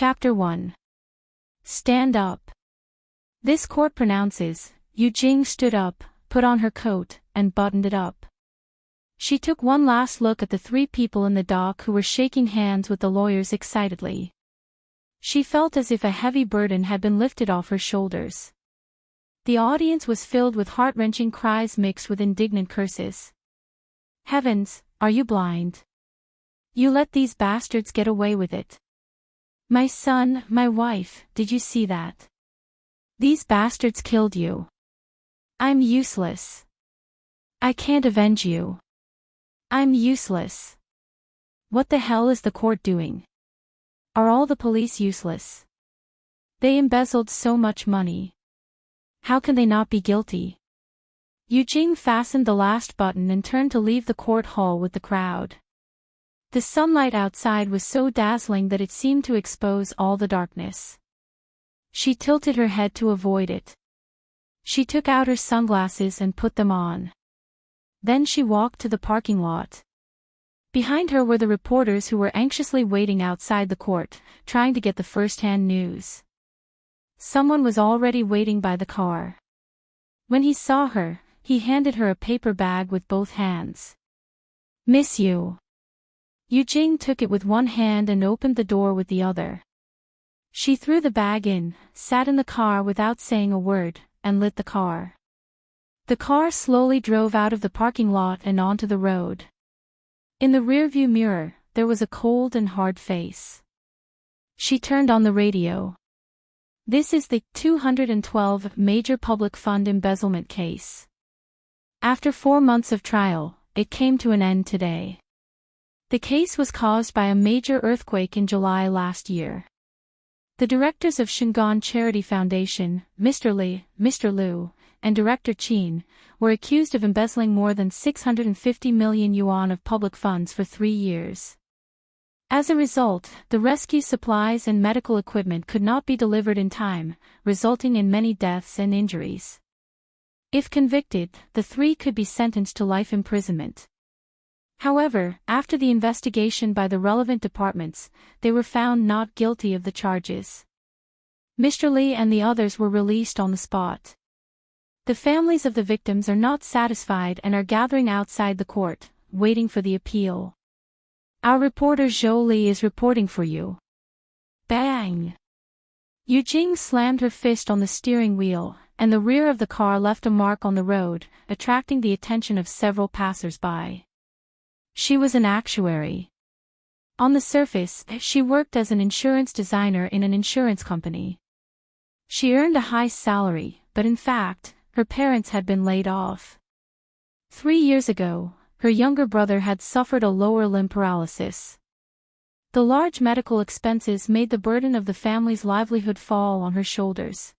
Chapter 1. Stand up. This court pronounces. Yu Jing stood up, put on her coat, and buttoned it up. She took one last look at the three people in the dock who were shaking hands with the lawyers excitedly. She felt as if a heavy burden had been lifted off her shoulders. The audience was filled with heart-wrenching cries mixed with indignant curses. Heavens, are you blind? You let these bastards get away with it. My son, my wife, did you see that? These bastards killed you. I'm useless. I can't avenge you. I'm useless. What the hell is the court doing? Are all the police useless? They embezzled so much money. How can they not be guilty? Yu Jing fastened the last button and turned to leave the court hall with the crowd. The sunlight outside was so dazzling that it seemed to expose all the darkness. She tilted her head to avoid it. She took out her sunglasses and put them on. Then she walked to the parking lot. Behind her were the reporters who were anxiously waiting outside the court, trying to get the first-hand news. Someone was already waiting by the car. When he saw her, he handed her a paper bag with both hands. Miss Yu. Yu Jing took it with one hand and opened the door with the other. She threw the bag in, sat in the car without saying a word, and lit the car. The car slowly drove out of the parking lot and onto the road. In the rearview mirror, there was a cold and hard face. She turned on the radio. This is the 212 major public fund embezzlement case. After 4 months of trial, it came to an end today. The case was caused by a major earthquake in July last year. The directors of Shingon Charity Foundation, Mr. Li, Mr. Liu, and Director Qin, were accused of embezzling more than 650 million yuan of public funds for 3 years. As a result, the rescue supplies and medical equipment could not be delivered in time, resulting in many deaths and injuries. If convicted, the three could be sentenced to life imprisonment. However, after the investigation by the relevant departments, they were found not guilty of the charges. Mr. Li and the others were released on the spot. The families of the victims are not satisfied and are gathering outside the court, waiting for the appeal. Our reporter Zhou Li is reporting for you. Bang! Yu Jing slammed her fist on the steering wheel, and the rear of the car left a mark on the road, attracting the attention of several passers-by. She was an actuary. On the surface, she worked as an insurance designer in an insurance company. She earned a high salary, but in fact, her parents had been laid off. 3 years ago, her younger brother had suffered a lower limb paralysis. The large medical expenses made the burden of the family's livelihood fall on her shoulders.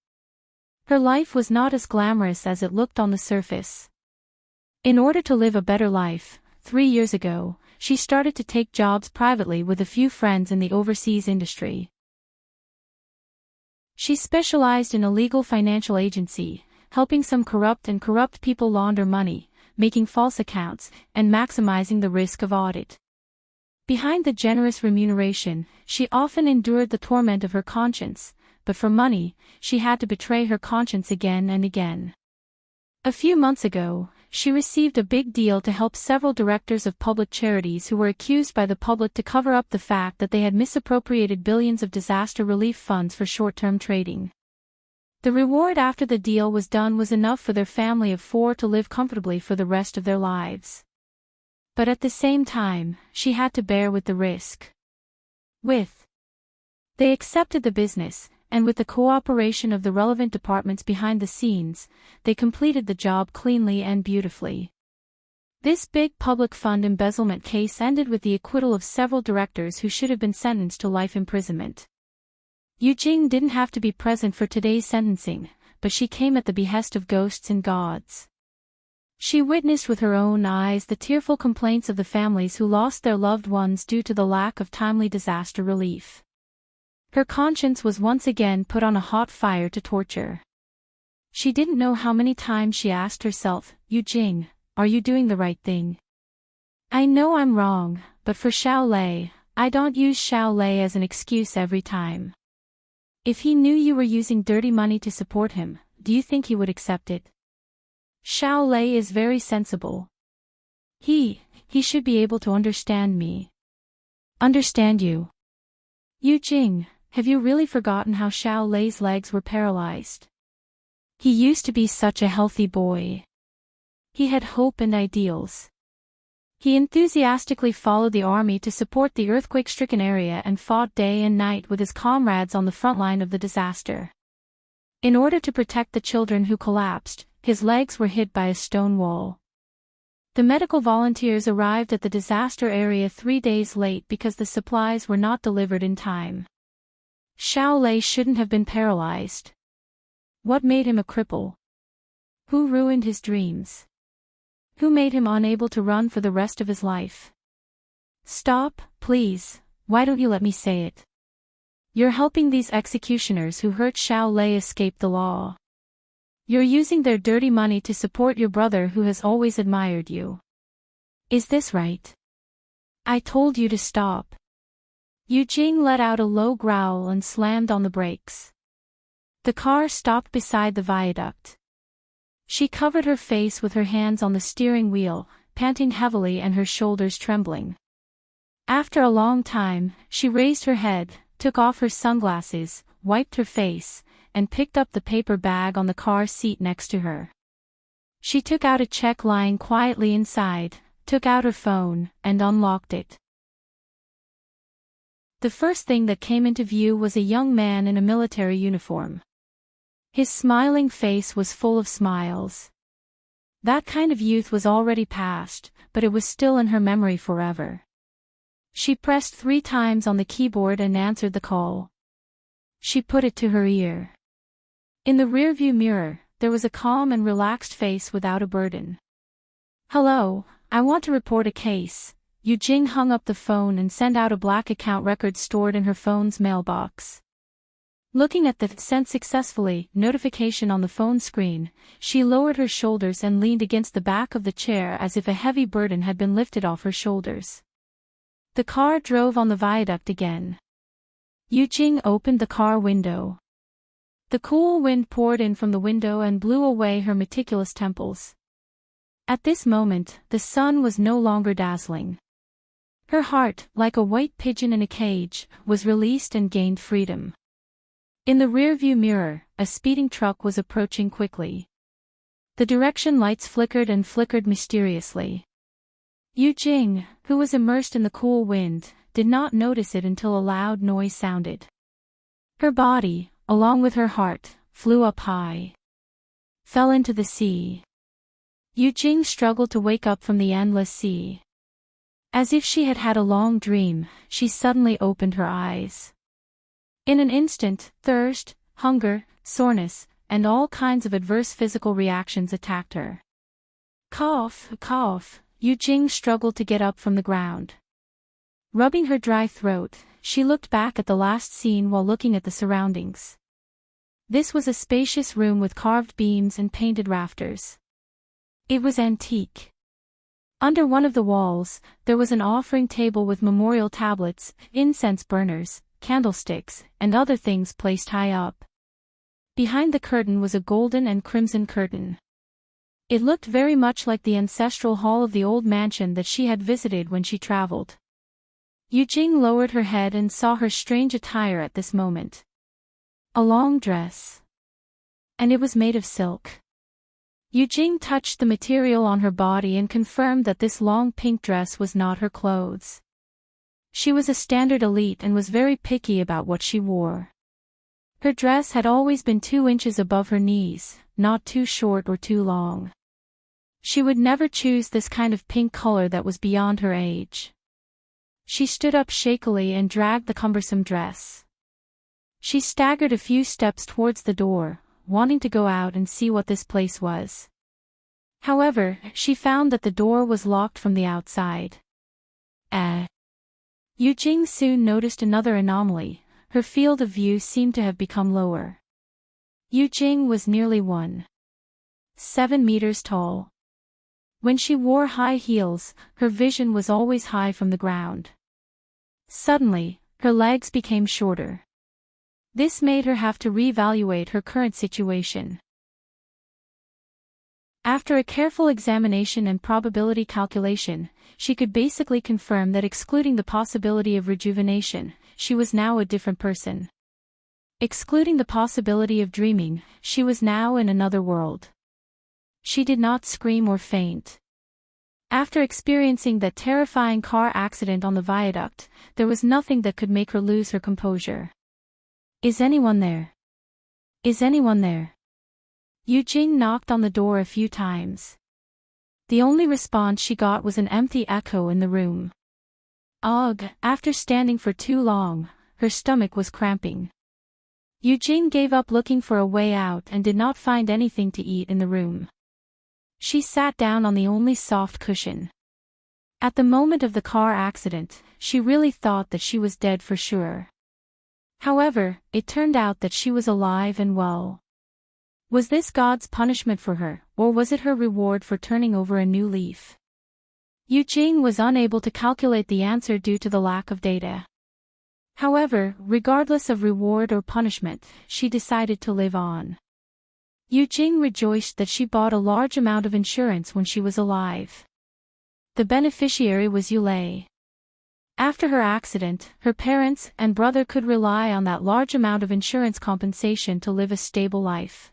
Her life was not as glamorous as it looked on the surface. In order to live a better life, 3 years ago, she started to take jobs privately with a few friends in the overseas industry. She specialized in a legal financial agency, helping some corrupt people launder money, making false accounts, and maximizing the risk of audit. Behind the generous remuneration, she often endured the torment of her conscience, but for money, she had to betray her conscience again and again. A few months ago, she received a big deal to help several directors of public charities who were accused by the public to cover up the fact that they had misappropriated billions of disaster relief funds for short-term trading. The reward after the deal was done was enough for their family of 4 to live comfortably for the rest of their lives. But at the same time, she had to bear with the risk. They accepted the business, and with the cooperation of the relevant departments behind the scenes, they completed the job cleanly and beautifully. This big public fund embezzlement case ended with the acquittal of several directors who should have been sentenced to life imprisonment. Yu Jing didn't have to be present for today's sentencing, but she came at the behest of ghosts and gods. She witnessed with her own eyes the tearful complaints of the families who lost their loved ones due to the lack of timely disaster relief. Her conscience was once again put on a hot fire to torture. She didn't know how many times she asked herself, Yu Jing, are you doing the right thing? I know I'm wrong, but for Xiao Lei, I don't use Xiao Lei as an excuse every time. If he knew you were using dirty money to support him, do you think he would accept it? Xiao Lei is very sensible. He should be able to understand me. Understand you. Yu Jing, have you really forgotten how Xiao Lei's legs were paralyzed? He used to be such a healthy boy. He had hope and ideals. He enthusiastically followed the army to support the earthquake-stricken area and fought day and night with his comrades on the front line of the disaster. In order to protect the children who collapsed, his legs were hit by a stone wall. The medical volunteers arrived at the disaster area 3 days late because the supplies were not delivered in time. Xiao Lei shouldn't have been paralyzed. What made him a cripple? Who ruined his dreams? Who made him unable to run for the rest of his life? Stop, please, why don't you let me say it? You're helping these executioners who hurt Xiao Lei escape the law. You're using their dirty money to support your brother who has always admired you. Is this right? I told you to stop. Yu Jing let out a low growl and slammed on the brakes. The car stopped beside the viaduct. She covered her face with her hands on the steering wheel, panting heavily and her shoulders trembling. After a long time, she raised her head, took off her sunglasses, wiped her face, and picked up the paper bag on the car seat next to her. She took out a check lying quietly inside, took out her phone, and unlocked it. The first thing that came into view was a young man in a military uniform. His smiling face was full of smiles. That kind of youth was already past, but it was still in her memory forever. She pressed 3 times on the keyboard and answered the call. She put it to her ear. In the rearview mirror, there was a calm and relaxed face without a burden. Hello, I want to report a case. Yu Jing hung up the phone and sent out a black account record stored in her phone's mailbox. Looking at the sent successfully notification on the phone screen, she lowered her shoulders and leaned against the back of the chair as if a heavy burden had been lifted off her shoulders. The car drove on the viaduct again. Yu Jing opened the car window. The cool wind poured in from the window and blew away her meticulous temples. At this moment, the sun was no longer dazzling. Her heart, like a white pigeon in a cage, was released and gained freedom. In the rearview mirror, a speeding truck was approaching quickly. The direction lights flickered and flickered mysteriously. Yu Jing, who was immersed in the cool wind, did not notice it until a loud noise sounded. Her body, along with her heart, flew up high. Fell into the sea. Yu Jing struggled to wake up from the endless sea. As if she had had a long dream, she suddenly opened her eyes. In an instant, thirst, hunger, soreness, and all kinds of adverse physical reactions attacked her. Cough, cough, Yu Jing struggled to get up from the ground. Rubbing her dry throat, she looked back at the last scene while looking at the surroundings. This was a spacious room with carved beams and painted rafters. It was antique. Under one of the walls, there was an offering table with memorial tablets, incense burners, candlesticks, and other things placed high up. Behind the curtain was a golden and crimson curtain. It looked very much like the ancestral hall of the old mansion that she had visited when she traveled. Yu Jing lowered her head and saw her strange attire at this moment. A long dress. And it was made of silk. Yu Jing touched the material on her body and confirmed that this long pink dress was not her clothes. She was a standard elite and was very picky about what she wore. Her dress had always been 2 inches above her knees, not too short or too long. She would never choose this kind of pink color that was beyond her age. She stood up shakily and dragged the cumbersome dress. She staggered a few steps towards the door, wanting to go out and see what this place was. However, she found that the door was locked from the outside. Yu Jing soon noticed another anomaly. Her field of view seemed to have become lower. Yu Jing was nearly 1.7 meters tall. When she wore high heels, her vision was always high from the ground. Suddenly, her legs became shorter. This made her have to reevaluate her current situation. After a careful examination and probability calculation, she could basically confirm that excluding the possibility of rejuvenation, she was now a different person. Excluding the possibility of dreaming, she was now in another world. She did not scream or faint. After experiencing that terrifying car accident on the viaduct, there was nothing that could make her lose her composure. Is anyone there? Is anyone there? Yujing knocked on the door a few times. The only response she got was an empty echo in the room. Ugh, after standing for too long, her stomach was cramping. Yujing gave up looking for a way out and did not find anything to eat in the room. She sat down on the only soft cushion. At the moment of the car accident, she really thought that she was dead for sure. However, it turned out that she was alive and well. Was this God's punishment for her, or was it her reward for turning over a new leaf? Yujing was unable to calculate the answer due to the lack of data. However, regardless of reward or punishment, she decided to live on. Yujing rejoiced that she bought a large amount of insurance when she was alive. The beneficiary was Yulei. After her accident, her parents and brother could rely on that large amount of insurance compensation to live a stable life.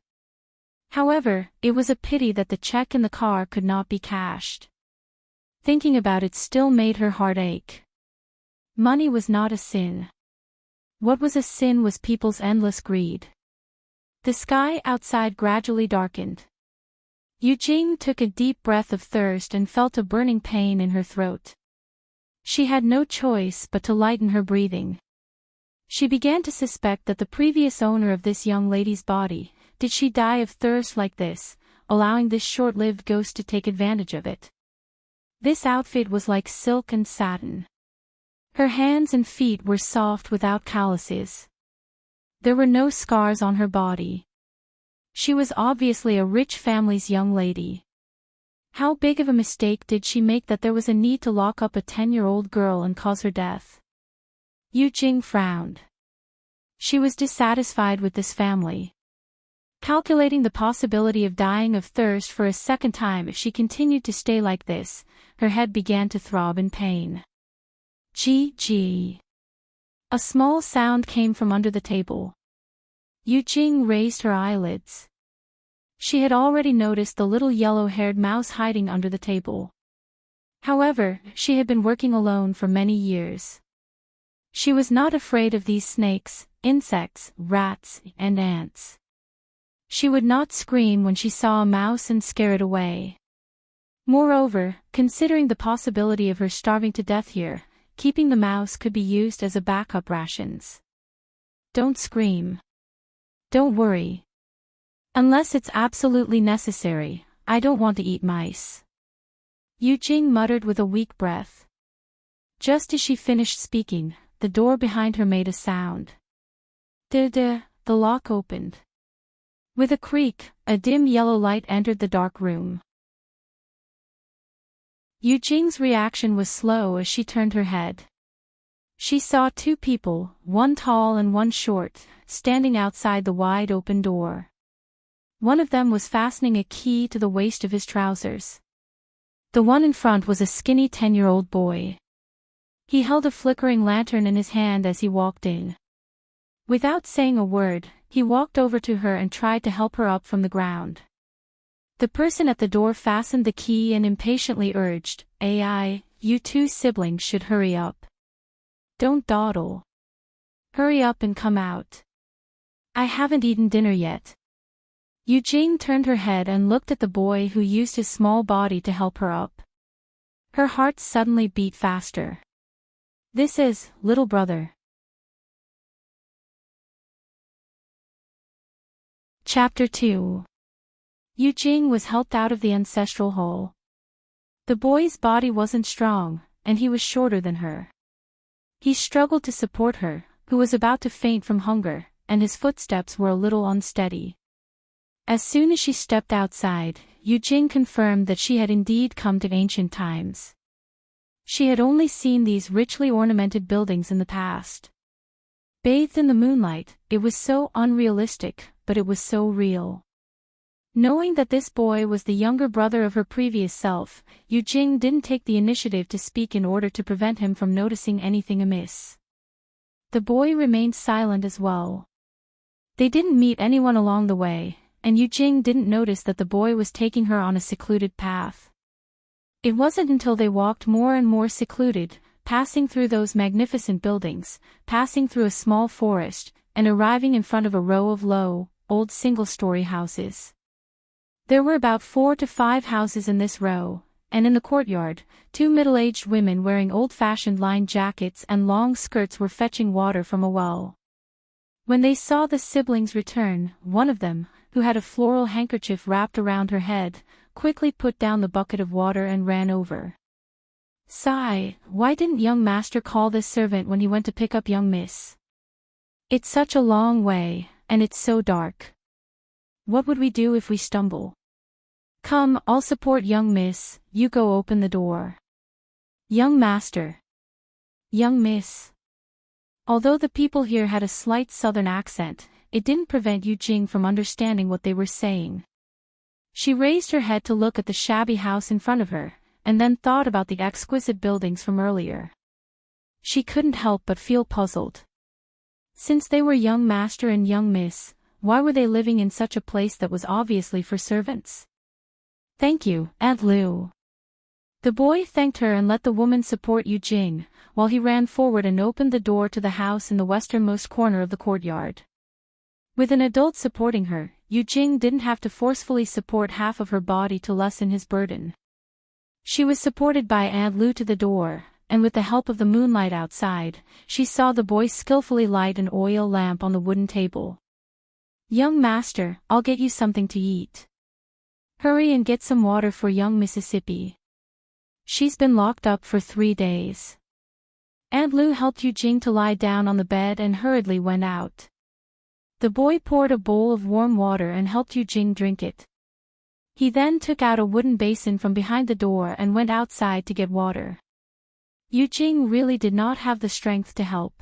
However, it was a pity that the check in the car could not be cashed. Thinking about it still made her heart ache. Money was not a sin. What was a sin was people's endless greed. The sky outside gradually darkened. Yujing took a deep breath of thirst and felt a burning pain in her throat. She had no choice but to lighten her breathing. She began to suspect that the previous owner of this young lady's body, did she die of thirst like this, allowing this short-lived ghost to take advantage of it? This outfit was like silk and satin. Her hands and feet were soft without calluses. There were no scars on her body. She was obviously a rich family's young lady. How big of a mistake did she make that there was a need to lock up a 10-year-old girl and cause her death? Yujing frowned. She was dissatisfied with this family. Calculating the possibility of dying of thirst for a second time if she continued to stay like this, her head began to throb in pain. Gee. A small sound came from under the table. Yujing raised her eyelids. She had already noticed the little yellow-haired mouse hiding under the table. However, she had been working alone for many years. She was not afraid of these snakes, insects, rats, and ants. She would not scream when she saw a mouse and scare it away. Moreover, considering the possibility of her starving to death here, keeping the mouse could be used as a backup rations. Don't scream. Don't worry. Unless it's absolutely necessary, I don't want to eat mice. Yujing muttered with a weak breath. Just as she finished speaking, the door behind her made a sound. The lock opened. With a creak, a dim yellow light entered the dark room. Yujing's reaction was slow as she turned her head. She saw two people, one tall and one short, standing outside the wide-open door. One of them was fastening a key to the waist of his trousers. The one in front was a skinny 10-year-old boy. He held a flickering lantern in his hand as he walked in. Without saying a word, he walked over to her and tried to help her up from the ground. The person at the door fastened the key and impatiently urged, "You two siblings should hurry up. Don't dawdle. Hurry up and come out. I haven't eaten dinner yet." Yujing turned her head and looked at the boy who used his small body to help her up. Her heart suddenly beat faster. This is, little brother. Chapter 2. Yujing was helped out of the ancestral hole. The boy's body wasn't strong, and he was shorter than her. He struggled to support her, who was about to faint from hunger, and his footsteps were a little unsteady. As soon as she stepped outside, Yujing confirmed that she had indeed come to ancient times. She had only seen these richly ornamented buildings in the past. Bathed in the moonlight, it was so unrealistic, but it was so real. Knowing that this boy was the younger brother of her previous self, Yujing didn't take the initiative to speak in order to prevent him from noticing anything amiss. The boy remained silent as well. They didn't meet anyone along the way, and Yujing didn't notice that the boy was taking her on a secluded path. It wasn't until they walked more and more secluded, passing through those magnificent buildings, passing through a small forest, and arriving in front of a row of low, old single-story houses. There were about 4 to 5 houses in this row, and in the courtyard, 2 middle-aged women wearing old-fashioned lined jackets and long skirts were fetching water from a well. When they saw the siblings return, one of them, who had a floral handkerchief wrapped around her head, quickly put down the bucket of water and ran over. Sigh, why didn't young master call this servant when he went to pick up young miss? It's such a long way, and it's so dark. What would we do if we stumble? Come, I'll support young miss, you go open the door. Young master. Young miss. Although the people here had a slight southern accent, it didn't prevent Yujing from understanding what they were saying. She raised her head to look at the shabby house in front of her, and then thought about the exquisite buildings from earlier. She couldn't help but feel puzzled. Since they were young master and young miss, why were they living in such a place that was obviously for servants? Thank you, Aunt Lu. The boy thanked her and let the woman support Yujing, while he ran forward and opened the door to the house in the westernmost corner of the courtyard. With an adult supporting her, Yujing didn't have to forcefully support half of her body to lessen his burden. She was supported by Aunt Lu to the door, and with the help of the moonlight outside, she saw the boy skillfully light an oil lamp on the wooden table. Young master, I'll get you something to eat. Hurry and get some water for young Mississippi. She's been locked up for 3 days. Aunt Lu helped Yujing to lie down on the bed and hurriedly went out. The boy poured a bowl of warm water and helped Yujing drink it. He then took out a wooden basin from behind the door and went outside to get water. Yujing really did not have the strength to help.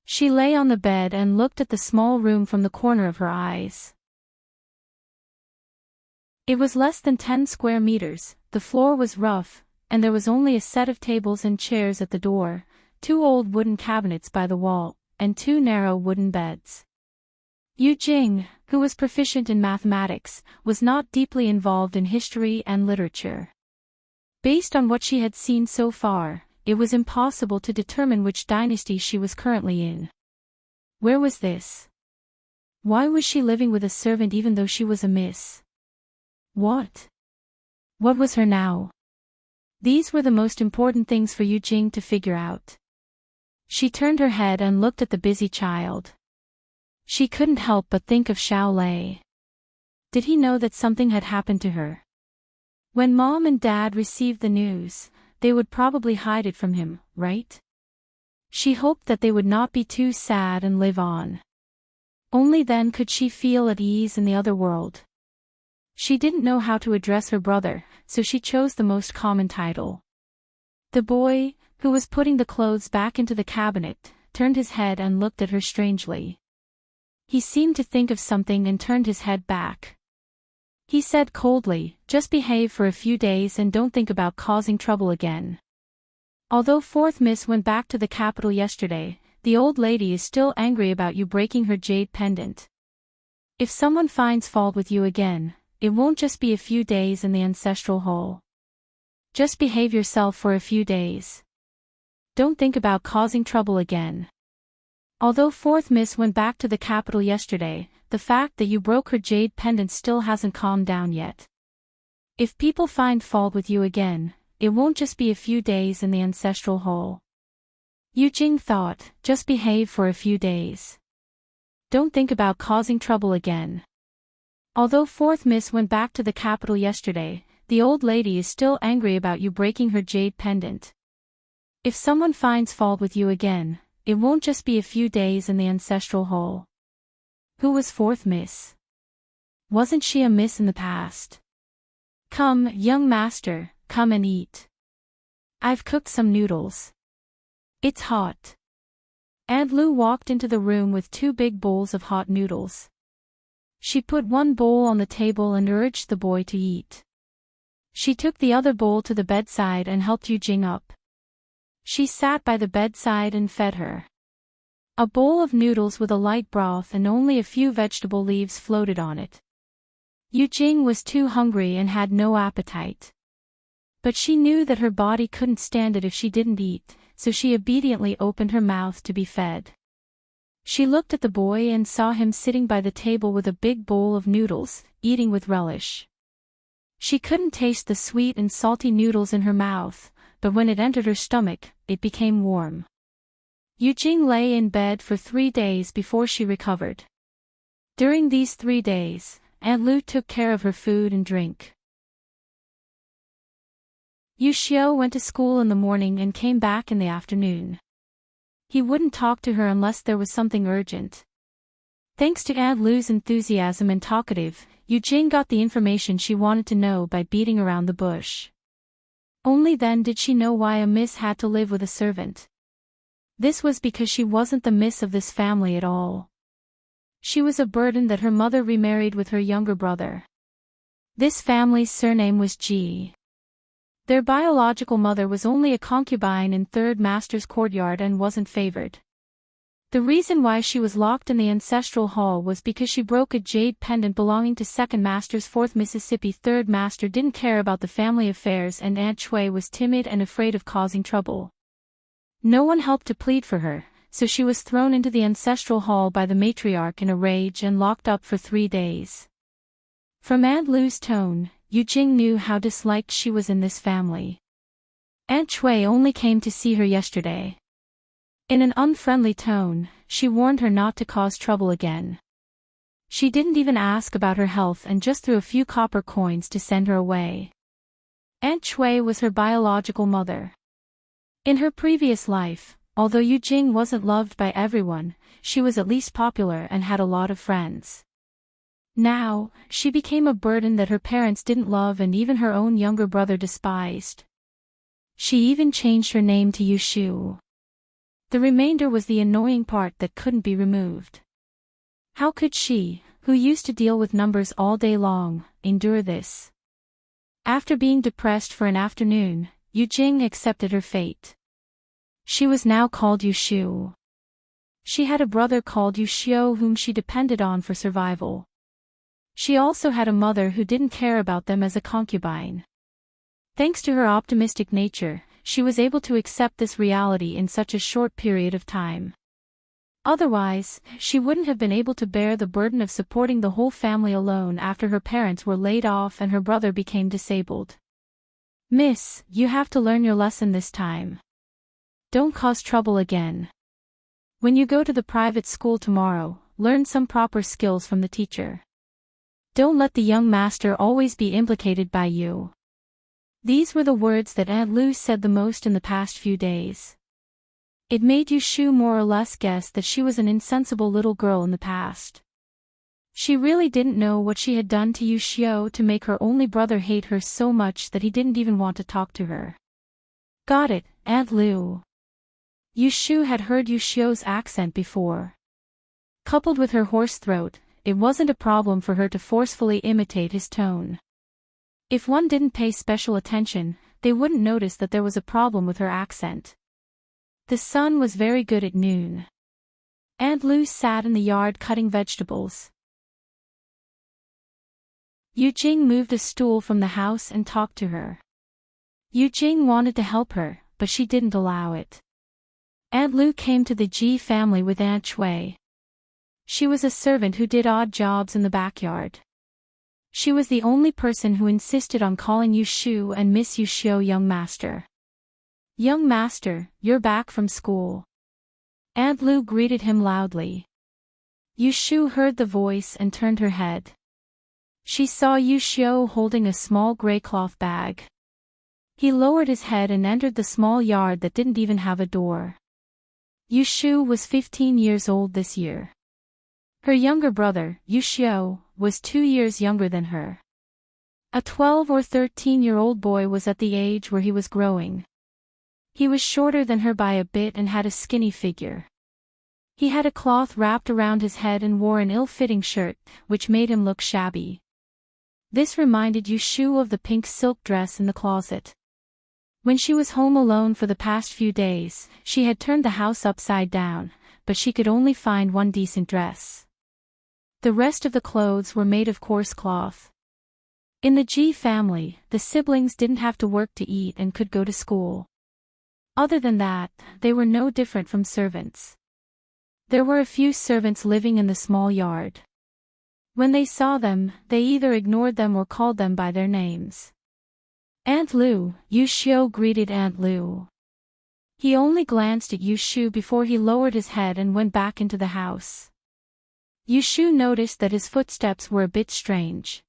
She lay on the bed and looked at the small room from the corner of her eyes. It was less than 10 square meters, the floor was rough, and there was only a set of tables and chairs at the door, 2 old wooden cabinets by the wall, and 2 narrow wooden beds. Yujing, who was proficient in mathematics, was not deeply involved in history and literature. Based on what she had seen so far, it was impossible to determine which dynasty she was currently in. Where was this? Why was she living with a servant even though she was a miss? What was her now? These were the most important things for Yujing to figure out. She turned her head and looked at the busy child. She couldn't help but think of Xiao Lei. Did he know that something had happened to her? When Mom and Dad received the news, they would probably hide it from him, right? She hoped that they would not be too sad and live on. Only then could she feel at ease in the other world. She didn't know how to address her brother, so she chose the most common title. The boy, who was putting the clothes back into the cabinet, turned his head and looked at her strangely. He seemed to think of something and turned his head back. He said coldly, "Just behave for a few days and don't think about causing trouble again." Although 4th Miss went back to the capital yesterday, the old lady is still angry about you breaking her jade pendant. If someone finds fault with you again, it won't just be a few days in the ancestral hall. Just behave yourself for a few days. Don't think about causing trouble again. Although 4th Miss went back to the capital yesterday, the fact that you broke her jade pendant still hasn't calmed down yet. If people find fault with you again, it won't just be a few days in the ancestral hall. Yujing thought, just behave for a few days. Don't think about causing trouble again. Although 4th Miss went back to the capital yesterday, the old lady is still angry about you breaking her jade pendant. If someone finds fault with you again, it won't just be a few days in the ancestral hall. Who was 4th Miss? Wasn't she a miss in the past? Come, young master, come and eat. I've cooked some noodles. It's hot. Aunt Lu walked into the room with 2 big bowls of hot noodles. She put one bowl on the table and urged the boy to eat. She took the other bowl to the bedside and helped Yu Jing up. She sat by the bedside and fed her. A bowl of noodles with a light broth and only a few vegetable leaves floated on it. Yu Jing was too hungry and had no appetite. But she knew that her body couldn't stand it if she didn't eat, so she obediently opened her mouth to be fed. She looked at the boy and saw him sitting by the table with a big bowl of noodles, eating with relish. She couldn't taste the sweet and salty noodles in her mouth, but when it entered her stomach, it became warm. Yu Jing lay in bed for 3 days before she recovered. During these 3 days, Aunt Lu took care of her food and drink. Yu Xiu went to school in the morning and came back in the afternoon. He wouldn't talk to her unless there was something urgent. Thanks to Aunt Lu's enthusiasm and talkative, Yu Jing got the information she wanted to know by beating around the bush. Only then did she know why a miss had to live with a servant. This was because she wasn't the miss of this family at all. She was a burden that her mother remarried with her younger brother. This family's surname was Ji. Their biological mother was only a concubine in Third Master's courtyard and wasn't favored. The reason why she was locked in the ancestral hall was because she broke a jade pendant belonging to Second Master's Fourth Mississippi. Third Master didn't care about the family affairs and Aunt Chui was timid and afraid of causing trouble. No one helped to plead for her, so she was thrown into the ancestral hall by the matriarch in a rage and locked up for 3 days. From Aunt Lu's tone, Yu Jing knew how disliked she was in this family. Aunt Chui only came to see her yesterday. In an unfriendly tone, she warned her not to cause trouble again. She didn't even ask about her health and just threw a few copper coins to send her away. Aunt Chui was her biological mother. In her previous life, although Yu Jing wasn't loved by everyone, she was at least popular and had a lot of friends. Now, she became a burden that her parents didn't love and even her own younger brother despised. She even changed her name to Yu Xiu. The remainder was the annoying part that couldn't be removed. How could she, who used to deal with numbers all day long, endure this? After being depressed for an afternoon, Yu Jing accepted her fate. She was now called Yu Xiu. She had a brother called Yu Xiu whom she depended on for survival. She also had a mother who didn't care about them as a concubine. Thanks to her optimistic nature, she was able to accept this reality in such a short period of time. Otherwise, she wouldn't have been able to bear the burden of supporting the whole family alone after her parents were laid off and her brother became disabled. Miss, you have to learn your lesson this time. Don't cause trouble again. When you go to the private school tomorrow, learn some proper skills from the teacher. Don't let the young master always be implicated by you. These were the words that Aunt Lu said the most in the past few days. It made Yu Xiu more or less guess that she was an insensible little girl in the past. She really didn't know what she had done to Yu Xiu to make her only brother hate her so much that he didn't even want to talk to her. Got it, Aunt Lu. Yu Xiu had heard Yu Xiu's accent before. Coupled with her hoarse throat, it wasn't a problem for her to forcefully imitate his tone. If one didn't pay special attention, they wouldn't notice that there was a problem with her accent. The sun was very good at noon. Aunt Lu sat in the yard cutting vegetables. Yu Jing moved a stool from the house and talked to her. Yu Jing wanted to help her, but she didn't allow it. Aunt Lu came to the Ji family with Aunt Chui. She was a servant who did odd jobs in the backyard. She was the only person who insisted on calling Yu Xiu and Miss Yu Xiu young master. Young master, you're back from school. Aunt Lu greeted him loudly. Yu Xiu heard the voice and turned her head. She saw Yu Xiu holding a small gray cloth bag. He lowered his head and entered the small yard that didn't even have a door. Yu Xiu was 15 years old this year. Her younger brother, Yu Xiu, was 2 years younger than her. A 12 or 13-year-old boy was at the age where he was growing. He was shorter than her by a bit and had a skinny figure. He had a cloth wrapped around his head and wore an ill-fitting shirt, which made him look shabby. This reminded Yushu of the pink silk dress in the closet. When she was home alone for the past few days, she had turned the house upside down, but she could only find one decent dress. The rest of the clothes were made of coarse cloth. In the G family, the siblings didn't have to work to eat and could go to school. Other than that, they were no different from servants. There were a few servants living in the small yard. When they saw them, they either ignored them or called them by their names. Aunt Lu, Yushu greeted Aunt Lu. He only glanced at Yushu before he lowered his head and went back into the house. Yushu noticed that his footsteps were a bit strange.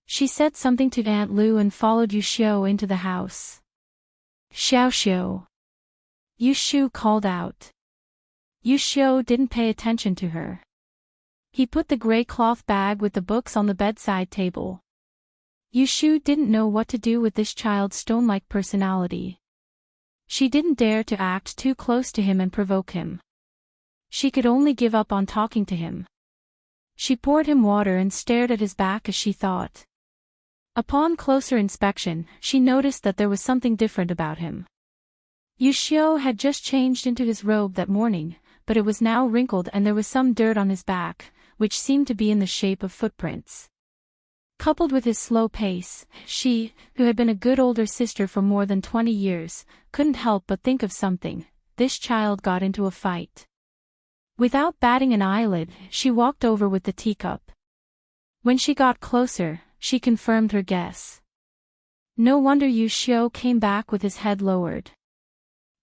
She said something to Aunt Lu and followed Yushu into the house. Xiaoxiu. Yushu called out. Yushu didn't pay attention to her. He put the gray cloth bag with the books on the bedside table. Yushu didn't know what to do with this child's stone-like personality. She didn't dare to act too close to him and provoke him. She could only give up on talking to him. She poured him water and stared at his back as she thought. Upon closer inspection, she noticed that there was something different about him. Yushu had just changed into his robe that morning, but it was now wrinkled and there was some dirt on his back, which seemed to be in the shape of footprints. Coupled with his slow pace, she, who had been a good older sister for more than 20 years, couldn't help but think of something. This child got into a fight. Without batting an eyelid, she walked over with the teacup. When she got closer, she confirmed her guess. No wonder Yushu came back with his head lowered.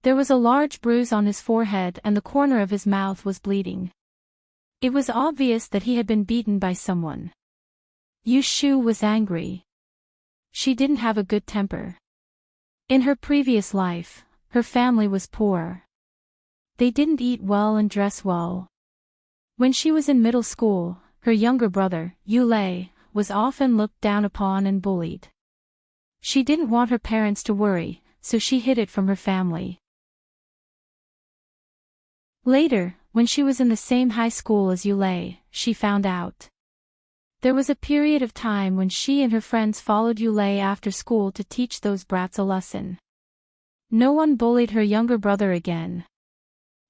There was a large bruise on his forehead and the corner of his mouth was bleeding. It was obvious that he had been beaten by someone. Yushu was angry. She didn't have a good temper. In her previous life, her family was poor. They didn't eat well and dress well. When she was in middle school, her younger brother, Yulei, was often looked down upon and bullied. She didn't want her parents to worry, so she hid it from her family. Later, when she was in the same high school as Yulei, she found out. There was a period of time when she and her friends followed Yulei after school to teach those brats a lesson. No one bullied her younger brother again.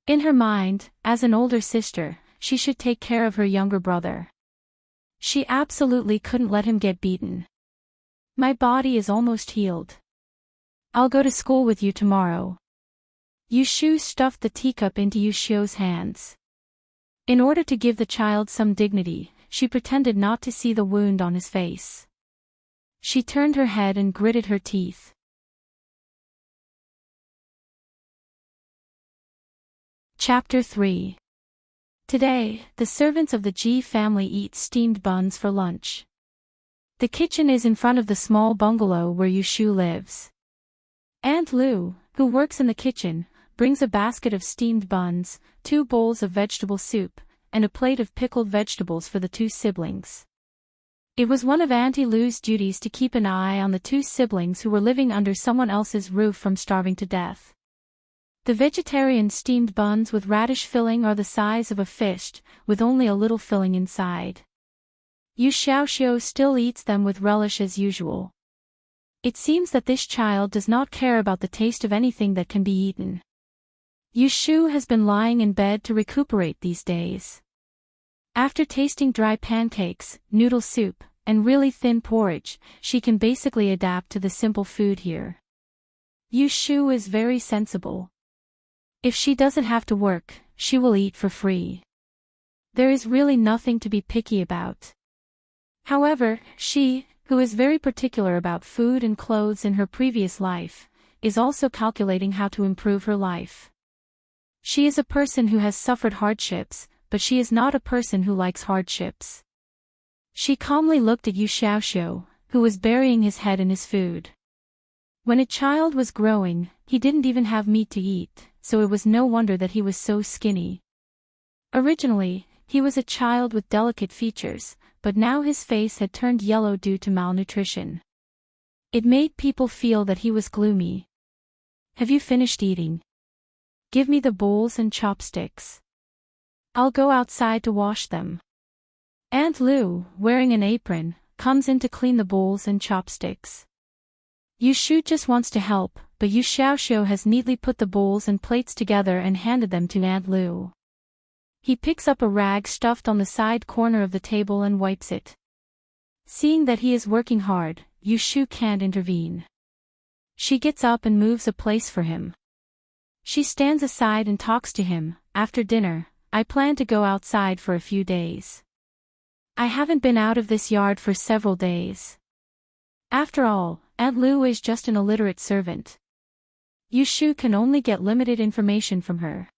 In her mind, as an older sister, she should take care of her younger brother. She absolutely couldn't let him get beaten. My body is almost healed. I'll go to school with you tomorrow. Yushu stuffed the teacup into Yushu's hands. In order to give the child some dignity, she pretended not to see the wound on his face. She turned her head and gritted her teeth. Chapter 3. Today, the servants of the G family eat steamed buns for lunch. The kitchen is in front of the small bungalow where Yushu lives. Aunt Lu, who works in the kitchen, brings a basket of steamed buns, 2 bowls of vegetable soup, and a plate of pickled vegetables for the 2 siblings. It was one of Auntie Lu's duties to keep an eye on the 2 siblings who were living under someone else's roof from starving to death. The vegetarian steamed buns with radish filling are the size of a fist, with only a little filling inside. Yu Xiaoxiu still eats them with relish as usual. It seems that this child does not care about the taste of anything that can be eaten. Yushu has been lying in bed to recuperate these days. After tasting dry pancakes, noodle soup, and really thin porridge, she can basically adapt to the simple food here. Yushu is very sensible. If she doesn't have to work, she will eat for free. There is really nothing to be picky about. However, she, who is very particular about food and clothes in her previous life, is also calculating how to improve her life. She is a person who has suffered hardships, but she is not a person who likes hardships. She calmly looked at Yu Xiaoxiu, who was burying his head in his food. When a child was growing, he didn't even have meat to eat, so it was no wonder that he was so skinny. Originally, he was a child with delicate features, but now his face had turned yellow due to malnutrition. It made people feel that he was gloomy. Have you finished eating? Give me the bowls and chopsticks. I'll go outside to wash them. Aunt Lu, wearing an apron, comes in to clean the bowls and chopsticks. Yu Shu just wants to help, but Yu Xiaoxiu has neatly put the bowls and plates together and handed them to Aunt Lu. He picks up a rag stuffed on the side corner of the table and wipes it. Seeing that he is working hard, Yu Shu can't intervene. She gets up and moves a place for him. She stands aside and talks to him. After dinner, I plan to go outside for a few days. I haven't been out of this yard for several days. After all, Aunt Lu is just an illiterate servant. Yu Shu can only get limited information from her.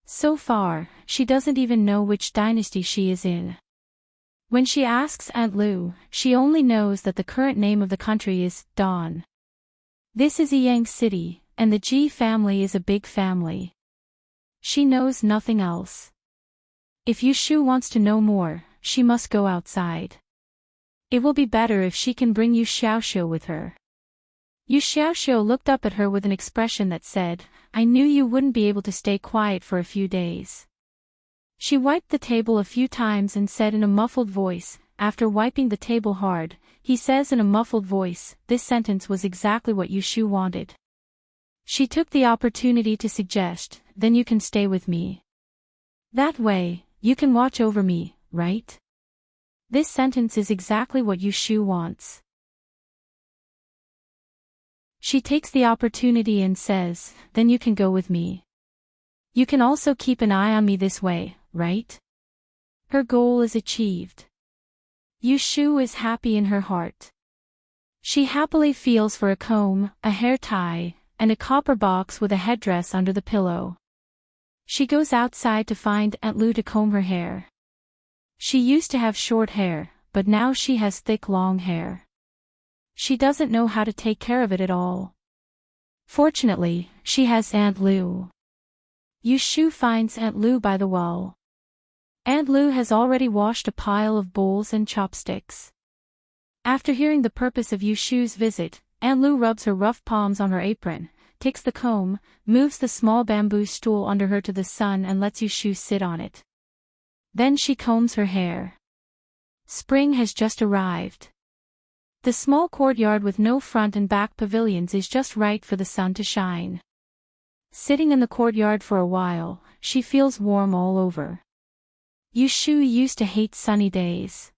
So far, she doesn't even know which dynasty she is in. When she asks Aunt Lu, she only knows that the current name of the country is Dan. This is Yang City, and the Ji family is a big family. She knows nothing else. If Yu Shu wants to know more, she must go outside. It will be better if she can bring Yu Xiaoxiu with her. Yu Xiaoxiu looked up at her with an expression that said, I knew you wouldn't be able to stay quiet for a few days. She wiped the table a few times and said in a muffled voice, after wiping the table hard, he says in a muffled voice, this sentence was exactly what Yu Shu wanted. She took the opportunity to suggest, then you can stay with me. That way, you can watch over me, right? This sentence is exactly what Yu Shu wants. She takes the opportunity and says, then you can go with me. You can also keep an eye on me this way, right? Her goal is achieved. Yu Shu is happy in her heart. She happily feels for a comb, a hair tie, and a copper box with a headdress under the pillow. She goes outside to find Aunt Lu to comb her hair. She used to have short hair, but now she has thick long hair. She doesn't know how to take care of it at all. Fortunately, she has Aunt Lu. Yu Shu finds Aunt Lu by the well. Aunt Lu has already washed a pile of bowls and chopsticks. After hearing the purpose of Yu Shu's visit, Aunt Lu rubs her rough palms on her apron, takes the comb, moves the small bamboo stool under her to the sun and lets Yu Shu sit on it. Then she combs her hair. Spring has just arrived. The small courtyard with no front and back pavilions is just right for the sun to shine. Sitting in the courtyard for a while, she feels warm all over. Yu Shu used to hate sunny days.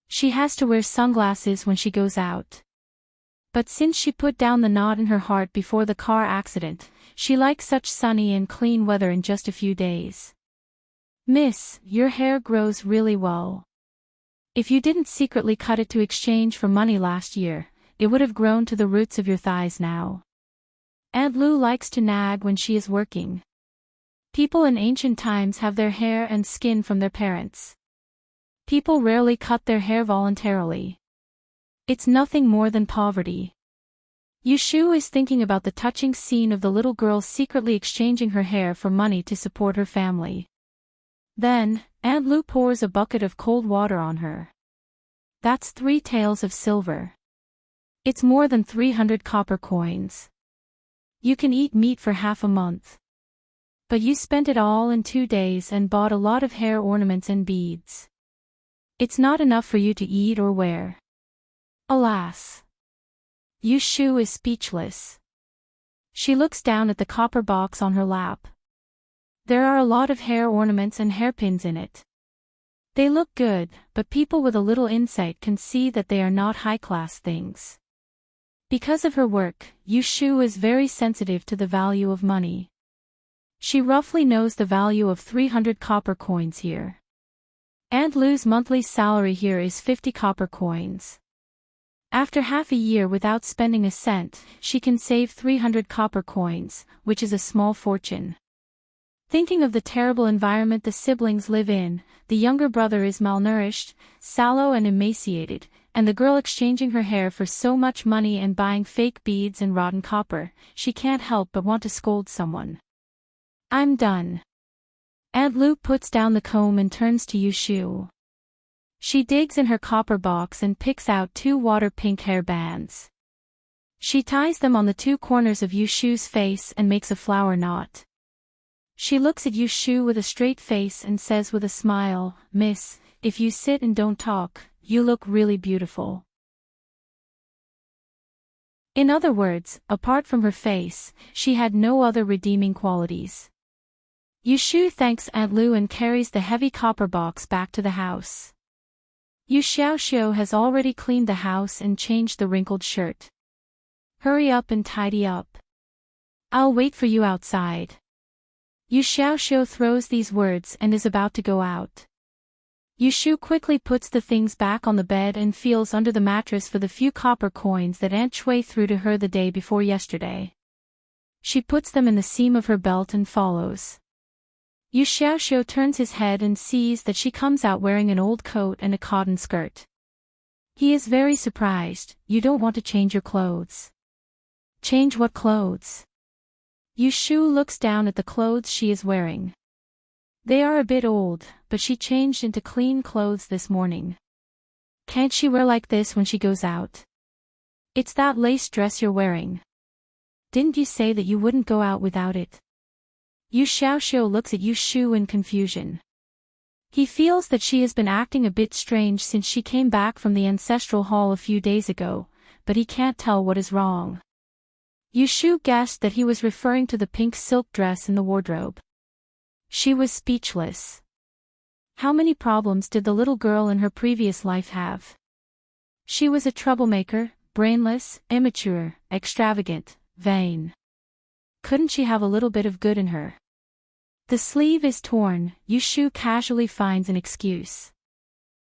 She has to wear sunglasses when she goes out. But since she put down the knot in her heart before the car accident, she likes such sunny and clean weather in just a few days. Miss, your hair grows really well. If you didn't secretly cut it to exchange for money last year, it would have grown to the roots of your thighs now. Aunt Lu likes to nag when she is working. People in ancient times have their hair and skin from their parents. People rarely cut their hair voluntarily. It's nothing more than poverty. Yu Shu is thinking about the touching scene of the little girl secretly exchanging her hair for money to support her family. Then, Aunt Lu pours a bucket of cold water on her. That's 3 taels of silver. It's more than 300 copper coins. You can eat meat for half a month. But you spent it all in 2 days and bought a lot of hair ornaments and beads. It's not enough for you to eat or wear. Alas! Yu Shu is speechless. She looks down at the copper box on her lap. There are a lot of hair ornaments and hairpins in it. They look good, but people with a little insight can see that they are not high-class things. Because of her work, Yu Shu is very sensitive to the value of money. She roughly knows the value of 300 copper coins here. Aunt Lu's monthly salary here is 50 copper coins. After half a year without spending a cent, she can save 300 copper coins, which is a small fortune. Thinking of the terrible environment the siblings live in, the younger brother is malnourished, sallow and emaciated, and the girl exchanging her hair for so much money and buying fake beads and rotten copper, she can't help but want to scold someone. I'm done. Aunt Lu puts down the comb and turns to Yu Shu. She digs in her copper box and picks out 2 water pink hair bands. She ties them on the two corners of Yushu's face and makes a flower knot. She looks at Yushu with a straight face and says with a smile, "Miss, if you sit and don't talk, you look really beautiful." In other words, apart from her face, she had no other redeeming qualities. Yushu thanks Aunt Lu and carries the heavy copper box back to the house. Yu Xiaoxiu has already cleaned the house and changed the wrinkled shirt. "Hurry up and tidy up. I'll wait for you outside." Yu Xiaoxiu throws these words and is about to go out. Yushu quickly puts the things back on the bed and feels under the mattress for the few copper coins that Aunt Shui threw to her the day before yesterday. She puts them in the seam of her belt and follows. Yu Xiaoxiu turns his head and sees that she comes out wearing an old coat and a cotton skirt. He is very surprised. "You don't want to change your clothes." "Change what clothes?" Yushu looks down at the clothes she is wearing. They are a bit old, but she changed into clean clothes this morning. "Can't she wear like this when she goes out?" "It's that lace dress you're wearing. Didn't you say that you wouldn't go out without it?" Yu Xiaoxiu looks at Yushu in confusion. He feels that she has been acting a bit strange since she came back from the ancestral hall a few days ago, but he can't tell what is wrong. Yushu guessed that he was referring to the pink silk dress in the wardrobe. She was speechless. How many problems did the little girl in her previous life have? She was a troublemaker, brainless, immature, extravagant, vain. Couldn't she have a little bit of good in her? The sleeve is torn. Yushu casually finds an excuse.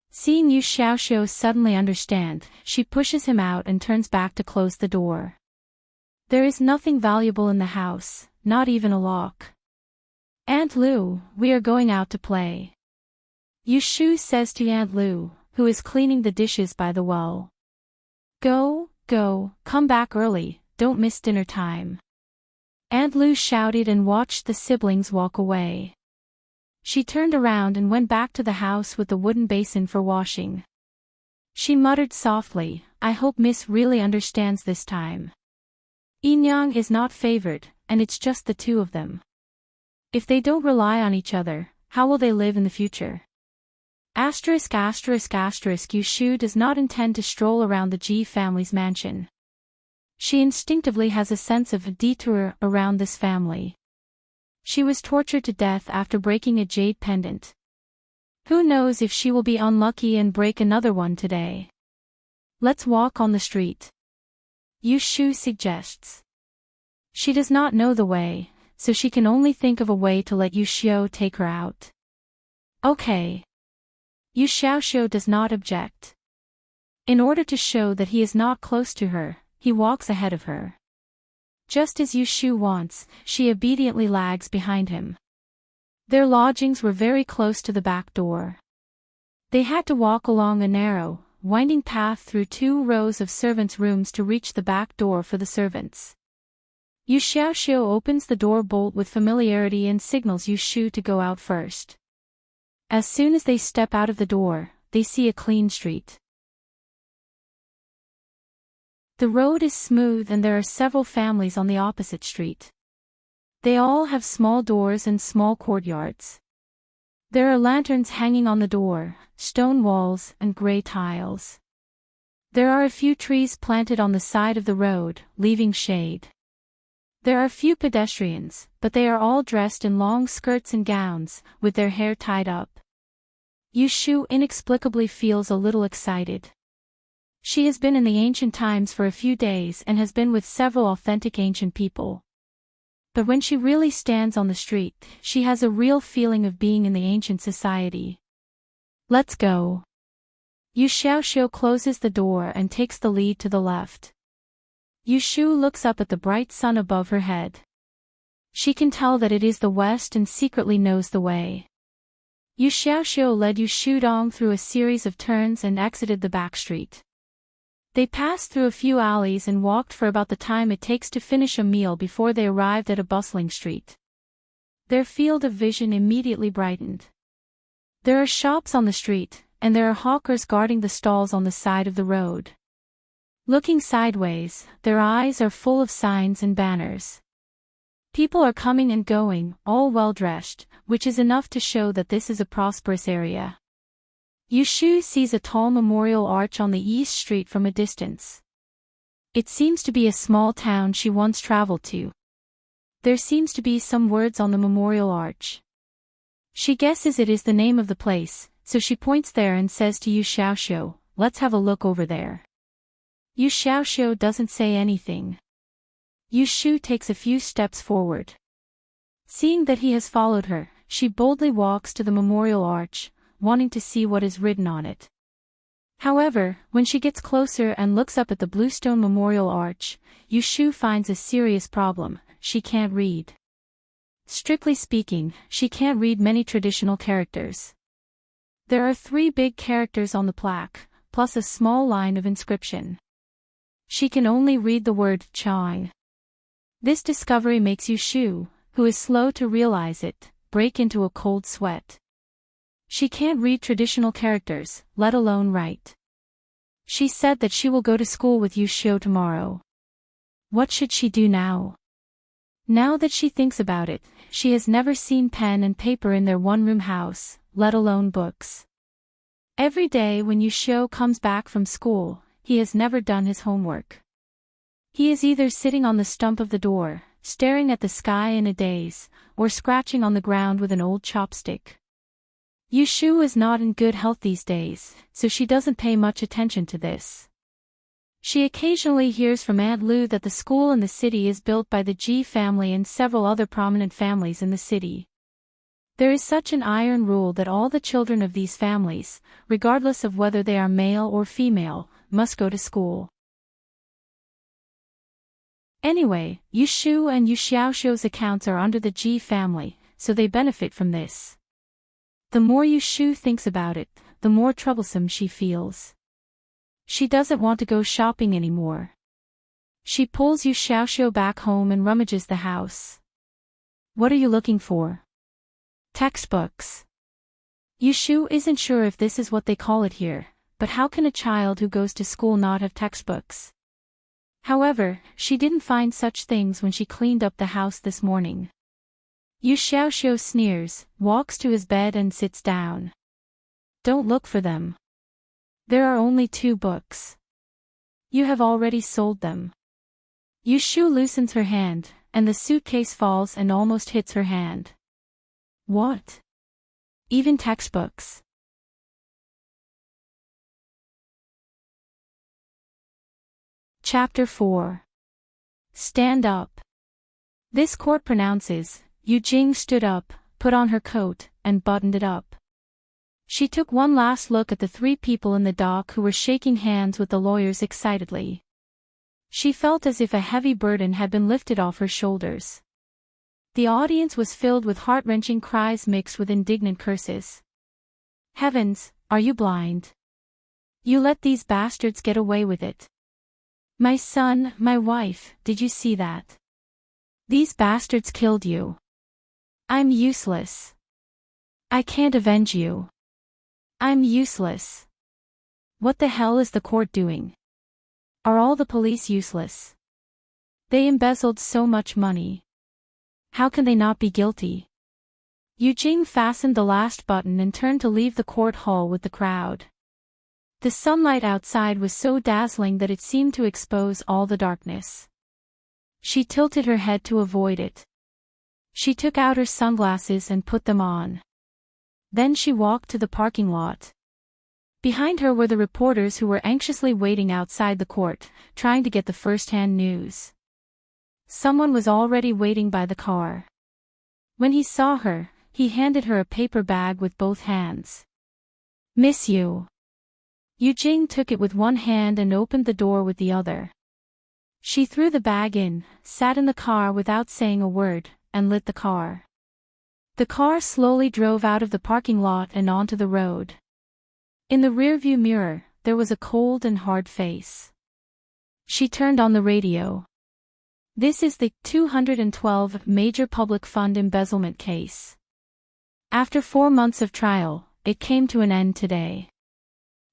Seeing Yu Xiaoxiu suddenly understand, she pushes him out and turns back to close the door. There is nothing valuable in the house, not even a lock. "Aunt Lu, we are going out to play," Yushu says to Aunt Lu, who is cleaning the dishes by the well. Go, come back early, don't miss dinner time." Aunt Lu shouted and watched the siblings walk away. She turned around and went back to the house with the wooden basin for washing. She muttered softly, "I hope Miss really understands this time. Yinyang is not favored, and it's just the two of them. If they don't rely on each other, how will they live in the future?" Yushu does not intend to stroll around the Ji family's mansion. She instinctively has a sense of a detour around this family. She was tortured to death after breaking a jade pendant. Who knows if she will be unlucky and break another one today. "Let's walk on the street," Yushu suggests. She does not know the way, so she can only think of a way to let Yu Xiao take her out. "Okay." Yu Xiaoxiu does not object. In order to show that he is not close to her, he walks ahead of her. Just as Yushu wants, she obediently lags behind him. Their lodgings were very close to the back door. They had to walk along a narrow, winding path through 2 rows of servants' rooms to reach the back door for the servants. Yu Xiaoxiu opens the door bolt with familiarity and signals Yushu to go out first. As soon as they step out of the door, they see a clean street. The road is smooth and there are several families on the opposite street. They all have small doors and small courtyards. There are lanterns hanging on the door, stone walls, and gray tiles. There are a few trees planted on the side of the road, leaving shade. There are few pedestrians, but they are all dressed in long skirts and gowns, with their hair tied up. Yushu inexplicably feels a little excited. She has been in the ancient times for a few days and has been with several authentic ancient people. But when she really stands on the street, she has a real feeling of being in the ancient society. "Let's go." Yu Xiaoxiu closes the door and takes the lead to the left. Yushu looks up at the bright sun above her head. She can tell that it is the west and secretly knows the way. Yu Xiaoxiu led Yu Shudong through a series of turns and exited the back street. They passed through a few alleys and walked for about the time it takes to finish a meal before they arrived at a bustling street. Their field of vision immediately brightened. There are shops on the street, and there are hawkers guarding the stalls on the side of the road. Looking sideways, their eyes are full of signs and banners. People are coming and going, all well-dressed, which is enough to show that this is a prosperous area. Yushu sees a tall memorial arch on the east street from a distance. It seems to be a small town she once traveled to. There seems to be some words on the memorial arch. She guesses it is the name of the place, so she points there and says to Yu Xiaoxiu, "Let's have a look over there." Yu Xiaoxiu doesn't say anything. Yushu takes a few steps forward. Seeing that he has followed her, she boldly walks to the memorial arch, wanting to see what is written on it. However, when she gets closer and looks up at the bluestone memorial arch, Yushu finds a serious problem: she can't read. Strictly speaking, she can't read many traditional characters. There are 3 big characters on the plaque, plus a small line of inscription. She can only read the word Chang. This discovery makes Yushu, who is slow to realize it, break into a cold sweat. She can't read traditional characters, let alone write. She said that she will go to school with Yushu tomorrow. What should she do now? Now that she thinks about it, she has never seen pen and paper in their one-room house, let alone books. Every day when Yushu comes back from school, he has never done his homework. He is either sitting on the stump of the door, staring at the sky in a daze, or scratching on the ground with an old chopstick. Yushu is not in good health these days, so she doesn't pay much attention to this. She occasionally hears from Aunt Lu that the school in the city is built by the Ji family and several other prominent families in the city. There is such an iron rule that all the children of these families, regardless of whether they are male or female, must go to school. Anyway, Yushu and Yu Xiaoxiu's accounts are under the Ji family, so they benefit from this. The more Yushu thinks about it, the more troublesome she feels. She doesn't want to go shopping anymore. She pulls Yu Xiaoxiu back home and rummages the house. "What are you looking for?" "Textbooks." Yushu isn't sure if this is what they call it here, but how can a child who goes to school not have textbooks? However, she didn't find such things when she cleaned up the house this morning. Yu Xiaoxiu sneers, walks to his bed and sits down. "Don't look for them. There are only 2 books. You have already sold them." Yushu loosens her hand, and the suitcase falls and almost hits her hand. "What? Even textbooks?" Chapter 4. Stand up. This court pronounces, Yu Jing stood up, put on her coat, and buttoned it up. She took one last look at the 3 people in the dock who were shaking hands with the lawyers excitedly. She felt as if a heavy burden had been lifted off her shoulders. The audience was filled with heart-wrenching cries mixed with indignant curses. "Heavens, are you blind? You let these bastards get away with it. My son, my wife, did you see that? These bastards killed you. I'm useless. I can't avenge you. I'm useless. What the hell is the court doing? Are all the police useless? They embezzled so much money. How can they not be guilty?" Yu Jing fastened the last button and turned to leave the court hall with the crowd. The sunlight outside was so dazzling that it seemed to expose all the darkness. She tilted her head to avoid it. She took out her sunglasses and put them on. Then she walked to the parking lot. Behind her were the reporters who were anxiously waiting outside the court, trying to get the first-hand news. Someone was already waiting by the car. When he saw her, he handed her a paper bag with both hands. "Miss Yu." Yu Jing took it with one hand and opened the door with the other. She threw the bag in, sat in the car without saying a word, and lit the car. The car slowly drove out of the parking lot and onto the road. In the rearview mirror, there was a cold and hard face. She turned on the radio. This is the 212 Major Public Fund Embezzlement case. After 4 months of trial, it came to an end today.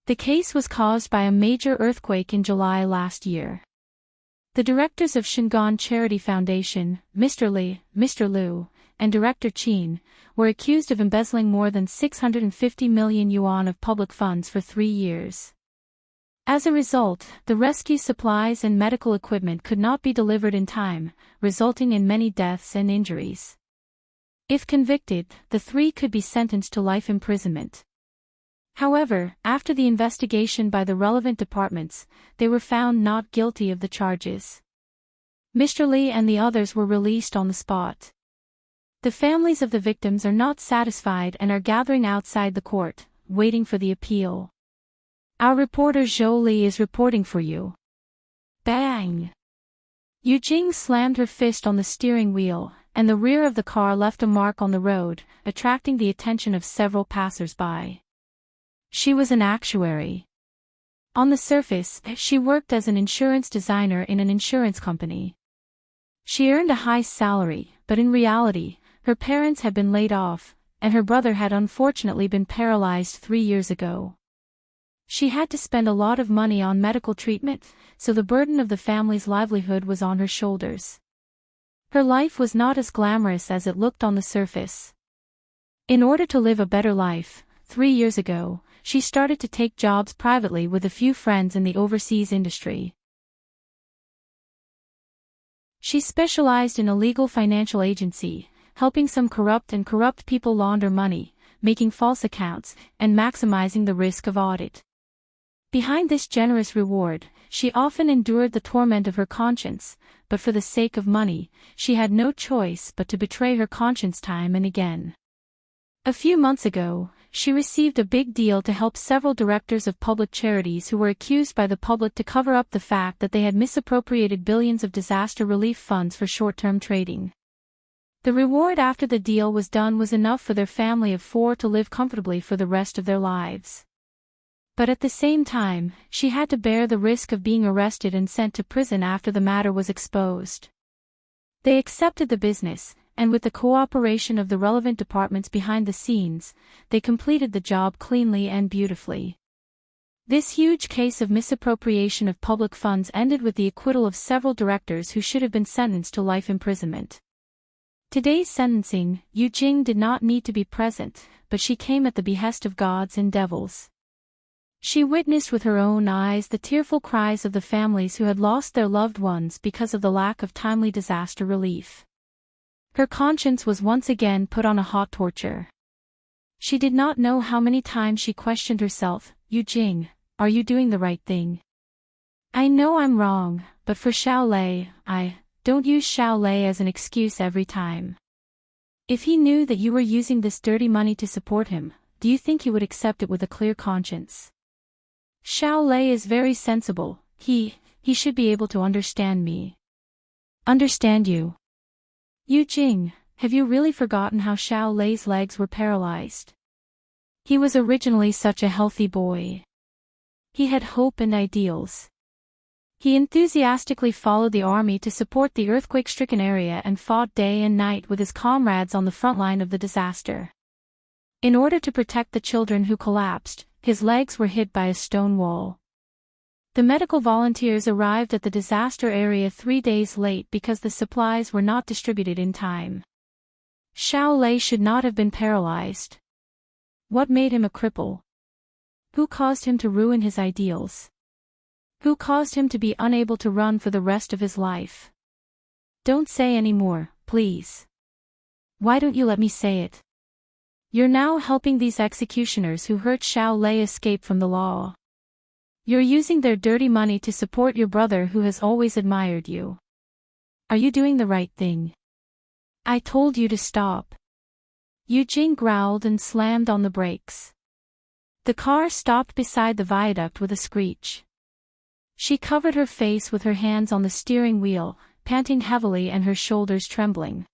The case was caused by a major earthquake in July last year. The directors of Shingon Charity Foundation, Mr. Lee, Mr. Liu, and Director Qin, were accused of embezzling more than 650 million yuan of public funds for 3 years. As a result, the rescue supplies and medical equipment could not be delivered in time, resulting in many deaths and injuries. If convicted, the three could be sentenced to life imprisonment. However, after the investigation by the relevant departments, they were found not guilty of the charges. Mr. Lee and the others were released on the spot. The families of the victims are not satisfied and are gathering outside the court, waiting for the appeal. Our reporter Zhou Li is reporting for you. Bang! Yu Jing slammed her fist on the steering wheel, and the rear of the car left a mark on the road, attracting the attention of several passers-by. She was an actuary. On the surface, she worked as an insurance designer in an insurance company. She earned a high salary, but in reality, her parents had been laid off, and her brother had unfortunately been paralyzed 3 years ago. She had to spend a lot of money on medical treatment, so the burden of the family's livelihood was on her shoulders. Her life was not as glamorous as it looked on the surface. In order to live a better life, 3 years ago, she started to take jobs privately with a few friends in the overseas industry. She specialized in a legal financial agency, helping some corrupt people launder money, making false accounts, and maximizing the risk of audit. Behind this generous reward, she often endured the torment of her conscience, but for the sake of money, she had no choice but to betray her conscience time and again. A few months ago, she received a big deal to help several directors of public charities who were accused by the public to cover up the fact that they had misappropriated billions of disaster relief funds for short-term trading. The reward after the deal was done was enough for their family of 4 to live comfortably for the rest of their lives. But at the same time, she had to bear the risk of being arrested and sent to prison after the matter was exposed. They accepted the business, and with the cooperation of the relevant departments behind the scenes, they completed the job cleanly and beautifully. This huge case of misappropriation of public funds ended with the acquittal of several directors who should have been sentenced to life imprisonment. Today's sentencing, Yu Jing did not need to be present, but she came at the behest of gods and devils. She witnessed with her own eyes the tearful cries of the families who had lost their loved ones because of the lack of timely disaster relief. Her conscience was once again put on a hot torture. She did not know how many times she questioned herself, Yu Jing, are you doing the right thing? I know I'm wrong, but for Xiao Lei, don't use Xiao Lei as an excuse every time. If he knew that you were using this dirty money to support him, do you think he would accept it with a clear conscience? Xiao Lei is very sensible, he should be able to understand me. Understand you? Yu Jing, have you really forgotten how Xiao Lei's legs were paralyzed? He was originally such a healthy boy. He had hope and ideals. He enthusiastically followed the army to support the earthquake-stricken area and fought day and night with his comrades on the front line of the disaster. In order to protect the children who collapsed, his legs were hit by a stone wall. The medical volunteers arrived at the disaster area 3 days late because the supplies were not distributed in time. Xiao Lei should not have been paralyzed. What made him a cripple? Who caused him to ruin his ideals? Who caused him to be unable to run for the rest of his life? Don't say any more, please. Why don't you let me say it? You're now helping these executioners who hurt Xiao Lei escape from the law. You're using their dirty money to support your brother who has always admired you. Are you doing the right thing? I told you to stop. Yu Jing growled and slammed on the brakes. The car stopped beside the viaduct with a screech. She covered her face with her hands on the steering wheel, panting heavily and her shoulders trembling.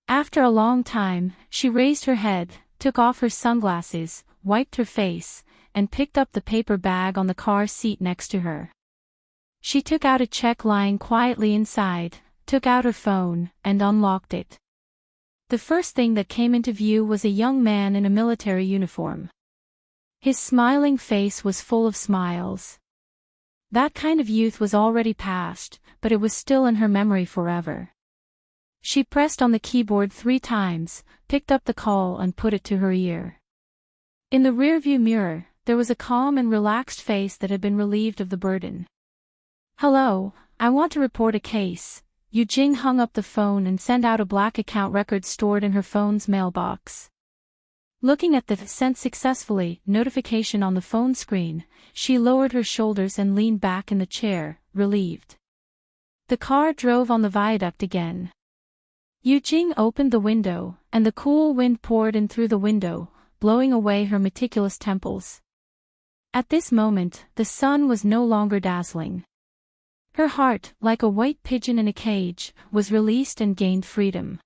After a long time, she raised her head, took off her sunglasses, wiped her face, and picked up the paper bag on the car seat next to her. She took out a check lying quietly inside, took out her phone, and unlocked it. The first thing that came into view was a young man in a military uniform. His smiling face was full of smiles. That kind of youth was already past, but it was still in her memory forever. She pressed on the keyboard 3 times, picked up the call and put it to her ear. In the rearview mirror, there was a calm and relaxed face that had been relieved of the burden. "Hello, I want to report a case." Yu Jing hung up the phone and sent out a black account record stored in her phone's mailbox. Looking at the "sent successfully" notification on the phone screen, she lowered her shoulders and leaned back in the chair, relieved. The car drove on the viaduct again. Yu Jing opened the window, and the cool wind poured in through the window, blowing away her meticulous temples. At this moment, the sun was no longer dazzling. Her heart, like a white pigeon in a cage, was released and gained freedom.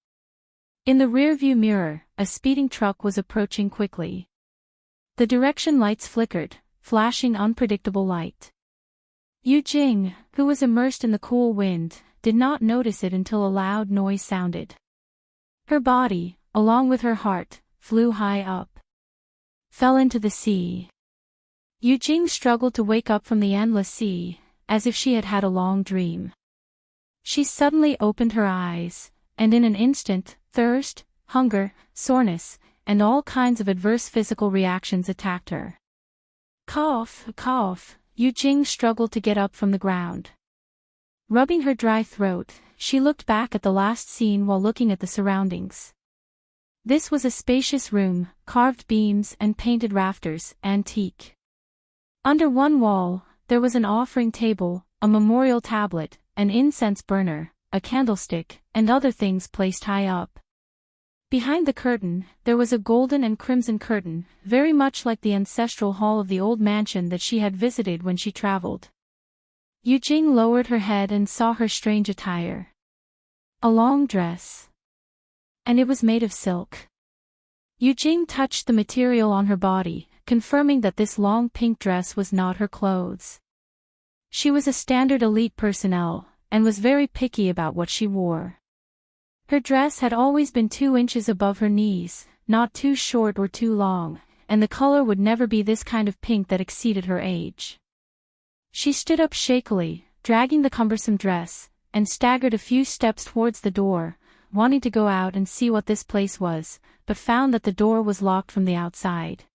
In the rearview mirror, a speeding truck was approaching quickly. The direction lights flickered, flashing unpredictable light. Yu Jing, who was immersed in the cool wind, did not notice it until a loud noise sounded. Her body, along with her heart, flew high up. Fell into the sea. Yu Jing struggled to wake up from the endless sea, as if she had had a long dream. She suddenly opened her eyes, and in an instant, thirst, hunger, soreness, and all kinds of adverse physical reactions attacked her. Cough, cough, Yu Jing struggled to get up from the ground. Rubbing her dry throat, she looked back at the last scene while looking at the surroundings. This was a spacious room, carved beams and painted rafters, antique. Under one wall, there was an offering table, a memorial tablet, an incense burner, a candlestick, and other things placed high up. Behind the curtain, there was a golden and crimson curtain, very much like the ancestral hall of the old mansion that she had visited when she traveled. Yu Jing lowered her head and saw her strange attire. A long dress. And it was made of silk. Yu Jing touched the material on her body, confirming that this long pink dress was not her clothes. She was a standard elite personnel, and was very picky about what she wore. Her dress had always been 2 inches above her knees, not too short or too long, and the color would never be this kind of pink that exceeded her age. She stood up shakily, dragging the cumbersome dress, and staggered a few steps towards the door, wanting to go out and see what this place was, but found that the door was locked from the outside.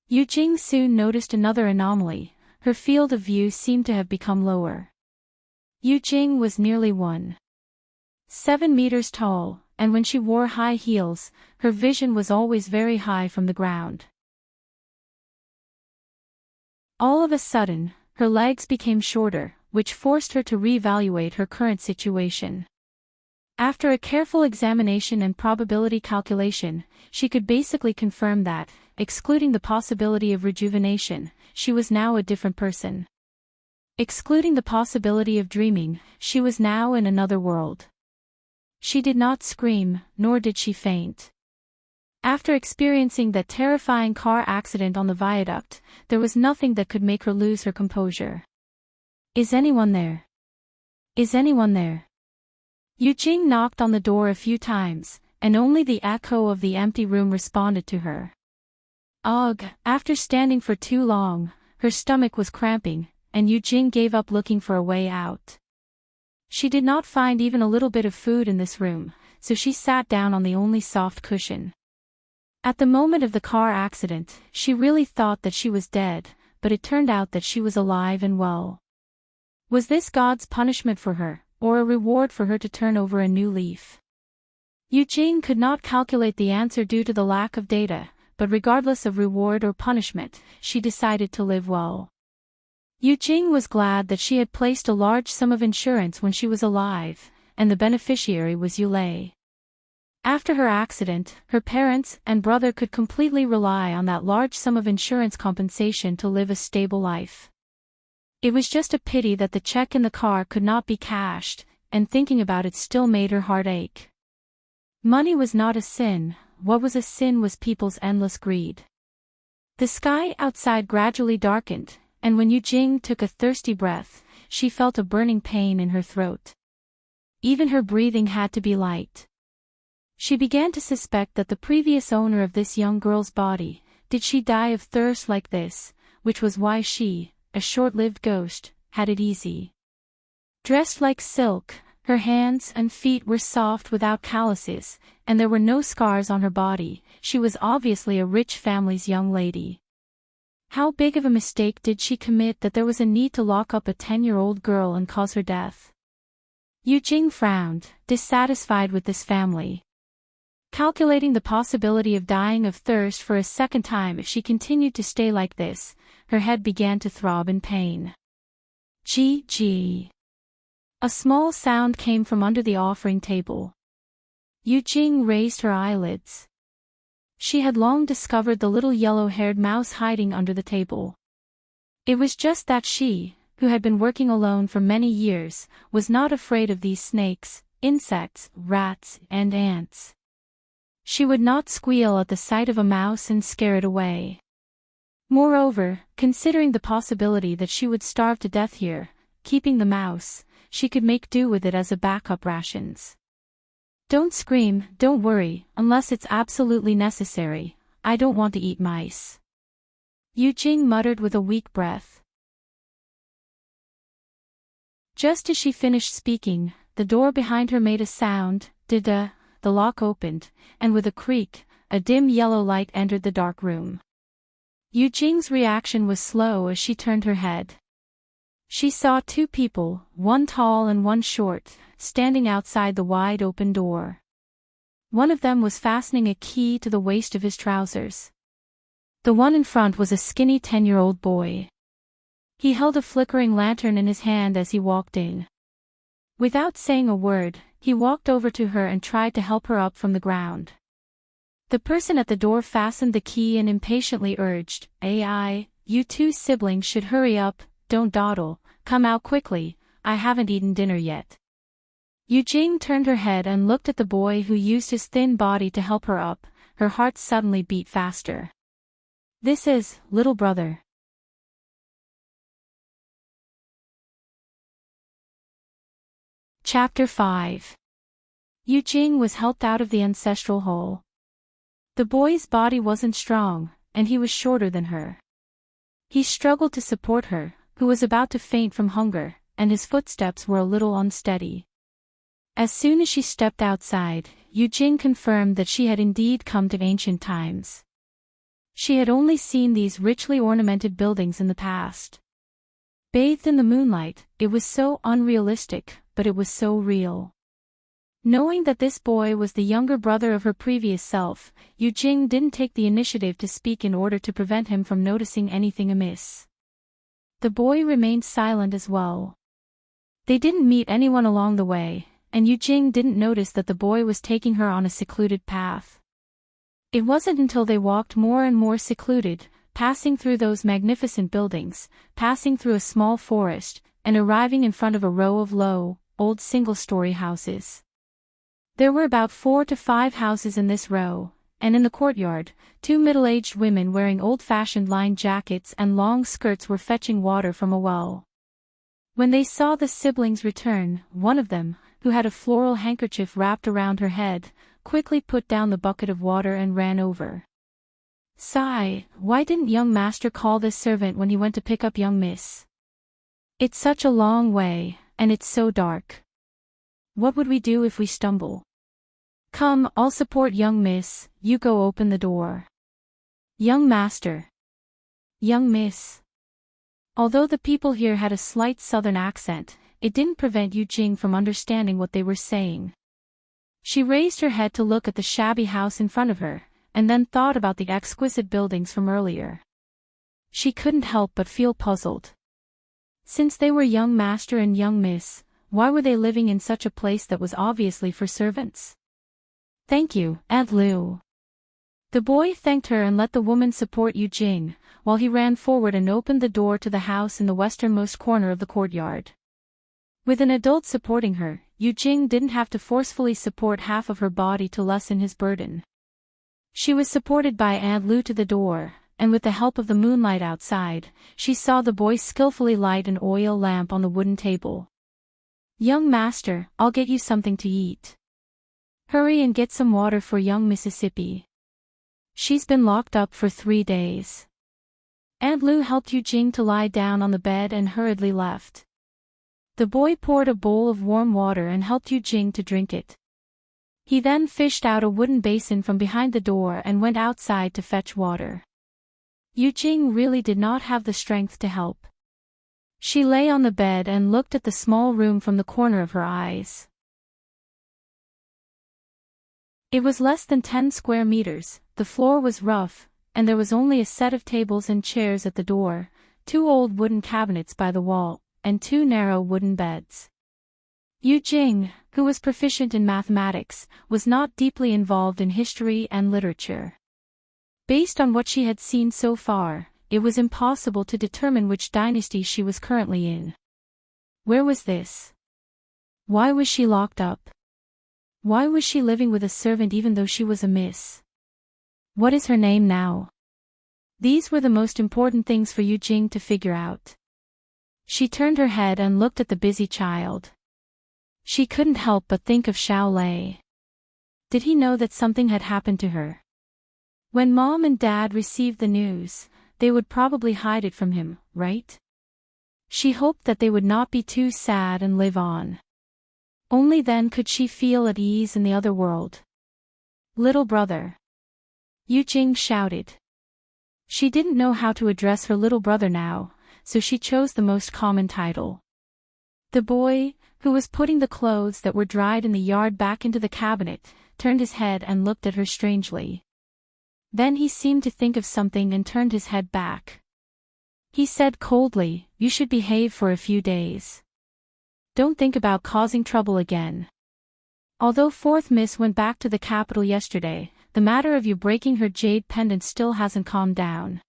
Yu Jing soon noticed another anomaly. Her field of view seemed to have become lower. Yu Jing was nearly 1.7 meters tall, and when she wore high heels, her vision was always very high from the ground. All of a sudden, her legs became shorter, which forced her to reevaluate her current situation. After a careful examination and probability calculation, she could basically confirm that, excluding the possibility of rejuvenation, she was now a different person. Excluding the possibility of dreaming, she was now in another world. She did not scream, nor did she faint. After experiencing that terrifying car accident on the viaduct, there was nothing that could make her lose her composure. "Is anyone there? Is anyone there?" Yu Jing knocked on the door a few times, and only the echo of the empty room responded to her. Ugh, after standing for too long, her stomach was cramping, and Yu Jing gave up looking for a way out. She did not find even a little bit of food in this room, so she sat down on the only soft cushion. At the moment of the car accident, she really thought that she was dead, but it turned out that she was alive and well. Was this God's punishment for her, or a reward for her to turn over a new leaf? Yu Jing could not calculate the answer due to the lack of data, but regardless of reward or punishment, she decided to live well. Yu Jing was glad that she had placed a large sum of insurance when she was alive, and the beneficiary was Yulei. After her accident, her parents and brother could completely rely on that large sum of insurance compensation to live a stable life. It was just a pity that the check in the car could not be cashed, and thinking about it still made her heart ache. Money was not a sin, what was a sin was people's endless greed. The sky outside gradually darkened, and when Yu Jing took a thirsty breath, she felt a burning pain in her throat. Even her breathing had to be light. She began to suspect that the previous owner of this young girl's body did she die of thirst like this, which was why she, a short-lived ghost, had it easy. Dressed like silk, her hands and feet were soft without calluses, and there were no scars on her body. She was obviously a rich family's young lady. How big of a mistake did she commit that there was a need to lock up a 10-year-old girl and cause her death? Yu Jing frowned, dissatisfied with this family. Calculating the possibility of dying of thirst for a second time if she continued to stay like this, her head began to throb in pain. Gee. A small sound came from under the offering table. Yu Jing raised her eyelids. She had long discovered the little yellow-haired mouse hiding under the table. It was just that she, who had been working alone for many years, was not afraid of these snakes, insects, rats, and ants. She would not squeal at the sight of a mouse and scare it away. Moreover, considering the possibility that she would starve to death here, keeping the mouse, she could make do with it as a backup rations. Don't scream, don't worry, unless it's absolutely necessary. I don't want to eat mice. Yu Jing muttered with a weak breath. Just as she finished speaking, the door behind her made a sound, the lock opened, and with a creak, a dim yellow light entered the dark room. Yu Jing's reaction was slow as she turned her head. She saw two people, one tall and one short, standing outside the wide-open door. One of them was fastening a key to the waist of his trousers. The one in front was a skinny 10-year-old boy. He held a flickering lantern in his hand as he walked in. Without saying a word, he walked over to her and tried to help her up from the ground. The person at the door fastened the key and impatiently urged, "You two siblings should hurry up, don't dawdle, come out quickly, I haven't eaten dinner yet." Yu Jing turned her head and looked at the boy who used his thin body to help her up. Her heart suddenly beat faster. "This is, little brother." Chapter 5. Yu Jing was helped out of the ancestral hole. The boy's body wasn't strong, and he was shorter than her. He struggled to support her, who was about to faint from hunger, and his footsteps were a little unsteady. As soon as she stepped outside, Yu Jing confirmed that she had indeed come to ancient times. She had only seen these richly ornamented buildings in the past. Bathed in the moonlight, it was so unrealistic, but it was so real. Knowing that this boy was the younger brother of her previous self, Yu Jing didn't take the initiative to speak in order to prevent him from noticing anything amiss. The boy remained silent as well. They didn't meet anyone along the way, and Yu Jing didn't notice that the boy was taking her on a secluded path. It wasn't until they walked more and more secluded, passing through those magnificent buildings, passing through a small forest, and arriving in front of a row of low, old single-story houses. There were about 4 to 5 houses in this row, and in the courtyard, 2 middle-aged women wearing old-fashioned lined jackets and long skirts were fetching water from a well. When they saw the siblings return, one of them, who had a floral handkerchief wrapped around her head, quickly put down the bucket of water and ran over. "Sigh, why didn't young master call this servant when he went to pick up young miss? It's such a long way, and it's so dark. What would we do if we stumble? Come, I'll support young miss, you go open the door." "Young master." "Young miss." Although the people here had a slight southern accent, it didn't prevent Yu Jing from understanding what they were saying. She raised her head to look at the shabby house in front of her, and then thought about the exquisite buildings from earlier. She couldn't help but feel puzzled. Since they were young master and young miss, why were they living in such a place that was obviously for servants? "Thank you, Aunt Lu." The boy thanked her and let the woman support Yu Jing, while he ran forward and opened the door to the house in the westernmost corner of the courtyard. With an adult supporting her, Yu Jing didn't have to forcefully support half of her body to lessen his burden. She was supported by Aunt Lu to the door, and with the help of the moonlight outside, she saw the boy skillfully light an oil lamp on the wooden table. "Young master, I'll get you something to eat. Hurry and get some water for young Mississippi." She's been locked up for 3 days. Aunt Lu helped Yu Jing to lie down on the bed and hurriedly left. The boy poured a bowl of warm water and helped Yu Jing to drink it. He then fished out a wooden basin from behind the door and went outside to fetch water. Yu Jing really did not have the strength to help. She lay on the bed and looked at the small room from the corner of her eyes. It was less than 10 square meters, the floor was rough, and there was only a set of tables and chairs at the door, 2 old wooden cabinets by the wall, and 2 narrow wooden beds. Yu Jing, who was proficient in mathematics, was not deeply involved in history and literature. Based on what she had seen so far, it was impossible to determine which dynasty she was currently in. Where was this? Why was she locked up? Why was she living with a servant even though she was a miss? What is her name now? These were the most important things for Yu Jing to figure out. She turned her head and looked at the busy child. She couldn't help but think of Xiao Lei. Did he know that something had happened to her? When Mom and Dad received the news, they would probably hide it from him, right? She hoped that they would not be too sad and live on. Only then could she feel at ease in the other world. Little brother. Yu Jing shouted. She didn't know how to address her little brother now, so she chose the most common title. The boy, who was putting the clothes that were dried in the yard back into the cabinet, turned his head and looked at her strangely. Then he seemed to think of something and turned his head back. He said coldly, "You should behave for a few days. Don't think about causing trouble again." Although fourth Miss went back to the capital yesterday, the matter of you breaking her jade pendant still hasn't calmed down.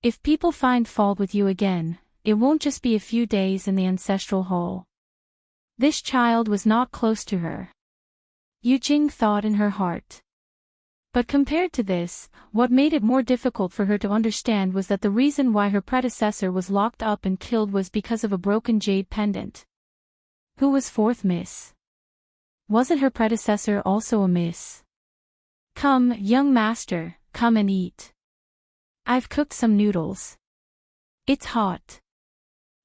If people find fault with you again, it won't just be a few days in the ancestral hall. This child was not close to her. Yu Jing thought in her heart. But compared to this, what made it more difficult for her to understand was that the reason why her predecessor was locked up and killed was because of a broken jade pendant. Who was fourth Miss? Wasn't her predecessor also a miss? "Come, young master, come and eat. I've cooked some noodles. It's hot."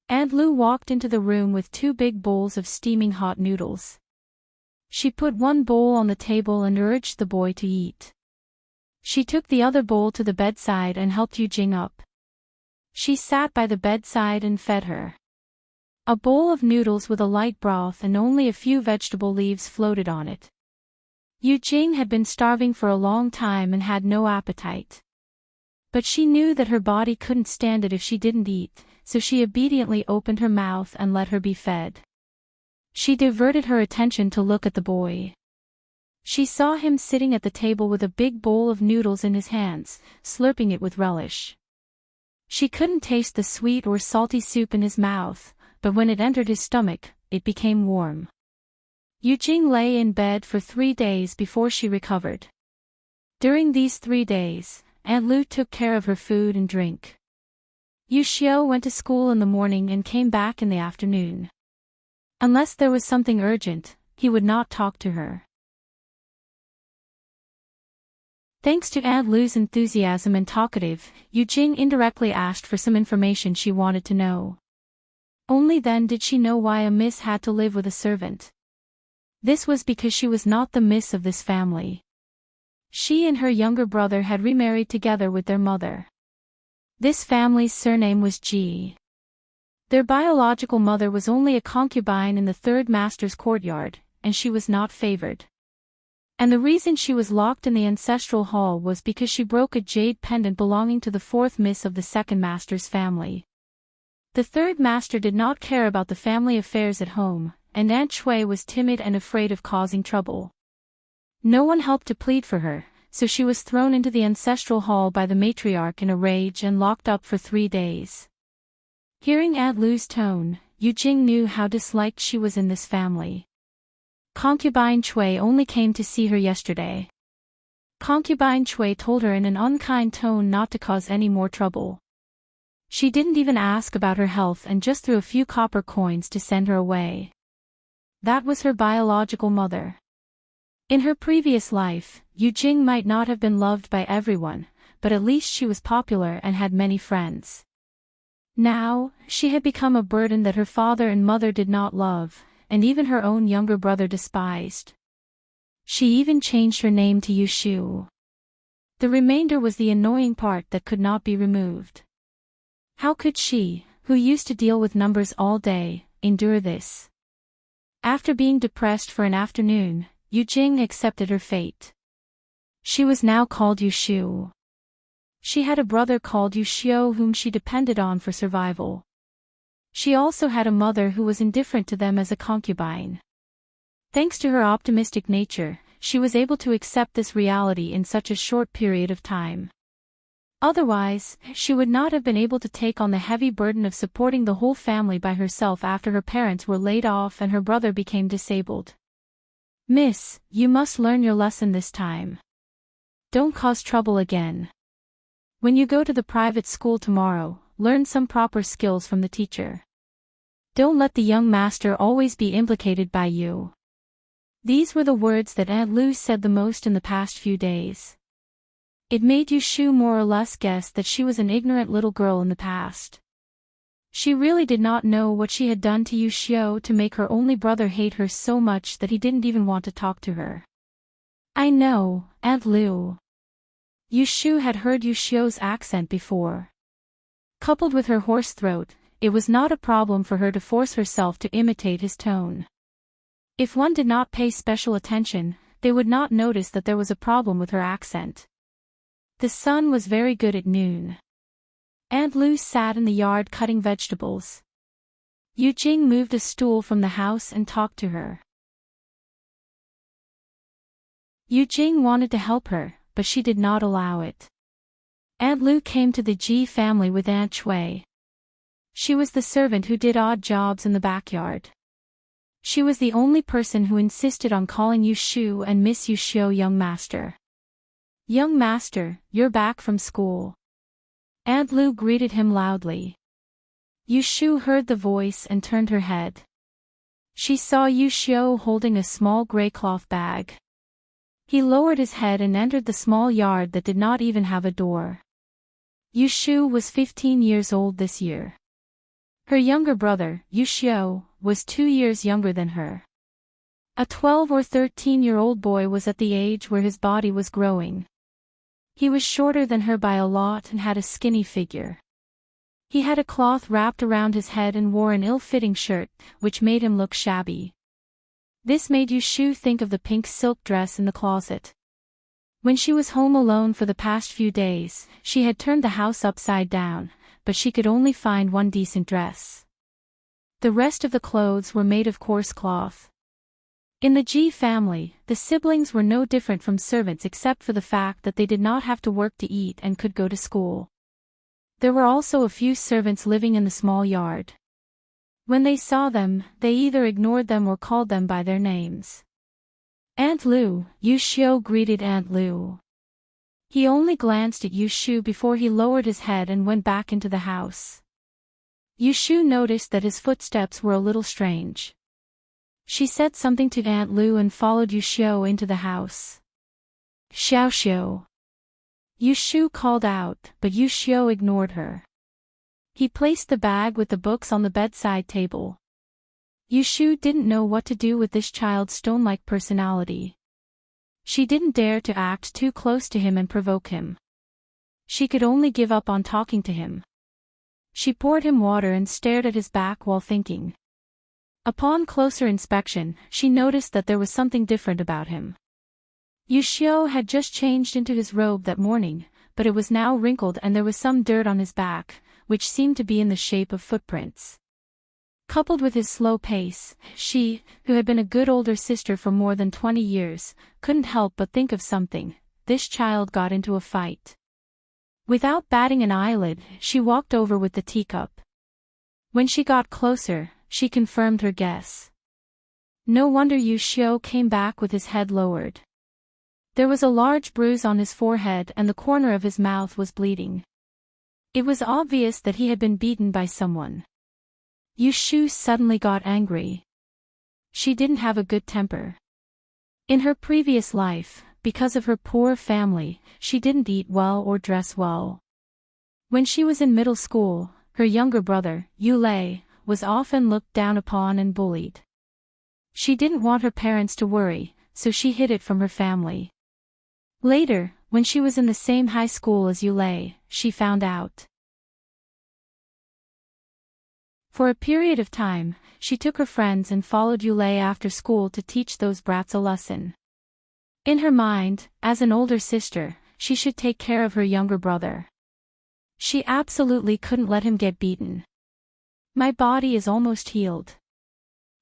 Aunt Lu walked into the room with 2 big bowls of steaming hot noodles. She put one bowl on the table and urged the boy to eat. She took the other bowl to the bedside and helped Yu Jing up. She sat by the bedside and fed her. A bowl of noodles with a light broth and only a few vegetable leaves floated on it. Yu Jing had been starving for a long time and had no appetite. But she knew that her body couldn't stand it if she didn't eat, so she obediently opened her mouth and let her be fed. She diverted her attention to look at the boy. She saw him sitting at the table with a big bowl of noodles in his hands, slurping it with relish. She couldn't taste the sweet or salty soup in his mouth, but when it entered his stomach, it became warm. Yu Jing lay in bed for 3 days before she recovered. During these 3 days, Aunt Lu took care of her food and drink. Yu Xiao went to school in the morning and came back in the afternoon. Unless there was something urgent, he would not talk to her. Thanks to Aunt Lu's enthusiasm and talkative, Yu Jing indirectly asked for some information she wanted to know. Only then did she know why a miss had to live with a servant. This was because she was not the miss of this family. She and her younger brother had remarried together with their mother. This family's surname was Ji. Their biological mother was only a concubine in the third master's courtyard, and she was not favored. And the reason she was locked in the ancestral hall was because she broke a jade pendant belonging to the fourth miss of the second master's family. The third master did not care about the family affairs at home, and Aunt Shui was timid and afraid of causing trouble. No one helped to plead for her, so she was thrown into the ancestral hall by the matriarch in a rage and locked up for 3 days. Hearing Aunt Lu's tone, Yu Jing knew how disliked she was in this family. Concubine Shui only came to see her yesterday. Concubine Shui told her in an unkind tone not to cause any more trouble. She didn't even ask about her health and just threw a few copper coins to send her away. That was her biological mother. In her previous life, Yu Jing might not have been loved by everyone, but at least she was popular and had many friends. Now, she had become a burden that her father and mother did not love, and even her own younger brother despised. She even changed her name to Yu Shu. The remainder was the annoying part that could not be removed. How could she, who used to deal with numbers all day, endure this? After being depressed for an afternoon, Yu Jing accepted her fate. She was now called Yu Shu. She had a brother called Yu Xiu whom she depended on for survival. She also had a mother who was indifferent to them as a concubine. Thanks to her optimistic nature, she was able to accept this reality in such a short period of time. Otherwise, she would not have been able to take on the heavy burden of supporting the whole family by herself after her parents were laid off and her brother became disabled. "Miss, you must learn your lesson this time. Don't cause trouble again. When you go to the private school tomorrow, learn some proper skills from the teacher. Don't let the young master always be implicated by you." These were the words that Aunt Lu said the most in the past few days. It made Yu Shu more or less guess that she was an ignorant little girl in the past. She really did not know what she had done to Yu Xiu to make her only brother hate her so much that he didn't even want to talk to her. "I know, Aunt Lu." Yu Shu had heard Yu Xiu's accent before. Coupled with her hoarse throat, it was not a problem for her to force herself to imitate his tone. If one did not pay special attention, they would not notice that there was a problem with her accent. The sun was very good at noon. Aunt Lu sat in the yard cutting vegetables. Yu Jing moved a stool from the house and talked to her. Yu Jing wanted to help her, but she did not allow it. Aunt Lu came to the Ji family with Aunt Shui. She was the servant who did odd jobs in the backyard. She was the only person who insisted on calling Yu Shu and Miss Yu Xiu young master. "Young master, you're back from school." Aunt Lu greeted him loudly. Yu Shu heard the voice and turned her head. She saw Yu Xiu holding a small gray cloth bag. He lowered his head and entered the small yard that did not even have a door. Yu Shu was 15 years old this year. Her younger brother, Yu Xiu, was 2 years younger than her. A 12 or 13-year-old boy was at the age where his body was growing. He was shorter than her by a lot and had a skinny figure. He had a cloth wrapped around his head and wore an ill-fitting shirt, which made him look shabby. This made Yu Shu think of the pink silk dress in the closet. When she was home alone for the past few days, she had turned the house upside down, but she could only find one decent dress. The rest of the clothes were made of coarse cloth. In the Ji family, the siblings were no different from servants except for the fact that they did not have to work to eat and could go to school. There were also a few servants living in the small yard. When they saw them, they either ignored them or called them by their names. "Aunt Lu," Yu Xiu greeted Aunt Lu. He only glanced at Yu Shu before he lowered his head and went back into the house. Yu Shu noticed that his footsteps were a little strange. She said something to Aunt Lu and followed Yu Xiu into the house. "Xiao Xiu." Yu Shu called out, but Yu Xiu ignored her. He placed the bag with the books on the bedside table. Yu Shu didn't know what to do with this child's stone-like personality. She didn't dare to act too close to him and provoke him. She could only give up on talking to him. She poured him water and stared at his back while thinking. Upon closer inspection, she noticed that there was something different about him. Yu Xiu had just changed into his robe that morning, but it was now wrinkled and there was some dirt on his back, which seemed to be in the shape of footprints. Coupled with his slow pace, she, who had been a good older sister for more than 20 years, couldn't help but think of something. This child got into a fight. Without batting an eyelid, she walked over with the teacup. When she got closer, she confirmed her guess. No wonder Yu Xiu came back with his head lowered. There was a large bruise on his forehead and the corner of his mouth was bleeding. It was obvious that he had been beaten by someone. Yu Shu suddenly got angry. She didn't have a good temper. In her previous life, because of her poor family, she didn't eat well or dress well. When she was in middle school, her younger brother, Yulei, was often looked down upon and bullied. She didn't want her parents to worry, so she hid it from her family. Later, when she was in the same high school as Yulei, she found out. For a period of time, she took her friends and followed Yulei after school to teach those brats a lesson. In her mind, as an older sister, she should take care of her younger brother. She absolutely couldn't let him get beaten. My body is almost healed.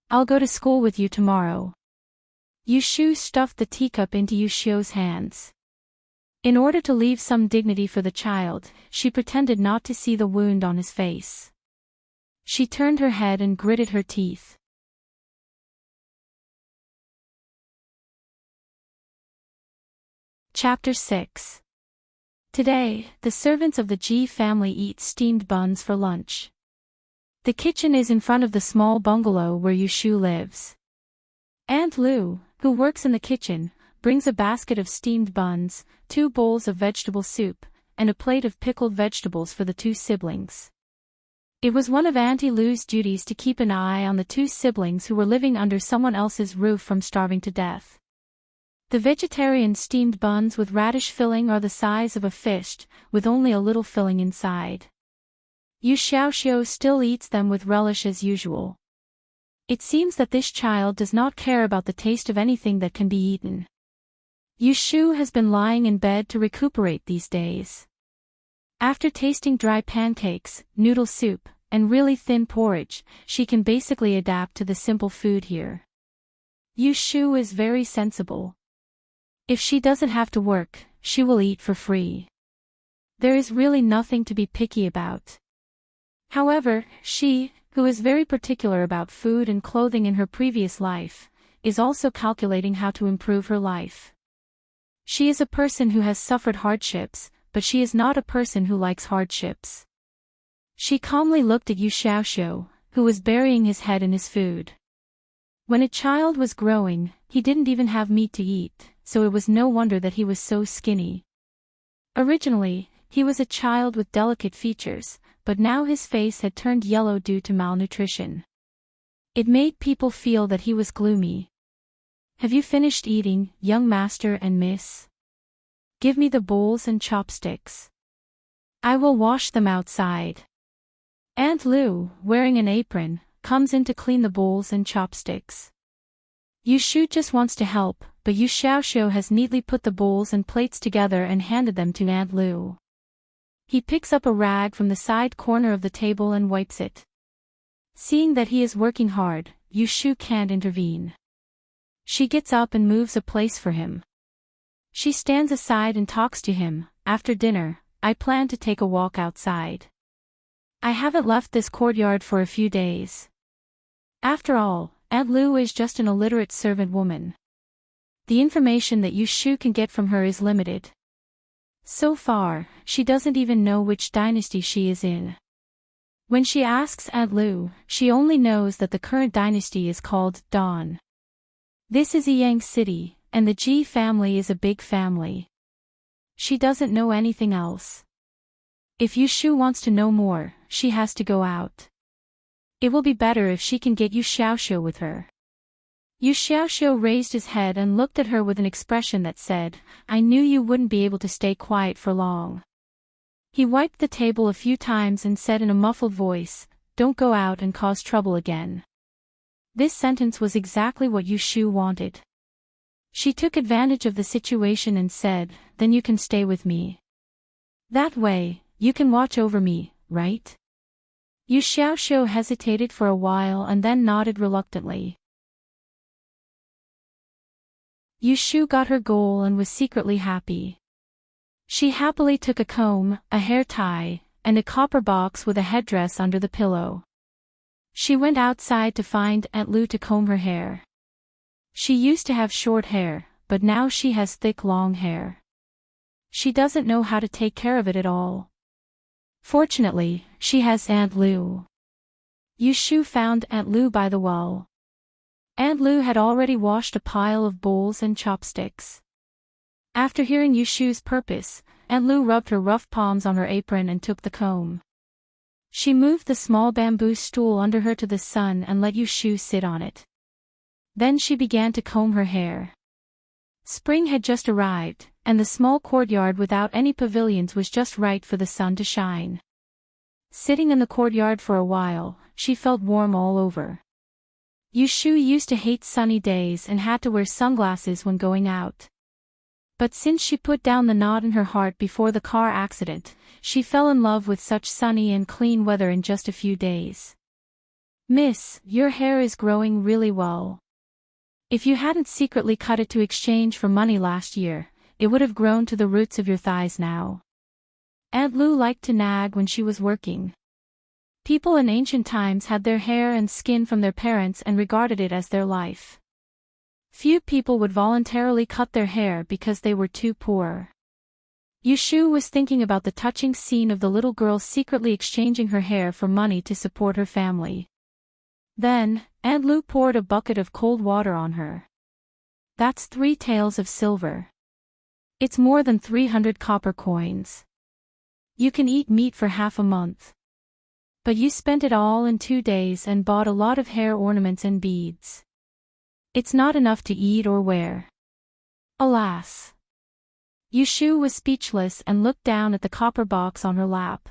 I'll go to school with you tomorrow. Yushu stuffed the teacup into Yushio's hands. In order to leave some dignity for the child, she pretended not to see the wound on his face. She turned her head and gritted her teeth. Chapter 6. Today, the servants of the Ji family eat steamed buns for lunch. The kitchen is in front of the small bungalow where Yushu lives. Aunt Lu, who works in the kitchen, brings a basket of steamed buns, 2 bowls of vegetable soup, and a plate of pickled vegetables for the 2 siblings. It was one of Auntie Lu's duties to keep an eye on the 2 siblings who were living under someone else's roof from starving to death. The vegetarian steamed buns with radish filling are the size of a fist, with only a little filling inside. Yu Xiaoxiu still eats them with relish as usual. It seems that this child does not care about the taste of anything that can be eaten. Yushu has been lying in bed to recuperate these days. After tasting dry pancakes, noodle soup, and really thin porridge, she can basically adapt to the simple food here. Yushu is very sensible. If she doesn't have to work, she will eat for free. There is really nothing to be picky about. However, she, who is very particular about food and clothing in her previous life, is also calculating how to improve her life. She is a person who has suffered hardships, but she is not a person who likes hardships. She calmly looked at Yu Xiaoxiu, who was burying his head in his food. When a child was growing, he didn't even have meat to eat, so it was no wonder that he was so skinny. Originally, he was a child with delicate features, but now his face had turned yellow due to malnutrition. It made people feel that he was gloomy. Have you finished eating, young master and miss? Give me the bowls and chopsticks. I will wash them outside. Aunt Lu, wearing an apron, comes in to clean the bowls and chopsticks. Yushu just wants to help, but Yu Xiaoxiu has neatly put the bowls and plates together and handed them to Aunt Lu. He picks up a rag from the side corner of the table and wipes it. Seeing that he is working hard, Yushu can't intervene. She gets up and moves a place for him. She stands aside and talks to him. After dinner, I plan to take a walk outside. I haven't left this courtyard for a few days. After all, Aunt Lu is just an illiterate servant woman. The information that Yushu can get from her is limited. So far, she doesn't even know which dynasty she is in. When she asks Aunt Lu, she only knows that the current dynasty is called Dawn. This is Yang City, and the Ji family is a big family. She doesn't know anything else. If Yushu wants to know more, she has to go out. It will be better if she can get Yu Xiaoxiu with her. Yu Xiaoxiu raised his head and looked at her with an expression that said, I knew you wouldn't be able to stay quiet for long. He wiped the table a few times and said in a muffled voice, Don't go out and cause trouble again. This sentence was exactly what Yushu wanted. She took advantage of the situation and said, Then you can stay with me. That way, you can watch over me, right? Yu Xiaoxiu hesitated for a while and then nodded reluctantly. Yushu got her goal and was secretly happy. She happily took a comb, a hair tie, and a copper box with a headdress under the pillow. She went outside to find Aunt Lu to comb her hair. She used to have short hair, but now she has thick long hair. She doesn't know how to take care of it at all. Fortunately, she has Aunt Lu. Yushu found Aunt Lu by the well. Aunt Lu had already washed a pile of bowls and chopsticks. After hearing Yushu's purpose, Aunt Lu rubbed her rough palms on her apron and took the comb. She moved the small bamboo stool under her to the sun and let Yushu sit on it. Then she began to comb her hair. Spring had just arrived, and the small courtyard without any pavilions was just right for the sun to shine. Sitting in the courtyard for a while, she felt warm all over. Yushu used to hate sunny days and had to wear sunglasses when going out. But since she put down the knot in her heart before the car accident, she fell in love with such sunny and clean weather in just a few days. "Miss, your hair is growing really well. If you hadn't secretly cut it to exchange for money last year, it would have grown to the roots of your thighs now." Aunt Lu liked to nag when she was working. People in ancient times had their hair and skin from their parents and regarded it as their life. Few people would voluntarily cut their hair because they were too poor. Yushu was thinking about the touching scene of the little girl secretly exchanging her hair for money to support her family. Then, Aunt Lu poured a bucket of cold water on her. "That's 3 taels of silver. It's more than 300 copper coins. You can eat meat for half a month. But you spent it all in 2 days and bought a lot of hair ornaments and beads. It's not enough to eat or wear." Alas! Yushu was speechless and looked down at the copper box on her lap.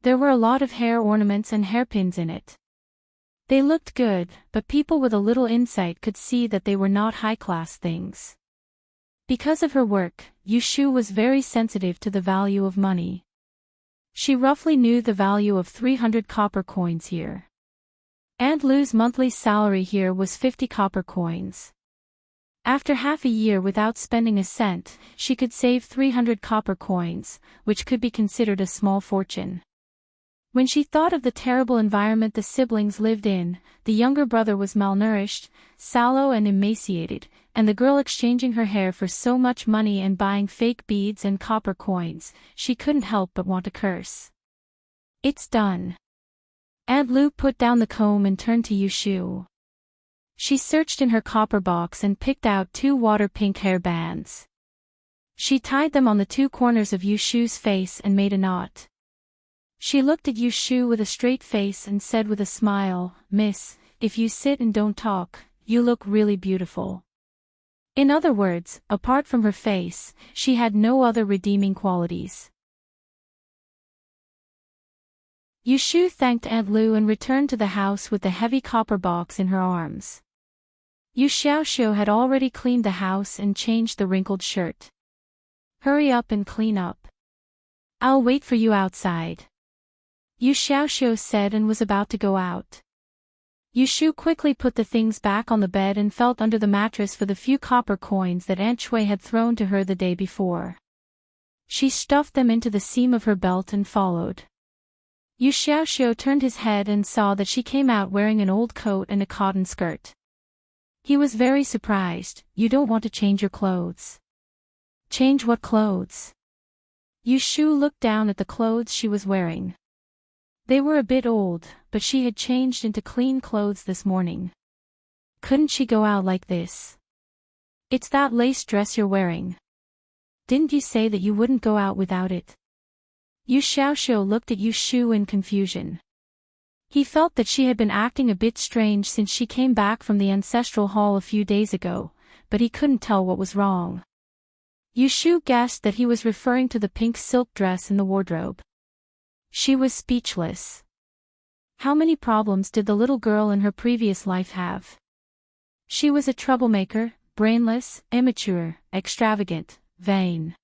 There were a lot of hair ornaments and hairpins in it. They looked good, but people with a little insight could see that they were not high-class things. Because of her work, Yushu was very sensitive to the value of money. She roughly knew the value of 300 copper coins here. Aunt Lu's monthly salary here was 50 copper coins. After half a year without spending a cent, she could save 300 copper coins, which could be considered a small fortune. When she thought of the terrible environment the siblings lived in, the younger brother was malnourished, sallow and emaciated, and the girl exchanging her hair for so much money and buying fake beads and copper coins, she couldn't help but want to curse. "It's done." Aunt Lu put down the comb and turned to Yushu. She searched in her copper box and picked out 2 water-pink hair bands. She tied them on the 2 corners of Yushu's face and made a knot. She looked at Yushu with a straight face and said with a smile, "Miss, if you sit and don't talk, you look really beautiful." In other words, apart from her face, she had no other redeeming qualities. Yushu thanked Aunt Lu and returned to the house with the heavy copper box in her arms. Yu Xiaoxiu had already cleaned the house and changed the wrinkled shirt. "Hurry up and clean up. I'll wait for you outside," Yu Xiaoxiu said and was about to go out. Yushu quickly put the things back on the bed and felt under the mattress for the few copper coins that Aunt Shui had thrown to her the day before. She stuffed them into the seam of her belt and followed. Yu Xiaoxiu turned his head and saw that she came out wearing an old coat and a cotton skirt. He was very surprised. "You don't want to change your clothes?" "Change what clothes?" Yushu looked down at the clothes she was wearing. They were a bit old, but she had changed into clean clothes this morning. Couldn't she go out like this? "It's that lace dress you're wearing. Didn't you say that you wouldn't go out without it?" Yu Xiaoxiu looked at Yushu in confusion. He felt that she had been acting a bit strange since she came back from the ancestral hall a few days ago, but he couldn't tell what was wrong. Yushu guessed that he was referring to the pink silk dress in the wardrobe. She was speechless. How many problems did the little girl in her previous life have? She was a troublemaker, brainless, immature, extravagant, vain.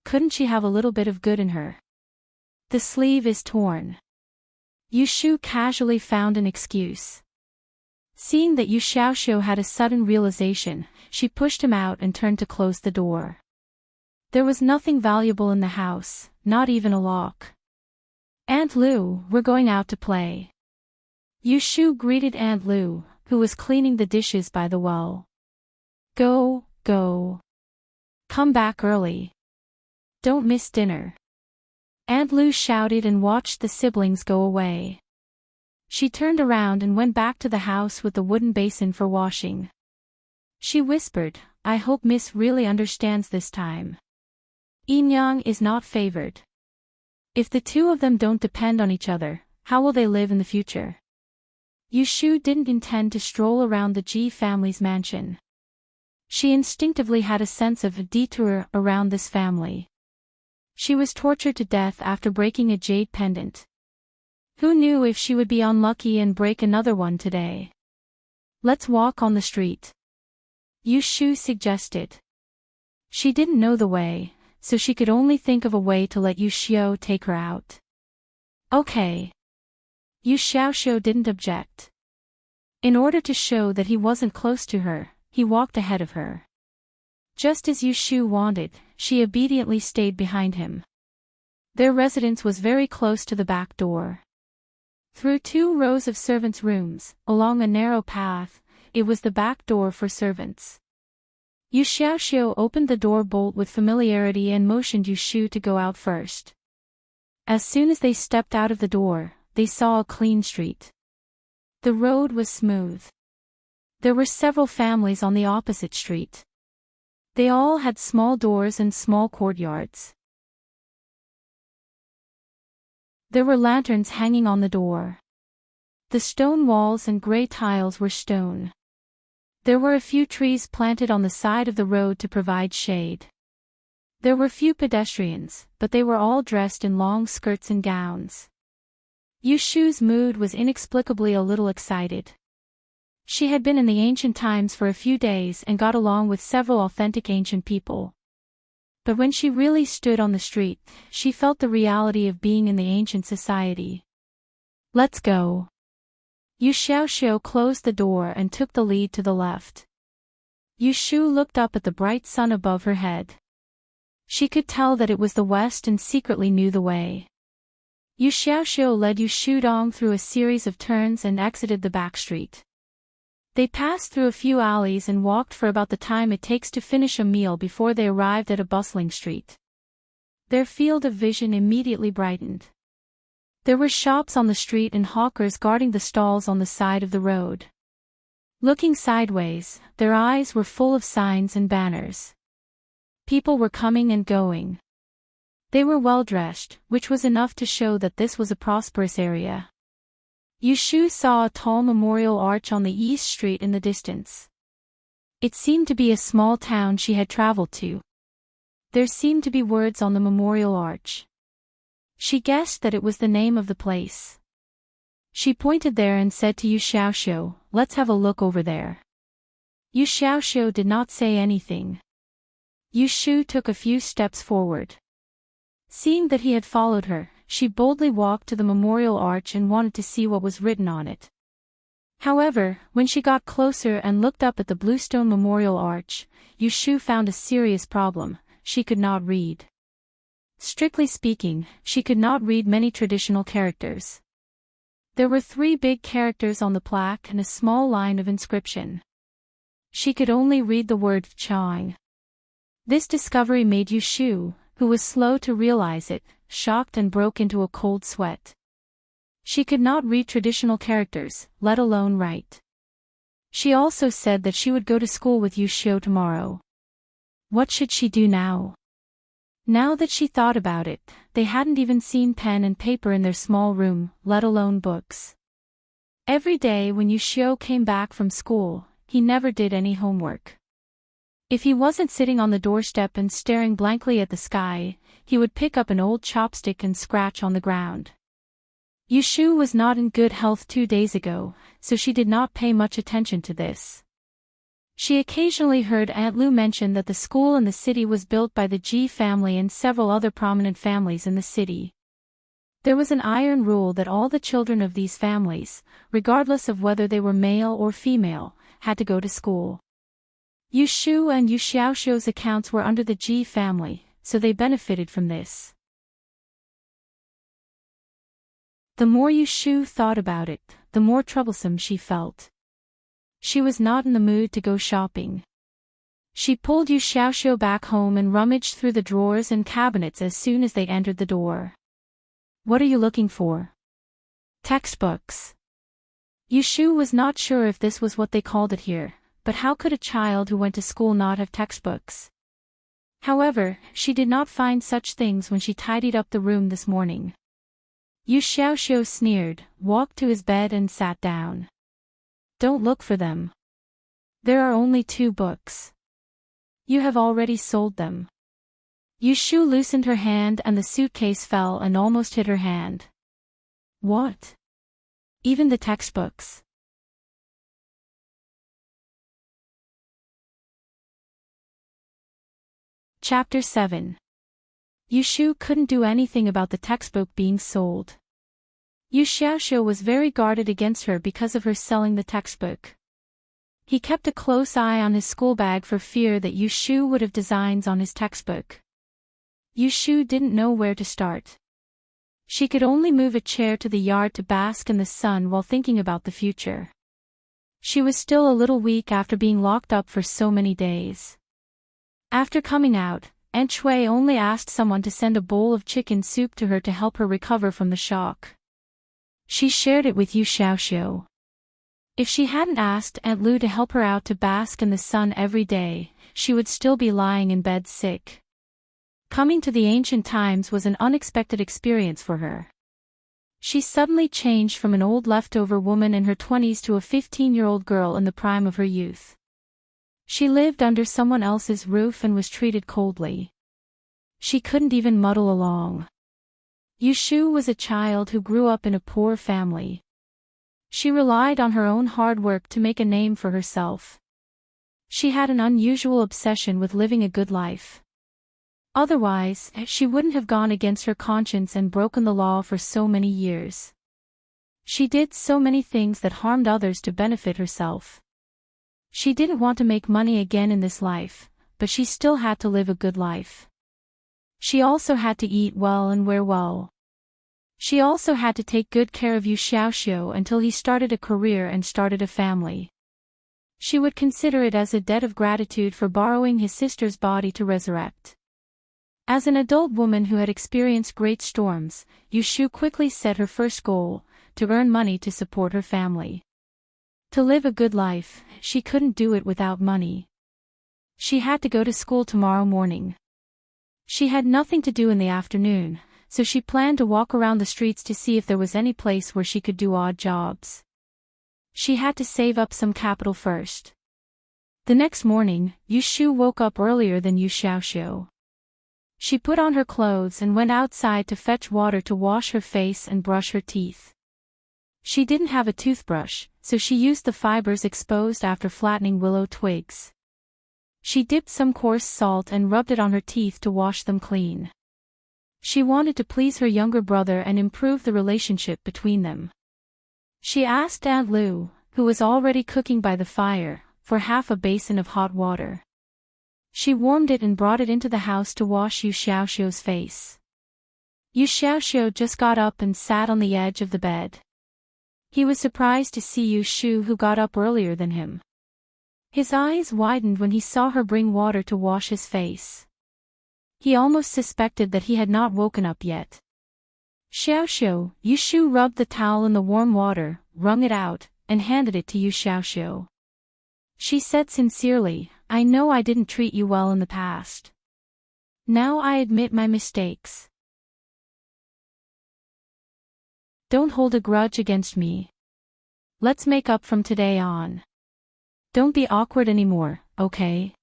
Couldn't she have a little bit of good in her? "The sleeve is torn." Yushu casually found an excuse. Seeing that Yu Xiaoxiu had a sudden realization, she pushed him out and turned to close the door. There was nothing valuable in the house, not even a lock. "Aunt Lu, we're going out to play." Yushu greeted Aunt Lu, who was cleaning the dishes by the well. Go. Come back early. Don't miss dinner." Aunt Lu shouted and watched the siblings go away. She turned around and went back to the house with the wooden basin for washing. She whispered, I hope Miss really understands this time. Enyang is not favored. If the two of them don't depend on each other, how will they live in the future? Yushu didn't intend to stroll around the Ji family's mansion. She instinctively had a sense of a detour around this family. She was tortured to death after breaking a jade pendant. Who knew if she would be unlucky and break another one today? Let's walk on the street, Yushu suggested. She didn't know the way, so she could only think of a way to let Yu Xiao take her out. Okay. Yu Xiaoxiao didn't object. In order to show that he wasn't close to her, he walked ahead of her. Just as Yu Shu wanted, she obediently stayed behind him. Their residence was very close to the back door. Through 2 rows of servants' rooms, along a narrow path, it was the back door for servants. Yu Xiaoxiao opened the door bolt with familiarity and motioned Yu Shu to go out first. As soon as they stepped out of the door, they saw a clean street. The road was smooth. There were several families on the opposite street. They all had small doors and small courtyards. There were lanterns hanging on the door. The stone walls and gray tiles were stone. There were a few trees planted on the side of the road to provide shade. There were few pedestrians, but they were all dressed in long skirts and gowns. Yu Shu's mood was inexplicably a little excited. She had been in the ancient times for a few days and got along with several authentic ancient people. But when she really stood on the street, she felt the reality of being in the ancient society. Let's go. Yu Xiaoxiao closed the door and took the lead to the left. Yu Shu looked up at the bright sun above her head. She could tell that it was the west and secretly knew the way. Yu Xiaoxiao led Yu Shudong through a series of turns and exited the back street. They passed through a few alleys and walked for about the time it takes to finish a meal before they arrived at a bustling street. Their field of vision immediately brightened. There were shops on the street and hawkers guarding the stalls on the side of the road. Looking sideways, their eyes were full of signs and banners. People were coming and going. They were well-dressed, which was enough to show that this was a prosperous area. Yu Shu saw a tall memorial arch on the east street in the distance. It seemed to be a small town she had traveled to. There seemed to be words on the memorial arch. She guessed that it was the name of the place. She pointed there and said to Yu Xiaoxiao, let's have a look over there. Yu Xiaoxiao did not say anything. Yu Shu took a few steps forward. Seeing that he had followed her, she boldly walked to the memorial arch and wanted to see what was written on it. However, when she got closer and looked up at the bluestone memorial arch, Yu Shu found a serious problem: she could not read. Strictly speaking, she could not read many traditional characters. There were 3 big characters on the plaque and a small line of inscription. She could only read the word Chang. This discovery made Yu Shu, who was slow to realize it, shocked and broke into a cold sweat. She could not read traditional characters, let alone write. She also said that she would go to school with Yu Xiao tomorrow. What should she do now? Now that she thought about it, they hadn't even seen pen and paper in their small room, let alone books. Every day when Yu Xiao came back from school, he never did any homework. If he wasn't sitting on the doorstep and staring blankly at the sky, he would pick up an old chopstick and scratch on the ground. Yu Shu was not in good health 2 days ago, so she did not pay much attention to this. She occasionally heard Aunt Lu mention that the school in the city was built by the Ji family and several other prominent families in the city. There was an iron rule that all the children of these families, regardless of whether they were male or female, had to go to school. Yu Shu and Yu Xiaoxiao's accounts were under the Ji family, so they benefited from this. The more Yu Shu thought about it, the more troublesome she felt. She was not in the mood to go shopping. She pulled Yu Xiaoxiao back home and rummaged through the drawers and cabinets as soon as they entered the door. What are you looking for? Textbooks. Yu Shu was not sure if this was what they called it here, but how could a child who went to school not have textbooks? However, she did not find such things when she tidied up the room this morning. Yu Xiaoxiu sneered, walked to his bed and sat down. Don't look for them. There are only 2 books. You have already sold them. Yu Shu loosened her hand and the suitcase fell and almost hit her hand. What? Even the textbooks? Chapter 7. Yu Shu couldn't do anything about the textbook being sold. Yu Xiaoxiu was very guarded against her because of her selling the textbook. He kept a close eye on his school bag for fear that Yu Shu would have designs on his textbook. Yu Shu didn't know where to start. She could only move a chair to the yard to bask in the sun while thinking about the future. She was still a little weak after being locked up for so many days. After coming out, Aunt Shui only asked someone to send a bowl of chicken soup to her to help her recover from the shock. She shared it with Yu Xiaoxiu. If she hadn't asked Aunt Lu to help her out to bask in the sun every day, she would still be lying in bed sick. Coming to the ancient times was an unexpected experience for her. She suddenly changed from an old leftover woman in her 20s to a 15-year-old girl in the prime of her youth. She lived under someone else's roof and was treated coldly. She couldn't even muddle along. Yu Shu was a child who grew up in a poor family. She relied on her own hard work to make a name for herself. She had an unusual obsession with living a good life. Otherwise, she wouldn't have gone against her conscience and broken the law for so many years. She did so many things that harmed others to benefit herself. She didn't want to make money again in this life, but she still had to live a good life. She also had to eat well and wear well. She also had to take good care of Yu Xiaoxiu until he started a career and started a family. She would consider it as a debt of gratitude for borrowing his sister's body to resurrect. As an adult woman who had experienced great storms, Yu Shu quickly set her first goal, to earn money to support her family. To live a good life, she couldn't do it without money. She had to go to school tomorrow morning. She had nothing to do in the afternoon, so she planned to walk around the streets to see if there was any place where she could do odd jobs. She had to save up some capital first. The next morning, Yu Shu woke up earlier than Yu Xiaoxiu. She put on her clothes and went outside to fetch water to wash her face and brush her teeth. She didn't have a toothbrush, so she used the fibers exposed after flattening willow twigs. She dipped some coarse salt and rubbed it on her teeth to wash them clean. She wanted to please her younger brother and improve the relationship between them. She asked Aunt Lu, who was already cooking by the fire, for half a basin of hot water. She warmed it and brought it into the house to wash Yu Xiaoxiu's face. Yu Xiaoxiu just got up and sat on the edge of the bed. He was surprised to see Yu Shu, who got up earlier than him. His eyes widened when he saw her bring water to wash his face. He almost suspected that he had not woken up yet. Xiaoxiu, Yu Shu rubbed the towel in the warm water, wrung it out, and handed it to Yu Xiaoxiu. She said sincerely, "I know I didn't treat you well in the past. Now I admit my mistakes. Don't hold a grudge against me. Let's make up from today on. Don't be awkward anymore, okay?"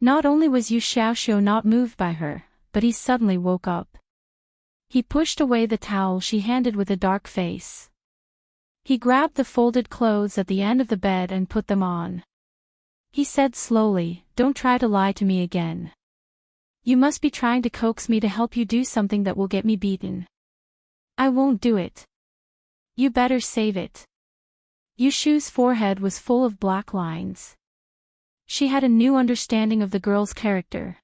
Not only was Yu Xiaoxiu not moved by her, but he suddenly woke up. He pushed away the towel she handed with a dark face. He grabbed the folded clothes at the end of the bed and put them on. He said slowly, "Don't try to lie to me again. You must be trying to coax me to help you do something that will get me beaten. I won't do it. You better save it." Yu Shu's forehead was full of black lines. She had a new understanding of the girl's character.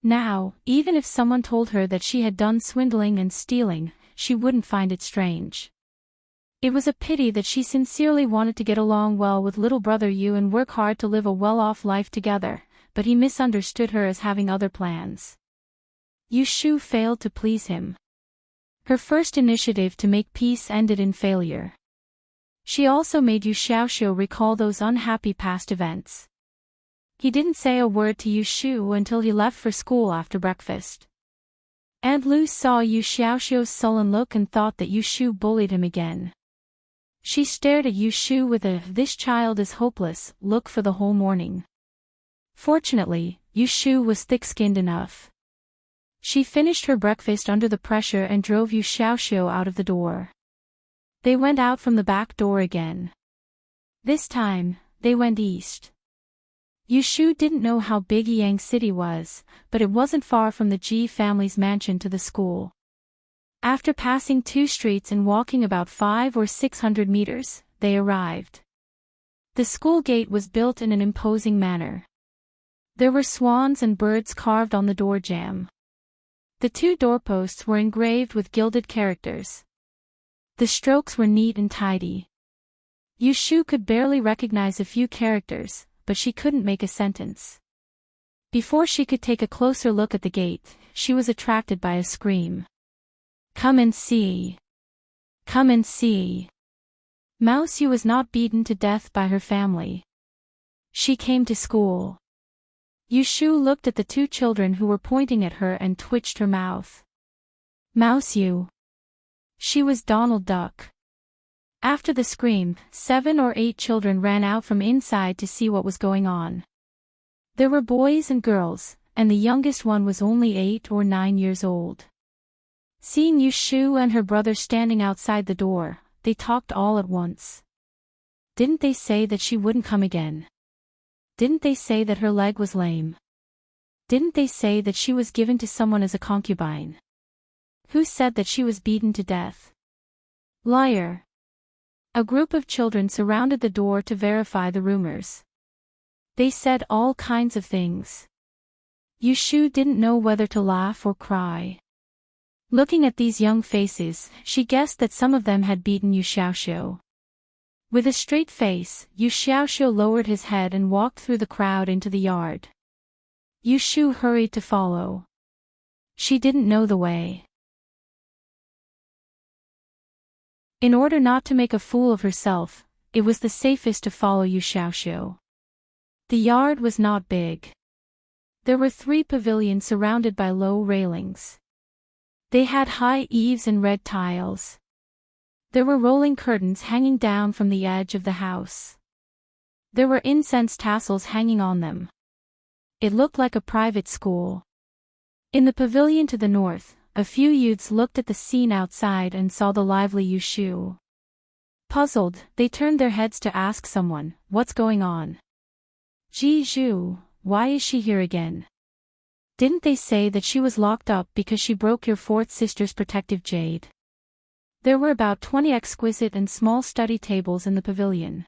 Now, even if someone told her that she had done swindling and stealing, she wouldn't find it strange. It was a pity that she sincerely wanted to get along well with little brother Yu and work hard to live a well-off life together, but he misunderstood her as having other plans. Yu Shu failed to please him. Her first initiative to make peace ended in failure. She also made Yu Xiaoxiu recall those unhappy past events. He didn't say a word to Yu Shu until he left for school after breakfast. Aunt Lu saw Yu Xiaoxiu's sullen look and thought that Yu Shu bullied him again. She stared at Yu Shu with a "this child is hopeless" look for the whole morning. Fortunately, Yu Shu was thick-skinned enough. She finished her breakfast under the pressure and drove Yu Xiaoxiu out of the door. They went out from the back door again. This time, they went east. Yu Shu didn't know how big Yang City was, but it wasn't far from the Ji family's mansion to the school. After passing 2 streets and walking about 500 or 600 meters, they arrived. The school gate was built in an imposing manner. There were swans and birds carved on the door jamb. The 2 doorposts were engraved with gilded characters. The strokes were neat and tidy. Yu Shu could barely recognize a few characters, but she couldn't make a sentence. Before she could take a closer look at the gate, she was attracted by a scream. "Come and see! Come and see!" Mouse Yu was not beaten to death by her family. She came to school. Yu Shu looked at the 2 children who were pointing at her and twitched her mouth. Mouse Yu. She was Donald Duck. After the scream, 7 or 8 children ran out from inside to see what was going on. There were boys and girls, and the youngest one was only 8 or 9 years old. Seeing Yu Shu and her brother standing outside the door, they talked all at once. Didn't they say that she wouldn't come again? Didn't they say that her leg was lame? Didn't they say that she was given to someone as a concubine? Who said that she was beaten to death? Liar! A group of children surrounded the door to verify the rumors. They said all kinds of things. Yu Shu didn't know whether to laugh or cry. Looking at these young faces, she guessed that some of them had beaten Yu Xiaoxiu. With a straight face, Yu Xiaoxiu lowered his head and walked through the crowd into the yard. Yu Shu hurried to follow. She didn't know the way. In order not to make a fool of herself, it was the safest to follow Yu Xiaoxiu. The yard was not big. There were 3 pavilions surrounded by low railings. They had high eaves and red tiles. There were rolling curtains hanging down from the edge of the house. There were incense tassels hanging on them. It looked like a private school. In the pavilion to the north, a few youths looked at the scene outside and saw the lively Yu Shu. Puzzled, they turned their heads to ask someone, "What's going on?" "Ji Zhu, why is she here again? Didn't they say that she was locked up because she broke your 4th sister's protective jade?" There were about 20 exquisite and small study tables in the pavilion.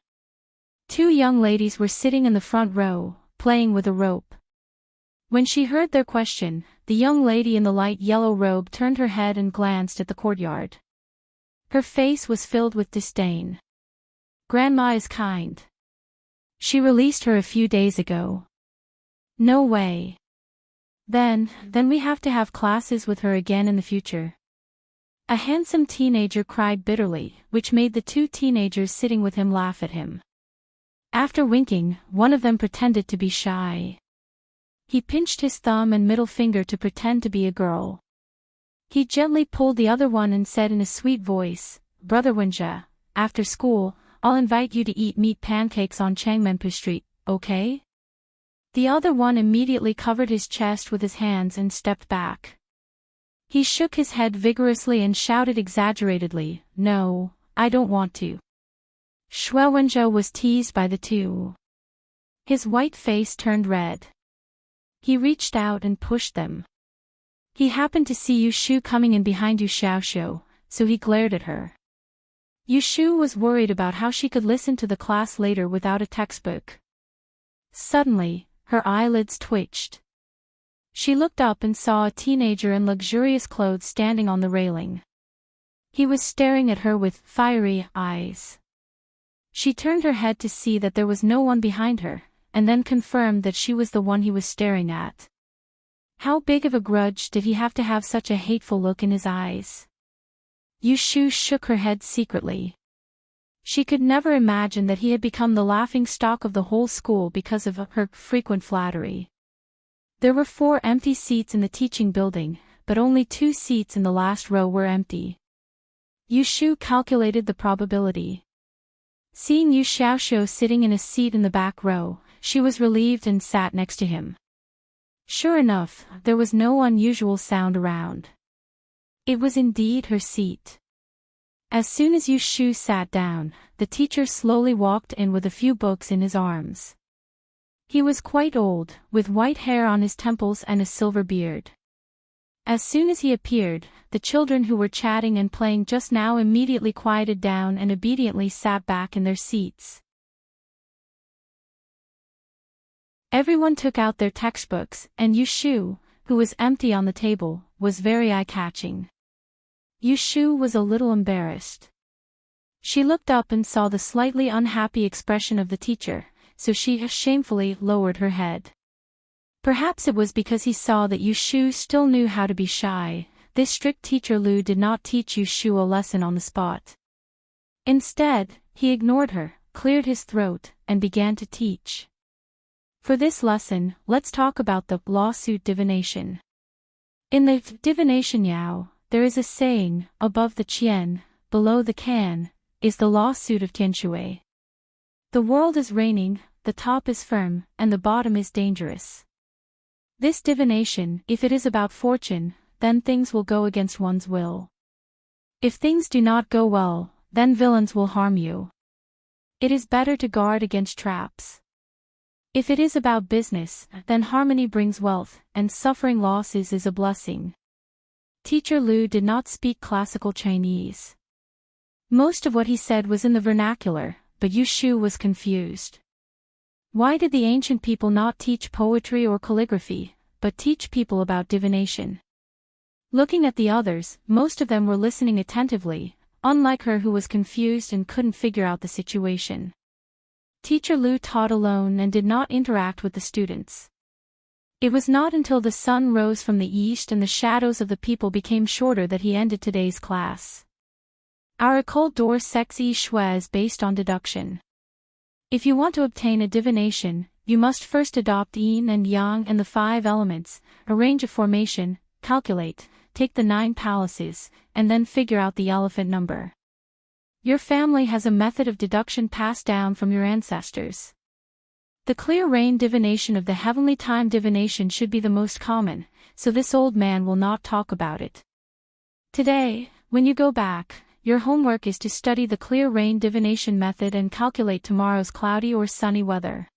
2 young ladies were sitting in the front row, playing with a rope. When she heard their question, the young lady in the light yellow robe turned her head and glanced at the courtyard. Her face was filled with disdain. "Grandma is kind. She released her a few days ago." "No way. Then we have to have classes with her again in the future." A handsome teenager cried bitterly, which made the 2 teenagers sitting with him laugh at him. After winking, one of them pretended to be shy. He pinched his thumb and middle finger to pretend to be a girl. He gently pulled the other one and said in a sweet voice, "Brother Wenjia, after school, I'll invite you to eat meat pancakes on Changmenpu Street, okay?" The other one immediately covered his chest with his hands and stepped back. He shook his head vigorously and shouted exaggeratedly, "No, I don't want to." Shui Wenjia was teased by the 2. His white face turned red. He reached out and pushed them. He happened to see Yu Shu coming in behind Yu Xiaoxiu, so he glared at her. Yu Shu was worried about how she could listen to the class later without a textbook. Suddenly, her eyelids twitched. She looked up and saw a teenager in luxurious clothes standing on the railing. He was staring at her with fiery eyes. She turned her head to see that there was no one behind her, and then confirmed that she was the one he was staring at. How big of a grudge did he have to have such a hateful look in his eyes? Yu Shu shook her head secretly. She could never imagine that he had become the laughing stock of the whole school because of her frequent flattery. There were 4 empty seats in the teaching building, but only 2 seats in the last row were empty. Yu Shu calculated the probability. Seeing Yu Xiaoxiu sitting in a seat in the back row, she was relieved and sat next to him. Sure enough, there was no unusual sound around. It was indeed her seat. As soon as Yu Shu sat down, the teacher slowly walked in with a few books in his arms. He was quite old, with white hair on his temples and a silver beard. As soon as he appeared, the children who were chatting and playing just now immediately quieted down and obediently sat back in their seats. Everyone took out their textbooks, and Yu Shu, who was empty on the table, was very eye-catching. Yu Shu was a little embarrassed. She looked up and saw the slightly unhappy expression of the teacher, so she shamefully lowered her head. Perhaps it was because he saw that Yu Shu still knew how to be shy. This strict teacher Lu did not teach Yu Shu a lesson on the spot. Instead, he ignored her, cleared his throat, and began to teach. For this lesson, let's talk about the lawsuit divination. In the divination Yao, there is a saying, above the qian, below the can, is the lawsuit of Tianshui. The world is raining, the top is firm, and the bottom is dangerous. This divination, if it is about fortune, then things will go against one's will. If things do not go well, then villains will harm you. It is better to guard against traps. If it is about business, then harmony brings wealth, and suffering losses is a blessing. Teacher Lu did not speak classical Chinese. Most of what he said was in the vernacular, but Yu Shu was confused. Why did the ancient people not teach poetry or calligraphy, but teach people about divination? Looking at the others, most of them were listening attentively, unlike her who was confused and couldn't figure out the situation. Teacher Lu taught alone and did not interact with the students. It was not until the sun rose from the east and the shadows of the people became shorter that he ended today's class. Our occult door sex yi shui is based on deduction. If you want to obtain a divination, you must first adopt yin and yang and the 5 elements, arrange a formation, calculate, take the 9 palaces, and then figure out the elephant number. Your family has a method of deduction passed down from your ancestors. The clear rain divination of the heavenly time divination should be the most common, so this old man will not talk about it. Today, when you go back, your homework is to study the clear rain divination method and calculate tomorrow's cloudy or sunny weather.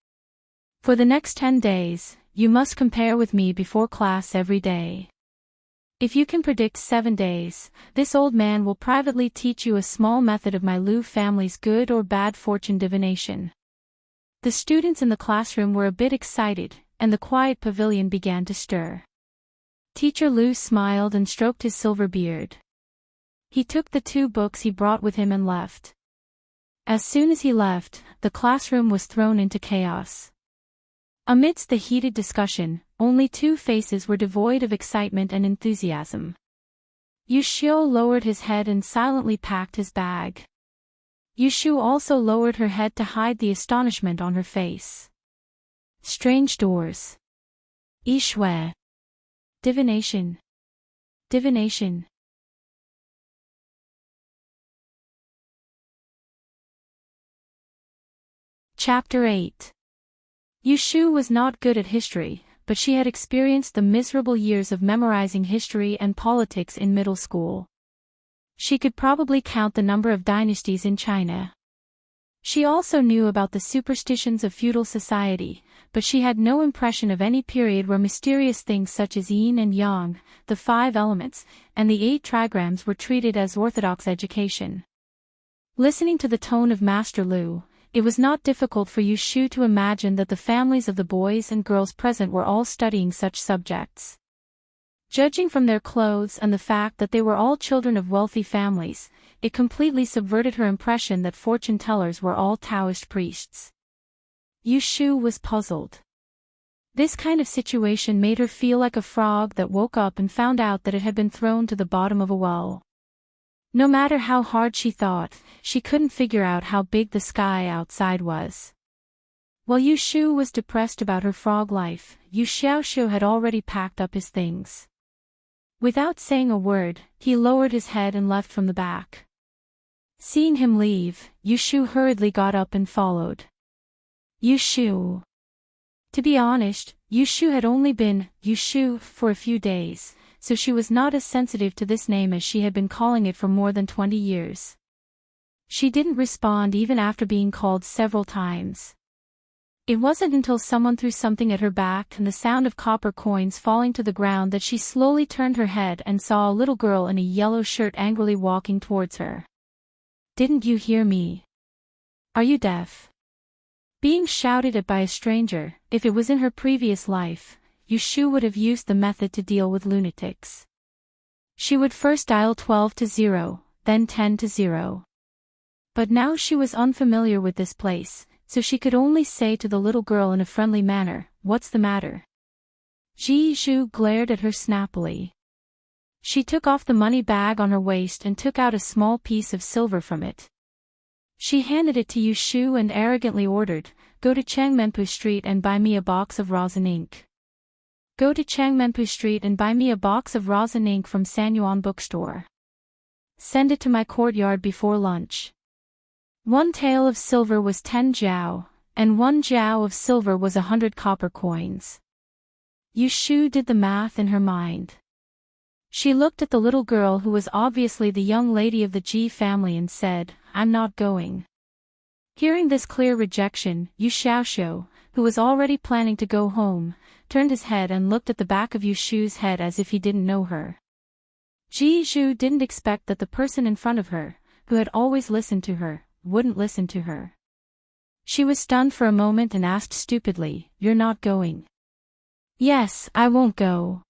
For the next 10 days, you must compare with me before class every day. If you can predict 7 days, this old man will privately teach you a small method of my Lu family's good or bad fortune divination. The students in the classroom were a bit excited, and the quiet pavilion began to stir. Teacher Lu smiled and stroked his silver beard. He took the 2 books he brought with him and left. As soon as he left, the classroom was thrown into chaos. Amidst the heated discussion, only 2 faces were devoid of excitement and enthusiasm. Yu Xiu lowered his head and silently packed his bag. Yu Shu also lowered her head to hide the astonishment on her face. Strange doors. Yi Shui. Divination. Divination. Chapter 8. Yu Shu was not good at history, but she had experienced the miserable years of memorizing history and politics in middle school. She could probably count the number of dynasties in China. She also knew about the superstitions of feudal society, but she had no impression of any period where mysterious things such as yin and yang, the 5 elements, and the 8 trigrams were treated as orthodox education. Listening to the tone of Master Lu, it was not difficult for Yu Shu to imagine that the families of the boys and girls present were all studying such subjects. Judging from their clothes and the fact that they were all children of wealthy families, it completely subverted her impression that fortune-tellers were all Taoist priests. Yu Shu was puzzled. This kind of situation made her feel like a frog that woke up and found out that it had been thrown to the bottom of a well. No matter how hard she thought, she couldn't figure out how big the sky outside was. While Yu Shu was depressed about her frog life, Yu Xiaoxiu had already packed up his things. Without saying a word, he lowered his head and left from the back. Seeing him leave, Yu Shu hurriedly got up and followed. Yu Shu. To be honest, Yu Shu had only been Yu Shu for a few days, so she was not as sensitive to this name as she had been calling it for more than 20 years. She didn't respond even after being called several times. It wasn't until someone threw something at her back and the sound of copper coins falling to the ground that she slowly turned her head and saw a little girl in a yellow shirt angrily walking towards her. "Didn't you hear me? Are you deaf?" Being shouted at by a stranger, if it was in her previous life, Yu Shu would have used the method to deal with lunatics. She would first dial 12 to 0, then 10 to 0. But now she was unfamiliar with this place, so she could only say to the little girl in a friendly manner, "What's the matter?" Ji Zhu glared at her snappily. She took off the money bag on her waist and took out a small piece of silver from it. She handed it to Yu Shu and arrogantly ordered, "Go to Changmenpu Street and buy me a box of rosin ink. Go to Changmenpu Street and buy me a box of rosin ink from Sanyuan bookstore. Send it to my courtyard before lunch." 1 tael of silver was 10 jiao, and 1 jiao of silver was 100 copper coins. Yu Shu did the math in her mind. She looked at the little girl who was obviously the young lady of the Ji family and said, "I'm not going." Hearing this clear rejection, Yu Xiaoxiu, who was already planning to go home, turned his head and looked at the back of Yu Shu's head as if he didn't know her. Ji Zhu didn't expect that the person in front of her, who had always listened to her, wouldn't listen to her. She was stunned for a moment and asked stupidly, "You're not going?" "Yes, I won't go."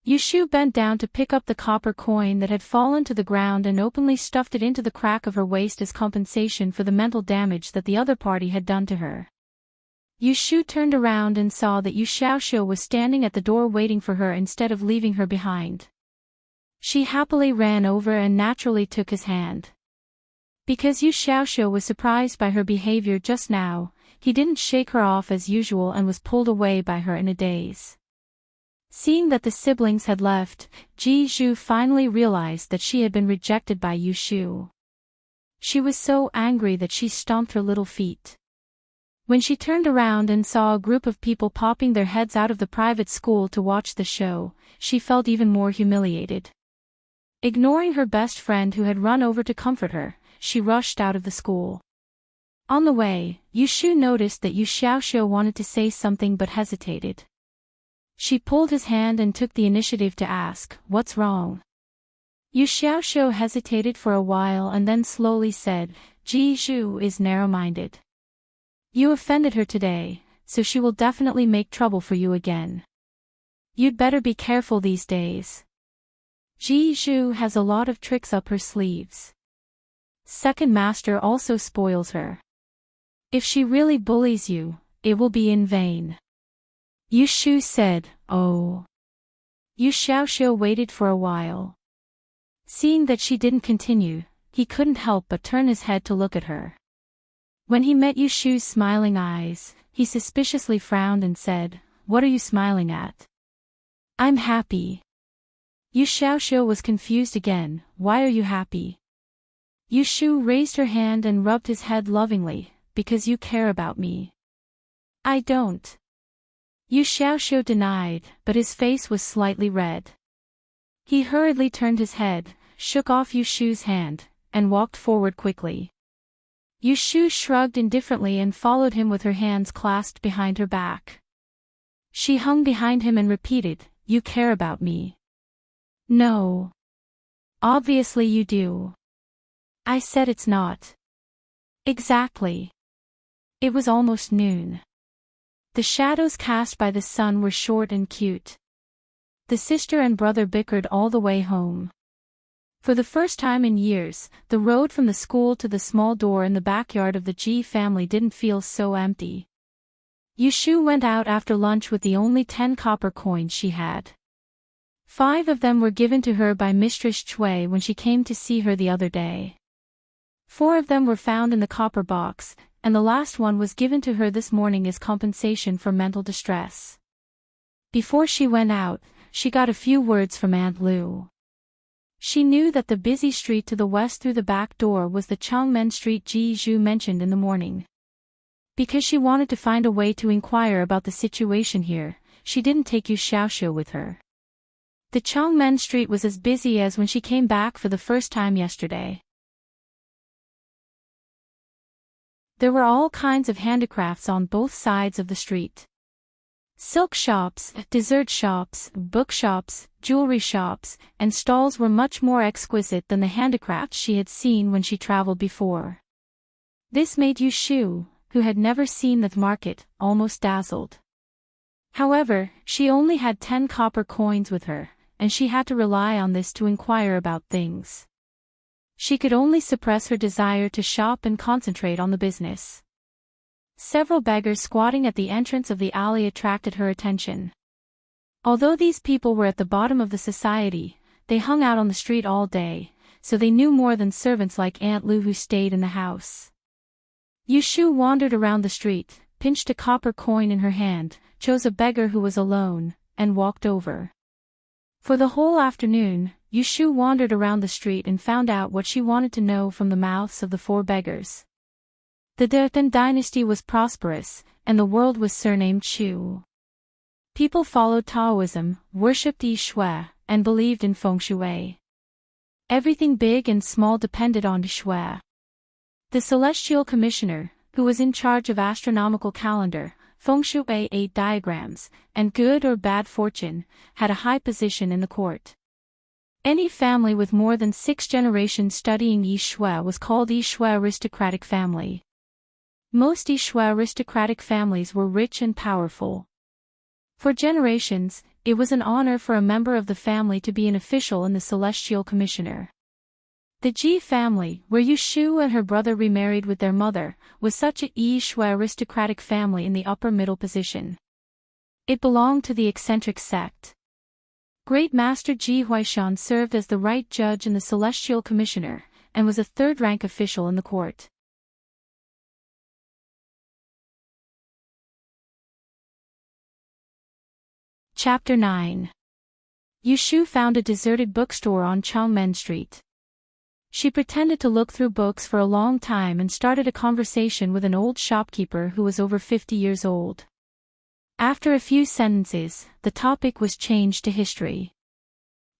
Yu Shu bent down to pick up the copper coin that had fallen to the ground and openly stuffed it into the crack of her waist as compensation for the mental damage that the other party had done to her. Yu Shu turned around and saw that Yu Xiaoxiu was standing at the door waiting for her instead of leaving her behind. She happily ran over and naturally took his hand. Because Yu Xiaoxiu was surprised by her behavior just now, he didn't shake her off as usual and was pulled away by her in a daze. Seeing that the siblings had left, Ji Zhu finally realized that she had been rejected by Yu Shu. She was so angry that she stomped her little feet. When she turned around and saw a group of people popping their heads out of the private school to watch the show, she felt even more humiliated. Ignoring her best friend who had run over to comfort her, she rushed out of the school. On the way, Yu Shu noticed that Yu Xiaoxiu wanted to say something but hesitated. She pulled his hand and took the initiative to ask, "What's wrong?" Yu Xiaoxiu hesitated for a while and then slowly said, "Ji Zhu is narrow-minded. You offended her today, so she will definitely make trouble for you again. You'd better be careful these days. Ji Zhu has a lot of tricks up her sleeves. Second master also spoils her. If she really bullies you, it will be in vain." Yu Shu said, "Oh." Yu Xiaoxiu waited for a while. Seeing that she didn't continue, he couldn't help but turn his head to look at her. When he met Yu Shu's smiling eyes, he suspiciously frowned and said, "What are you smiling at?" "I'm happy." Yu Xiaoxiu was confused again. "Why are you happy?" Yu Shu raised her hand and rubbed his head lovingly, "Because you care about me." "I don't." Yu Xiaoxiu denied, but his face was slightly red. He hurriedly turned his head, shook off Yu Shu's hand, and walked forward quickly. Yu Shu shrugged indifferently and followed him with her hands clasped behind her back. She hung behind him and repeated, "You care about me." "No. Obviously you do." "I said it's not." "Exactly." It was almost noon. The shadows cast by the sun were short and cute. The sister and brother bickered all the way home. For the first time in years, the road from the school to the small door in the backyard of the Ji family didn't feel so empty. Yu Shu went out after lunch with the only 10 copper coins she had. 5 of them were given to her by Mistress Chui when she came to see her the other day. 4 of them were found in the copper box, and the last one was given to her this morning as compensation for mental distress. Before she went out, she got a few words from Aunt Lu. She knew that the busy street to the west through the back door was the Changmen Street Ji Zhu mentioned in the morning. Because she wanted to find a way to inquire about the situation here, she didn't take Yu Xiaoxiu with her. The Changmen Street was as busy as when she came back for the first time yesterday. There were all kinds of handicrafts on both sides of the street. Silk shops, dessert shops, bookshops, jewelry shops, and stalls were much more exquisite than the handicrafts she had seen when she traveled before. This made Yu Shu, who had never seen the market, almost dazzled. However, she only had 10 copper coins with her, and she had to rely on this to inquire about things. She could only suppress her desire to shop and concentrate on the business. Several beggars squatting at the entrance of the alley attracted her attention. Although these people were at the bottom of the society, they hung out on the street all day, so they knew more than servants like Aunt Lu who stayed in the house. Yu Shu wandered around the street, pinched a copper coin in her hand, chose a beggar who was alone, and walked over. For the whole afternoon, Yu Shu wandered around the street and found out what she wanted to know from the mouths of the 4 beggars. The Tang dynasty was prosperous, and the world was surnamed Shu. People followed Taoism, worshipped Yi Shui, and believed in Feng Shui. Everything big and small depended on Shui. The celestial commissioner, who was in charge of astronomical calendar, Feng Shui 8 diagrams, and good or bad fortune, had a high position in the court. Any family with more than 6 generations studying Yi Shui was called Yi Shui aristocratic family. Most Yi Shui aristocratic families were rich and powerful. For generations, it was an honor for a member of the family to be an official in the Celestial Commissioner. The Ji family, where Yu Shu and her brother remarried with their mother, was such a Yi Shui aristocratic family in the upper middle position. It belonged to the eccentric sect. Great Master Ji Huaishan served as the right judge in the Celestial Commissioner, and was a third-rank official in the court. Chapter 9. Yu Shu found a deserted bookstore on Changmen Street. She pretended to look through books for a long time and started a conversation with an old shopkeeper who was over 50 years old. After a few sentences, the topic was changed to history.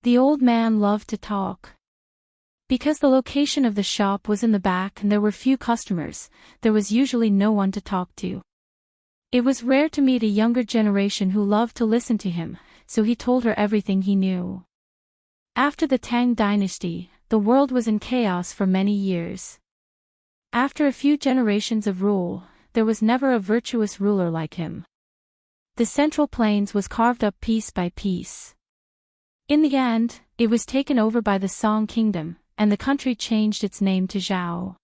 The old man loved to talk. Because the location of the shop was in the back and there were few customers, there was usually no one to talk to. It was rare to meet a younger generation who loved to listen to him, so he told her everything he knew. After the Tang dynasty, the world was in chaos for many years. After a few generations of rule, there was never a virtuous ruler like him. The Central Plains was carved up piece by piece. In the end, it was taken over by the Song Kingdom, and the country changed its name to Zhao.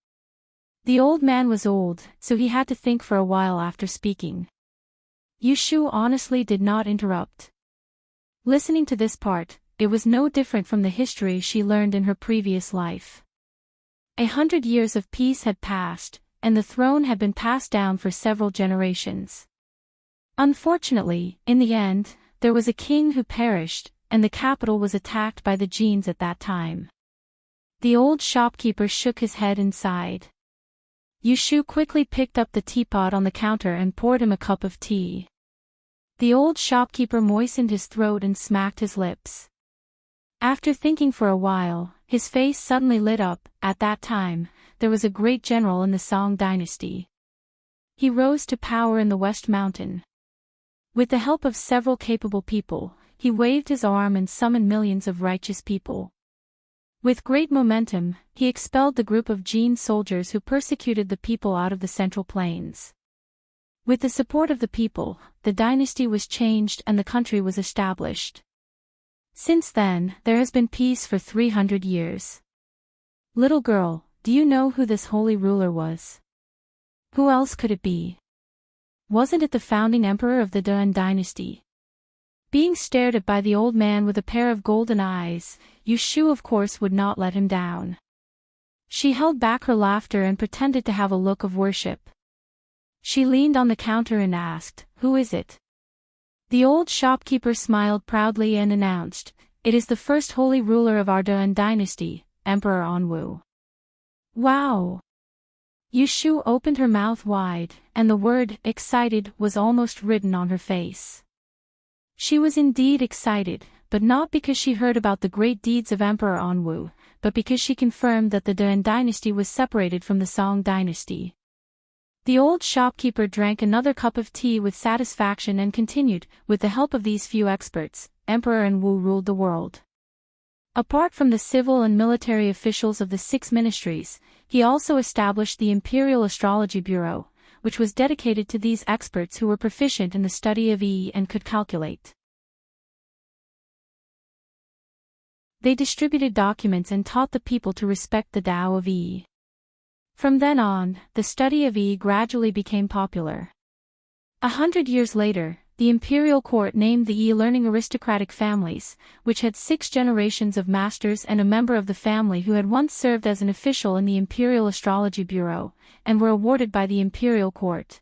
The old man was old, so he had to think for a while after speaking. Yu Shu honestly did not interrupt. Listening to this part, it was no different from the history she learned in her previous life. 100 years of peace had passed, and the throne had been passed down for several generations. Unfortunately, in the end, there was a king who perished, and the capital was attacked by the Jins at that time. The old shopkeeper shook his head and sighed. Yu Shu quickly picked up the teapot on the counter and poured him a cup of tea. The old shopkeeper moistened his throat and smacked his lips. After thinking for a while, his face suddenly lit up. At that time, there was a great general in the Song dynasty. He rose to power in the West Mountain. With the help of several capable people, he waved his arm and summoned millions of righteous people. With great momentum, he expelled the group of Jin soldiers who persecuted the people out of the Central Plains. With the support of the people, the dynasty was changed and the country was established. Since then, there has been peace for 300 years. Little girl, do you know who this holy ruler was? Who else could it be? Wasn't it the founding emperor of the Tang dynasty? Being stared at by the old man with a pair of golden eyes, Yushu of course would not let him down. She held back her laughter and pretended to have a look of worship. She leaned on the counter and asked, "Who is it?" The old shopkeeper smiled proudly and announced, "It is the first holy ruler of our Dan dynasty, Emperor Anwu." Wow! Yushu opened her mouth wide, and the word, excited, was almost written on her face. She was indeed excited, but not because she heard about the great deeds of Emperor Anwu, but because she confirmed that the Dan dynasty was separated from the Song dynasty. The old shopkeeper drank another cup of tea with satisfaction and continued, with the help of these few experts, Emperor Anwu ruled the world. Apart from the civil and military officials of the 6 ministries, he also established the Imperial Astrology Bureau, which was dedicated to these experts who were proficient in the study of and could calculate. They distributed documents and taught the people to respect the Tao of From then on, the study of gradually became popular. 100 years later, the imperial court named the learning aristocratic families, which had 6 generations of masters and a member of the family who had once served as an official in the Imperial Astrology Bureau, and were awarded by the imperial court.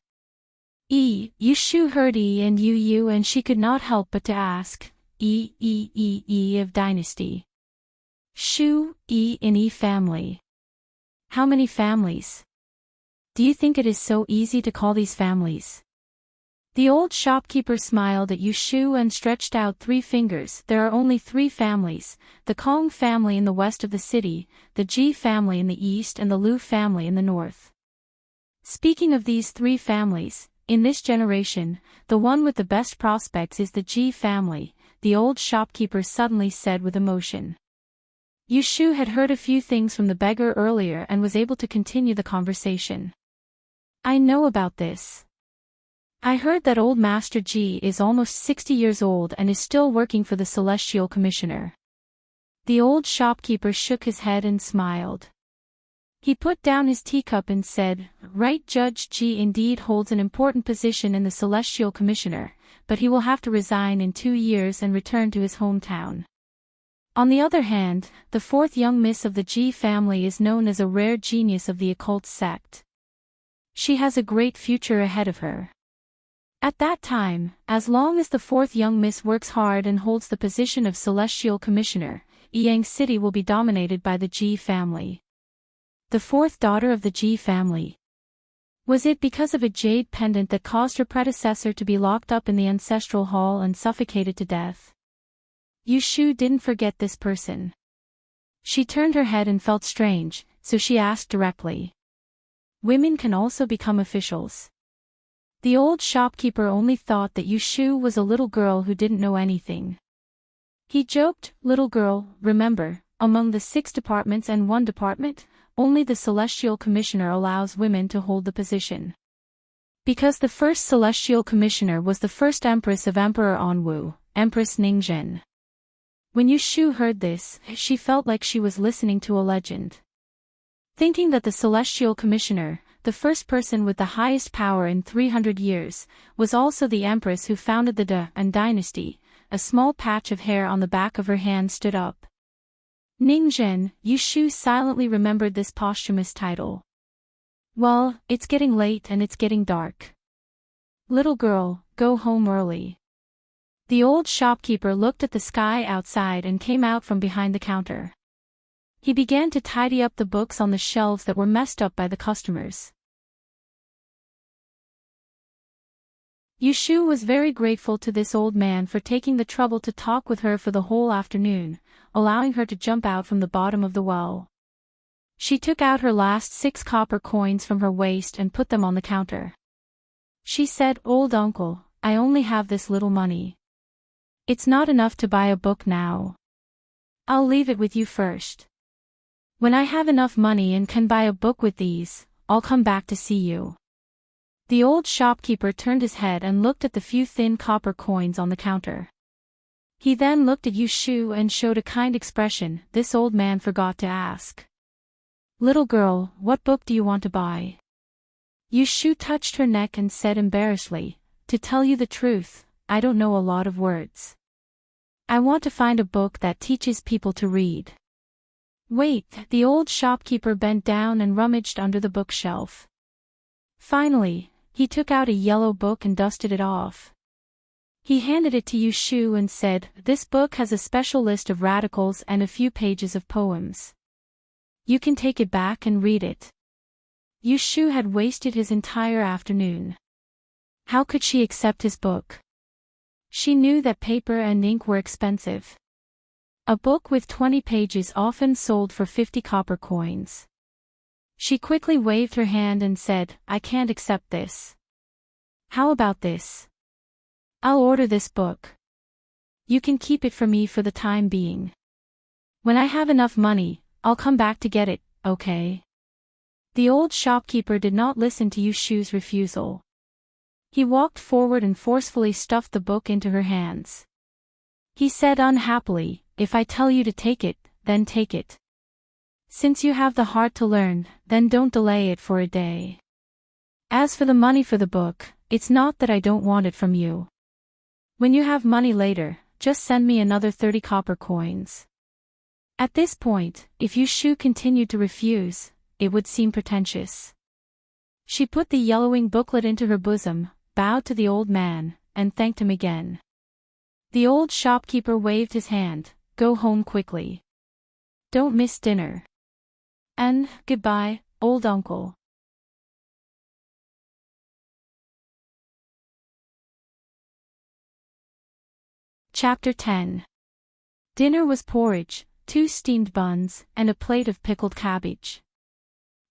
Yushu heard and Yu and she could not help but to ask, of dynasty. Shu, in family. How many families? Do you think it is so easy to call these families? The old shopkeeper smiled at Yushu and stretched out 3 fingers. There are only 3 families, the Kong family in the west of the city, the Ji family in the east and the Lu family in the north. Speaking of these 3 families, in this generation, the one with the best prospects is the Ji family, the old shopkeeper suddenly said with emotion. Yushu had heard a few things from the beggar earlier and was able to continue the conversation. I know about this. I heard that old Master Ji is almost 60 years old and is still working for the Celestial Commissioner. The old shopkeeper shook his head and smiled. He put down his teacup and said, "Right, Judge Ji indeed holds an important position in the Celestial Commissioner, but he will have to resign in 2 years and return to his hometown." On the other hand, the 4th young miss of the Ji family is known as a rare genius of the occult sect. She has a great future ahead of her. At that time, as long as the 4th young miss works hard and holds the position of Celestial Commissioner, Yang City will be dominated by the Ji family. The 4th daughter of the Ji family. Was it because of a jade pendant that caused her predecessor to be locked up in the ancestral hall and suffocated to death? Yushu didn't forget this person. She turned her head and felt strange, so she asked directly. Women can also become officials. The old shopkeeper only thought that Yushu was a little girl who didn't know anything. He joked, "Little girl, remember, among the 6 departments and 1 department, only the Celestial Commissioner allows women to hold the position." Because the first Celestial Commissioner was the first Empress of Emperor Anwu, Empress Ningzhen. When Yushu heard this, she felt like she was listening to a legend. Thinking that the Celestial Commissioner, the first person with the highest power in 300 years, was also the empress who founded the Dan dynasty, a small patch of hair on the back of her hand stood up. Ningzhen, Yushu silently remembered this posthumous title. Well, it's getting late and it's getting dark. Little girl, go home early. The old shopkeeper looked at the sky outside and came out from behind the counter. He began to tidy up the books on the shelves that were messed up by the customers. Yushu was very grateful to this old man for taking the trouble to talk with her for the whole afternoon, allowing her to jump out from the bottom of the well. She took out her last 6 copper coins from her waist and put them on the counter. She said, "Old uncle, I only have this little money. It's not enough to buy a book now. I'll leave it with you first. When I have enough money and can buy a book with these, I'll come back to see you." The old shopkeeper turned his head and looked at the few thin copper coins on the counter. He then looked at Yushu and showed a kind expression. This old man forgot to ask. "Little girl, what book do you want to buy?" Yushu touched her neck and said embarrassedly, "To tell you the truth, I don't know a lot of words. I want to find a book that teaches people to read. Wait, the old shopkeeper bent down and rummaged under the bookshelf. Finally, he took out a yellow book and dusted it off. He handed it to Yushu and said, "This book has a special list of radicals and a few pages of poems. You can take it back and read it." Yushu had wasted his entire afternoon. How could she accept his book? She knew that paper and ink were expensive. A book with 20 pages often sold for 50 copper coins. She quickly waved her hand and said, "I can't accept this." "How about this? I'll order this book. You can keep it for me for the time being. When I have enough money, I'll come back to get it, okay?" The old shopkeeper did not listen to Yushu's refusal. He walked forward and forcefully stuffed the book into her hands. He said unhappily, "If I tell you to take it, then take it. Since you have the heart to learn, then don't delay it for a day. As for the money for the book, it's not that I don't want it from you. When you have money later, just send me another 30 copper coins." At this point, if Yushu continued to refuse, it would seem pretentious. She put the yellowing booklet into her bosom, bowed to the old man, and thanked him again. The old shopkeeper waved his hand, "Go home quickly. Don't miss dinner. And, goodbye, old uncle." Chapter 10. Dinner was porridge, 2 steamed buns, and a plate of pickled cabbage.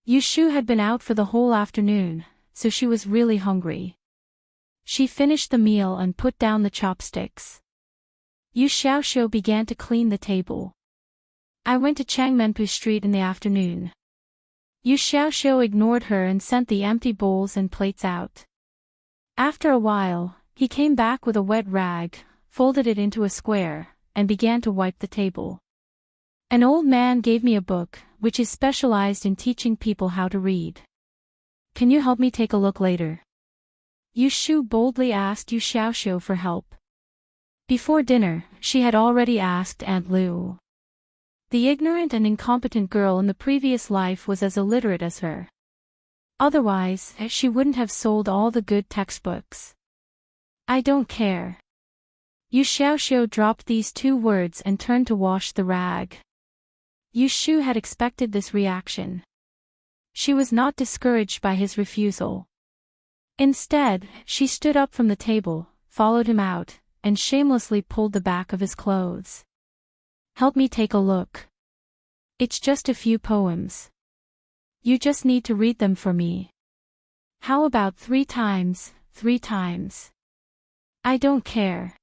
Yushu had been out for the whole afternoon, so she was really hungry. She finished the meal and put down the chopsticks. Yu Xiaoxiu began to clean the table. "I went to Changmenpu Street in the afternoon." Yu Xiaoxiu ignored her and sent the empty bowls and plates out. After a while, he came back with a wet rag, folded it into a square, and began to wipe the table. "An old man gave me a book, which is specialized in teaching people how to read. Can you help me take a look later?" Yushu boldly asked Yu Xiaoxiu for help. Before dinner, she had already asked Aunt Lu. The ignorant and incompetent girl in the previous life was as illiterate as her. Otherwise, she wouldn't have sold all the good textbooks. "I don't care." Yu Xiaoxiu dropped these 2 words and turned to wash the rag. Yushu had expected this reaction. She was not discouraged by his refusal. Instead, she stood up from the table, followed him out, and shamelessly pulled the back of his clothes. "Help me take a look. It's just a few poems. You just need to read them for me. How about 3 times, 3 times? I don't care.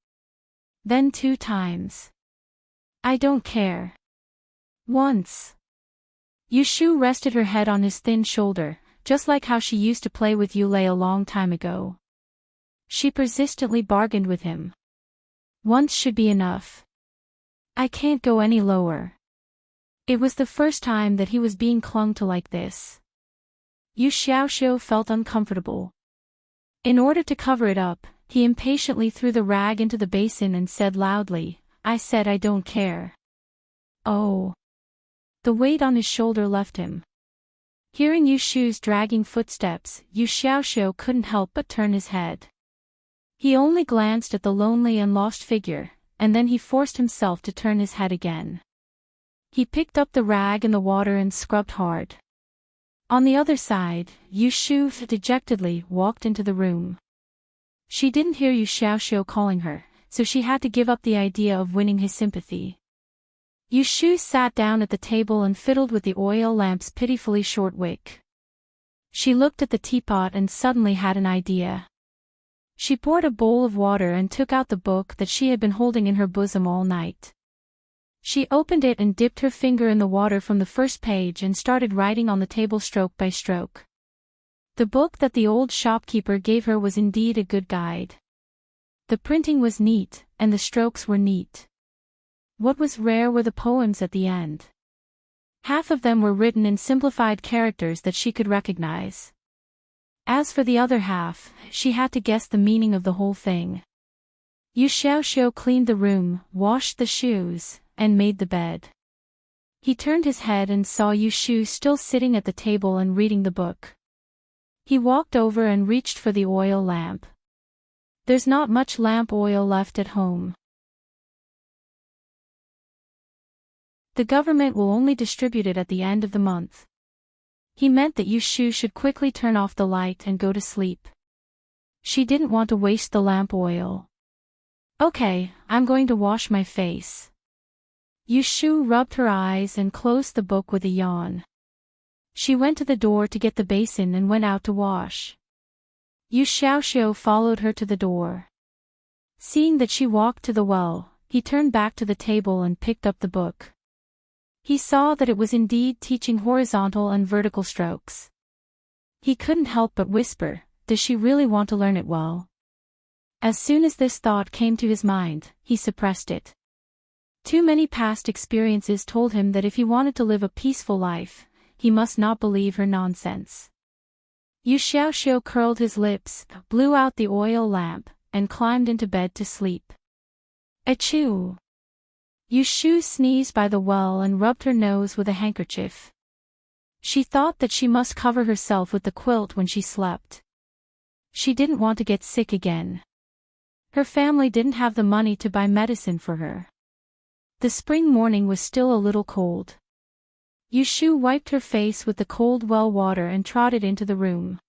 Then 2 times. I don't care. Once." Yushu rested her head on his thin shoulder, just like how she used to play with Yulei a long time ago. She persistently bargained with him. "Once should be enough. I can't go any lower." It was the first time that he was being clung to like this. Yu Xiaoxiu felt uncomfortable. In order to cover it up, he impatiently threw the rag into the basin and said loudly, "I said I don't care." "Oh." The weight on his shoulder left him. Hearing Yushu's dragging footsteps, Yu Xiaoxiu couldn't help but turn his head. He only glanced at the lonely and lost figure, and then he forced himself to turn his head again. He picked up the rag in the water and scrubbed hard. On the other side, Yushu dejectedly walked into the room. She didn't hear Yu Xiaoxiu calling her, so she had to give up the idea of winning his sympathy. Yushu sat down at the table and fiddled with the oil lamp's pitifully short wick. She looked at the teapot and suddenly had an idea. She poured a bowl of water and took out the book that she had been holding in her bosom all night. She opened it and dipped her finger in the water from the first page and started writing on the table stroke by stroke. The book that the old shopkeeper gave her was indeed a good guide. The printing was neat, and the strokes were neat. What was rare were the poems at the end. Half of them were written in simplified characters that she could recognize. As for the other half, she had to guess the meaning of the whole thing. Yu Xiaoxiu cleaned the room, washed the shoes, and made the bed. He turned his head and saw Yu Shu still sitting at the table and reading the book. He walked over and reached for the oil lamp. There's not much lamp oil left at home. The government will only distribute it at the end of the month. He meant that Yu Shu should quickly turn off the light and go to sleep. She didn't want to waste the lamp oil. Okay, I'm going to wash my face. Yu Shu rubbed her eyes and closed the book with a yawn. She went to the door to get the basin and went out to wash. Yu Xiaoxiu followed her to the door. Seeing that she walked to the well, he turned back to the table and picked up the book. He saw that it was indeed teaching horizontal and vertical strokes. He couldn't help but whisper, "Does she really want to learn it well?" As soon as this thought came to his mind, he suppressed it. Too many past experiences told him that if he wanted to live a peaceful life, he must not believe her nonsense. Yu Xiaoxiu curled his lips, blew out the oil lamp, and climbed into bed to sleep. Achoo! Yu Shu sneezed by the well and rubbed her nose with a handkerchief. She thought that she must cover herself with the quilt when she slept. She didn't want to get sick again. Her family didn't have the money to buy medicine for her. The spring morning was still a little cold. Yu Shu wiped her face with the cold well water and trotted into the room.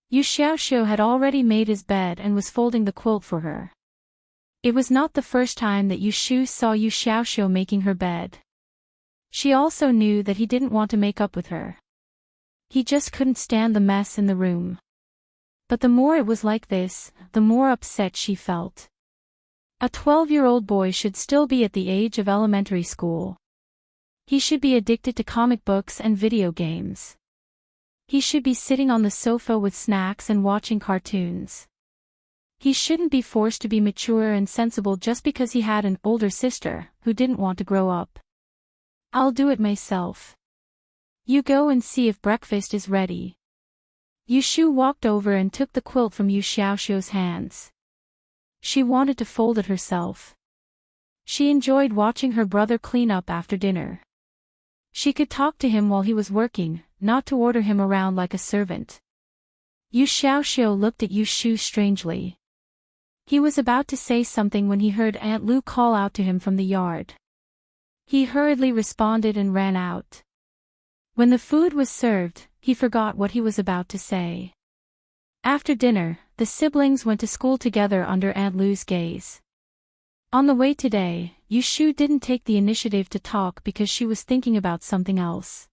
Yu Xiaoxiu had already made his bed and was folding the quilt for her. It was not the first time that Yu Shu saw Yu Xiaoxiu making her bed. She also knew that he didn't want to make up with her. He just couldn't stand the mess in the room. But the more it was like this, the more upset she felt. A 12-year-old boy should still be at the age of elementary school. He should be addicted to comic books and video games. He should be sitting on the sofa with snacks and watching cartoons. He shouldn't be forced to be mature and sensible just because he had an older sister who didn't want to grow up. I'll do it myself. You go and see if breakfast is ready. Yu Shu walked over and took the quilt from Yu Xiaoxiu's hands. She wanted to fold it herself. She enjoyed watching her brother clean up after dinner. She could talk to him while he was working, not to order him around like a servant. Yu Xiaoxiu looked at Yu Shu strangely. He was about to say something when he heard Aunt Lu call out to him from the yard. He hurriedly responded and ran out. When the food was served, he forgot what he was about to say. After dinner, the siblings went to school together under Aunt Lu's gaze. On the way today, Yu Shu didn't take the initiative to talk because she was thinking about something else.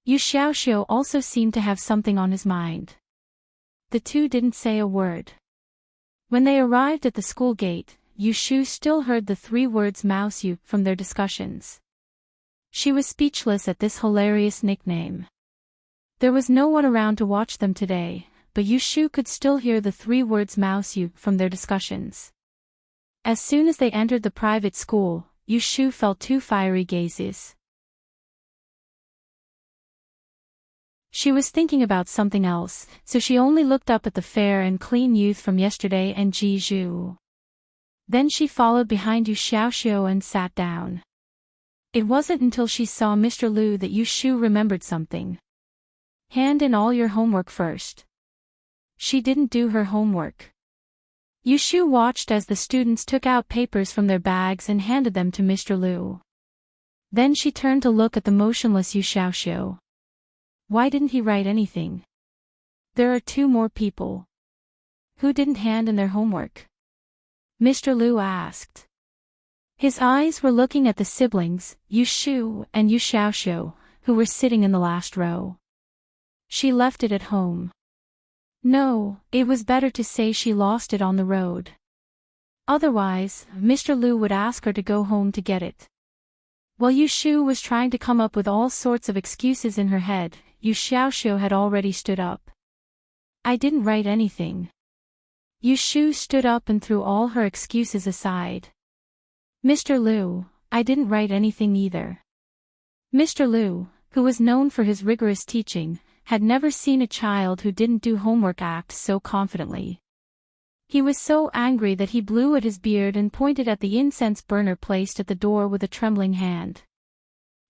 Yu Xiaoxiu also seemed to have something on his mind. The two didn't say a word. When they arrived at the school gate, Yu Shu still heard the 3 words "mouse you" from their discussions. She was speechless at this hilarious nickname. There was no one around to watch them today, but Yu Shu could still hear the 3 words "mouse you" from their discussions. As soon as they entered the private school, Yu Shu felt 2 fiery gazes. She was thinking about something else, so she only looked up at the fair and clean youth from yesterday and Ji Zhu. Then she followed behind Yu Xiaoxiu and sat down. It wasn't until she saw Mr. Lu that Yu Shu remembered something. Hand in all your homework first. She didn't do her homework. Yu Shu watched as the students took out papers from their bags and handed them to Mr. Lu. Then she turned to look at the motionless Yu Xiaoxiu. Why didn't he write anything? There are 2 more people. Who didn't hand in their homework? Mr. Lu asked. His eyes were looking at the siblings, Yu Shu and Yu Xiaoxiu, who were sitting in the last row. She left it at home. No, it was better to say she lost it on the road. Otherwise, Mr. Lu would ask her to go home to get it. While Yu Shu was trying to come up with all sorts of excuses in her head, Yu Xiaoxiu had already stood up. I didn't write anything. Yu Shu stood up and threw all her excuses aside. Mr. Lu, I didn't write anything either. Mr. Lu, who was known for his rigorous teaching, had never seen a child who didn't do homework act so confidently. He was so angry that he blew at his beard and pointed at the incense burner placed at the door with a trembling hand.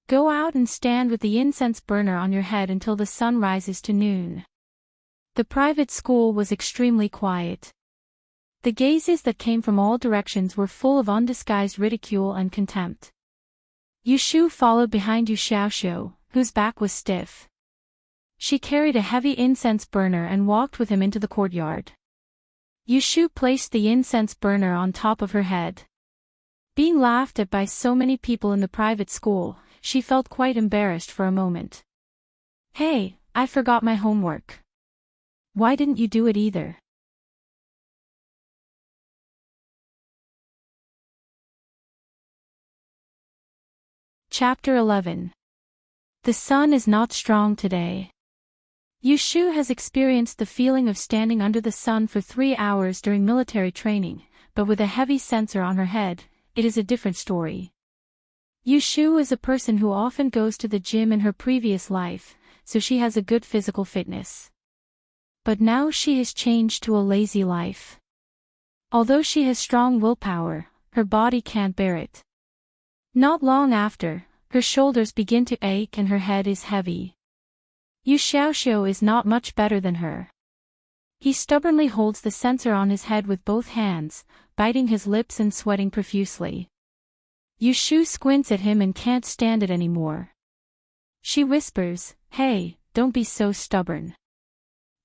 Go out and stand with the incense burner on your head until the sun rises to noon. The private school was extremely quiet. The gazes that came from all directions were full of undisguised ridicule and contempt. Yushu followed behind Yu Xiaoxiu, whose back was stiff. She carried a heavy incense burner and walked with him into the courtyard. Yushu placed the incense burner on top of her head. Being laughed at by so many people in the private school, she felt quite embarrassed for a moment. Hey, I forgot my homework. Why didn't you do it either? Chapter 11. The sun is not strong today. Yushu has experienced the feeling of standing under the sun for 3 hours during military training, but with a heavy sensor on her head, it is a different story. Yushu is a person who often goes to the gym in her previous life, so she has a good physical fitness. But now she has changed to a lazy life. Although she has strong willpower, her body can't bear it. Not long after, her shoulders begin to ache and her head is heavy. Yu Xiaoxiu is not much better than her. He stubbornly holds the sensor on his head with both hands, biting his lips and sweating profusely. Yushu squints at him and can't stand it anymore. She whispers, "Hey, don't be so stubborn.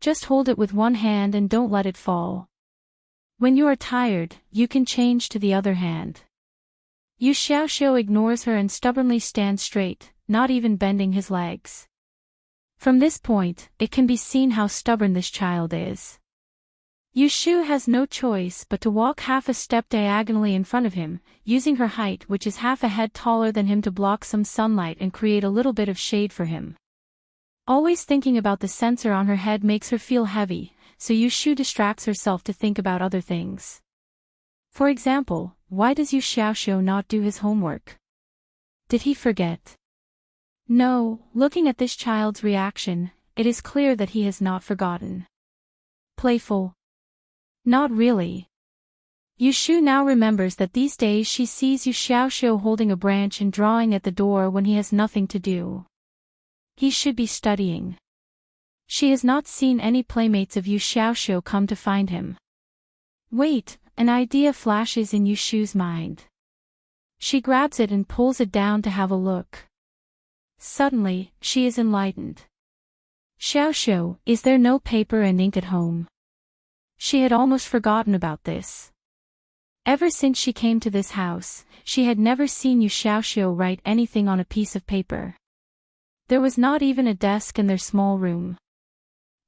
Just hold it with one hand and don't let it fall. When you are tired, you can change to the other hand." Yu Xiaoxiu ignores her and stubbornly stands straight, not even bending his legs. From this point, it can be seen how stubborn this child is. Yushu has no choice but to walk half a step diagonally in front of him, using her height, which is half a head taller than him, to block some sunlight and create a little bit of shade for him. Always thinking about the sensor on her head makes her feel heavy, so Yushu distracts herself to think about other things. For example, why does Yu Xiaoxiu not do his homework? Did he forget? No, looking at this child's reaction, it is clear that he has not forgotten. Playful? Not really. Yushu now remembers that these days she sees Yu Xiaoxiu holding a branch and drawing at the door when he has nothing to do. He should be studying. She has not seen any playmates of Yu Xiaoxiu come to find him. Wait, an idea flashes in Yushu's mind. She grabs it and pulls it down to have a look. Suddenly, she is enlightened. Xiaoxiu, is there no paper and ink at home? She had almost forgotten about this. Ever since she came to this house, she had never seen Yu Xiaoxiu write anything on a piece of paper. There was not even a desk in their small room.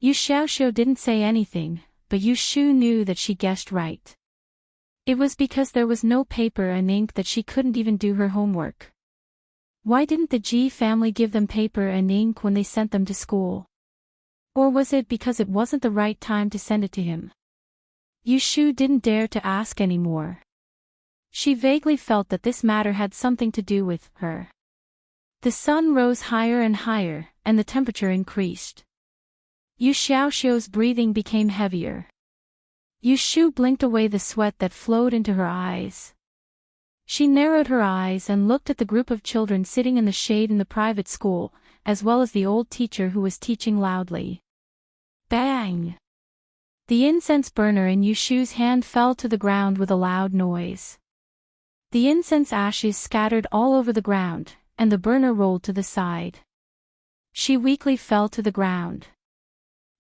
Yu Xiaoxiu didn't say anything, but Yushu knew that she guessed right. It was because there was no paper and ink that she couldn't even do her homework. Why didn't the Ji family give them paper and ink when they sent them to school? Or was it because it wasn't the right time to send it to him? Yushu didn't dare to ask anymore. She vaguely felt that this matter had something to do with her. The sun rose higher and higher, and the temperature increased. Yu Xiaoxiu's breathing became heavier. Yushu blinked away the sweat that flowed into her eyes. She narrowed her eyes and looked at the group of children sitting in the shade in the private school, as well as the old teacher who was teaching loudly. Bang! The incense burner in Yushu's hand fell to the ground with a loud noise. The incense ashes scattered all over the ground, and the burner rolled to the side. She weakly fell to the ground.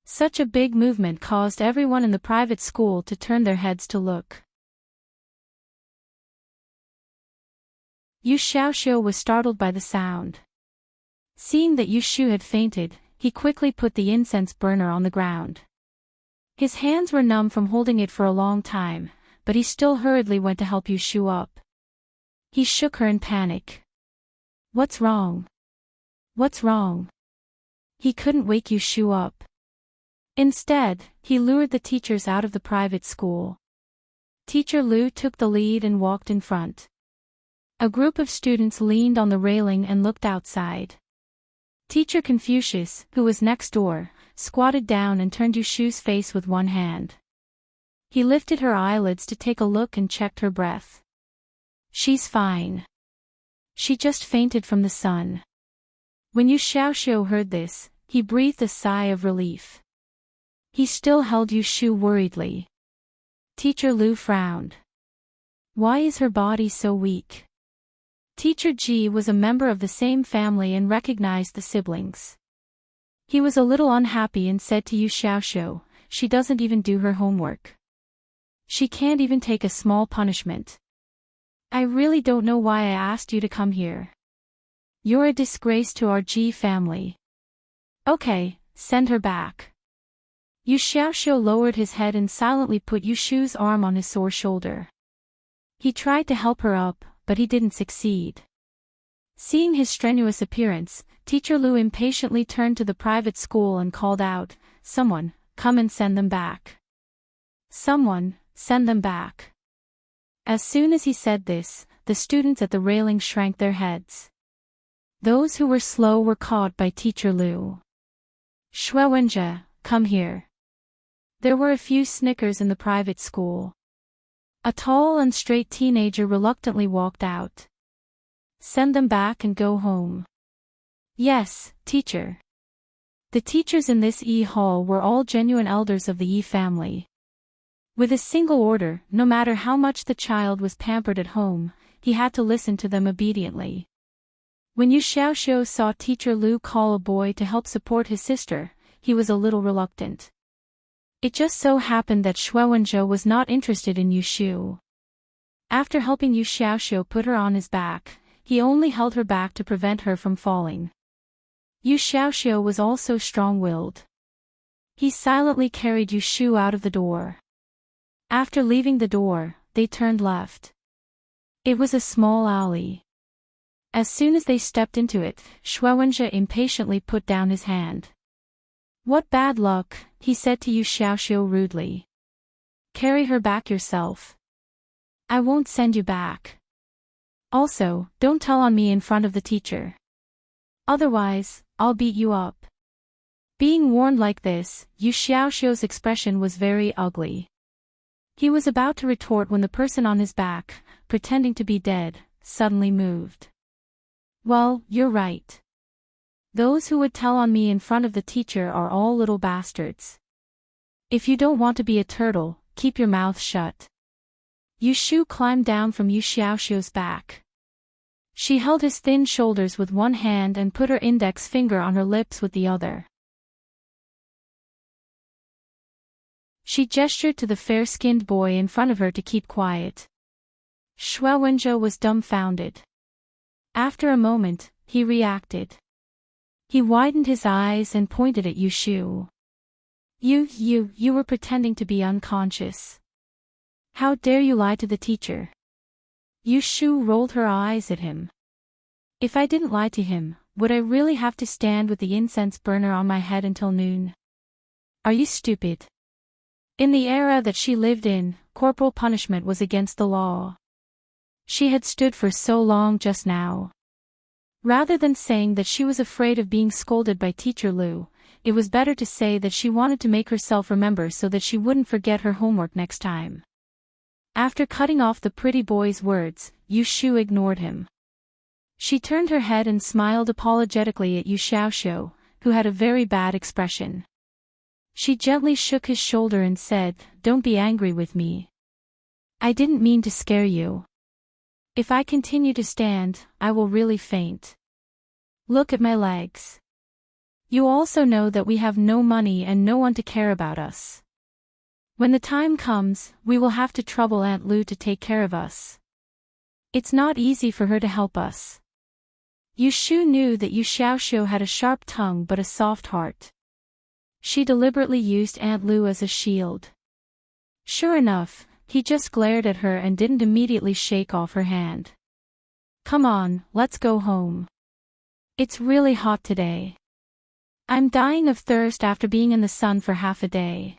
Such a big movement caused everyone in the private school to turn their heads to look. Yu Xiaoxiu was startled by the sound. Seeing that Yushu had fainted, he quickly put the incense burner on the ground. His hands were numb from holding it for a long time, but he still hurriedly went to help Yushu up. He shook her in panic. "What's wrong? What's wrong?" He couldn't wake Yushu up. Instead, he lured the teachers out of the private school. Teacher Lu took the lead and walked in front. A group of students leaned on the railing and looked outside. Teacher Confucius, who was next door, squatted down and turned Yushu's face with one hand. He lifted her eyelids to take a look and checked her breath. She's fine. She just fainted from the sun. When Yu Xiaoxiu heard this, he breathed a sigh of relief. He still held Yu Shu worriedly. Teacher Lu frowned. Why is her body so weak? Teacher Ji was a member of the same family and recognized the siblings. He was a little unhappy and said to Yu Xiaoxiu, she doesn't even do her homework. She can't even take a small punishment. I really don't know why I asked you to come here. You're a disgrace to our Ji family. Okay, send her back. Yu Xiaoxiu lowered his head and silently put Yu Shu's arm on his sore shoulder. He tried to help her up, but he didn't succeed. Seeing his strenuous appearance, Teacher Lu impatiently turned to the private school and called out, "Someone, come and send them back. Someone, send them back." As soon as he said this, the students at the railing shrank their heads. Those who were slow were caught by Teacher Lu. "Shuewenjie, come here." There were a few snickers in the private school. A tall and straight teenager reluctantly walked out. "Send them back and go home." "Yes, teacher." The teachers in this Yi hall were all genuine elders of the Yi family. With a single order, no matter how much the child was pampered at home, he had to listen to them obediently. When Yu Xiaoxiu saw Teacher Lu call a boy to help support his sister, he was a little reluctant. It just so happened that Shuewenjie was not interested in Yu Shu. After helping Yu Xiaoxiu put her on his back, he only held her back to prevent her from falling. Yu Xiaoxiu was also strong-willed. He silently carried Yu Shu out of the door. After leaving the door, they turned left. It was a small alley. As soon as they stepped into it, Shuewenjie impatiently put down his hand. "What bad luck," he said to Yu Xiaoxiu rudely. "Carry her back yourself. I won't send you back. Also, don't tell on me in front of the teacher. Otherwise, I'll beat you up." Being warned like this, Yu Xiaoxiu's expression was very ugly. He was about to retort when the person on his back, pretending to be dead, suddenly moved. "Well, you're right. Those who would tell on me in front of the teacher are all little bastards. If you don't want to be a turtle, keep your mouth shut." Yu Shu climbed down from Yu Xiaoxiu's back. She held his thin shoulders with one hand and put her index finger on her lips with the other. She gestured to the fair-skinned boy in front of her to keep quiet. Shuewenjie was dumbfounded. After a moment, he reacted. He widened his eyes and pointed at Yu Shu. You were pretending to be unconscious. How dare you lie to the teacher?" Yu Shu rolled her eyes at him. "If I didn't lie to him, would I really have to stand with the incense burner on my head until noon? Are you stupid?" In the era that she lived in, corporal punishment was against the law. She had stood for so long just now. Rather than saying that she was afraid of being scolded by Teacher Lu, it was better to say that she wanted to make herself remember so that she wouldn't forget her homework next time. After cutting off the pretty boy's words, Yu Shu ignored him. She turned her head and smiled apologetically at Yu Xiaoxiu, who had a very bad expression. She gently shook his shoulder and said, "Don't be angry with me. I didn't mean to scare you. If I continue to stand, I will really faint. Look at my legs. You also know that we have no money and no one to care about us. When the time comes, we will have to trouble Aunt Lu to take care of us. It's not easy for her to help us." Yu Shu knew that Yu Xiaoxiu had a sharp tongue but a soft heart. She deliberately used Aunt Lu as a shield. Sure enough, he just glared at her and didn't immediately shake off her hand. "Come on, let's go home. It's really hot today. I'm dying of thirst after being in the sun for half a day."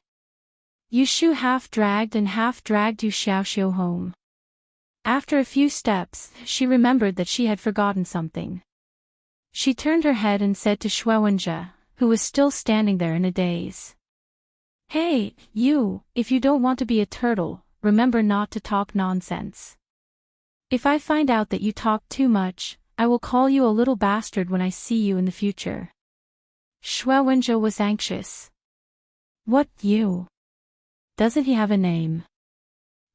Yu Shu half dragged Yu Xiaoxiu home. After a few steps, she remembered that she had forgotten something. She turned her head and said to Shuewenjie, who was still standing there in a daze. Hey, you, if you don't want to be a turtle, remember not to talk nonsense. If I find out that you talk too much, I will call you a little bastard when I see you in the future. Shwewenja was anxious. What, you? Doesn't he have a name?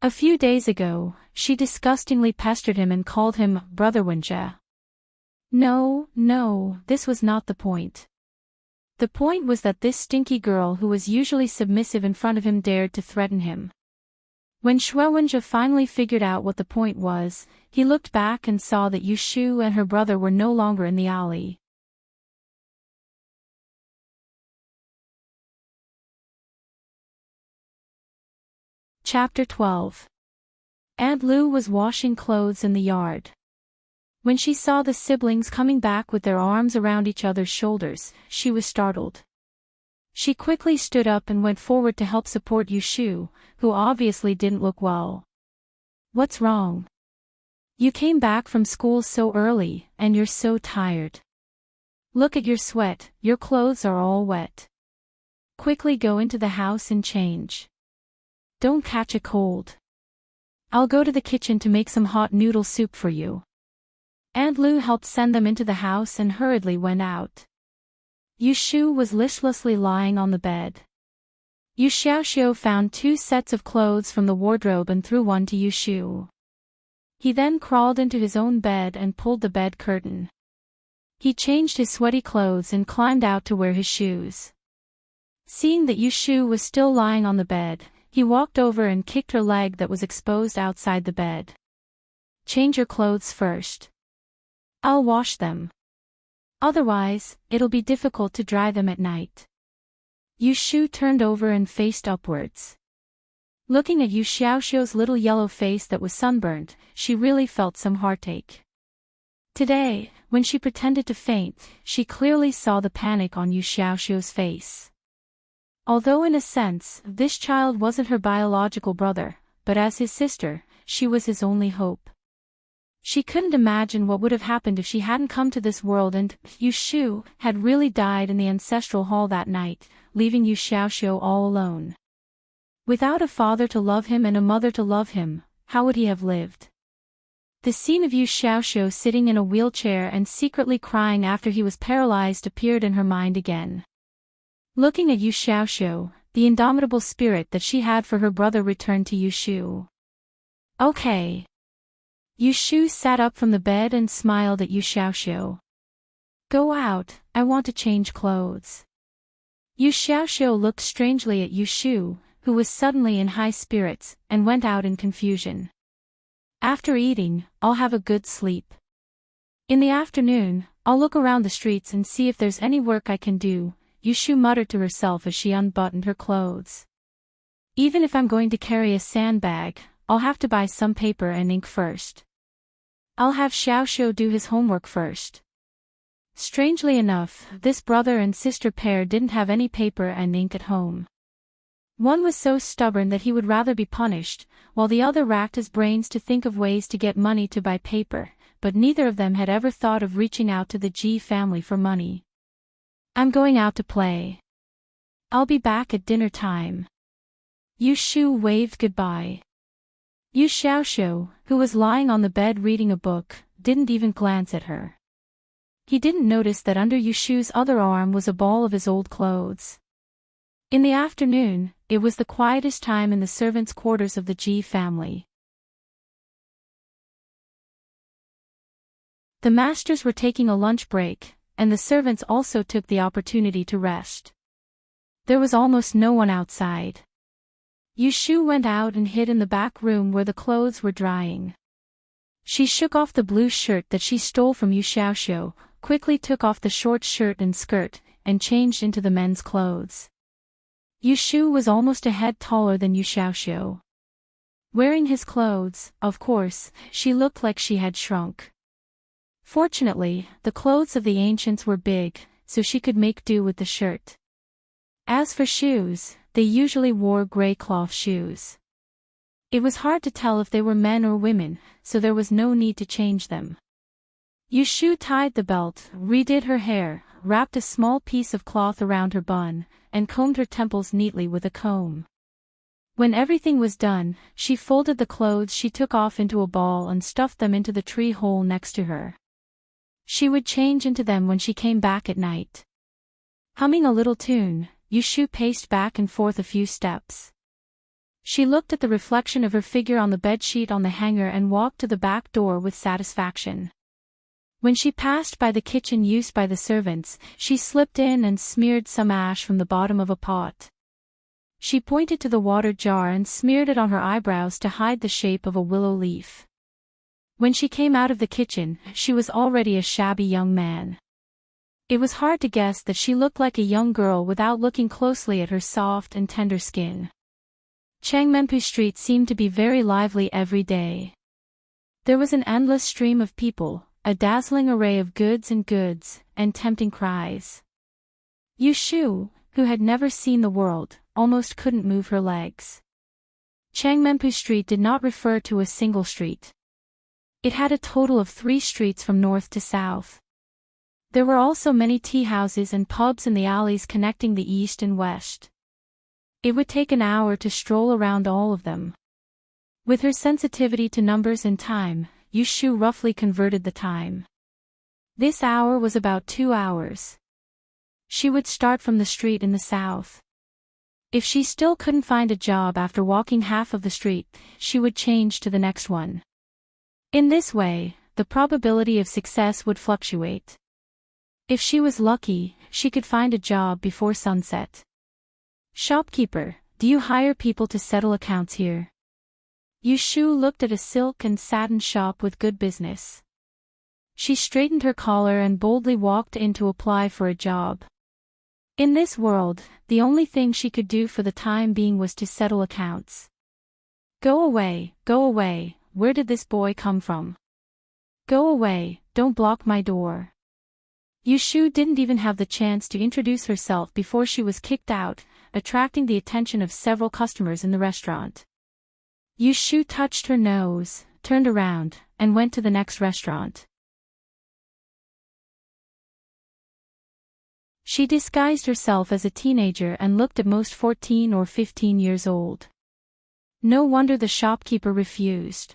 A few days ago, she disgustingly pestered him and called him Brother Wenja. No, this was not the point. The point was that this stinky girl who was usually submissive in front of him dared to threaten him. When Shwewenja finally figured out what the point was, he looked back and saw that Yushu and her brother were no longer in the alley. Chapter 12. Aunt Lu was washing clothes in the yard. When she saw the siblings coming back with their arms around each other's shoulders, she was startled. She quickly stood up and went forward to help support Yushu, who obviously didn't look well. What's wrong? You came back from school so early, and you're so tired. Look at your sweat, your clothes are all wet. Quickly go into the house and change. Don't catch a cold. I'll go to the kitchen to make some hot noodle soup for you. Aunt Lu helped send them into the house and hurriedly went out. Yushu was listlessly lying on the bed. Yu Xiaoxiu found 2 sets of clothes from the wardrobe and threw one to Yushu. He then crawled into his own bed and pulled the bed curtain. He changed his sweaty clothes and climbed out to wear his shoes. Seeing that Yushu was still lying on the bed, he walked over and kicked her leg that was exposed outside the bed. Change your clothes first. I'll wash them. Otherwise, it'll be difficult to dry them at night. Yushu turned over and faced upwards. Looking at Yu Xiaoxiu's little yellow face that was sunburnt, she really felt some heartache. Today, when she pretended to faint, she clearly saw the panic on Yu Xiaoxiu's face. Although in a sense, this child wasn't her biological brother, but as his sister, she was his only hope. She couldn't imagine what would have happened if she hadn't come to this world and Yushu had really died in the ancestral hall that night, leaving Yu Xiaoxiu all alone. Without a father to love him and a mother to love him, how would he have lived? The scene of Yu Xiaoxiu sitting in a wheelchair and secretly crying after he was paralyzed appeared in her mind again. Looking at Yu Xiaoxiu, the indomitable spirit that she had for her brother returned to Yushu. Okay. Yushu sat up from the bed and smiled at Yu Xiaoxiu. Go out, I want to change clothes. Yu Xiaoxiu looked strangely at Yushu, who was suddenly in high spirits, and went out in confusion. After eating, I'll have a good sleep. In the afternoon, I'll look around the streets and see if there's any work I can do, Yushu muttered to herself as she unbuttoned her clothes. Even if I'm going to carry a sandbag, I'll have to buy some paper and ink first. I'll have Xiaoxiu do his homework first. Strangely enough, this brother and sister pair didn't have any paper and ink at home. One was so stubborn that he would rather be punished, while the other racked his brains to think of ways to get money to buy paper, but neither of them had ever thought of reaching out to the Ji family for money. I'm going out to play. I'll be back at dinner time. Yushu waved goodbye. Yu Xiaoxiu, who was lying on the bed reading a book, didn't even glance at her. He didn't notice that under Yushu's other arm was a ball of his old clothes. In the afternoon, it was the quietest time in the servants' quarters of the Ji family. The masters were taking a lunch break, and the servants also took the opportunity to rest. There was almost no one outside. Yushu went out and hid in the back room where the clothes were drying. She shook off the blue shirt that she stole from Yu Xiaoxiu, quickly took off the short shirt and skirt, and changed into the men's clothes. Yushu was almost a head taller than Yu Xiaoxiu. Wearing his clothes, of course, she looked like she had shrunk. Fortunately, the clothes of the ancients were big, so she could make do with the shirt. As for shoes, they usually wore gray cloth shoes. It was hard to tell if they were men or women, so there was no need to change them. Yushu tied the belt, redid her hair, wrapped a small piece of cloth around her bun, and combed her temples neatly with a comb. When everything was done, she folded the clothes she took off into a ball and stuffed them into the tree hole next to her. She would change into them when she came back at night. Humming a little tune, Yushu paced back and forth a few steps. She looked at the reflection of her figure on the bedsheet on the hanger and walked to the back door with satisfaction. When she passed by the kitchen used by the servants, she slipped in and smeared some ash from the bottom of a pot. She pointed to the water jar and smeared it on her eyebrows to hide the shape of a willow leaf. When she came out of the kitchen, she was already a shabby young man. It was hard to guess that she looked like a young girl without looking closely at her soft and tender skin. Changmenpu Street seemed to be very lively every day. There was an endless stream of people, a dazzling array of goods, and tempting cries. Yushu, who had never seen the world, almost couldn't move her legs. Changmenpu Street did not refer to a single street. It had a total of 3 streets from north to south. There were also many tea houses and pubs in the alleys connecting the east and west. It would take an hour to stroll around all of them. With her sensitivity to numbers and time, Yushu roughly converted the time. This hour was about 2 hours. She would start from the street in the south. If she still couldn't find a job after walking half of the street, she would change to the next one. In this way, the probability of success would fluctuate. If she was lucky, she could find a job before sunset. Shopkeeper, do you hire people to settle accounts here? Yushu looked at a silk and satin shop with good business. She straightened her collar and boldly walked in to apply for a job. In this world, the only thing she could do for the time being was to settle accounts. Go away, where did this boy come from? Go away, don't block my door. Yushu didn't even have the chance to introduce herself before she was kicked out, attracting the attention of several customers in the restaurant. Yushu touched her nose, turned around, and went to the next restaurant. She disguised herself as a teenager and looked at most 14 or 15 years old. No wonder the shopkeeper refused.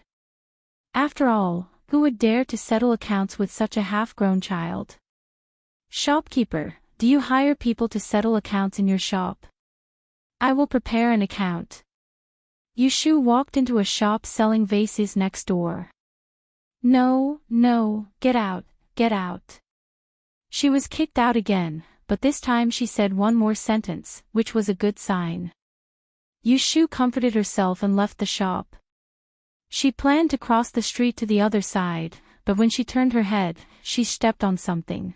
After all, who would dare to settle accounts with such a half-grown child? Shopkeeper, do you hire people to settle accounts in your shop? I will prepare an account. Yushu walked into a shop selling vases next door. No, get out. She was kicked out again, but this time she said one more sentence, which was a good sign. Yushu comforted herself and left the shop. She planned to cross the street to the other side, but when she turned her head, she stepped on something.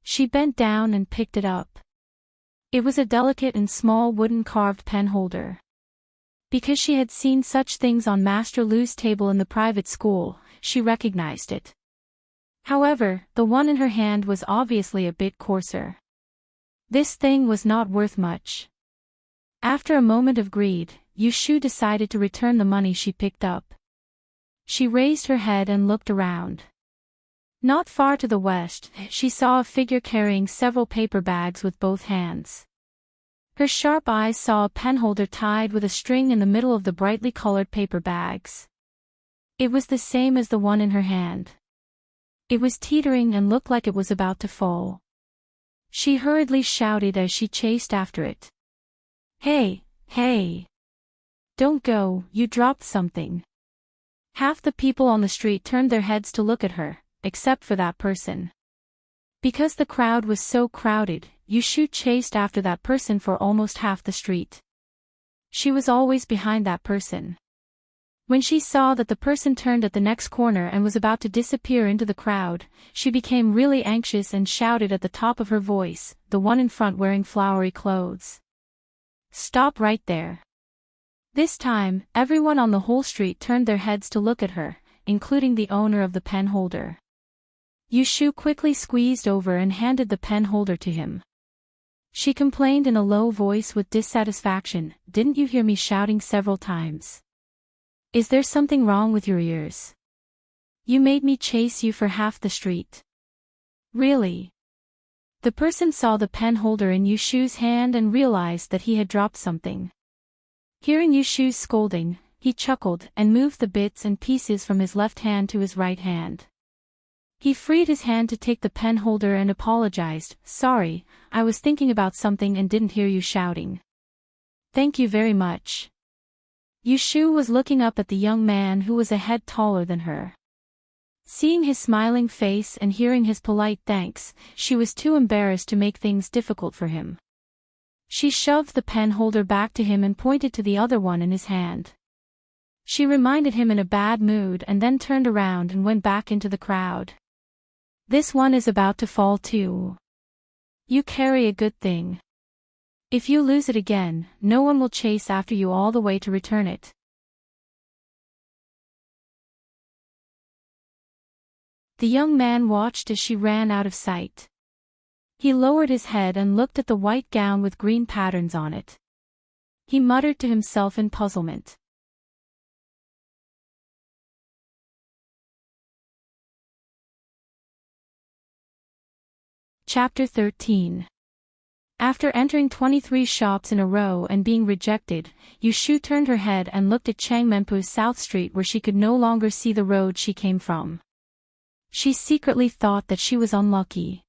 She bent down and picked it up. It was a delicate and small wooden carved pen holder. Because she had seen such things on Master Lu's table in the private school, she recognized it. However, the one in her hand was obviously a bit coarser. This thing was not worth much. After a moment of greed, Yushu decided to return the money she picked up. She raised her head and looked around. Not far to the west, she saw a figure carrying several paper bags with both hands. Her sharp eyes saw a penholder tied with a string in the middle of the brightly colored paper bags. It was the same as the one in her hand. It was teetering and looked like it was about to fall. She hurriedly shouted as she chased after it. Hey! Don't go, you dropped something. Half the people on the street turned their heads to look at her, except for that person. Because the crowd was so crowded, Yushu chased after that person for almost half the street. She was always behind that person. When she saw that the person turned at the next corner and was about to disappear into the crowd, she became really anxious and shouted at the top of her voice, the one in front wearing flowery clothes. Stop right there. This time, everyone on the whole street turned their heads to look at her, including the owner of the pen holder. Yushu quickly squeezed over and handed the pen holder to him. She complained in a low voice with dissatisfaction, "Didn't you hear me shouting several times? Is there something wrong with your ears? You made me chase you for half the street. Really? The person saw the pen holder in Yushu's hand and realized that he had dropped something. Hearing Yushu's scolding, he chuckled and moved the bits and pieces from his left hand to his right hand. He freed his hand to take the pen holder and apologized. "Sorry, I was thinking about something and didn't hear you shouting." "Thank you very much." Yushu was looking up at the young man who was a head taller than her. Seeing his smiling face and hearing his polite thanks, she was too embarrassed to make things difficult for him. She shoved the pen holder back to him and pointed to the other one in his hand. She reminded him in a bad mood and then turned around and went back into the crowd. "This one is about to fall too. You carry a good thing. If you lose it again, no one will chase after you all the way to return it." The young man watched as she ran out of sight. He lowered his head and looked at the white gown with green patterns on it. He muttered to himself in puzzlement. Chapter 13. After entering 23 shops in a row and being rejected, Yushu turned her head and looked at Changmenpu's South Street where she could no longer see the road she came from. She secretly thought that she was unlucky.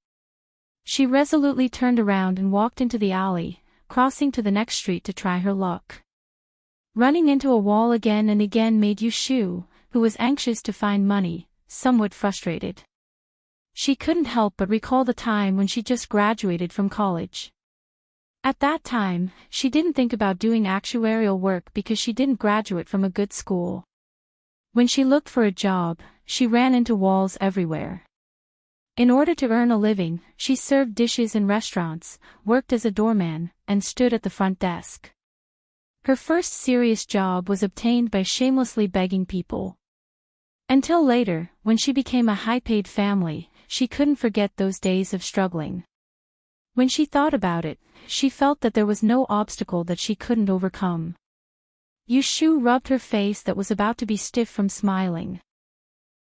She resolutely turned around and walked into the alley, crossing to the next street to try her luck. Running into a wall again and again made Yushu, who was anxious to find money, somewhat frustrated. She couldn't help but recall the time when she just graduated from college. At that time, she didn't think about doing actuarial work because she didn't graduate from a good school. When she looked for a job, she ran into walls everywhere. In order to earn a living, she served dishes in restaurants, worked as a doorman, and stood at the front desk. Her first serious job was obtained by shamelessly begging people. Until later, when she became a high-paid family, she couldn't forget those days of struggling. When she thought about it, she felt that there was no obstacle that she couldn't overcome. Yushu rubbed her face that was about to be stiff from smiling.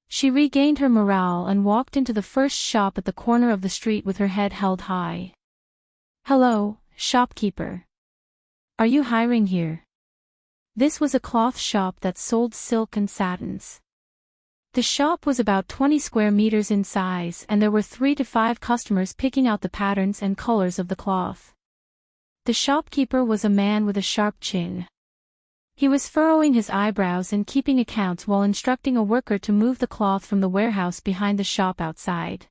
She regained her morale and walked into the first shop at the corner of the street with her head held high. "Hello, shopkeeper. Are you hiring here?" This was a cloth shop that sold silk and satins. The shop was about 20 square meters in size and there were 3 to 5 customers picking out the patterns and colors of the cloth. The shopkeeper was a man with a sharp chin. He was furrowing his eyebrows and keeping accounts while instructing a worker to move the cloth from the warehouse behind the shop outside.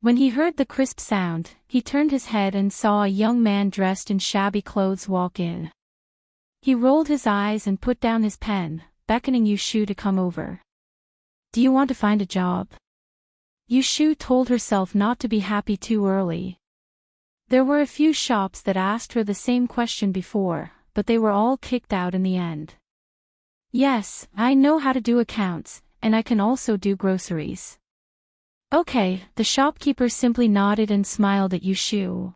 When he heard the crisp sound, he turned his head and saw a young man dressed in shabby clothes walk in. He rolled his eyes and put down his pen, beckoning Yushu to come over. "Do you want to find a job?" Yushu told herself not to be happy too early. There were a few shops that asked her the same question before, but they were all kicked out in the end. "Yes, I know how to do accounts, and I can also do groceries." "Okay," the shopkeeper simply nodded and smiled at Yushu.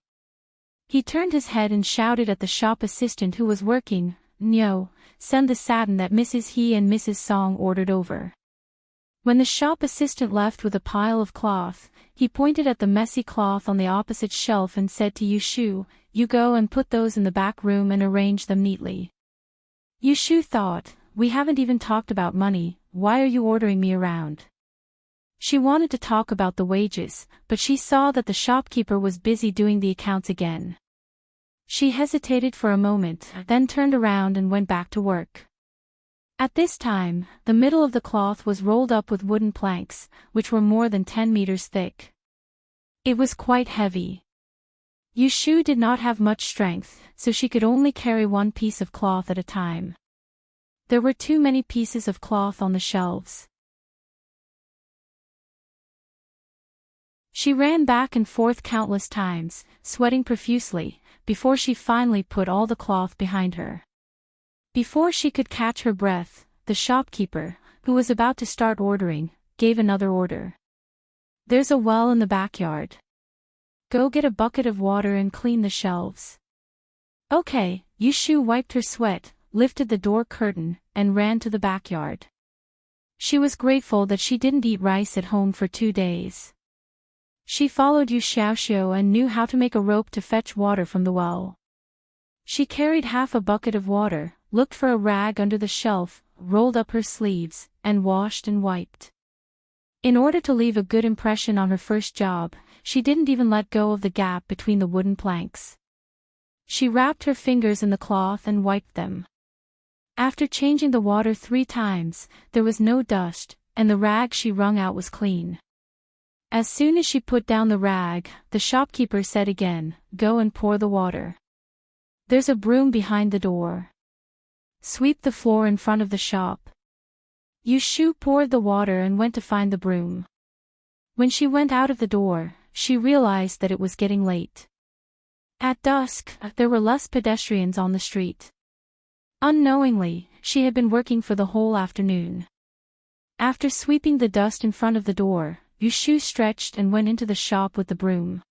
He turned his head and shouted at the shop assistant who was working, "Nyo, send the satin that Mrs. He and Mrs. Song ordered over." When the shop assistant left with a pile of cloth, he pointed at the messy cloth on the opposite shelf and said to Yushu, "You go and put those in the back room and arrange them neatly." Yushu thought, "We haven't even talked about money, why are you ordering me around?" She wanted to talk about the wages, but she saw that the shopkeeper was busy doing the accounts again. She hesitated for a moment, then turned around and went back to work. At this time, the middle of the cloth was rolled up with wooden planks, which were more than 10 meters thick. It was quite heavy. Yushu did not have much strength, so she could only carry one piece of cloth at a time. There were too many pieces of cloth on the shelves. She ran back and forth countless times, sweating profusely, before she finally put all the cloth behind her. Before she could catch her breath, the shopkeeper, who was about to start ordering, gave another order. "There's a well in the backyard. Go get a bucket of water and clean the shelves." "Okay," Yushu wiped her sweat, lifted the door curtain, and ran to the backyard. She was grateful that she didn't eat rice at home for 2 days. She followed Yu Xiaoxiu and knew how to make a rope to fetch water from the well. She carried half a bucket of water, looked for a rag under the shelf, rolled up her sleeves, and washed and wiped. In order to leave a good impression on her first job, she didn't even let go of the gap between the wooden planks. She wrapped her fingers in the cloth and wiped them. After changing the water 3 times, there was no dust, and the rag she wrung out was clean. As soon as she put down the rag, the shopkeeper said again, "Go and pour the water. There's a broom behind the door. Sweep the floor in front of the shop." Yu Shu poured the water and went to find the broom. When she went out of the door, she realized that it was getting late. At dusk, there were less pedestrians on the street. Unknowingly, she had been working for the whole afternoon. After sweeping the dust in front of the door, Yu Shu stretched and went into the shop with the broom.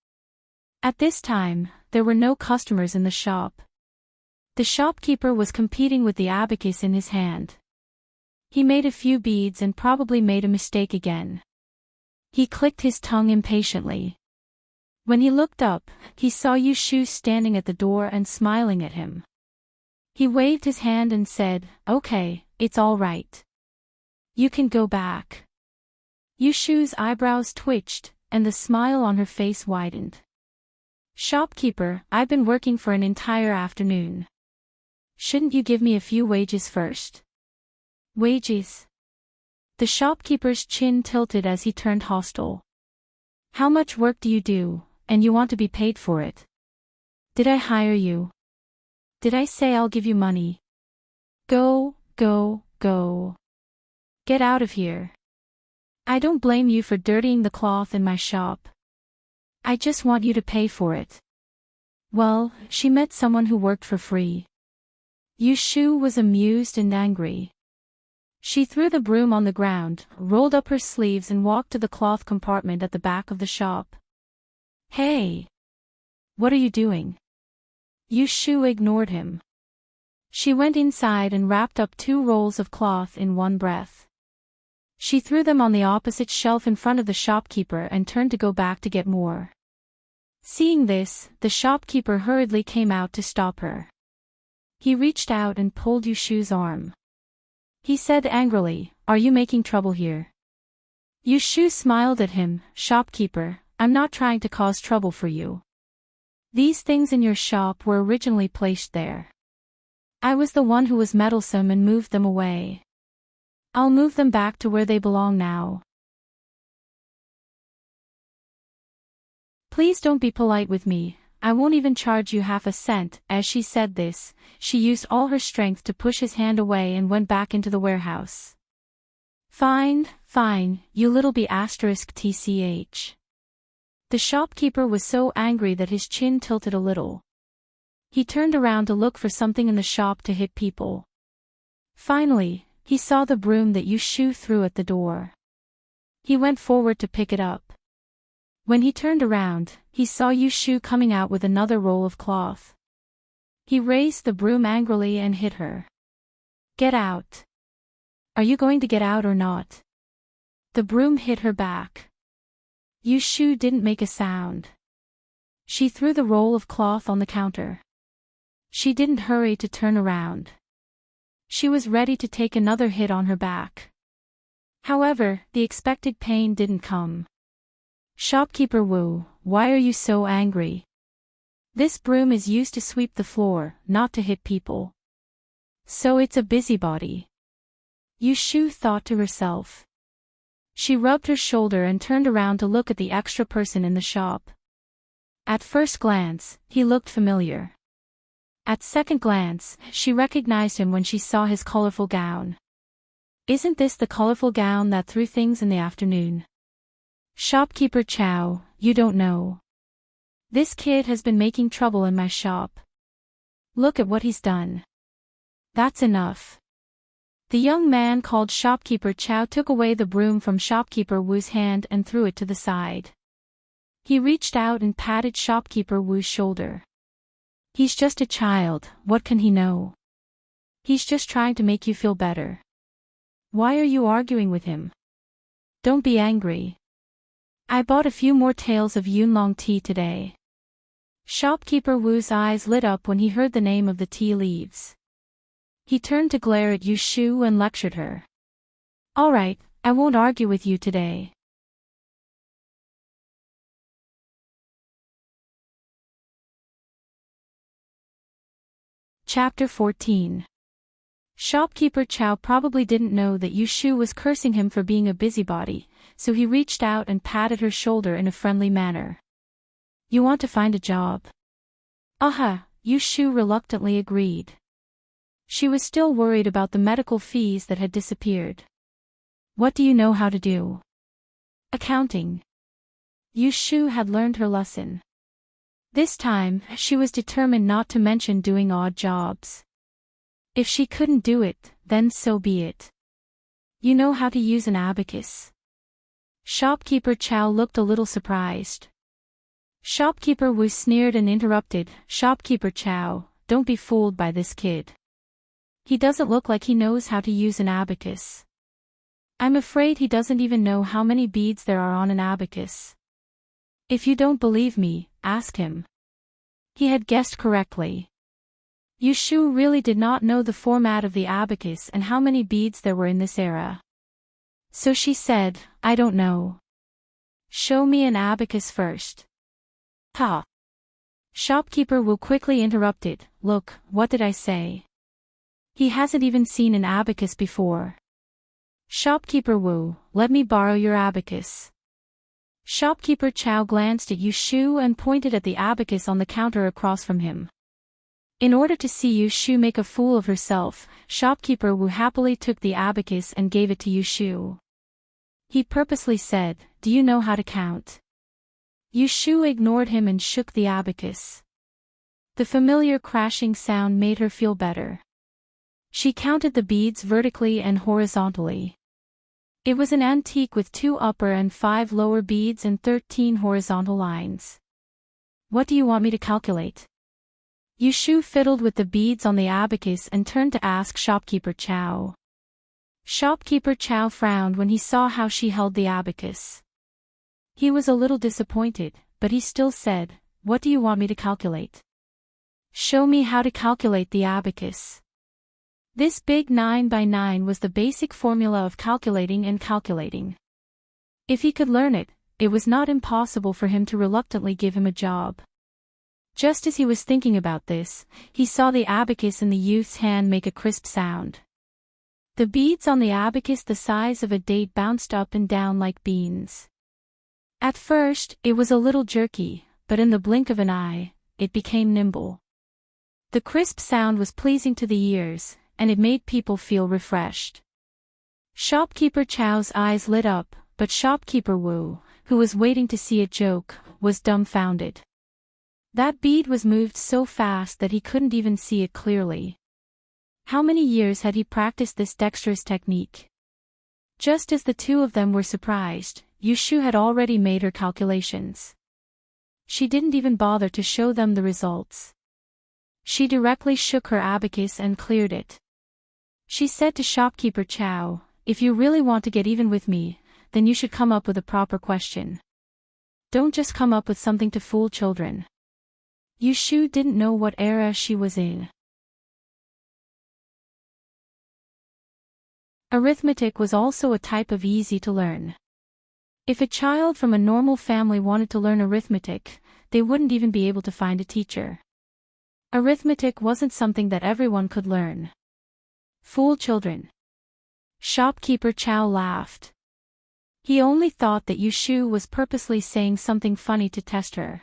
At this time, there were no customers in the shop. The shopkeeper was competing with the abacus in his hand. He made a few beads and probably made a mistake again. He clicked his tongue impatiently. When he looked up, he saw Yu Shu standing at the door and smiling at him. He waved his hand and said, "Okay, it's all right. You can go back." Yu Shu's eyebrows twitched, and the smile on her face widened. "Shopkeeper, I've been working for an entire afternoon. Shouldn't you give me a few wages first?" "Wages?" The shopkeeper's chin tilted as he turned hostile. "How much work do you do, and you want to be paid for it? Did I hire you? Did I say I'll give you money? Go, go, go. Get out of here. I don't blame you for dirtying the cloth in my shop. I just want you to pay for it." Well, she met someone who worked for free. Yu Shu was amused and angry. She threw the broom on the ground, rolled up her sleeves and walked to the cloth compartment at the back of the shop. "Hey! What are you doing?" Yu Shu ignored him. She went inside and wrapped up 2 rolls of cloth in one breath. She threw them on the opposite shelf in front of the shopkeeper and turned to go back to get more. Seeing this, the shopkeeper hurriedly came out to stop her. He reached out and pulled Yu Shu's arm. He said angrily, "Are you making trouble here?" Yu Shu smiled at him, "Shopkeeper, I'm not trying to cause trouble for you. These things in your shop were originally placed there. I was the one who was meddlesome and moved them away. I'll move them back to where they belong now. Please don't be polite with me, I won't even charge you half a cent." As she said this, she used all her strength to push his hand away and went back into the warehouse. "Fine, fine, you little b*tch." The shopkeeper was so angry that his chin tilted a little. He turned around to look for something in the shop to hit people. Finally, he saw the broom that Yu Shu threw at the door. He went forward to pick it up. When he turned around, he saw Yu Shu coming out with another roll of cloth. He raised the broom angrily and hit her. "Get out. Are you going to get out or not?" The broom hit her back. Yu Shu didn't make a sound. She threw the roll of cloth on the counter. She didn't hurry to turn around. She was ready to take another hit on her back. However, the expected pain didn't come. "Shopkeeper Wu, why are you so angry? This broom is used to sweep the floor, not to hit people. So it's a busybody." Yu Shu thought to herself. She rubbed her shoulder and turned around to look at the extra person in the shop. At first glance, he looked familiar. At second glance, she recognized him when she saw his colorful gown. "Isn't this the colorful gown that threw things in the afternoon?" "Shopkeeper Chow, you don't know. This kid has been making trouble in my shop. Look at what he's done." "That's enough." The young man called Shopkeeper Chow took away the broom from Shopkeeper Wu's hand and threw it to the side. He reached out and patted Shopkeeper Wu's shoulder. "He's just a child, what can he know? He's just trying to make you feel better. Why are you arguing with him? Don't be angry." I bought a few more taels of yunlong tea today. Shopkeeper Wu's eyes lit up when he heard the name of the tea leaves. He turned to glare at Yu Shu and lectured her. All right, I won't argue with you today. Chapter 14. Shopkeeper Chow probably didn't know that Yu Shu was cursing him for being a busybody, so he reached out and patted her shoulder in a friendly manner. You want to find a job? Yu Shu reluctantly agreed. She was still worried about the medical fees that had disappeared. What do you know how to do? Accounting. Yu Shu had learned her lesson. This time, she was determined not to mention doing odd jobs. If she couldn't do it, then so be it. You know how to use an abacus? Shopkeeper Chow looked a little surprised. Shopkeeper Wu sneered and interrupted, Shopkeeper Chow, don't be fooled by this kid. He doesn't look like he knows how to use an abacus. I'm afraid he doesn't even know how many beads there are on an abacus. If you don't believe me, ask him. He had guessed correctly. Yu Shu really did not know the format of the abacus and how many beads there were in this era. So she said, I don't know. Show me an abacus first. Ha! Shopkeeper Wu quickly interrupted, look, what did I say? He hasn't even seen an abacus before. Shopkeeper Wu, let me borrow your abacus. Shopkeeper Chow glanced at Yu Shu and pointed at the abacus on the counter across from him. In order to see Yu Shu make a fool of herself, Shopkeeper Wu happily took the abacus and gave it to Yu Shu. He purposely said, do you know how to count? Yu Shu ignored him and shook the abacus. The familiar crashing sound made her feel better. She counted the beads vertically and horizontally. It was an antique with 2 upper and 5 lower beads and 13 horizontal lines. What do you want me to calculate? Yu Shu fiddled with the beads on the abacus and turned to ask Shopkeeper Chow. Shopkeeper Chow frowned when he saw how she held the abacus. He was a little disappointed, but he still said, what do you want me to calculate? Show me how to calculate the abacus. This big 9x9 was the basic formula of calculating and calculating. If he could learn it, it was not impossible for him to reluctantly give him a job. Just as he was thinking about this, he saw the abacus in the youth's hand make a crisp sound. The beads on the abacus the size of a date bounced up and down like beans. At first, it was a little jerky, but in the blink of an eye, it became nimble. The crisp sound was pleasing to the ears, and it made people feel refreshed. Shopkeeper Chow's eyes lit up, but Shopkeeper Wu, who was waiting to see a joke, was dumbfounded. That bead was moved so fast that he couldn't even see it clearly. How many years had he practiced this dexterous technique? Just as the two of them were surprised, Yu Shu had already made her calculations. She didn't even bother to show them the results. She directly shook her abacus and cleared it. She said to Shopkeeper Chow, if you really want to get even with me, then you should come up with a proper question. Don't just come up with something to fool children. Yu Shu didn't know what era she was in. Arithmetic was also a type of easy to learn. If a child from a normal family wanted to learn arithmetic, they wouldn't even be able to find a teacher. Arithmetic wasn't something that everyone could learn. Fool children. Shopkeeper Chow laughed. He only thought that Yu Shu was purposely saying something funny to test her.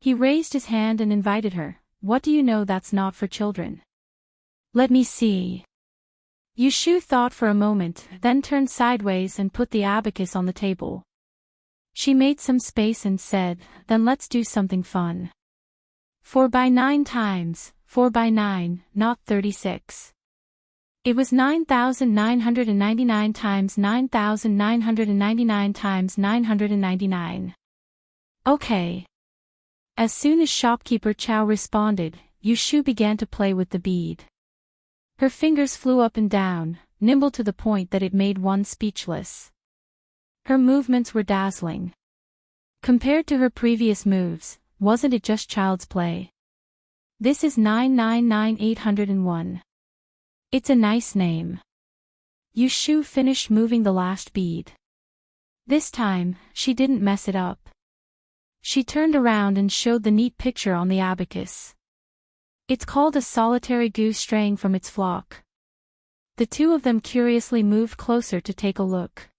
He raised his hand and invited her, what do you know that's not for children? Let me see. Yu Shu thought for a moment, then turned sideways and put the abacus on the table. She made some space and said, then let's do something fun. 4 by 9 times, 4 by 9, not 36. It was 9,999 times 9,999 times 999. Okay. As soon as Shopkeeper Chow responded, Yu Shu began to play with the bead. Her fingers flew up and down, nimble to the point that it made one speechless. Her movements were dazzling. Compared to her previous moves, wasn't it just child's play? This is 999801. It's a nice name. Yushu finished moving the last bead. This time, she didn't mess it up. She turned around and showed the neat picture on the abacus. It's called a solitary goose straying from its flock. The two of them curiously moved closer to take a look.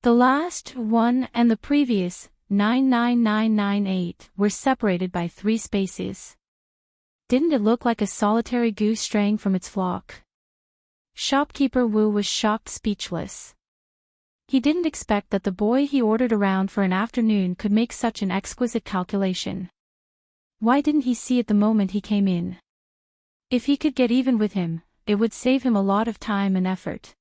The last one and the previous 99998 were separated by 3 spaces. Didn't it look like a solitary goose straying from its flock? Shopkeeper Wu was shocked, speechless. He didn't expect that the boy he ordered around for an afternoon could make such an exquisite calculation. Why didn't he see it the moment he came in? If he could get even with him, it would save him a lot of time and effort.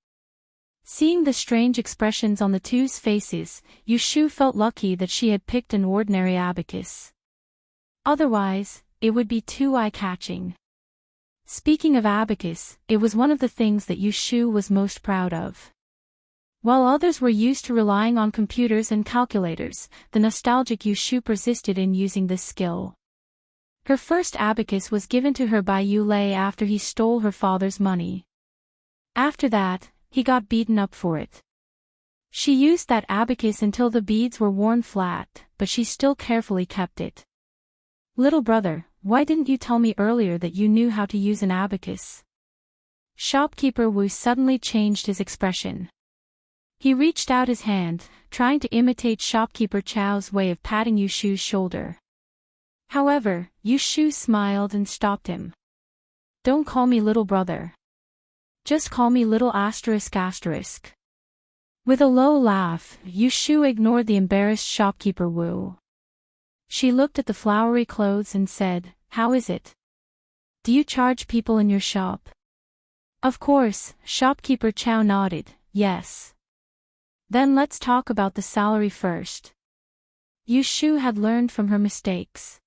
Seeing the strange expressions on the two's faces, Yushu felt lucky that she had picked an ordinary abacus. Otherwise, it would be too eye-catching. Speaking of abacus, it was one of the things that Yushu was most proud of. While others were used to relying on computers and calculators, the nostalgic Yushu persisted in using this skill. Her first abacus was given to her by Yu Lei after he stole her father's money. After that, he got beaten up for it. She used that abacus until the beads were worn flat, but she still carefully kept it. Little brother, why didn't you tell me earlier that you knew how to use an abacus? Shopkeeper Wu suddenly changed his expression. He reached out his hand, trying to imitate Shopkeeper Chow's way of patting Yushu's shoulder. However, Yushu smiled and stopped him. Don't call me little brother. Just call me little ***. With a low laugh, Yushu ignored the embarrassed Shopkeeper Wu. She looked at the flowery clothes and said, "How is it? Do you charge people in your shop?" Of course, Shopkeeper Chow nodded, yes. Then let's talk about the salary first. Yushu had learned from her mistakes.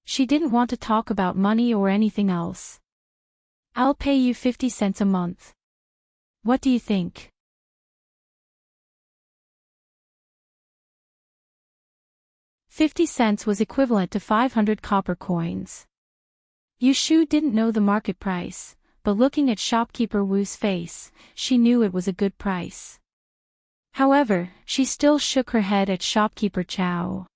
She didn't want to talk about money or anything else. I'll pay you 50 cents a month. What do you think? 50 cents was equivalent to 500 copper coins. Yushu didn't know the market price, but looking at Shopkeeper Wu's face, she knew it was a good price. However, she still shook her head at Shopkeeper Chow.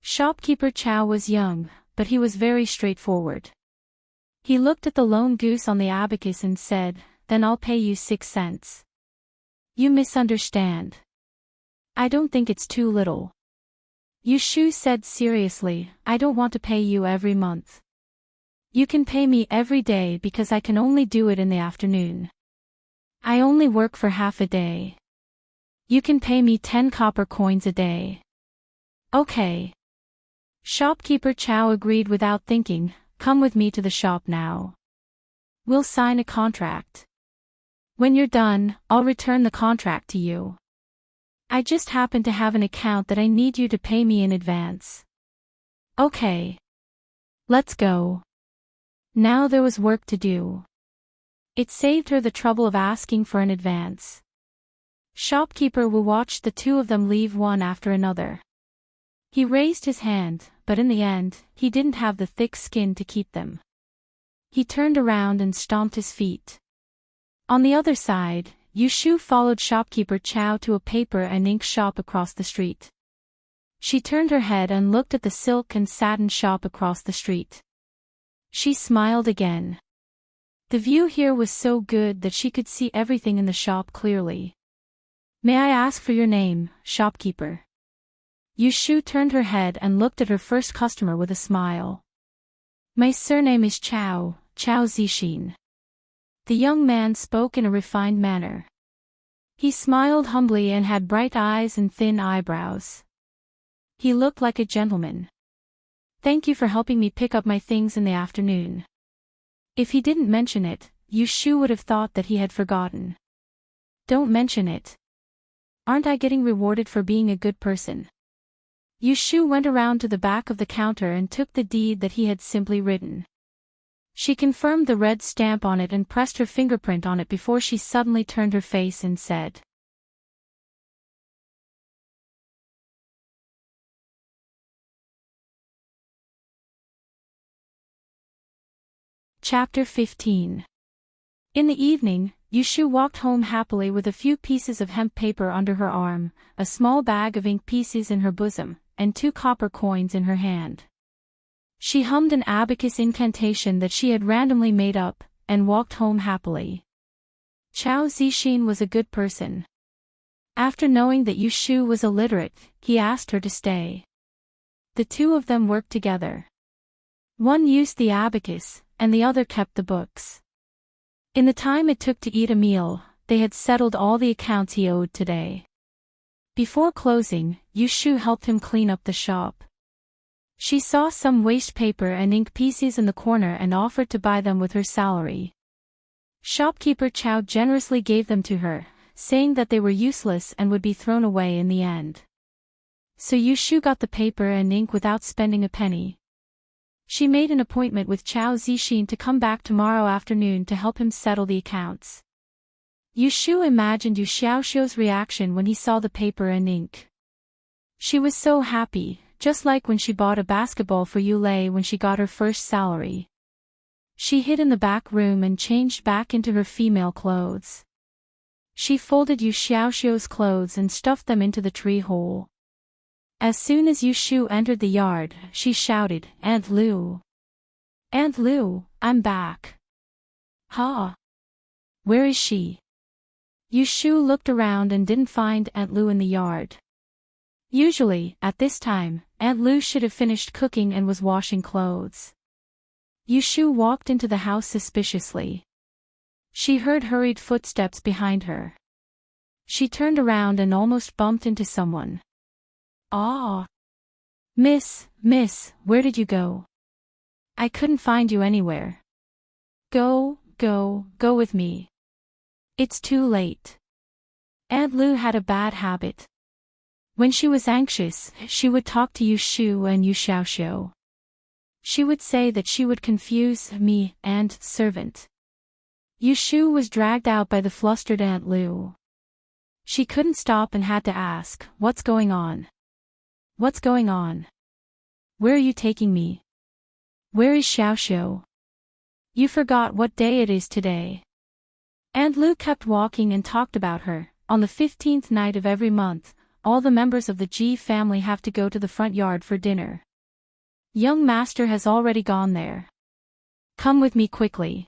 Shopkeeper Chow was young, but he was very straightforward. He looked at the lone goose on the abacus and said, "Then I'll pay you 6 cents. You misunderstand. I don't think it's too little." Yushu said seriously, "I don't want to pay you every month. You can pay me every day because I can only do it in the afternoon. I only work for half a day. You can pay me 10 copper coins a day." Okay. Shopkeeper Chow agreed without thinking, "Come with me to the shop now. We'll sign a contract. When you're done, I'll return the contract to you. I just happen to have an account that I need you to pay me in advance." Okay. Let's go. Now there was work to do. It saved her the trouble of asking for an advance. Shopkeeper Wu watched the two of them leave one after another. He raised his hand, but in the end, he didn't have the thick skin to keep them. He turned around and stomped his feet. On the other side, Yushu followed Shopkeeper Chow to a paper and ink shop across the street. She turned her head and looked at the silk and satin shop across the street. She smiled again. The view here was so good that she could see everything in the shop clearly. "May I ask for your name, shopkeeper?" Yushu turned her head and looked at her first customer with a smile. "My surname is Chow, Chow Zixin." The young man spoke in a refined manner. He smiled humbly and had bright eyes and thin eyebrows. He looked like a gentleman. "Thank you for helping me pick up my things in the afternoon." If he didn't mention it, Yushu would have thought that he had forgotten. "Don't mention it. Aren't I getting rewarded for being a good person?" Yushu went around to the back of the counter and took the deed that he had simply written. She confirmed the red stamp on it and pressed her fingerprint on it before she suddenly turned her face and said, Chapter 15. In the evening, Yushu walked home happily with a few pieces of hemp paper under her arm, a small bag of ink pieces in her bosom, and 2 copper coins in her hand. She hummed an abacus incantation that she had randomly made up, and walked home happily. Chao Zixin was a good person. After knowing that Yushu was illiterate, he asked her to stay. The two of them worked together. One used the abacus, and the other kept the books. In the time it took to eat a meal, they had settled all the accounts he owed today. Before closing, Yushu helped him clean up the shop. She saw some waste paper and ink pieces in the corner and offered to buy them with her salary. Shopkeeper Chao generously gave them to her, saying that they were useless and would be thrown away in the end. So Yushu got the paper and ink without spending a penny. She made an appointment with Chao Zixin to come back tomorrow afternoon to help him settle the accounts. Yushu imagined Yu Xiaoxiu's reaction when he saw the paper and ink. She was so happy, just like when she bought a basketball for Yu Lei when she got her first salary. She hid in the back room and changed back into her female clothes. She folded Yu Xiaoxiu's clothes and stuffed them into the tree hole. As soon as Yushu entered the yard, she shouted, "Aunt Lu! Aunt Lu, I'm back!" "Ha! Where is she?" Yushu looked around and didn't find Aunt Lu in the yard. Usually, at this time, Aunt Lu should have finished cooking and was washing clothes. Yushu walked into the house suspiciously. She heard hurried footsteps behind her. She turned around and almost bumped into someone. "Ah! Miss, where did you go? I couldn't find you anywhere. Go with me. It's too late." Aunt Lu had a bad habit. When she was anxious, she would talk to Yushu and Yu Xiaoxiu. She would say that she would confuse me and servant. Yushu was dragged out by the flustered Aunt Lu. She couldn't stop and had to ask, "What's going on? What's going on? Where are you taking me? Where is Xiaoxiu? You forgot what day it is today." Aunt Lu kept walking and talked about her. On the 15th night of every month, all the members of the Ji family have to go to the front yard for dinner. Young master has already gone there. Come with me quickly.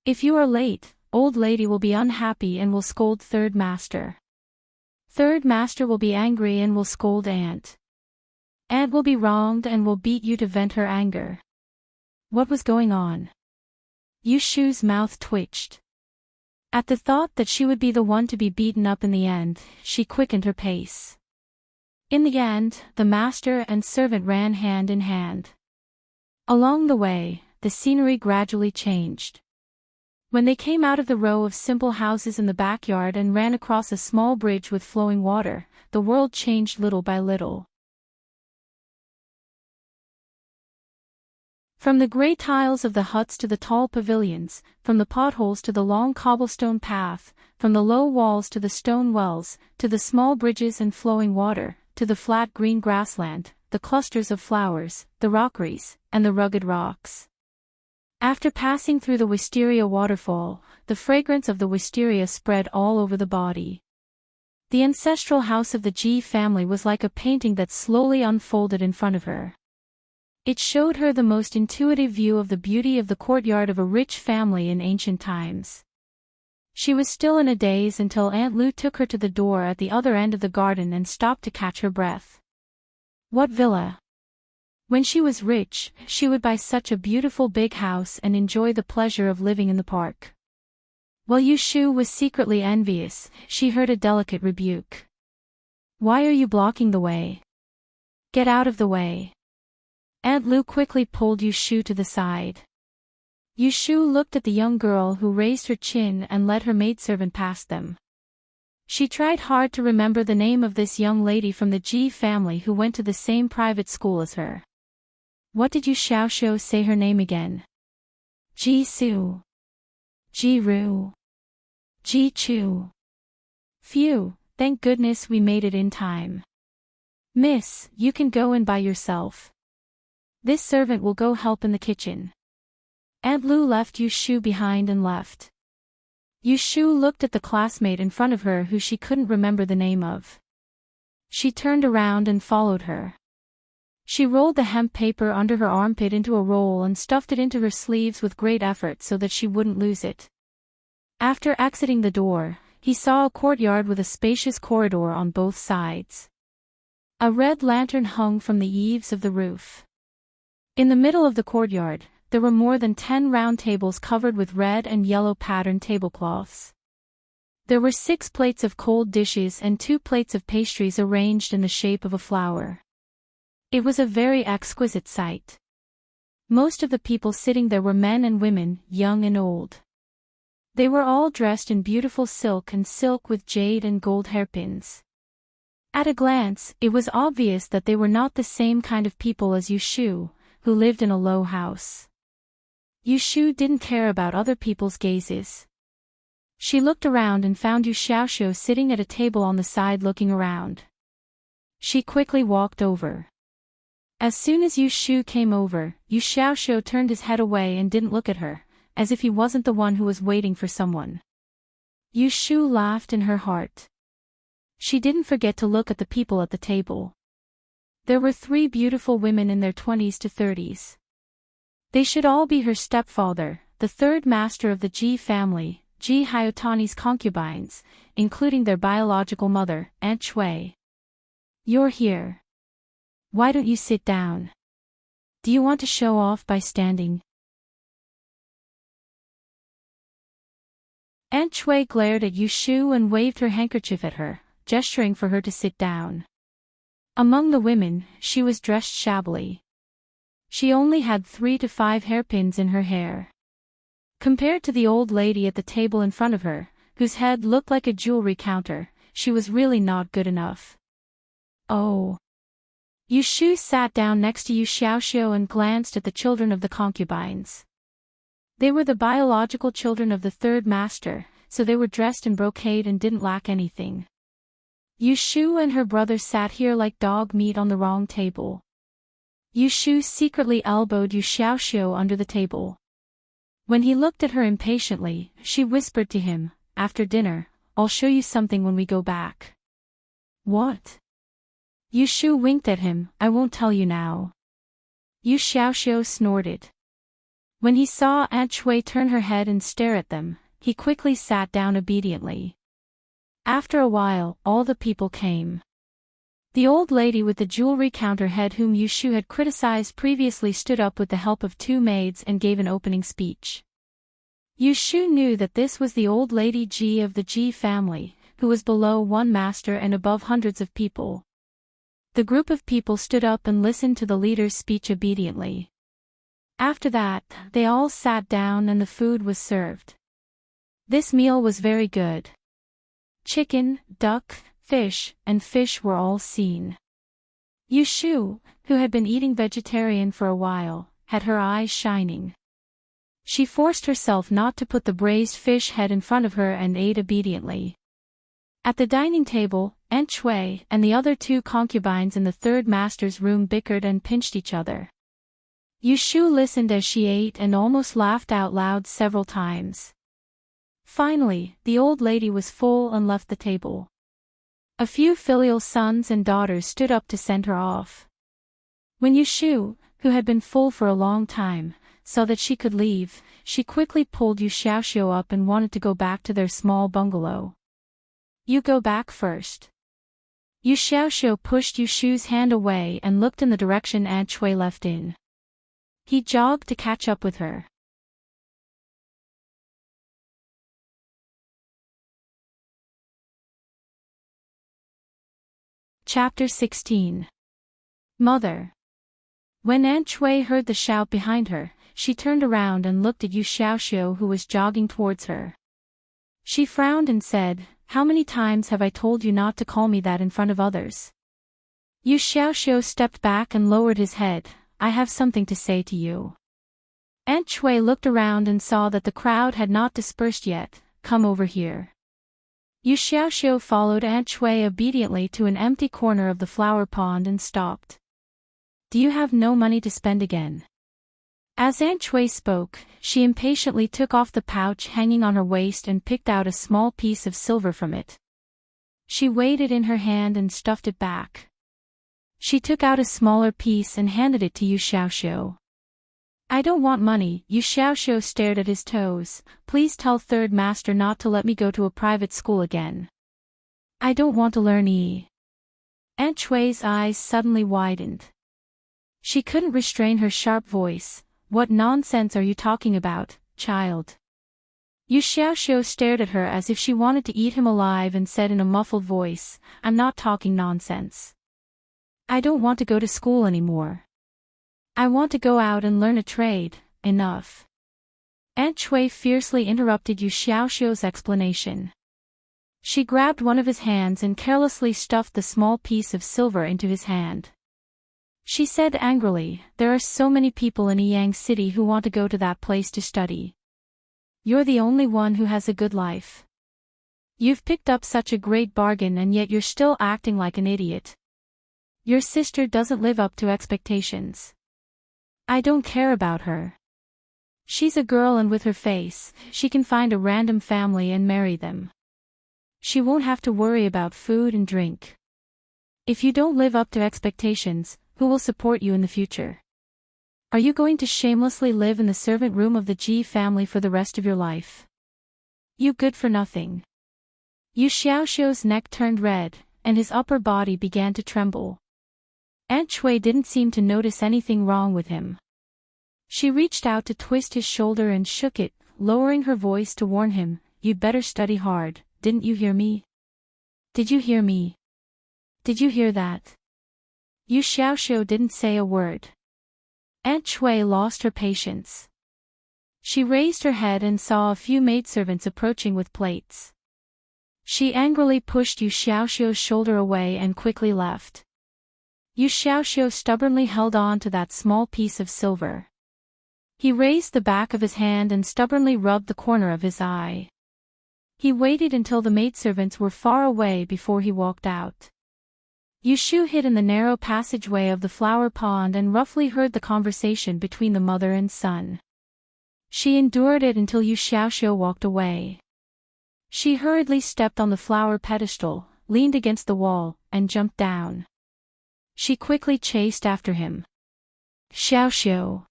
If you are late, old lady will be unhappy and will scold third master. Third master will be angry and will scold aunt. Aunt will be wronged and will beat you to vent her anger. What was going on? Yushu's mouth twitched. At the thought that she would be the one to be beaten up in the end, she quickened her pace. In the end, the master and servant ran hand in hand. Along the way, the scenery gradually changed. When they came out of the row of simple houses in the backyard and ran across a small bridge with flowing water, the world changed little by little. From the gray tiles of the huts to the tall pavilions, from the potholes to the long cobblestone path, from the low walls to the stone wells, to the small bridges and flowing water, to the flat green grassland, the clusters of flowers, the rockeries, and the rugged rocks. After passing through the wisteria waterfall, the fragrance of the wisteria spread all over the body. The ancestral house of the Ji family was like a painting that slowly unfolded in front of her. It showed her the most intuitive view of the beauty of the courtyard of a rich family in ancient times. She was still in a daze until Aunt Lu took her to the door at the other end of the garden and stopped to catch her breath. What villa? When she was rich, she would buy such a beautiful big house and enjoy the pleasure of living in the park. While Yushu was secretly envious, she heard a delicate rebuke. "Why are you blocking the way? Get out of the way." Aunt Lu quickly pulled Yushu to the side. Yushu looked at the young girl who raised her chin and let her maidservant past them. She tried hard to remember the name of this young lady from the Ji family who went to the same private school as her. What did Yu Xiaoxiu say her name again? Ji Su. Ji Ru. Ji Chu. Phew, thank goodness we made it in time. Miss, you can go in by yourself. This servant will go help in the kitchen. Aunt Lu left Yu Shu behind and left. Yu Shu looked at the classmate in front of her who she couldn't remember the name of. She turned around and followed her. She rolled the hemp paper under her armpit into a roll and stuffed it into her sleeves with great effort so that she wouldn't lose it. After exiting the door, he saw a courtyard with a spacious corridor on both sides. A red lantern hung from the eaves of the roof. In the middle of the courtyard, there were more than 10 round tables covered with red and yellow patterned tablecloths. There were 6 plates of cold dishes and 2 plates of pastries arranged in the shape of a flower. It was a very exquisite sight. Most of the people sitting there were men and women, young and old. They were all dressed in beautiful silk and silk with jade and gold hairpins. At a glance, it was obvious that they were not the same kind of people as Yu Shu, who lived in a low house. Yu Shu didn't care about other people's gazes. She looked around and found Yu Xiaoxiu sitting at a table on the side looking around. She quickly walked over. As soon as Yu Shu came over, Yu Xiaoxiu turned his head away and didn't look at her, as if he wasn't the one who was waiting for someone. Yu Shu laughed in her heart. She didn't forget to look at the people at the table. There were 3 beautiful women in their 20s to 30s. They should all be her stepfather, the 3rd master of the Ji family, Ji Hyotani's concubines, including their biological mother, Aunt Shui. You're here. Why don't you sit down? Do you want to show off by standing? Aunt Shui glared at Yu Shu and waved her handkerchief at her, gesturing for her to sit down. Among the women, she was dressed shabbily. She only had 3 to 5 hairpins in her hair. Compared to the old lady at the table in front of her, whose head looked like a jewelry counter, she was really not good enough. Oh. Yu Shu sat down next to Yu Xiaoxiu and glanced at the children of the concubines. They were the biological children of the 3rd master, so they were dressed in brocade and didn't lack anything. Yu Shu and her brother sat here like dog meat on the wrong table. Yu Shu secretly elbowed Yu Xiaoxiu under the table. When he looked at her impatiently, she whispered to him, "After dinner, I'll show you something when we go back." What? Yu Shu winked at him, "I won't tell you now." Yu Xiaoxiu snorted. When he saw Aunt Shui turn her head and stare at them, he quickly sat down obediently. After a while, all the people came. The old lady with the jewelry counter head whom Yu Shu had criticized previously stood up with the help of 2 maids and gave an opening speech. Yu Shu knew that this was the old lady Ji of the Ji family, who was below 1 master and above hundreds of people. The group of people stood up and listened to the leader's speech obediently. After that, they all sat down and the food was served. This meal was very good. Chicken, duck, fish, and fish were all seen. Yu Shu, who had been eating vegetarian for a while, had her eyes shining. She forced herself not to put the braised fish head in front of her and ate obediently. At the dining table, Aunt Shui and the other 2 concubines in the 3rd master's room bickered and pinched each other. Yu Shu listened as she ate and almost laughed out loud several times. Finally, the old lady was full and left the table. A few filial sons and daughters stood up to send her off. When Yu Shu, who had been full for a long time, saw that she could leave, she quickly pulled Yu Xiaoxiu up and wanted to go back to their small bungalow. "You go back first." Yu Xiaoxiu pushed Yu Shu's hand away and looked in the direction Aunt Shui left in. He jogged to catch up with her. Chapter 16. Mother. When Aunt Shui heard the shout behind her, she turned around and looked at Yu Xiaoxiu who was jogging towards her. She frowned and said, "How many times have I told you not to call me that in front of others?" Yu Xiaoxiu stepped back and lowered his head. "I have something to say to you." Aunt Shui looked around and saw that the crowd had not dispersed yet. "Come over here." Yu Xiaoxiu followed Aunt Shui obediently to an empty corner of the flower pond and stopped. "Do you have no money to spend again?" As Aunt Chui spoke, she impatiently took off the pouch hanging on her waist and picked out a small piece of silver from it. She weighed it in her hand and stuffed it back. She took out a smaller piece and handed it to Yu Xiaoxiu. I don't want money. Yu Xiaoxiu stared at his toes. Please tell third master not to let me go to a private school again. I don't want to learn Aunt Chui's eyes suddenly widened. She couldn't restrain her sharp voice. What nonsense are you talking about, child? Yu Xiaoxiu stared at her as if she wanted to eat him alive and said in a muffled voice, I'm not talking nonsense. I don't want to go to school anymore. I want to go out and learn a trade. Enough. Aunt Chui fiercely interrupted Yu Xiaoxiu's explanation. She grabbed one of his hands and carelessly stuffed the small piece of silver into his hand. She said angrily, there are so many people in Yang City who want to go to that place to study. You're the only one who has a good life. You've picked up such a great bargain and yet you're still acting like an idiot. Your sister doesn't live up to expectations. I don't care about her. She's a girl and with her face, she can find a random family and marry them. She won't have to worry about food and drink. If you don't live up to expectations, who will support you in the future? Are you going to shamelessly live in the servant room of the Ji family for the rest of your life? You good for nothing. Yu Xiaoxiu's neck turned red, and his upper body began to tremble. Aunt Chui didn't seem to notice anything wrong with him. She reached out to twist his shoulder and shook it, lowering her voice to warn him, you'd better study hard, didn't you hear me? Did you hear me? Did you hear that? Yu Xiaoxiu didn't say a word. Aunt Chui lost her patience. She raised her head and saw a few maidservants approaching with plates. She angrily pushed Yu Xiaoxiu's shoulder away and quickly left. Yu Xiaoxiu stubbornly held on to that small piece of silver. He raised the back of his hand and stubbornly rubbed the corner of his eye. He waited until the maidservants were far away before he walked out. Yu Shu hid in the narrow passageway of the flower pond and roughly heard the conversation between the mother and son. She endured it until Yu Xiaoxiu walked away. She hurriedly stepped on the flower pedestal, leaned against the wall, and jumped down. She quickly chased after him. Xiaoxiu.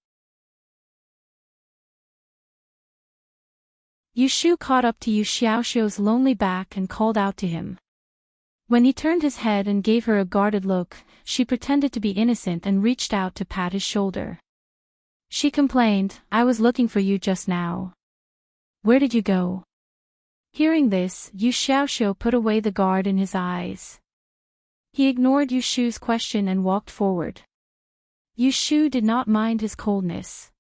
Yu Shu caught up to Yu Xiaoxiu's lonely back and called out to him. When he turned his head and gave her a guarded look, she pretended to be innocent and reached out to pat his shoulder. She complained, I was looking for you just now. Where did you go? Hearing this, Yu Xiaoxiu put away the guard in his eyes. He ignored Yu Shu's question and walked forward. Yu Shu did not mind his coldness.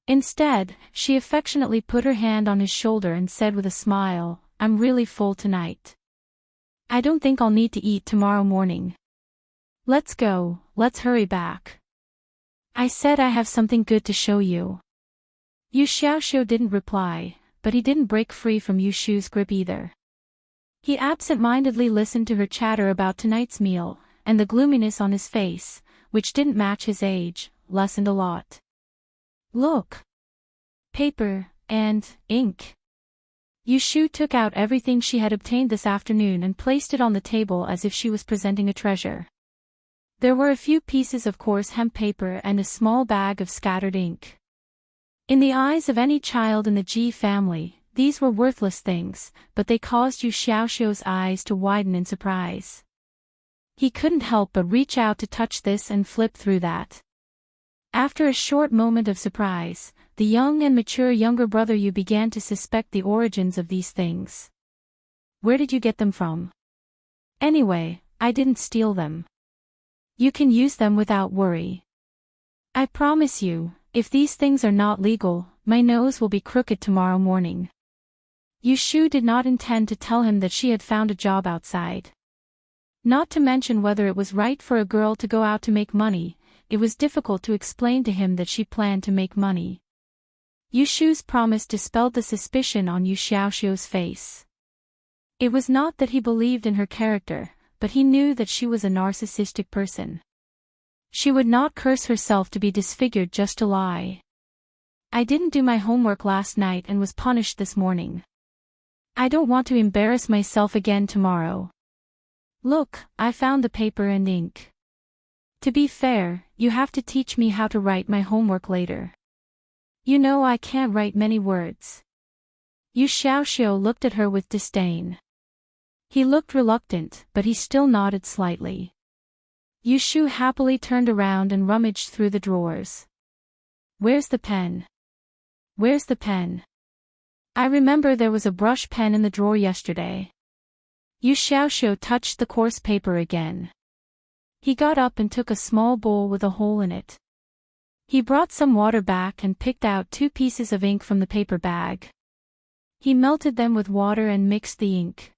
Instead, she affectionately put her hand on his shoulder and said with a smile, I'm really full tonight. I don't think I'll need to eat tomorrow morning. Let's go, let's hurry back. I said I have something good to show you. Yu Xiaoxiu didn't reply, but he didn't break free from Yu Shu's grip either. He absent-mindedly listened to her chatter about tonight's meal, and the gloominess on his face, which didn't match his age, lessened a lot. Look. Paper, and ink. Yu Shu took out everything she had obtained this afternoon and placed it on the table as if she was presenting a treasure. There were a few pieces of coarse hemp paper and a small bag of scattered ink. In the eyes of any child in the Ji family, these were worthless things, but they caused Yu Xiaoxiu's eyes to widen in surprise. He couldn't help but reach out to touch this and flip through that. After a short moment of surprise, the young and mature younger brother Yu began to suspect the origins of these things. Where did you get them from? Anyway, I didn't steal them. You can use them without worry. I promise you, if these things are not legal, my nose will be crooked tomorrow morning. Yu Shu did not intend to tell him that she had found a job outside. Not to mention whether it was right for a girl to go out to make money, it was difficult to explain to him that she planned to make money. Yu Shu's promise dispelled the suspicion on Yu Xiaoxiu's face. It was not that he believed in her character, but he knew that she was a narcissistic person. She would not curse herself to be disfigured just to lie. I didn't do my homework last night and was punished this morning. I don't want to embarrass myself again tomorrow. Look, I found the paper and ink. To be fair, you have to teach me how to write my homework later. You know I can't write many words. Yu Xiaoxiu looked at her with disdain. He looked reluctant, but he still nodded slightly. Yu Shu happily turned around and rummaged through the drawers. Where's the pen? Where's the pen? I remember there was a brush pen in the drawer yesterday. Yu Xiaoxiu touched the coarse paper again. He got up and took a small bowl with a hole in it. He brought some water back and picked out 2 pieces of ink from the paper bag. He melted them with water and mixed the ink.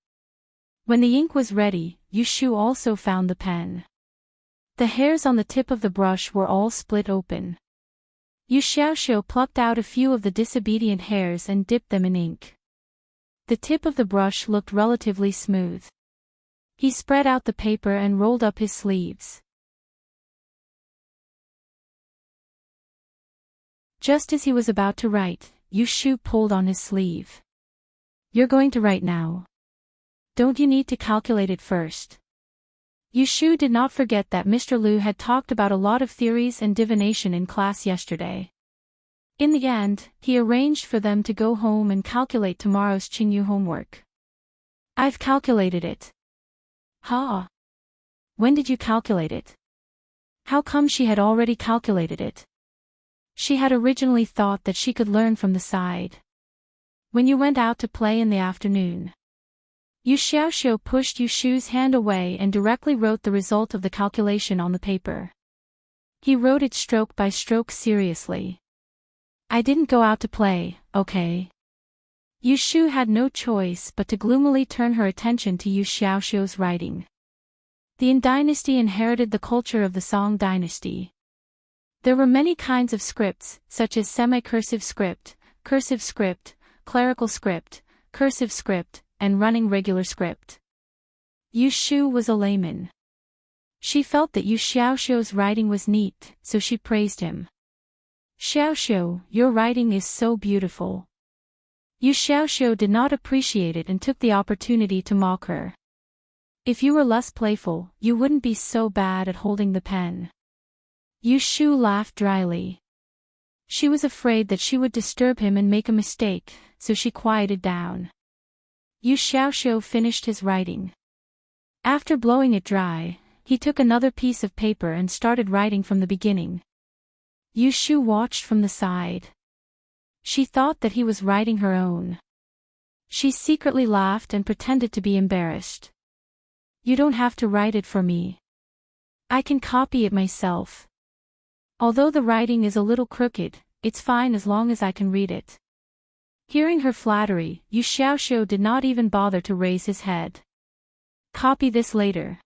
When the ink was ready, Yu Shu also found the pen. The hairs on the tip of the brush were all split open. Yu Xiaoxiu plucked out a few of the disobedient hairs and dipped them in ink. The tip of the brush looked relatively smooth. He spread out the paper and rolled up his sleeves. Just as he was about to write, Yu Shu pulled on his sleeve. You're going to write now. Don't you need to calculate it first? Yu Shu did not forget that Mr. Liu had talked about a lot of theories and divination in class yesterday. In the end, he arranged for them to go home and calculate tomorrow's Qingyu homework. I've calculated it. Ha! When did you calculate it? How come she had already calculated it? She had originally thought that she could learn from the side. When you went out to play in the afternoon. Yu Xiaoxiu pushed Yu Shu's hand away and directly wrote the result of the calculation on the paper. He wrote it stroke by stroke seriously. I didn't go out to play, okay? Yu Shu had no choice but to gloomily turn her attention to Yu Xiaoxiu's writing. The Yin dynasty inherited the culture of the Song dynasty. There were many kinds of scripts, such as semi-cursive script, cursive script, clerical script, cursive script, and running regular script. Yu Shu was a layman. She felt that Yu Xiaoxiu's writing was neat, so she praised him. Xiaoxiu, your writing is so beautiful. Yu Xiaoxiu did not appreciate it and took the opportunity to mock her. If you were less playful, you wouldn't be so bad at holding the pen. Yu Shu laughed dryly. She was afraid that she would disturb him and make a mistake, so she quieted down. Yu Xiaoxiu finished his writing. After blowing it dry, he took another piece of paper and started writing from the beginning. Yu Shu watched from the side. She thought that he was writing her own. She secretly laughed and pretended to be embarrassed. You don't have to write it for me. I can copy it myself. Although the writing is a little crooked, it's fine as long as I can read it. Hearing her flattery, Yu Xiaoxiu did not even bother to raise his head. Copy this later.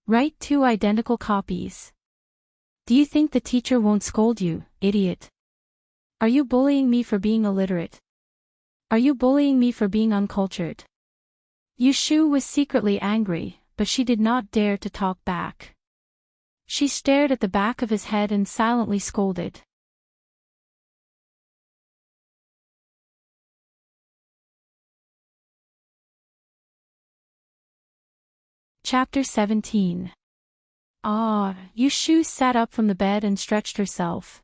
Write 2 identical copies. Do you think the teacher won't scold you, idiot? Are you bullying me for being illiterate? Are you bullying me for being uncultured? Yu Shu was secretly angry, but she did not dare to talk back. She stared at the back of his head and silently scolded. Chapter 17. Yu Shu sat up from the bed and stretched herself.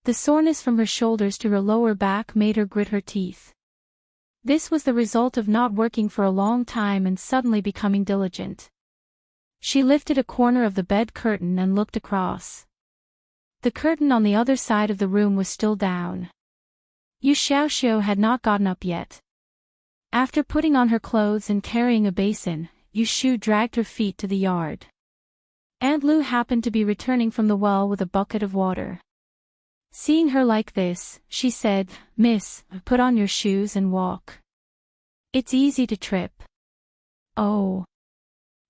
The soreness from her shoulders to her lower back made her grit her teeth. This was the result of not working for a long time and suddenly becoming diligent. She lifted a corner of the bed curtain and looked across. The curtain on the other side of the room was still down. Yu Xiaoxiu had not gotten up yet. After putting on her clothes and carrying a basin, Yu Shu dragged her feet to the yard. Aunt Lu happened to be returning from the well with a bucket of water. Seeing her like this, she said, "Miss, put on your shoes and walk. It's easy to trip." Oh.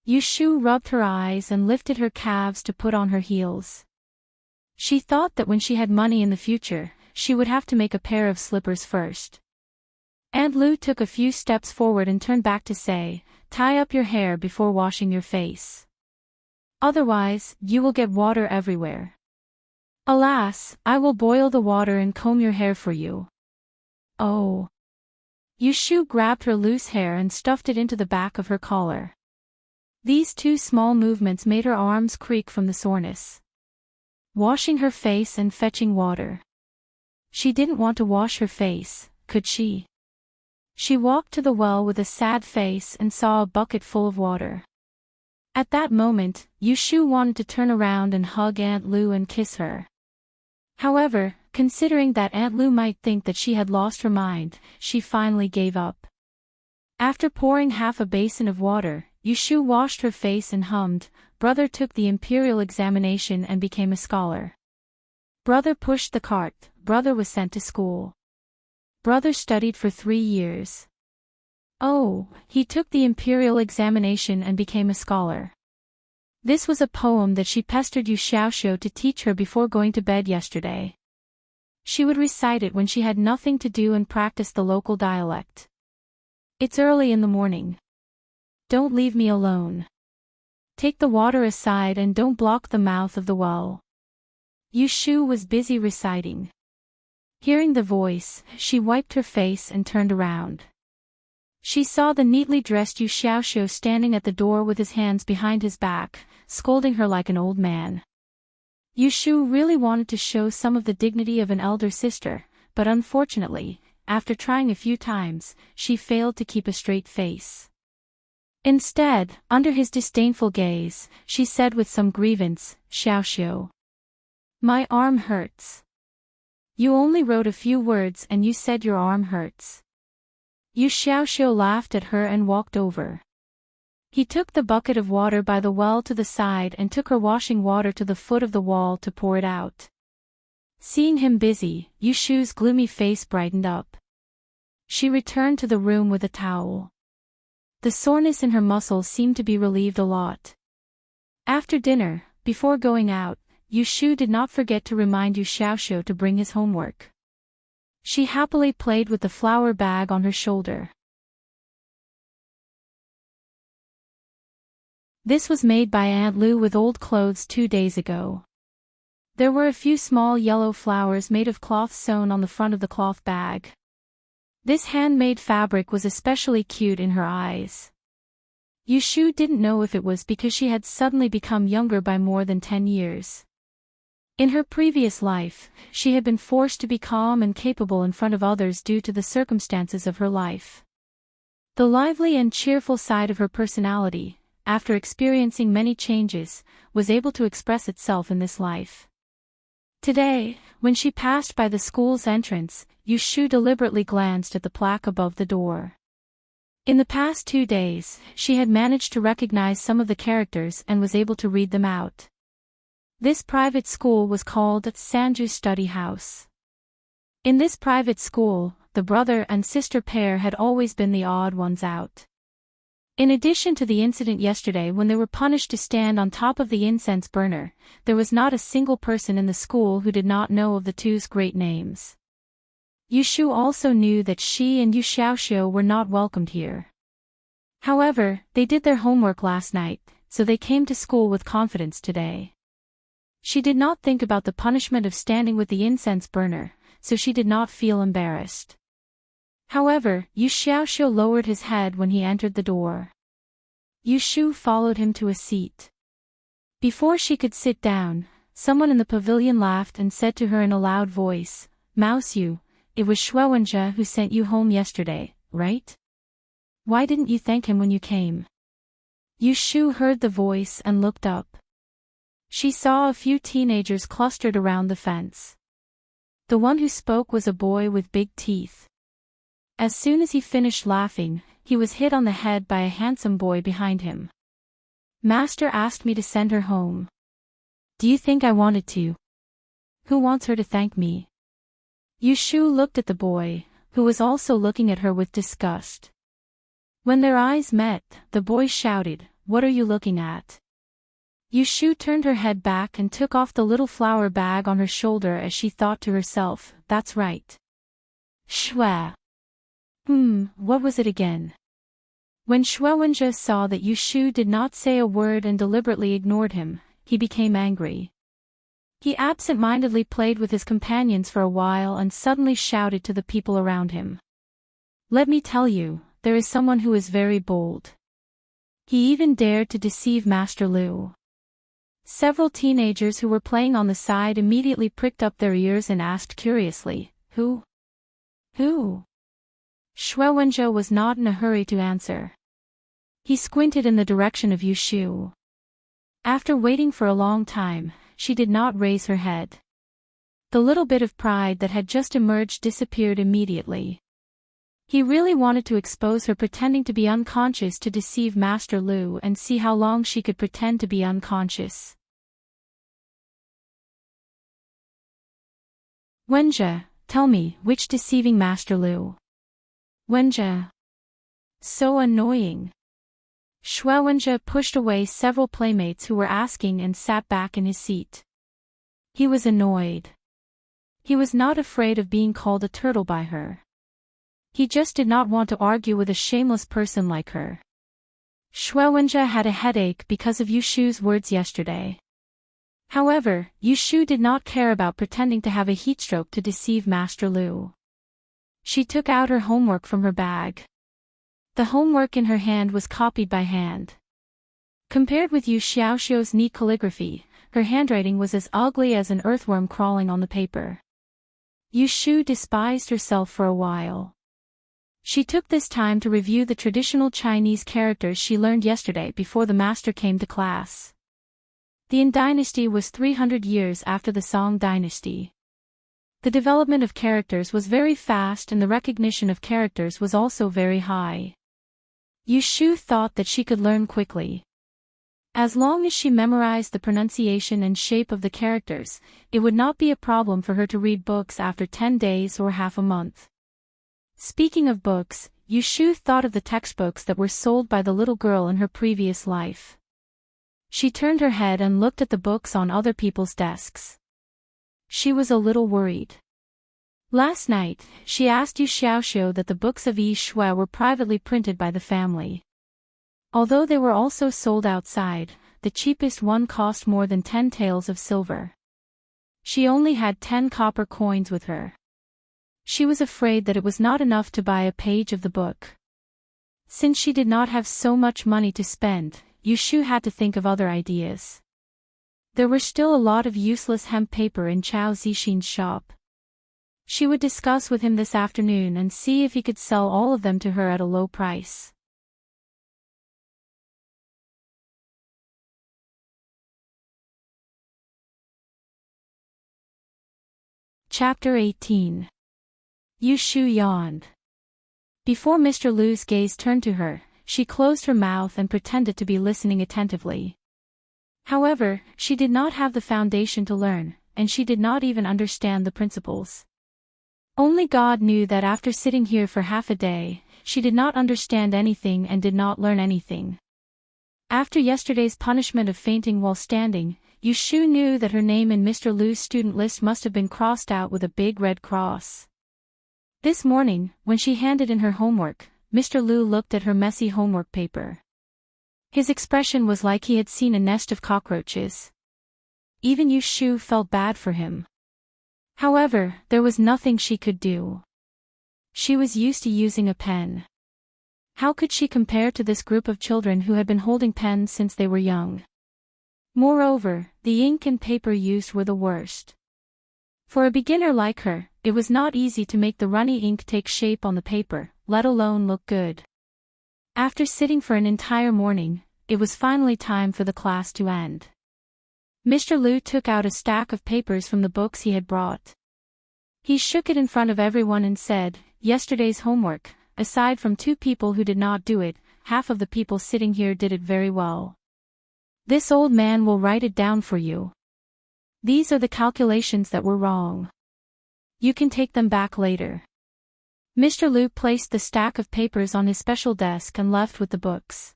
Yu Shu rubbed her eyes and lifted her calves to put on her heels. She thought that when she had money in the future, she would have to make a pair of slippers first. Aunt Lu took a few steps forward and turned back to say, "Tie up your hair before washing your face. Otherwise, you will get water everywhere." Alas, I will boil the water and comb your hair for you. Oh. Yushu grabbed her loose hair and stuffed it into the back of her collar. These two small movements made her arms creak from the soreness. Washing her face and fetching water. She didn't want to wash her face, could she? She walked to the well with a sad face and saw a bucket full of water. At that moment, Yushu wanted to turn around and hug Aunt Lu and kiss her. However, considering that Aunt Lu might think that she had lost her mind, she finally gave up. After pouring half a basin of water, Yushu washed her face and hummed, "Brother took the imperial examination and became a scholar. Brother pushed the cart, brother was sent to school. Brother studied for 3 years. Oh, he took the imperial examination and became a scholar." This was a poem that she pestered Yu Xiaoxiu to teach her before going to bed yesterday. She would recite it when she had nothing to do and practice the local dialect. "It's early in the morning. Don't leave me alone. Take the water aside and don't block the mouth of the well." Yushu was busy reciting. Hearing the voice, she wiped her face and turned around. She saw the neatly dressed Yu Xiaoxiu standing at the door with his hands behind his back, scolding her like an old man. Yushu really wanted to show some of the dignity of an elder sister, but unfortunately, after trying a few times, she failed to keep a straight face. Instead, under his disdainful gaze, she said with some grievance, "Xiaoxiu, my arm hurts. You only wrote a few words and you said your arm hurts." Yu Xiaoxiu laughed at her and walked over. He took the bucket of water by the well to the side and took her washing water to the foot of the wall to pour it out. Seeing him busy, Yushu's gloomy face brightened up. She returned to the room with a towel. The soreness in her muscles seemed to be relieved a lot. After dinner, before going out, Yushu did not forget to remind Yu Xiaoxiu to bring his homework. She happily played with the flour bag on her shoulder. This was made by Aunt Lu with old clothes 2 days ago. There were a few small yellow flowers made of cloth sewn on the front of the cloth bag. This handmade fabric was especially cute in her eyes. Yushu didn't know if it was because she had suddenly become younger by more than 10 years. In her previous life, she had been forced to be calm and capable in front of others due to the circumstances of her life. The lively and cheerful side of her personality, after experiencing many changes, was able to express itself in this life. Today, when she passed by the school's entrance, Yushu deliberately glanced at the plaque above the door. In the past 2 days, she had managed to recognize some of the characters and was able to read them out. This private school was called Sanju Study House. In this private school, the brother and sister pair had always been the odd ones out. In addition to the incident yesterday when they were punished to stand on top of the incense burner, there was not a single person in the school who did not know of the two's great names. Yushu also knew that she and Yu Xiaoxiu were not welcomed here. However, they did their homework last night, so they came to school with confidence today. She did not think about the punishment of standing with the incense burner, so she did not feel embarrassed. However, Yu Xiaoxiu lowered his head when he entered the door. Yushu followed him to a seat. Before she could sit down, someone in the pavilion laughed and said to her in a loud voice, "Mouse Yu, it was Shuwenjia who sent you home yesterday, right? Why didn't you thank him when you came?" Yushu heard the voice and looked up. She saw a few teenagers clustered around the fence. The one who spoke was a boy with big teeth. As soon as he finished laughing, he was hit on the head by a handsome boy behind him. "Master asked me to send her home. Do you think I wanted to? Who wants her to thank me?" Yushu looked at the boy, who was also looking at her with disgust. When their eyes met, the boy shouted, "What are you looking at?" Yushu turned her head back and took off the little flour bag on her shoulder as she thought to herself, "That's right. Shua. What was it again?" When Shuwenjia saw that Yushu did not say a word and deliberately ignored him, he became angry. He absent-mindedly played with his companions for a while and suddenly shouted to the people around him. "Let me tell you, there is someone who is very bold. He even dared to deceive Master Lu." Several teenagers who were playing on the side immediately pricked up their ears and asked curiously, "Who? Who?" Shui Wenjie was not in a hurry to answer. He squinted in the direction of Yu Shu. After waiting for a long time, she did not raise her head. The little bit of pride that had just emerged disappeared immediately. He really wanted to expose her pretending to be unconscious to deceive Master Lu and see how long she could pretend to be unconscious. "Wenjie, tell me, which deceiving Master Lu?" "Wenjie. So annoying." Shui Wenjie pushed away several playmates who were asking and sat back in his seat. He was annoyed. He was not afraid of being called a turtle by her. He just did not want to argue with a shameless person like her. Shui Wenjie had a headache because of Yu Shu's words yesterday. However, Yu Shu did not care about pretending to have a heatstroke to deceive Master Lu. She took out her homework from her bag. The homework in her hand was copied by hand. Compared with Yu Xiaoxiu's neat calligraphy, her handwriting was as ugly as an earthworm crawling on the paper. Yu Shu despised herself for a while. She took this time to review the traditional Chinese characters she learned yesterday before the master came to class. The Yin dynasty was 300 years after the Song dynasty. The development of characters was very fast and the recognition of characters was also very high. Yu Shu thought that she could learn quickly. As long as she memorized the pronunciation and shape of the characters, it would not be a problem for her to read books after 10 days or half a month. Speaking of books, Yu Shu thought of the textbooks that were sold by the little girl in her previous life. She turned her head and looked at the books on other people's desks. She was a little worried. Last night, she asked Yu Xiaoxiu that the books of Yi Shui were privately printed by the family. Although they were also sold outside, the cheapest one cost more than 10 taels of silver. She only had 10 copper coins with her. She was afraid that it was not enough to buy a page of the book. Since she did not have so much money to spend, Yu Shu had to think of other ideas. There were still a lot of useless hemp paper in Chao Zixin's shop. She would discuss with him this afternoon and see if he could sell all of them to her at a low price. Chapter 18. Yu Shu yawned. Before Mr. Lu's gaze turned to her, she closed her mouth and pretended to be listening attentively. However, she did not have the foundation to learn, and she did not even understand the principles. Only God knew that after sitting here for half a day, she did not understand anything and did not learn anything. After yesterday's punishment of fainting while standing, Yu Shu knew that her name in Mr. Lu's student list must have been crossed out with a big red cross. This morning, when she handed in her homework, Mr. Lu looked at her messy homework paper. His expression was like he had seen a nest of cockroaches. Even Yu Shu felt bad for him. However, there was nothing she could do. She was used to using a pen. How could she compare to this group of children who had been holding pens since they were young? Moreover, the ink and paper used were the worst. For a beginner like her, it was not easy to make the runny ink take shape on the paper, let alone look good. After sitting for an entire morning, it was finally time for the class to end. Mr. Lu took out a stack of papers from the books he had brought. He shook it in front of everyone and said, "Yesterday's homework, aside from 2 people who did not do it, half of the people sitting here did it very well. This old man will write it down for you. These are the calculations that were wrong. You can take them back later." Mr. Lu placed the stack of papers on his special desk and left with the books.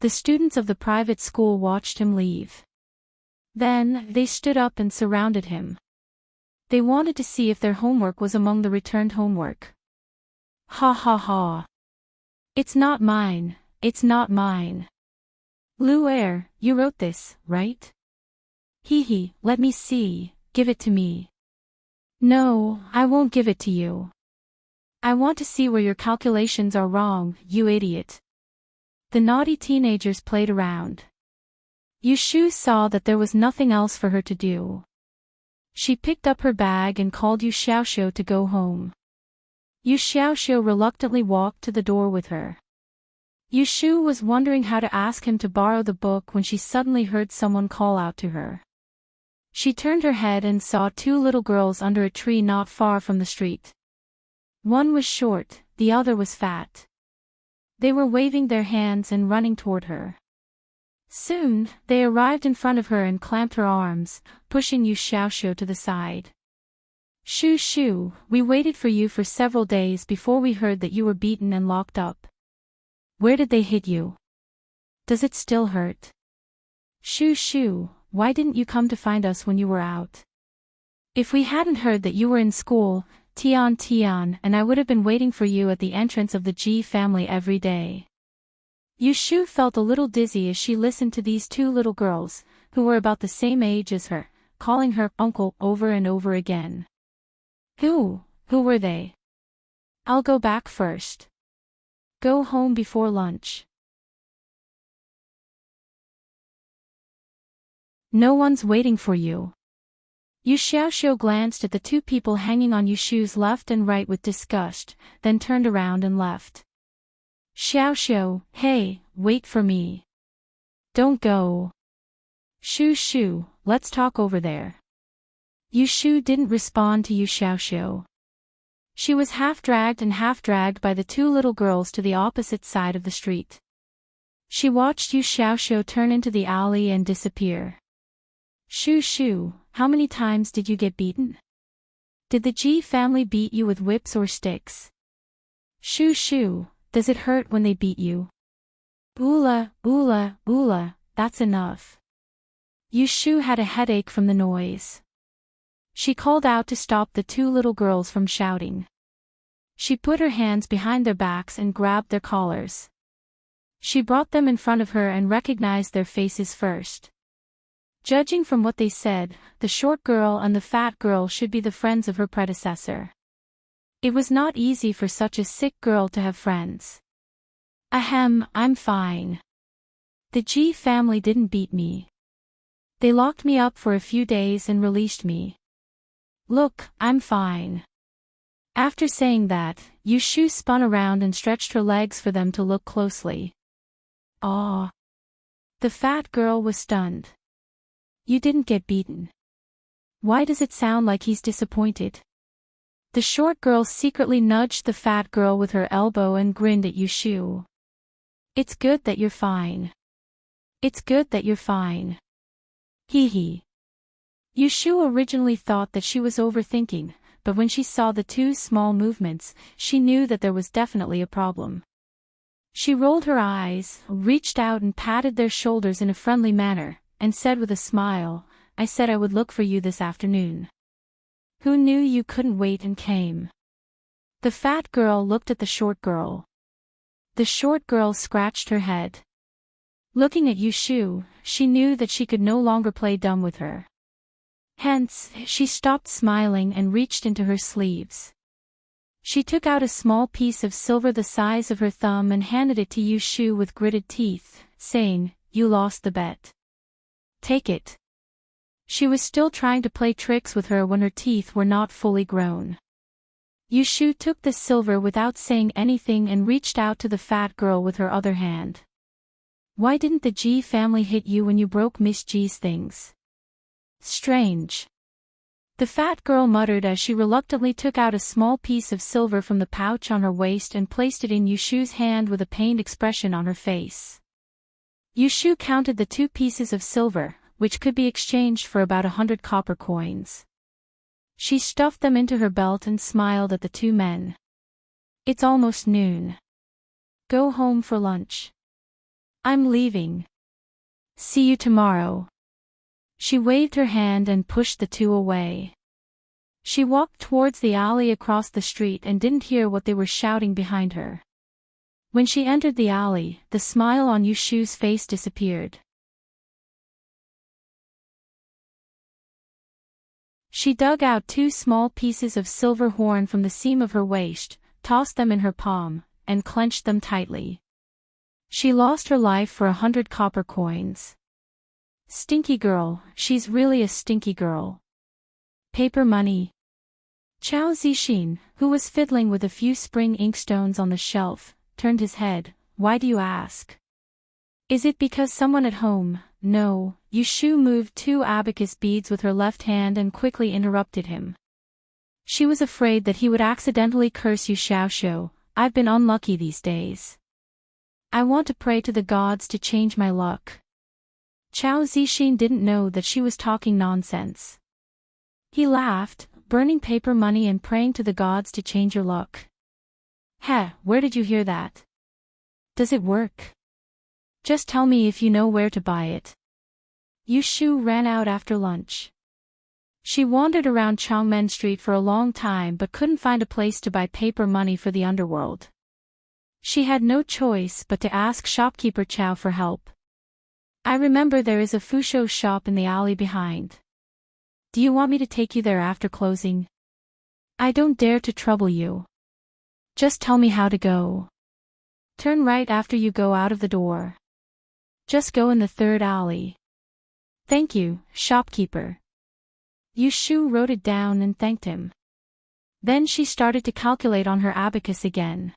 The students of the private school watched him leave. Then, they stood up and surrounded him. They wanted to see if their homework was among the returned homework. Ha ha ha. It's not mine, it's not mine. Lu Er, you wrote this, right? Hee hee, let me see, give it to me. No, I won't give it to you. I want to see where your calculations are wrong, you idiot. The naughty teenagers played around. Yushu saw that there was nothing else for her to do. She picked up her bag and called Yu Xiaoxiu to go home. Yu Xiaoxiu reluctantly walked to the door with her. Yushu was wondering how to ask him to borrow the book when she suddenly heard someone call out to her. She turned her head and saw two little girls under a tree not far from the street. One was short, the other was fat. They were waving their hands and running toward her. Soon, they arrived in front of her and clamped her arms, pushing Yu Xiaoxiu to the side. Shu Shu, we waited for you for several days before we heard that you were beaten and locked up. Where did they hit you? Does it still hurt? Shu Shu, why didn't you come to find us when you were out? If we hadn't heard that you were in school, Tian and I would have been waiting for you at the entrance of the Ji family every day. Yushu felt a little dizzy as she listened to these two little girls, who were about the same age as her, calling her uncle over and over again. Who were they? I'll go back first. Go home before lunch. No one's waiting for you. Yu Xiaoxiu glanced at the two people hanging on Yushu's left and right with disgust, then turned around and left. Xiaoxiu, hey, wait for me. Don't go. Shu Shu, let's talk over there. Yushu didn't respond to Yu Xiaoxiu. She was half dragged by the two little girls to the opposite side of the street. She watched Yu Xiaoxiu turn into the alley and disappear. Shu Shu, how many times did you get beaten? Did the Ji family beat you with whips or sticks? Shu Shu, does it hurt when they beat you? Oola, that's enough. Yushu had a headache from the noise. She called out to stop the two little girls from shouting. She put her hands behind their backs and grabbed their collars. She brought them in front of her and recognized their faces first. Judging from what they said, the short girl and the fat girl should be the friends of her predecessor. It was not easy for such a sick girl to have friends. Ahem, I'm fine. The Ji family didn't beat me. They locked me up for a few days and released me. Look, I'm fine. After saying that, Yushu spun around and stretched her legs for them to look closely. Aw. The fat girl was stunned. You didn't get beaten. Why does it sound like he's disappointed? The short girl secretly nudged the fat girl with her elbow and grinned at Yushu. It's good that you're fine. It's good that you're fine. Hee hee. Yushu originally thought that she was overthinking, but when she saw the two small movements, she knew that there was definitely a problem. She rolled her eyes, reached out and patted their shoulders in a friendly manner, and said with a smile, I said I would look for you this afternoon. Who knew you couldn't wait and came? The fat girl looked at the short girl. The short girl scratched her head. Looking at Yushu, she knew that she could no longer play dumb with her. Hence, she stopped smiling and reached into her sleeves. She took out a small piece of silver the size of her thumb and handed it to Yushu with gritted teeth, saying, You lost the bet. Take it. She was still trying to play tricks with her when her teeth were not fully grown. Yushu took the silver without saying anything and reached out to the fat girl with her other hand. Why didn't the Ji family hit you when you broke Miss Ji's things? Strange. The fat girl muttered as she reluctantly took out a small piece of silver from the pouch on her waist and placed it in Yushu's hand with a pained expression on her face. Yushu counted the 2 pieces of silver, which could be exchanged for about 100 copper coins. She stuffed them into her belt and smiled at the 2 men. It's almost noon. Go home for lunch. I'm leaving. See you tomorrow. She waved her hand and pushed the 2 away. She walked towards the alley across the street and didn't hear what they were shouting behind her. When she entered the alley, the smile on Yushu's face disappeared. She dug out 2 small pieces of silver horn from the seam of her waist, tossed them in her palm, and clenched them tightly. She lost her life for 100 copper coins. Stinky girl, she's really a stinky girl. Paper money. Chao Zixin, who was fiddling with a few spring inkstones on the shelf, turned his head. Why do you ask? Is it because someone at home? No. Yushu moved 2 abacus beads with her left hand and quickly interrupted him. She was afraid that he would accidentally curse Yu Xiaoxiu. I've been unlucky these days. I want to pray to the gods to change my luck. Chao Zixin didn't know that she was talking nonsense. He laughed, burning paper money and praying to the gods to change your luck. Heh, where did you hear that? Does it work? Just tell me if you know where to buy it. Yushu ran out after lunch. She wandered around Chongmen Street for a long time but couldn't find a place to buy paper money for the underworld. She had no choice but to ask shopkeeper Chow for help. I remember there is a Fusho shop in the alley behind. Do you want me to take you there after closing? I don't dare to trouble you. Just tell me how to go. Turn right after you go out of the door. Just go in the 3rd alley. Thank you, shopkeeper. Yushu wrote it down and thanked him. Then she started to calculate on her abacus again.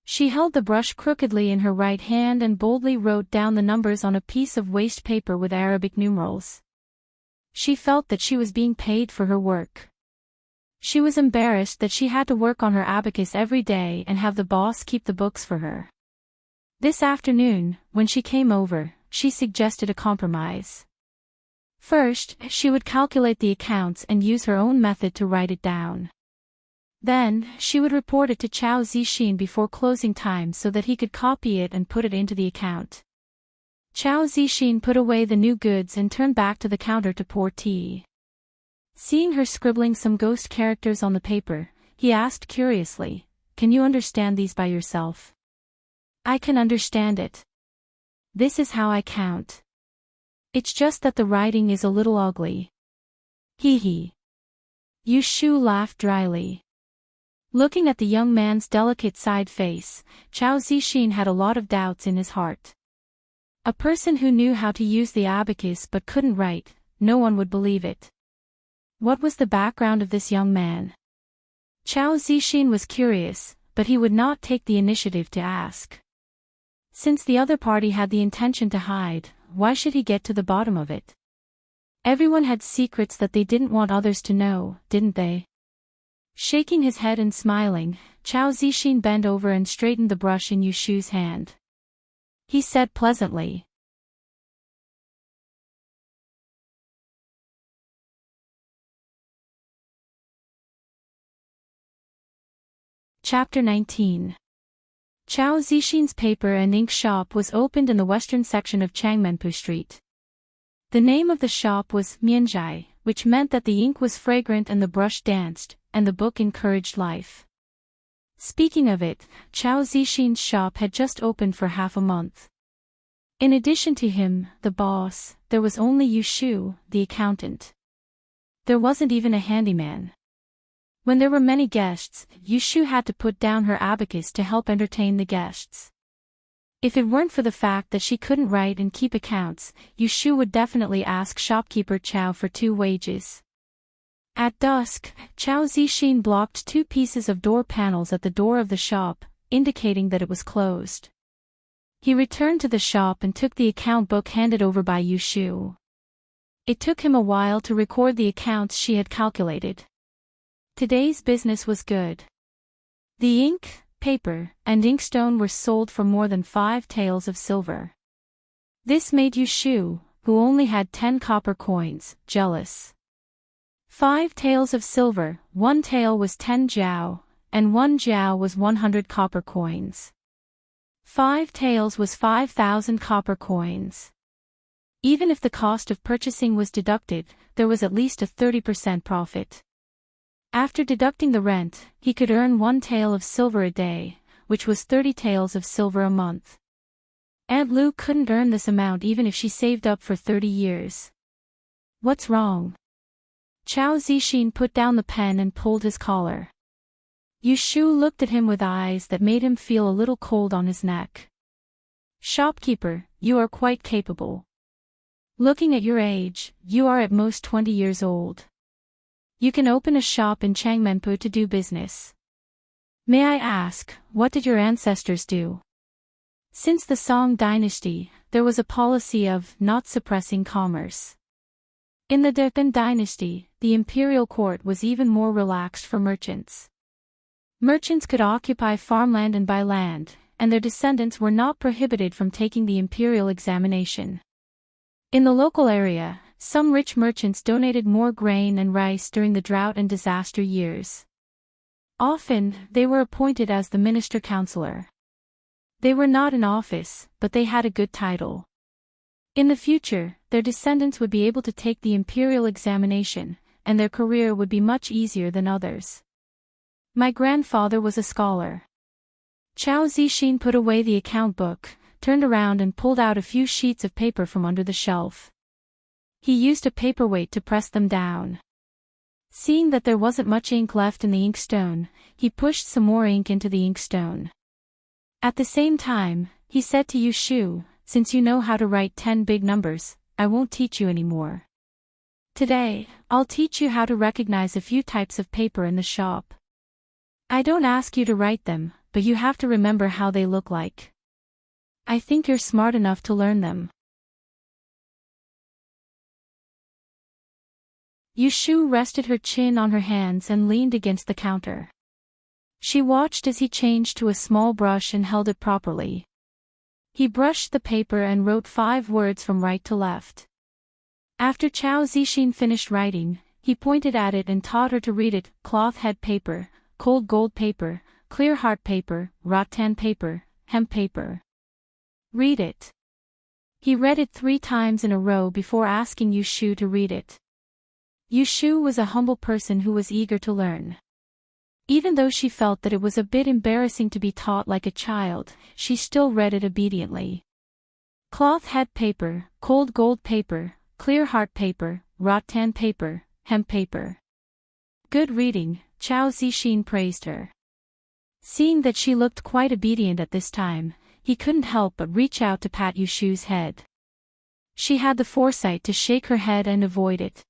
She held the brush crookedly in her right hand and boldly wrote down the numbers on a piece of waste paper with Arabic numerals. She felt that she was being paid for her work. She was embarrassed that she had to work on her abacus every day and have the boss keep the books for her. This afternoon, when she came over, she suggested a compromise. First, she would calculate the accounts and use her own method to write it down. Then, she would report it to Chao Zixin before closing time so that he could copy it and put it into the account. Chao Zixin put away the new goods and turned back to the counter to pour tea. Seeing her scribbling some ghost characters on the paper, he asked curiously, "Can you understand these by yourself?" "I can understand it. This is how I count. It's just that the writing is a little ugly." Hee hee. Yushu laughed dryly. Looking at the young man's delicate side face, Chao Zixin had a lot of doubts in his heart. A person who knew how to use the abacus but couldn't write, no one would believe it. What was the background of this young man? Chao Zixin was curious, but he would not take the initiative to ask. Since the other party had the intention to hide, why should he get to the bottom of it? Everyone had secrets that they didn't want others to know, didn't they? Shaking his head and smiling, Chao Zixin bent over and straightened the brush in Yushu's hand. He said pleasantly, Chapter 19. Chao Zixin's paper and ink shop was opened in the western section of Changmenpu Street. The name of the shop was Mianzhai, which meant that the ink was fragrant and the brush danced, and the book encouraged life. Speaking of it, Chao Zixin's shop had just opened for half a month. In addition to him, the boss, there was only Yushu, the accountant. There wasn't even a handyman. When there were many guests, Yushu had to put down her abacus to help entertain the guests. If it weren't for the fact that she couldn't write and keep accounts, Yushu would definitely ask shopkeeper Chow for 2 wages. At dusk, Chao Zixin blocked 2 pieces of door panels at the door of the shop, indicating that it was closed. He returned to the shop and took the account book handed over by Yushu. It took him a while to record the accounts she had calculated. Today's business was good. The ink, paper, and inkstone were sold for more than 5 taels of silver. This made Yushu, who only had 10 copper coins, jealous. 5 taels of silver, 1 tael was 10 jiao, and 1 jiao was 100 copper coins. 5 taels was 5,000 copper coins. Even if the cost of purchasing was deducted, there was at least a 30% profit. After deducting the rent, he could earn 1 tael of silver a day, which was 30 taels of silver a month. Aunt Lu couldn't earn this amount even if she saved up for 30 years. What's wrong? Chao Zixin put down the pen and pulled his collar. Yu Shu looked at him with eyes that made him feel a little cold on his neck. Shopkeeper, you are quite capable. Looking at your age, you are at most 20 years old. You can open a shop in Changmenpu to do business. May I ask, what did your ancestors do? Since the Song dynasty, there was a policy of not suppressing commerce. In the Depan dynasty, the imperial court was even more relaxed for merchants. Merchants could occupy farmland and buy land, and their descendants were not prohibited from taking the imperial examination. In the local area, some rich merchants donated more grain and rice during the drought and disaster years. Often, they were appointed as the minister counselor. They were not in office, but they had a good title. In the future, their descendants would be able to take the imperial examination, and their career would be much easier than others. My grandfather was a scholar. Chao Zixin put away the account book, turned around and pulled out a few sheets of paper from under the shelf. He used a paperweight to press them down. Seeing that there wasn't much ink left in the inkstone, he pushed some more ink into the inkstone. At the same time, he said to Yu Shu, since you know how to write 10 big numbers, I won't teach you anymore. Today, I'll teach you how to recognize a few types of paper in the shop. I don't ask you to write them, but you have to remember how they look like. I think you're smart enough to learn them. Yu Shu rested her chin on her hands and leaned against the counter. She watched as he changed to a small brush and held it properly. He brushed the paper and wrote 5 words from right to left. After Chao Zixin finished writing, he pointed at it and taught her to read it: cloth head paper, cold gold paper, clear heart paper, rattan paper, hemp paper. Read it. He read it 3 times in a row before asking Yu Shu to read it. Yu Shu was a humble person who was eager to learn. Even though she felt that it was a bit embarrassing to be taught like a child, she still read it obediently. Cloth head paper, cold gold paper, clear heart paper, rattan paper, hemp paper. Good reading, Chao Zixin praised her. Seeing that she looked quite obedient at this time, he couldn't help but reach out to pat Yu Shu's head. She had the foresight to shake her head and avoid it.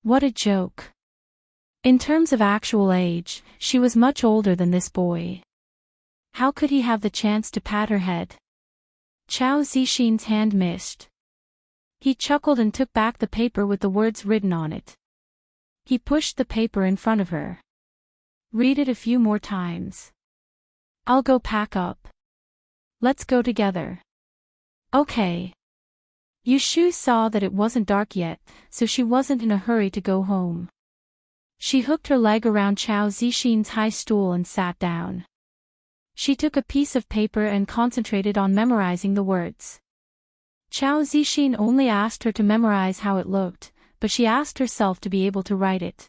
What a joke. In terms of actual age, she was much older than this boy. How could he have the chance to pat her head? Chao Zixin's hand missed. He chuckled and took back the paper with the words written on it. He pushed the paper in front of her. Read it a few more times. I'll go pack up. Let's go together. Okay. Yu Shu saw that it wasn't dark yet, so she wasn't in a hurry to go home. She hooked her leg around Chao Zixin's high stool and sat down. She took a piece of paper and concentrated on memorizing the words. Chao Zixin only asked her to memorize how it looked, but she asked herself to be able to write it.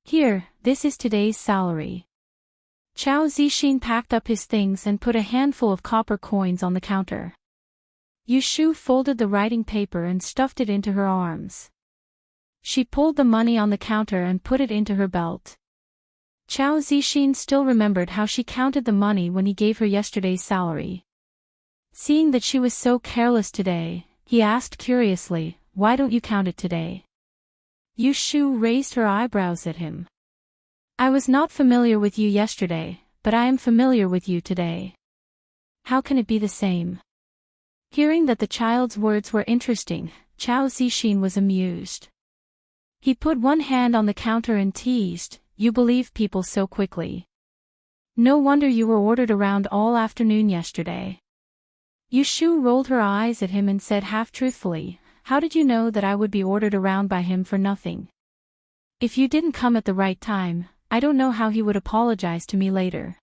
Here, this is today's salary. Chao Zixin packed up his things and put a handful of copper coins on the counter. Yu Shu folded the writing paper and stuffed it into her arms. She pulled the money on the counter and put it into her belt. Chao Zixin still remembered how she counted the money when he gave her yesterday's salary. Seeing that she was so careless today, he asked curiously, "Why don't you count it today?" Yu Shu raised her eyebrows at him. "I was not familiar with you yesterday, but I am familiar with you today. How can it be the same?" Hearing that the child's words were interesting, Chao Zixin was amused. He put one hand on the counter and teased, "You believe people so quickly. No wonder you were ordered around all afternoon yesterday." Yu Shu rolled her eyes at him and said half-truthfully, "How did you know that I would be ordered around by him for nothing? If you didn't come at the right time, I don't know how he would apologize to me later."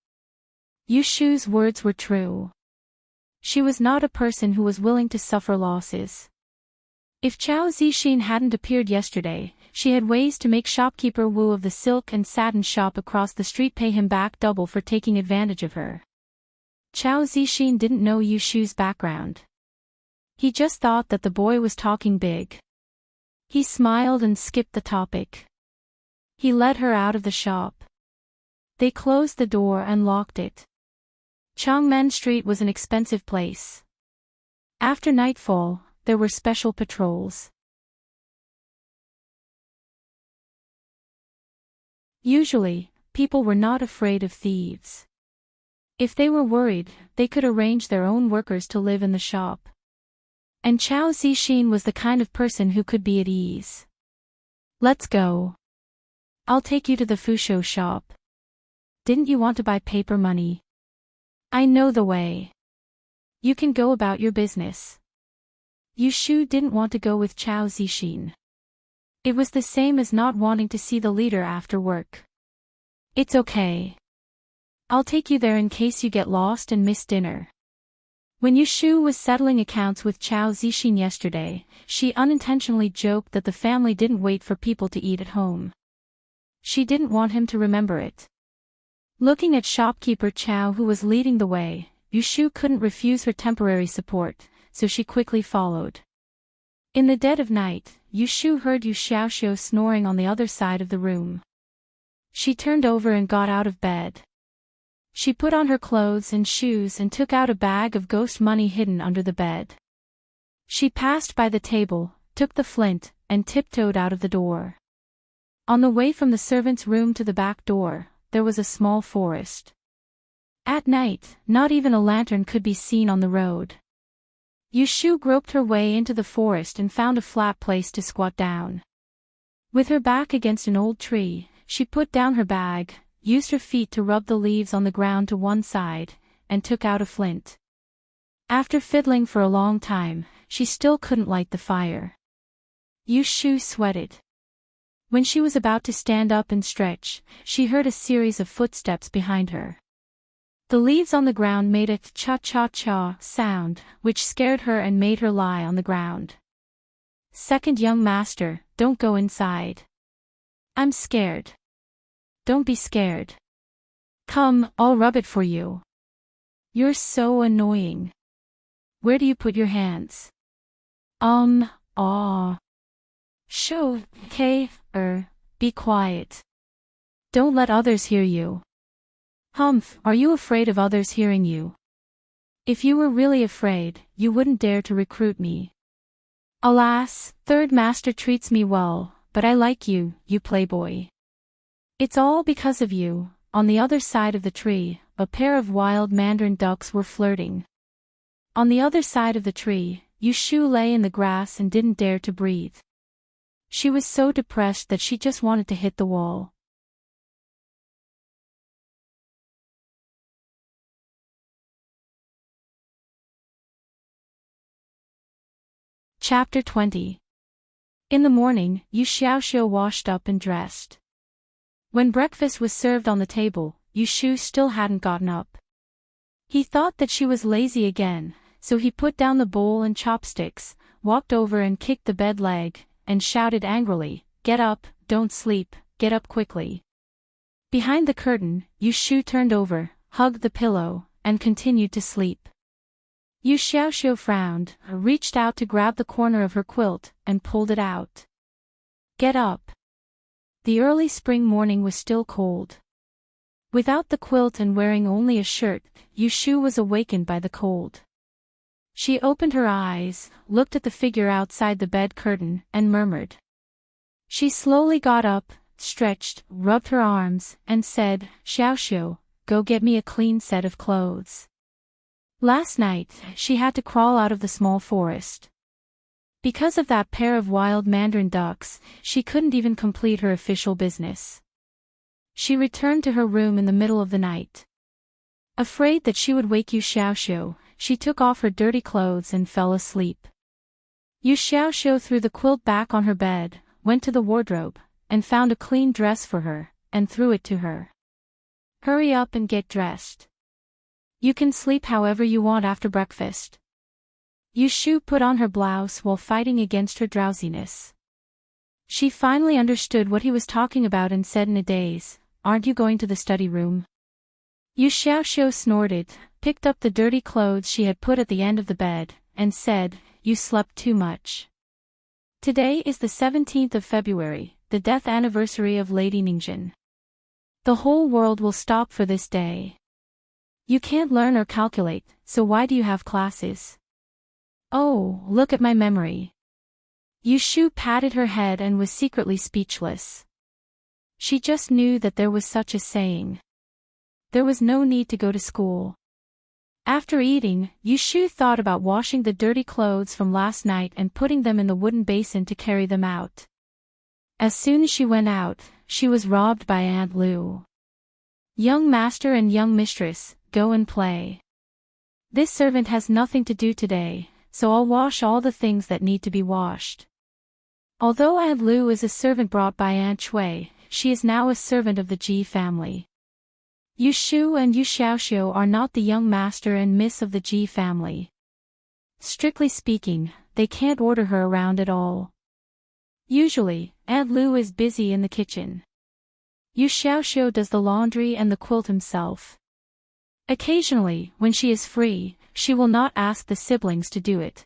Yu Shu's words were true. She was not a person who was willing to suffer losses. If Chao Zixin hadn't appeared yesterday, she had ways to make shopkeeper Wu of the silk and satin shop across the street pay him back double for taking advantage of her. Chao Zixin didn't know Yu Shu's background. He just thought that the boy was talking big. He smiled and skipped the topic. He led her out of the shop. They closed the door and locked it. Chongmen Street was an expensive place. After nightfall, there were special patrols. Usually, people were not afraid of thieves. If they were worried, they could arrange their own workers to live in the shop. And Chao Zixin was the kind of person who could be at ease. Let's go. I'll take you to the Fusho shop. Didn't you want to buy paper money? I know the way. You can go about your business. Yu Shu didn't want to go with Chao Zixin. It was the same as not wanting to see the leader after work. It's okay. I'll take you there in case you get lost and miss dinner. When Yu Shu was settling accounts with Chao Zixin yesterday, she unintentionally joked that the family didn't wait for people to eat at home. She didn't want him to remember it. Looking at shopkeeper Chao who was leading the way, Yu Shu couldn't refuse her temporary support, so she quickly followed. In the dead of night, Yu Shu heard Yu Xiaoxiu snoring on the other side of the room. She turned over and got out of bed. She put on her clothes and shoes and took out a bag of ghost money hidden under the bed. She passed by the table, took the flint, and tiptoed out of the door. On the way from the servant's room to the back door, there was a small forest. At night, not even a lantern could be seen on the road. Yu Shu groped her way into the forest and found a flat place to squat down. With her back against an old tree, she put down her bag, used her feet to rub the leaves on the ground to one side, and took out a flint. After fiddling for a long time, she still couldn't light the fire. Yu Shu sweated. When she was about to stand up and stretch, she heard a series of footsteps behind her. The leaves on the ground made a cha-cha-cha sound, which scared her and made her lie on the ground. Second young master, don't go inside. I'm scared. Don't be scared. Come, I'll rub it for you. You're so annoying. Where do you put your hands? Show, be quiet. Don't let others hear you. Humph, are you afraid of others hearing you? If you were really afraid, you wouldn't dare to recruit me. Alas, third master treats me well, but I like you, you playboy. It's all because of you. On the other side of the tree, a pair of wild mandarin ducks were flirting. On the other side of the tree, Yu Shu lay in the grass and didn't dare to breathe. She was so depressed that she just wanted to hit the wall. Chapter 20. In the morning, Yu Xiaoxiu washed up and dressed. When breakfast was served on the table, Yu Shu still hadn't gotten up. He thought that she was lazy again, so he put down the bowl and chopsticks, walked over and kicked the bed leg, and shouted angrily, "Get up, don't sleep, get up quickly." Behind the curtain, Yu Shu turned over, hugged the pillow, and continued to sleep. Yu Xiaoxiu frowned, reached out to grab the corner of her quilt, and pulled it out. Get up. The early spring morning was still cold. Without the quilt and wearing only a shirt, Yu Shu was awakened by the cold. She opened her eyes, looked at the figure outside the bed curtain, and murmured. She slowly got up, stretched, rubbed her arms, and said, "Xiaoxiu, go get me a clean set of clothes." Last night, she had to crawl out of the small forest. Because of that pair of wild mandarin ducks, she couldn't even complete her official business. She returned to her room in the middle of the night. Afraid that she would wake Yu Xiaoxiu, she took off her dirty clothes and fell asleep. Yu Xiaoxiu threw the quilt back on her bed, went to the wardrobe, and found a clean dress for her, and threw it to her. Hurry up and get dressed. You can sleep however you want after breakfast. Yu Shu put on her blouse while fighting against her drowsiness. She finally understood what he was talking about and said in a daze, "Aren't you going to the study room?" Yu Xiaoxiu snorted, picked up the dirty clothes she had put at the end of the bed, and said, "You slept too much. Today is the 17th of February, the death anniversary of Lady Ningjin. The whole world will stop for this day. You can't learn or calculate, so why do you have classes? Oh, look at my memory. Yushu patted her head and was secretly speechless. She just knew that there was such a saying. There was no need to go to school. After eating, Yushu thought about washing the dirty clothes from last night and putting them in the wooden basin to carry them out. As soon as she went out, she was robbed by Aunt Lu. Young master and young mistress, go and play. This servant has nothing to do today, so I'll wash all the things that need to be washed. Although Aunt Lu is a servant brought by Aunt Shui, she is now a servant of the Ji family. Yushu and Yuxiaoxiu are not the young master and miss of the Ji family. Strictly speaking, they can't order her around at all. Usually, Aunt Lu is busy in the kitchen. Yuxiaoxiu does the laundry and the quilt himself. Occasionally, when she is free, she will not ask the siblings to do it.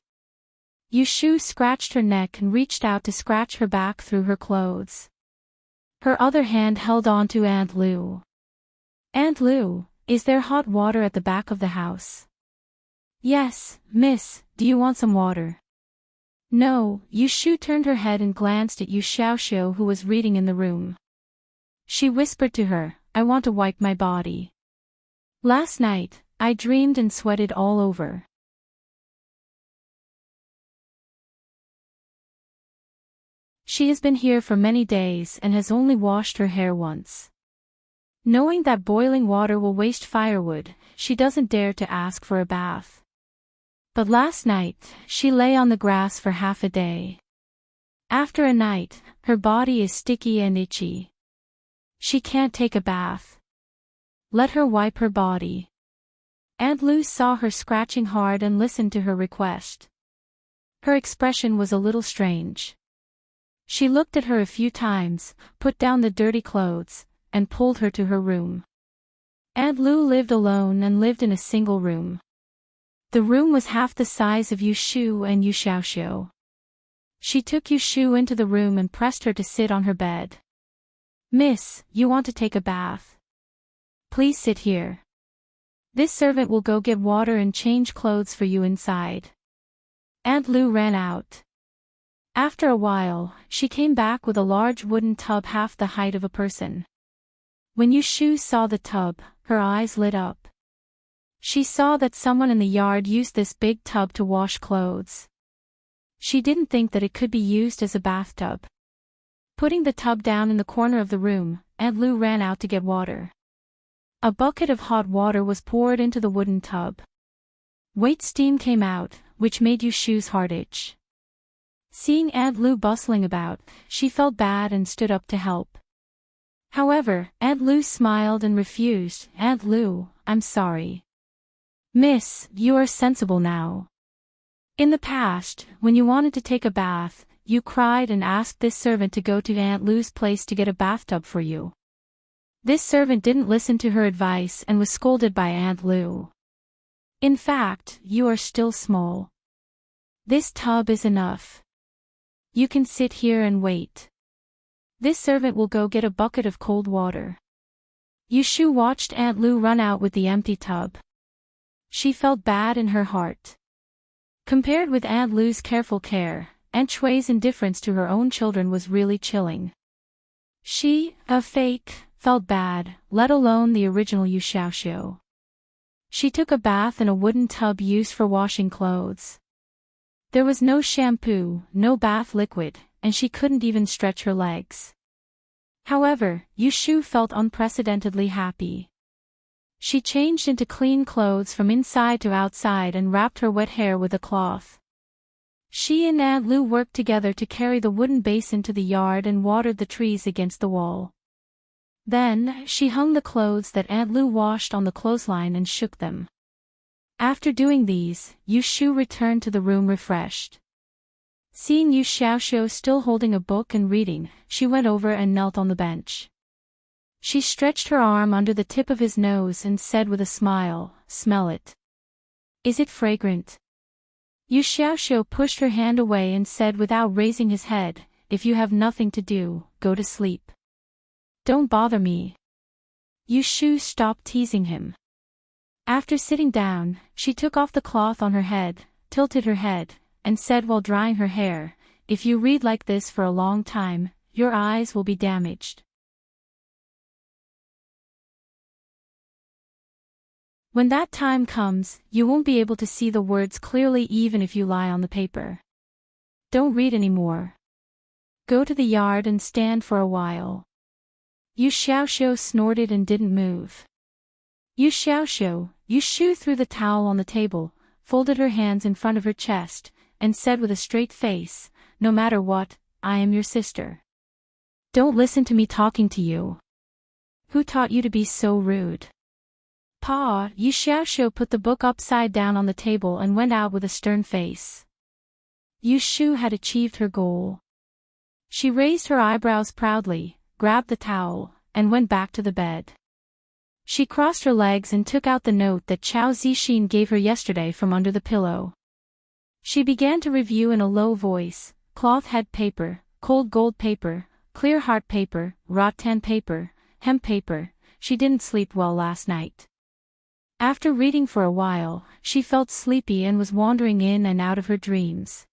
Yushu scratched her neck and reached out to scratch her back through her clothes. Her other hand held on to Aunt Lu. Aunt Lu, is there hot water at the back of the house? Yes, miss, do you want some water? No, Yushu turned her head and glanced at Yuxiaoxiu who was reading in the room. She whispered to her, I want to wipe my body. Last night, I dreamed and sweated all over. She has been here for many days and has only washed her hair once. Knowing that boiling water will waste firewood, she doesn't dare to ask for a bath. But last night, she lay on the grass for half a day. After a night, her body is sticky and itchy. She can't take a bath. Let her wipe her body. Aunt Lu saw her scratching hard and listened to her request. Her expression was a little strange. She looked at her a few times, put down the dirty clothes, and pulled her to her room. Aunt Lu lived alone and lived in a single room. The room was half the size of Yushu and Yuxiaoxiu. She took Yushu into the room and pressed her to sit on her bed. Miss, you want to take a bath? Please sit here. This servant will go get water and change clothes for you inside. Aunt Lu ran out. After a while, she came back with a large wooden tub half the height of a person. When Yushu saw the tub, her eyes lit up. She saw that someone in the yard used this big tub to wash clothes. She didn't think that it could be used as a bathtub. Putting the tub down in the corner of the room, Aunt Lu ran out to get water. A bucket of hot water was poured into the wooden tub. White steam came out, which made Yushu's heart itch. Seeing Aunt Lu bustling about, she felt bad and stood up to help. However, Aunt Lu smiled and refused. Aunt Lu, I'm sorry. Miss, you are sensible now. In the past, when you wanted to take a bath, you cried and asked this servant to go to Aunt Lu's place to get a bathtub for you. This servant didn't listen to her advice and was scolded by Aunt Lu. In fact, you are still small. This tub is enough. You can sit here and wait. This servant will go get a bucket of cold water. Yushu watched Aunt Lu run out with the empty tub. She felt bad in her heart. Compared with Aunt Lu's careful care, Aunt Shui's indifference to her own children was really chilling. She, a fake, felt bad, let alone the original Yuxiaoxiu. She took a bath in a wooden tub used for washing clothes. There was no shampoo, no bath liquid, and she couldn't even stretch her legs. However, Yushu felt unprecedentedly happy. She changed into clean clothes from inside to outside and wrapped her wet hair with a cloth. She and Aunt Lu worked together to carry the wooden basin to the yard and watered the trees against the wall. Then, she hung the clothes that Aunt Lu washed on the clothesline and shook them. After doing these, Yushu returned to the room refreshed. Seeing Yuxiaoxiu still holding a book and reading, she went over and knelt on the bench. She stretched her arm under the tip of his nose and said with a smile, "Smell it. Is it fragrant?" Yu Xiaoxiu pushed her hand away and said without raising his head, "If you have nothing to do, go to sleep. Don't bother me." Yu Shu stopped teasing him. After sitting down, she took off the cloth on her head, tilted her head, and said while drying her hair, "If you read like this for a long time, your eyes will be damaged. When that time comes, you won't be able to see the words clearly even if you lie on the paper. Don't read anymore. Go to the yard and stand for a while." Yu Xiaoxiu snorted and didn't move. Yu Xiaoxiu, Yu Shu threw the towel on the table, folded her hands in front of her chest, and said with a straight face, "No matter what, I am your sister. Don't listen to me talking to you. Who taught you to be so rude?" Pa, Yu Xiaoxiu put the book upside down on the table and went out with a stern face. Yu Shu had achieved her goal. She raised her eyebrows proudly, grabbed the towel, and went back to the bed. She crossed her legs and took out the note that Chao Zixin gave her yesterday from under the pillow. She began to review in a low voice: cloth head paper, cold gold paper, clear heart paper, rattan paper, hemp paper. She didn't sleep well last night. After reading for a while, she felt sleepy and was wandering in and out of her dreams.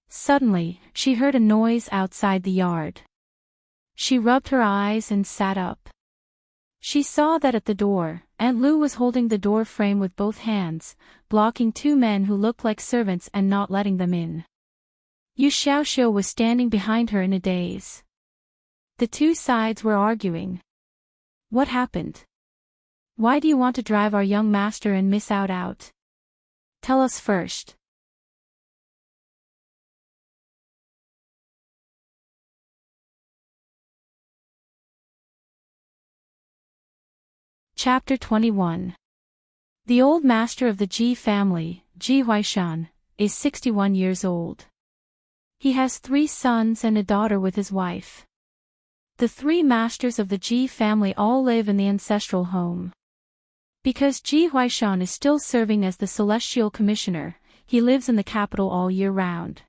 Suddenly, she heard a noise outside the yard. She rubbed her eyes and sat up. She saw that at the door, Aunt Lu was holding the door frame with both hands, blocking two men who looked like servants and not letting them in. Yu Xiaoxiu was standing behind her in a daze. The two sides were arguing. "What happened? Why do you want to drive our young master and miss out? Tell us first." Chapter 21. The old master of the Ji family, Ji Huaishan, is 61 years old. He has 3 sons and a daughter with his wife. The 3 masters of the Ji family all live in the ancestral home. Because Ji Huaishan is still serving as the celestial commissioner, he lives in the capital all year round.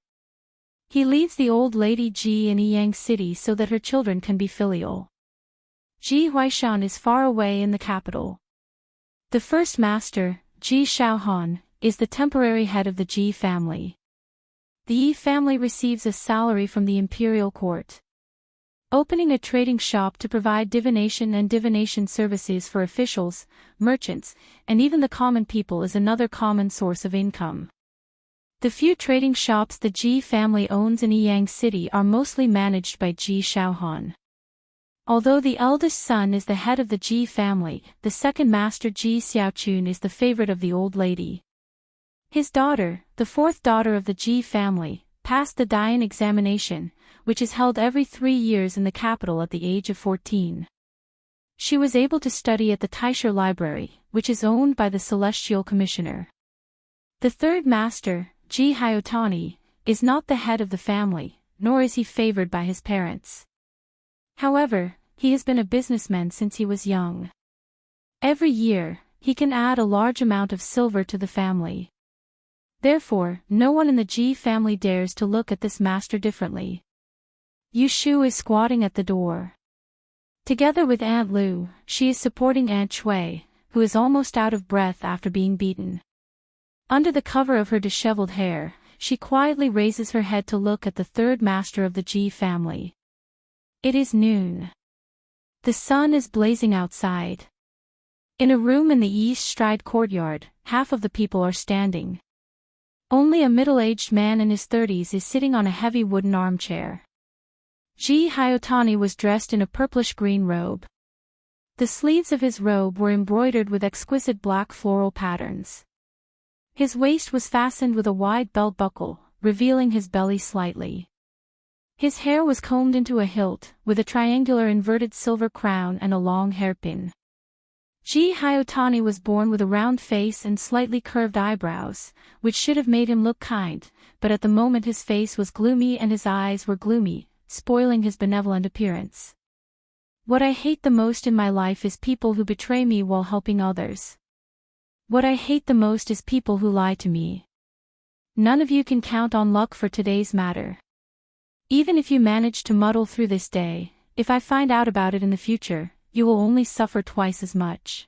He leaves the old lady Ji in Yiyang City so that her children can be filial. Ji Huaishan is far away in the capital. The first master, Ji Shaohan, is the temporary head of the Ji family. The Yi family receives a salary from the imperial court. Opening a trading shop to provide divination and divination services for officials, merchants, and even the common people is another common source of income. The few trading shops the Ji family owns in Yiyang City are mostly managed by Ji Shaohan. Although the eldest son is the head of the Ji family, the second master Ji Xiaochun is the favorite of the old lady. His daughter, the 4th daughter of the Ji family, passed the Dian examination, which is held every 3 years in the capital at the age of 14. She was able to study at the LoveLore Library, which is owned by the Celestial Commissioner. The third master, Ji Hyotani, is not the head of the family, nor is he favored by his parents. However, he has been a businessman since he was young. Every year, he can add a large amount of silver to the family. Therefore, no one in the Ji family dares to look at this master differently. Yu Shu is squatting at the door. Together with Aunt Lu, she is supporting Aunt Shui, who is almost out of breath after being beaten. Under the cover of her disheveled hair, she quietly raises her head to look at the third master of the Ji family. It is noon. The sun is blazing outside. In a room in the East Stride courtyard, half of the people are standing. Only a middle-aged man in his 30s is sitting on a heavy wooden armchair. Ji Hyotani was dressed in a purplish-green robe. The sleeves of his robe were embroidered with exquisite black floral patterns. His waist was fastened with a wide belt buckle, revealing his belly slightly. His hair was combed into a hilt, with a triangular inverted silver crown and a long hairpin. Ji Hyotani was born with a round face and slightly curved eyebrows, which should have made him look kind, but at the moment his face was gloomy and his eyes were gloomy, spoiling his benevolent appearance. What I hate the most in my life is people who betray me while helping others. What I hate the most is people who lie to me. None of you can count on luck for today's matter. Even if you manage to muddle through this day, if I find out about it in the future, you will only suffer twice as much.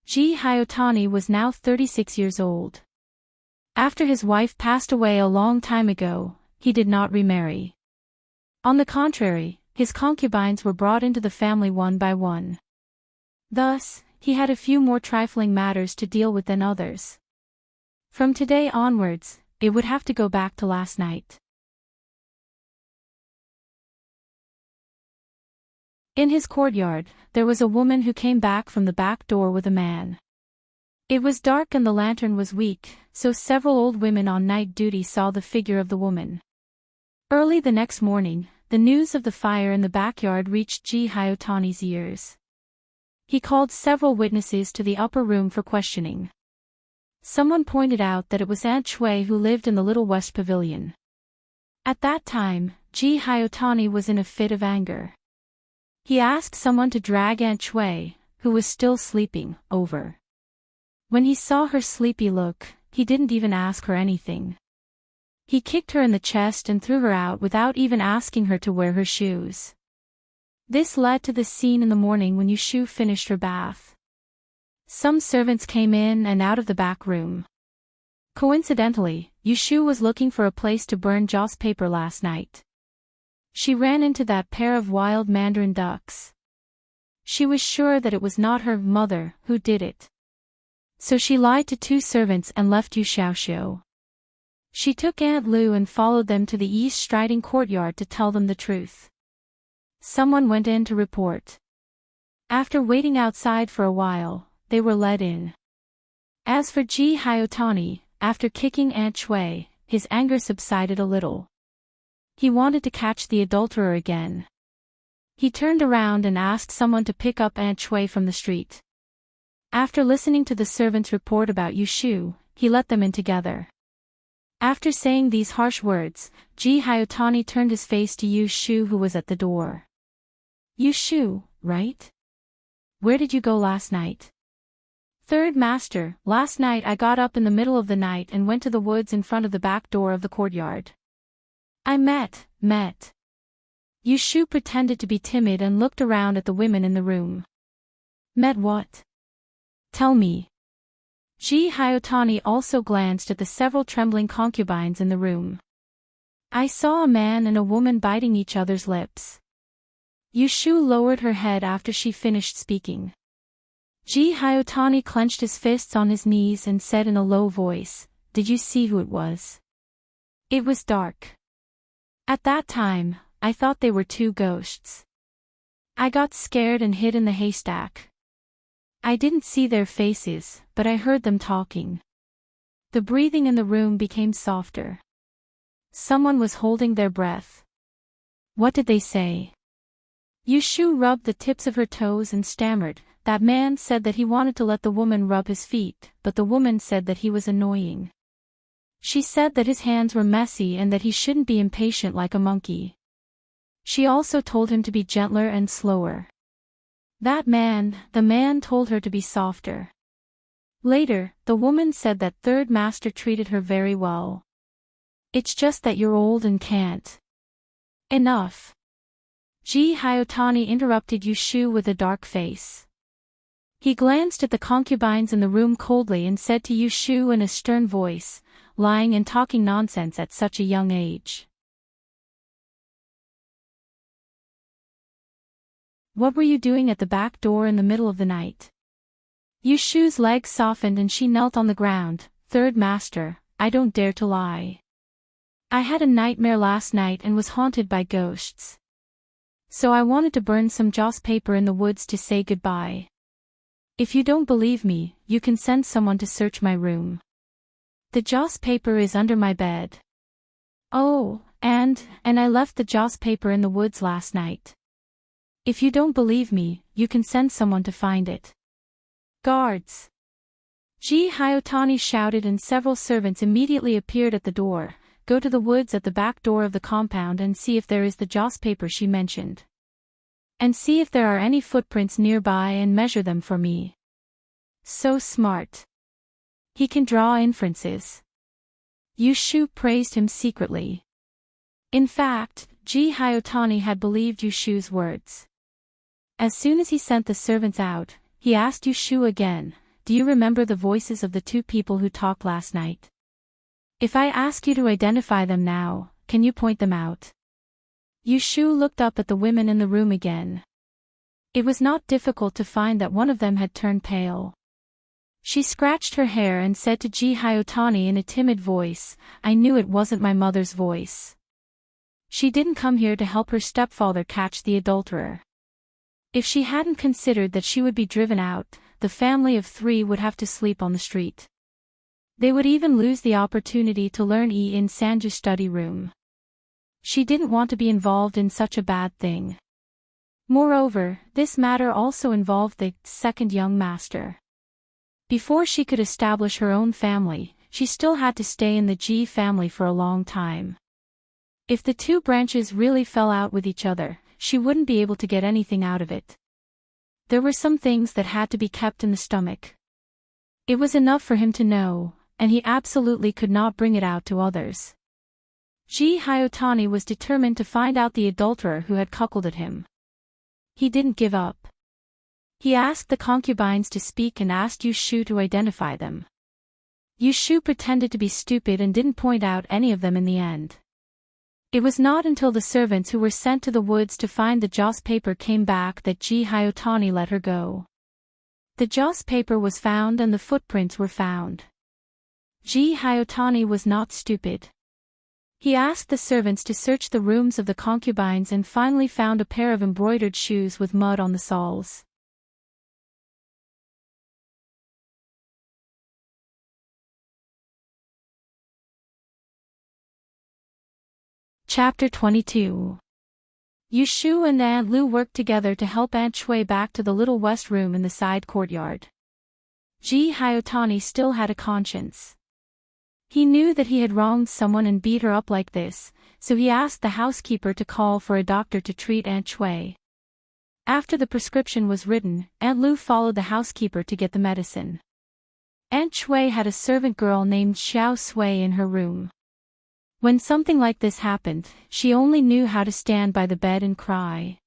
Ji Hyotani was now 36 years old. After his wife passed away a long time ago, he did not remarry. On the contrary, his concubines were brought into the family one by one. Thus, he had a few more trifling matters to deal with than others. From today onwards, it would have to go back to last night. In his courtyard, there was a woman who came back from the back door with a man. It was dark and the lantern was weak, so several old women on night duty saw the figure of the woman. Early the next morning, the news of the fire in the backyard reached Ji Hyotani's ears. He called several witnesses to the upper room for questioning. Someone pointed out that it was Aunt Shui who lived in the Little West Pavilion. At that time, Ji Hyotani was in a fit of anger. He asked someone to drag Aunt Shui, who was still sleeping, over. When he saw her sleepy look, he didn't even ask her anything. He kicked her in the chest and threw her out without even asking her to wear her shoes. This led to the scene in the morning when Yushu finished her bath. Some servants came in and out of the back room. Coincidentally, Yushu was looking for a place to burn joss paper last night. She ran into that pair of wild mandarin ducks. She was sure that it was not her mother who did it. So she lied to two servants and left Yu Xiaoxiu. She took Aunt Lu and followed them to the East Striding courtyard to tell them the truth. Someone went in to report. After waiting outside for a while, they were let in. As for Ji Hyotani, after kicking Aunt Shui, his anger subsided a little. He wanted to catch the adulterer again. He turned around and asked someone to pick up Aunt Shui from the street. After listening to the servant's report about Yushu, he let them in together. After saying these harsh words, Ji Hyotani turned his face to Yushu who was at the door. Yushu, right? Where did you go last night? Third master, last night I got up in the middle of the night and went to the woods in front of the back door of the courtyard. I met. Yushu pretended to be timid and looked around at the women in the room. Met what? Tell me. Ji Hyotani also glanced at the several trembling concubines in the room. I saw a man and a woman biting each other's lips. Yushu lowered her head after she finished speaking. Ji Hyotani clenched his fists on his knees and said in a low voice, Did you see who it was? It was dark. At that time, I thought they were two ghosts. I got scared and hid in the haystack. I didn't see their faces, but I heard them talking. The breathing in the room became softer. Someone was holding their breath. What did they say? Yushu rubbed the tips of her toes and stammered. That man said that he wanted to let the woman rub his feet, but the woman said that he was annoying. She said that his hands were messy and that he shouldn't be impatient like a monkey. She also told him to be gentler and slower. The man told her to be softer. Later, the woman said that third master treated her very well. It's just that you're old and can't. Enough. Ji Hyotani interrupted Yushu with a dark face. He glanced at the concubines in the room coldly and said to Yushu in a stern voice, lying and talking nonsense at such a young age. What were you doing at the back door in the middle of the night? Yushu's legs softened and she knelt on the ground. Third master, I don't dare to lie. I had a nightmare last night and was haunted by ghosts. So I wanted to burn some joss paper in the woods to say goodbye. If you don't believe me, you can send someone to search my room. The joss paper is under my bed. Oh, and I left the joss paper in the woods last night. If you don't believe me, you can send someone to find it. Guards! Ji Hyotani shouted and several servants immediately appeared at the door. Go to the woods at the back door of the compound and see if there is the joss paper she mentioned. And see if there are any footprints nearby and measure them for me. So smart. He can draw inferences. Yu Shu praised him secretly. In fact, Ji Hyotani had believed Yu Shu's words. As soon as he sent the servants out, he asked Yu Shu again, "Do you remember the voices of the two people who talked last night? If I ask you to identify them now, can you point them out?" Yu Shu looked up at the women in the room again. It was not difficult to find that one of them had turned pale. She scratched her hair and said to Ji Hyotani in a timid voice, "I knew it wasn't my mother's voice. She didn't come here to help her stepfather catch the adulterer. If she hadn't considered that she would be driven out, the family of 3 would have to sleep on the street. They would even lose the opportunity to learn in Sanju's study room. She didn't want to be involved in such a bad thing. Moreover, this matter also involved the second young master. Before she could establish her own family, she still had to stay in the Ji family for a long time. If the two branches really fell out with each other, she wouldn't be able to get anything out of it. There were some things that had to be kept in the stomach. It was enough for him to know, and he absolutely could not bring it out to others. Ji Hyotani was determined to find out the adulterer who had cuckolded him. He didn't give up. He asked the concubines to speak and asked Yu Shu to identify them. Yu Shu pretended to be stupid and didn't point out any of them in the end. It was not until the servants who were sent to the woods to find the joss paper came back that Ji Hyotani let her go. The joss paper was found and the footprints were found. Ji Hyotani was not stupid. He asked the servants to search the rooms of the concubines and finally found a pair of embroidered shoes with mud on the soles. Chapter 22. Yu Shu and Aunt Lu worked together to help Aunt Shui back to the little west room in the side courtyard. Ji Hyotani still had a conscience. He knew that he had wronged someone and beat her up like this, so he asked the housekeeper to call for a doctor to treat Aunt Shui. After the prescription was written, Aunt Lu followed the housekeeper to get the medicine. Aunt Shui had a servant girl named Xiao Sui in her room. When something like this happened, she only knew how to stand by the bed and cry.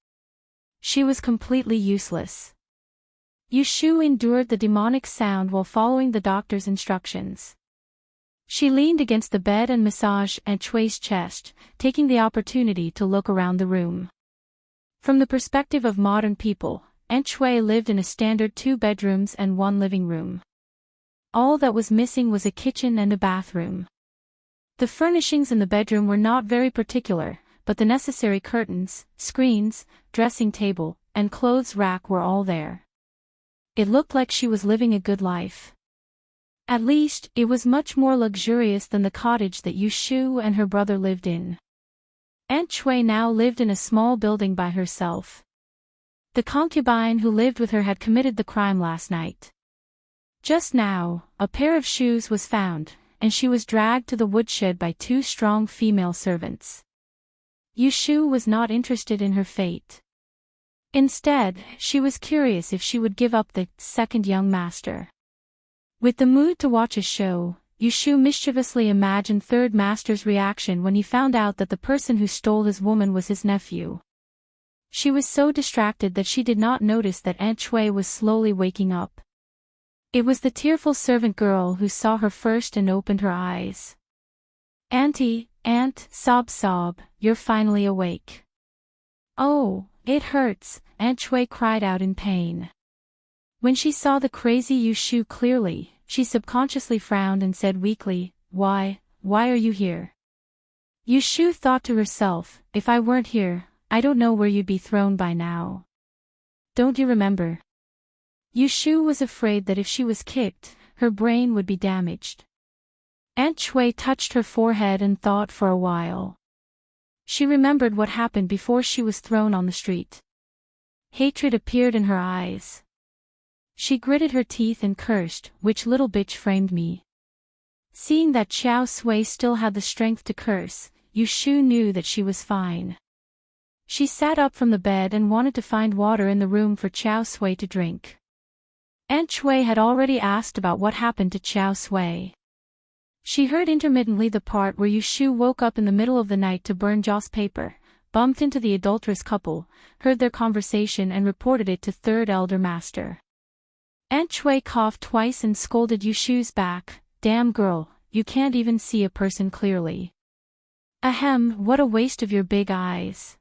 She was completely useless. Yu Shu endured the demonic sound while following the doctor's instructions. She leaned against the bed and massaged Aunt Shui's chest, taking the opportunity to look around the room. From the perspective of modern people, Aunt Shui lived in a standard 2 bedrooms and 1 living room. All that was missing was a kitchen and a bathroom. The furnishings in the bedroom were not very particular, but the necessary curtains, screens, dressing table, and clothes rack were all there. It looked like she was living a good life. At least, it was much more luxurious than the cottage that Yu Shu and her brother lived in. Aunt Shui now lived in a small building by herself. The concubine who lived with her had committed the crime last night. Just now, a pair of shoes was found, and she was dragged to the woodshed by 2 strong female servants. Yu Shu was not interested in her fate. Instead, she was curious if she would give up the second young master. With the mood to watch a show, Yu Shu mischievously imagined third master's reaction when he found out that the person who stole his woman was his nephew. She was so distracted that she did not notice that Aunt Shui was slowly waking up. It was the tearful servant girl who saw her first and opened her eyes. "Auntie, Aunt, sob, you're finally awake." "Oh, it hurts," Aunt Shui cried out in pain. When she saw the crazy Yu Shu clearly, she subconsciously frowned and said weakly, why are you here?" Yu Shu thought to herself, "If I weren't here, I don't know where you'd be thrown by now. Don't you remember?" Yu Shu was afraid that if she was kicked, her brain would be damaged. Aunt Shui touched her forehead and thought for a while. She remembered what happened before she was thrown on the street. Hatred appeared in her eyes. She gritted her teeth and cursed, "Which little bitch framed me?" Seeing that Xiao Sui still had the strength to curse, Yu Shu knew that she was fine. She sat up from the bed and wanted to find water in the room for Xiao Sui to drink. Aunt Shui had already asked about what happened to Xiao Sui. She heard intermittently the part where Yushu woke up in the middle of the night to burn Joss paper, bumped into the adulterous couple, heard their conversation and reported it to Third Elder Master. Aunt Shui coughed twice and scolded Yushu's back, "Damn girl, you can't even see a person clearly. Ahem, what a waste of your big eyes."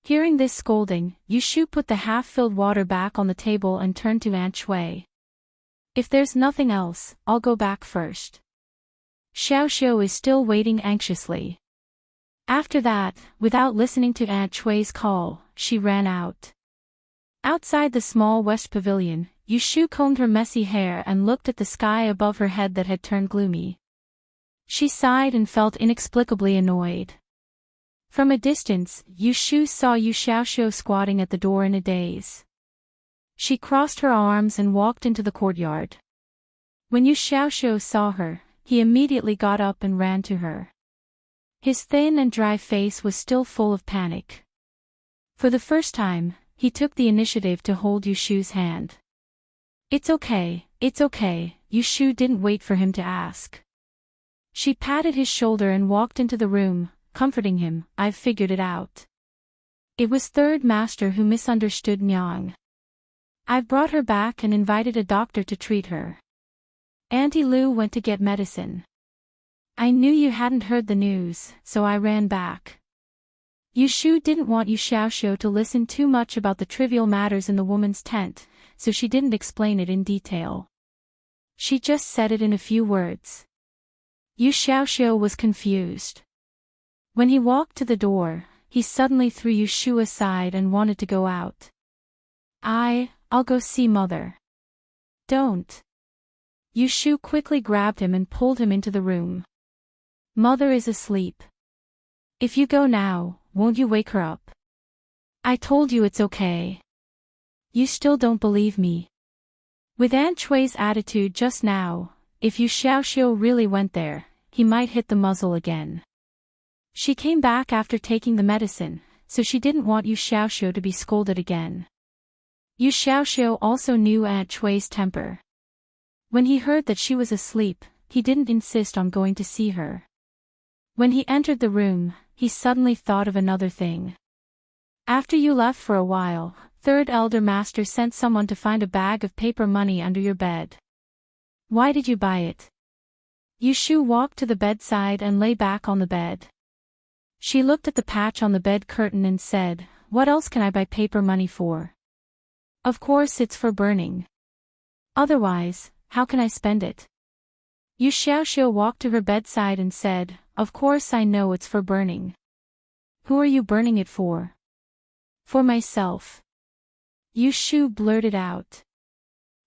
Hearing this scolding, Yushu put the half-filled water back on the table and turned to Aunt Shui. "If there's nothing else, I'll go back first. Xiaoxiu is still waiting anxiously." After that, without listening to Aunt Shui's call, she ran out. Outside the small west pavilion, Yushu combed her messy hair and looked at the sky above her head that had turned gloomy. She sighed and felt inexplicably annoyed. From a distance, Yushu saw Yu Xiaoxiu squatting at the door in a daze. She crossed her arms and walked into the courtyard. When Yu Xiaoxiu saw her, he immediately got up and ran to her. His thin and dry face was still full of panic. For the first time, he took the initiative to hold Yushu's hand. It's okay, Yushu didn't wait for him to ask. She patted his shoulder and walked into the room, comforting him. "I've figured it out. It was Third Master who misunderstood Nyang. I've brought her back and invited a doctor to treat her. Auntie Lu went to get medicine. I knew you hadn't heard the news, so I ran back." Yushu didn't want Yu Xiaoxiu to listen too much about the trivial matters in the woman's tent, so she didn't explain it in detail. She just said it in a few words. Yu Xiaoxiu was confused. When he walked to the door, he suddenly threw Yushu aside and wanted to go out. I'll go see Mother." "Don't." Yushu quickly grabbed him and pulled him into the room. "Mother is asleep. If you go now, won't you wake her up? I told you it's okay. You still don't believe me." With Aunt Shui's attitude just now, if Yu Xiaoxiu really went there, he might hit the muzzle again. She came back after taking the medicine, so she didn't want Yu Xiaoxiu to be scolded again. Yu Xiaoxiu also knew Aunt Shui's temper. When he heard that she was asleep, he didn't insist on going to see her. When he entered the room, he suddenly thought of another thing. "After you left for a while, Third Elder Master sent someone to find a bag of paper money under your bed. Why did you buy it?" Yushu walked to the bedside and lay back on the bed. She looked at the patch on the bed curtain and said, "What else can I buy paper money for? Of course it's for burning. Otherwise, how can I spend it?" Yu Xiaoxiu walked to her bedside and said, "Of course I know it's for burning. Who are you burning it for?" "For myself." Yushu blurted out.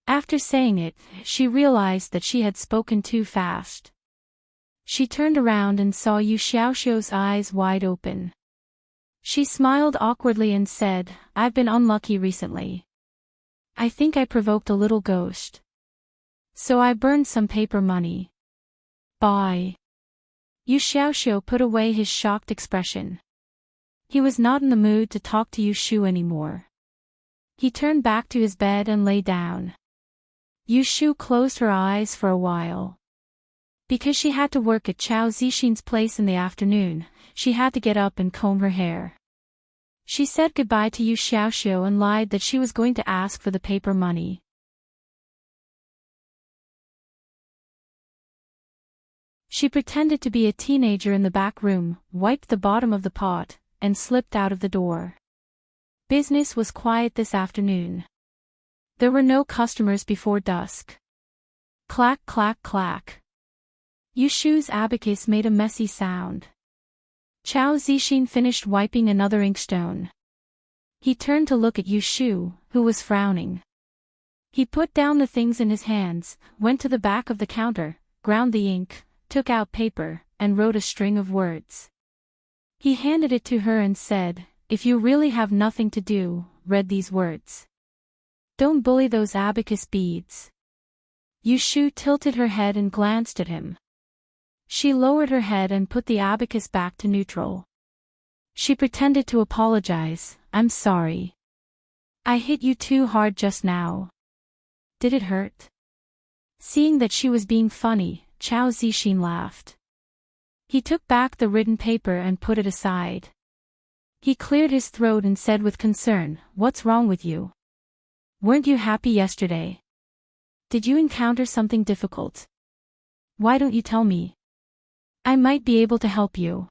After saying it, she realized that she had spoken too fast. She turned around and saw Yu Xiaoxiu's eyes wide open. She smiled awkwardly and said, "I've been unlucky recently. I think I provoked a little ghost. So I burned some paper money. Bye." Yu Xiaoxiu put away his shocked expression. He was not in the mood to talk to Yushu anymore. He turned back to his bed and lay down. Yushu closed her eyes for a while. Because she had to work at Chao Zixin's place in the afternoon, she had to get up and comb her hair. She said goodbye to Yu Xiaoxiu and lied that she was going to ask for the paper money. She pretended to be a teenager in the back room, wiped the bottom of the pot, and slipped out of the door. Business was quiet this afternoon. There were no customers before dusk. Clack clack clack. Yushu's abacus made a messy sound. Chao Zixin finished wiping another inkstone. He turned to look at Yushu, who was frowning. He put down the things in his hands, went to the back of the counter, ground the ink, took out paper, and wrote a string of words. He handed it to her and said, "If you really have nothing to do, read these words. Don't bully those abacus beads." Yushu tilted her head and glanced at him. She lowered her head and put the abacus back to neutral. She pretended to apologize. "I'm sorry. I hit you too hard just now. Did it hurt? Seeing that she was being funny, Chao Zixin laughed. He took back the written paper and put it aside. He cleared his throat and said with concern, "What's wrong with you? Weren't you happy yesterday? Did you encounter something difficult? Why don't you tell me? I might be able to help you."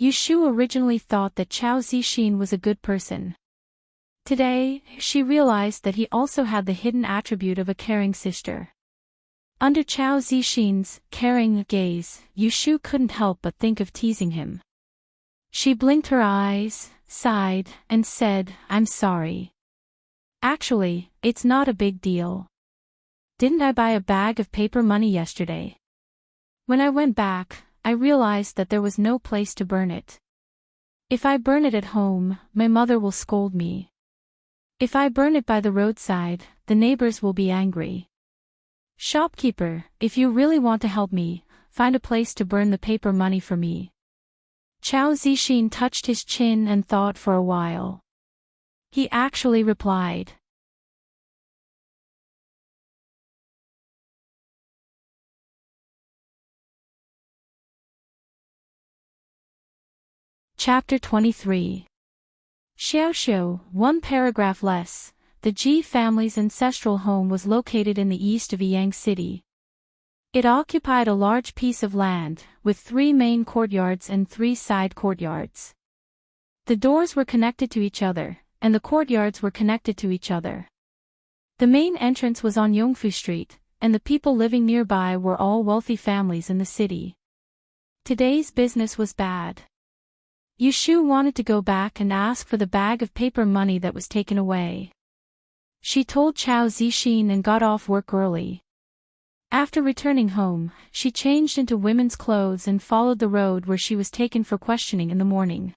Yushu originally thought that Chao Zixin was a good person. Today, she realized that he also had the hidden attribute of a caring sister. Under Chao Zixin's caring gaze, Yushu couldn't help but think of teasing him. She blinked her eyes, sighed, and said, "I'm sorry. Actually, it's not a big deal. Didn't I buy a bag of paper money yesterday? When I went back, I realized that there was no place to burn it. If I burn it at home, my mother will scold me. If I burn it by the roadside, the neighbors will be angry. Shopkeeper, if you really want to help me, find a place to burn the paper money for me." Chao Zixin touched his chin and thought for a while. He actually replied. Chapter 23. Xiaoxiu, one paragraph less. The Ji family's ancestral home was located in the east of Yang City. It occupied a large piece of land, with 3 main courtyards and 3 side courtyards. The doors were connected to each other, and the courtyards were connected to each other. The main entrance was on Yongfu Street, and the people living nearby were all wealthy families in the city. Today's business was bad. Yushu wanted to go back and ask for the bag of paper money that was taken away. She told Chao Zixin and got off work early. After returning home, she changed into women's clothes and followed the road where she was taken for questioning in the morning.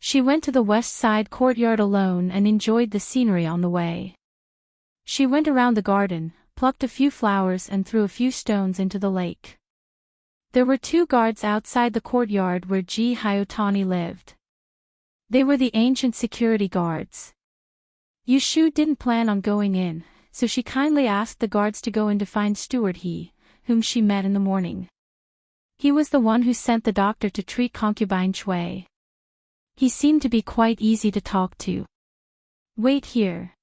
She went to the west side courtyard alone and enjoyed the scenery on the way. She went around the garden, plucked a few flowers and threw a few stones into the lake. There were 2 guards outside the courtyard where Ji Hyotani lived. They were the ancient security guards. Yushu didn't plan on going in, so she kindly asked the guards to go in to find Steward He, whom she met in the morning. He was the one who sent the doctor to treat concubine Chui. He seemed to be quite easy to talk to. "Wait here."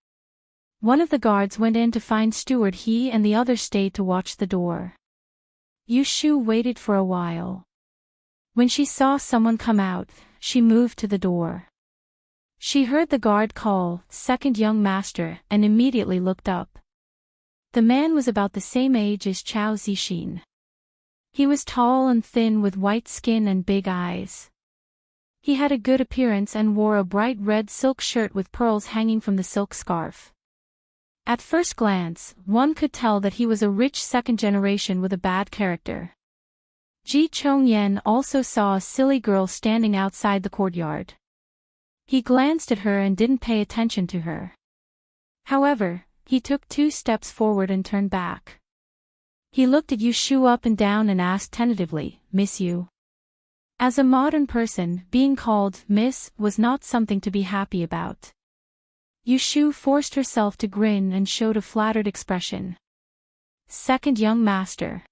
One of the guards went in to find Steward He and the other stayed to watch the door. Yushu waited for a while. When she saw someone come out, she moved to the door. She heard the guard call, "Second young master," and immediately looked up. The man was about the same age as Chao Zixin. He was tall and thin with white skin and big eyes. He had a good appearance and wore a bright red silk shirt with pearls hanging from the silk scarf. At first glance, one could tell that he was a rich second generation with a bad character. Ji Chongyan also saw a silly girl standing outside the courtyard. He glanced at her and didn't pay attention to her. However, he took 2 steps forward and turned back. He looked at Yushu up and down and asked tentatively, "Miss you?" As a modern person, being called Miss was not something to be happy about. Yushu forced herself to grin and showed a flattered expression. "Second young master."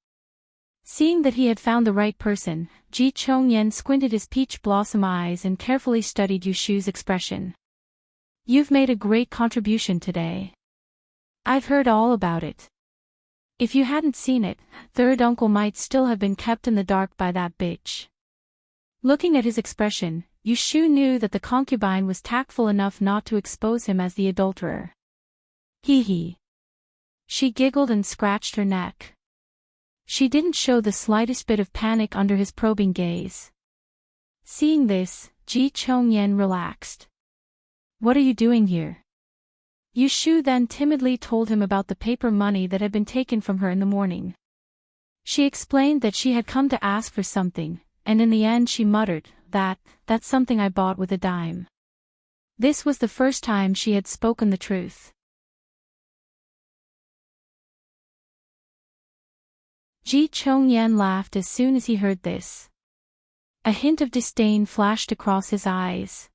Seeing that he had found the right person, Ji Chongyan squinted his peach blossom eyes and carefully studied Yushu's expression. "You've made a great contribution today. I've heard all about it. If you hadn't seen it, third uncle might still have been kept in the dark by that bitch." Looking at his expression, Yushu knew that the concubine was tactful enough not to expose him as the adulterer. Hee hee. She giggled and scratched her neck. She didn't show the slightest bit of panic under his probing gaze. Seeing this, Ji Chongyan relaxed. "What are you doing here?" Yushu then timidly told him about the paper money that had been taken from her in the morning. She explained that she had come to ask for something, and in the end she muttered, That's something I bought with a dime." This was the first time she had spoken the truth. Ji Chongyan laughed as soon as he heard this. A hint of disdain flashed across his eyes.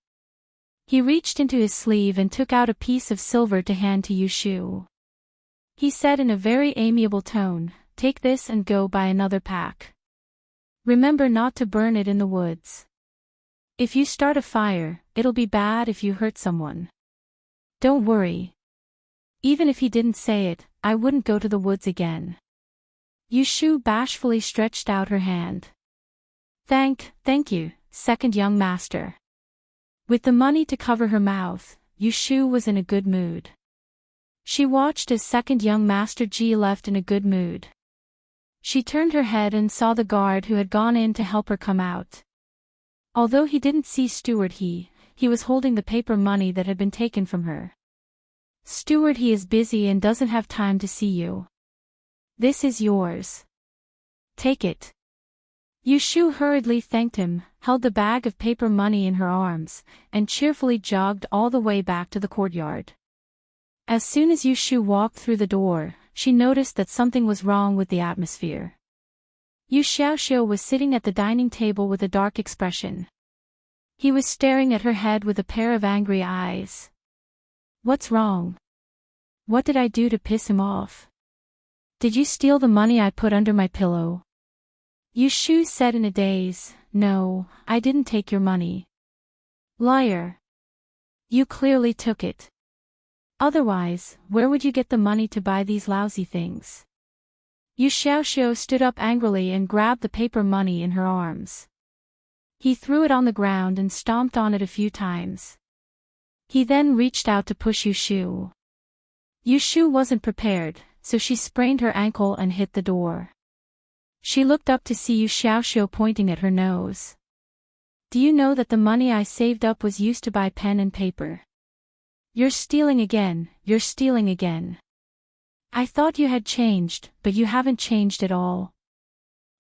He reached into his sleeve and took out a piece of silver to hand to Yushu. He said in a very amiable tone, "Take this and go buy another pack. Remember not to burn it in the woods. If you start a fire, it'll be bad if you hurt someone. Don't worry. Even if he didn't say it, I wouldn't go to the woods again." Yushu bashfully stretched out her hand. Thank you, second young master." With the money to cover her mouth, Yushu was in a good mood. She watched as second young master Ji left in a good mood. She turned her head and saw the guard who had gone in to help her come out. Although he didn't see Steward He was holding the paper money that had been taken from her. "Steward He is busy and doesn't have time to see you. This is yours. Take it." Yushu hurriedly thanked him, held the bag of paper money in her arms, and cheerfully jogged all the way back to the courtyard. As soon as Yushu walked through the door, she noticed that something was wrong with the atmosphere. Yu Xiaoxiu was sitting at the dining table with a dark expression. He was staring at her head with a pair of angry eyes. "What's wrong? What did I do to piss him off? Did you steal the money I put under my pillow?" Yushu said in a daze, "No, I didn't take your money." "Liar. You clearly took it. Otherwise, where would you get the money to buy these lousy things?" Yu Xiaoxiu stood up angrily and grabbed the paper money in her arms. He threw it on the ground and stomped on it a few times. He then reached out to push Yushu. Yushu wasn't prepared, so she sprained her ankle and hit the door. She looked up to see Yu Xiaoxiu pointing at her nose. "Do you know that the money I saved up was used to buy pen and paper? You're stealing again, you're stealing again. I thought you had changed, but you haven't changed at all.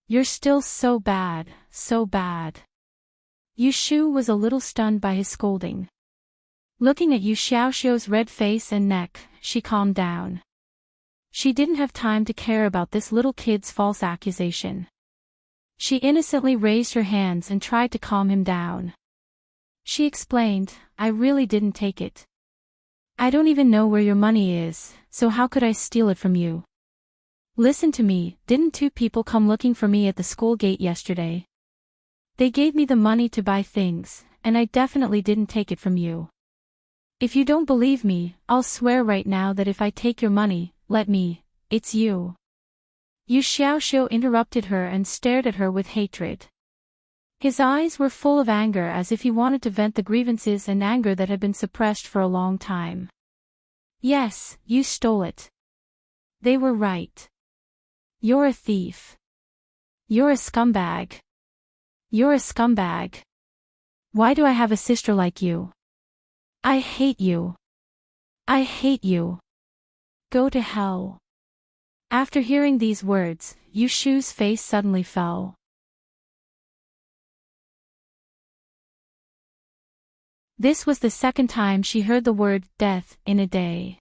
You're still so bad, so bad." Yushu was a little stunned by his scolding. Looking at Yu Xiaoxiu's red face and neck, she calmed down. She didn't have time to care about this little kid's false accusation. She innocently raised her hands and tried to calm him down. She explained, "I really didn't take it. I don't even know where your money is, so how could I steal it from you? Listen to me, didn't two people come looking for me at the school gate yesterday? They gave me the money to buy things, and I definitely didn't take it from you. If you don't believe me, I'll swear right now that if I take your money, let me, it's you." Yu Xiaoxiu interrupted her and stared at her with hatred. His eyes were full of anger as if he wanted to vent the grievances and anger that had been suppressed for a long time. "Yes, you stole it. They were right. You're a thief. You're a scumbag. You're a scumbag. Why do I have a sister like you? I hate you. I hate you. Go to hell." After hearing these words, Yushu's face suddenly fell. This was the second time she heard the word death in a day.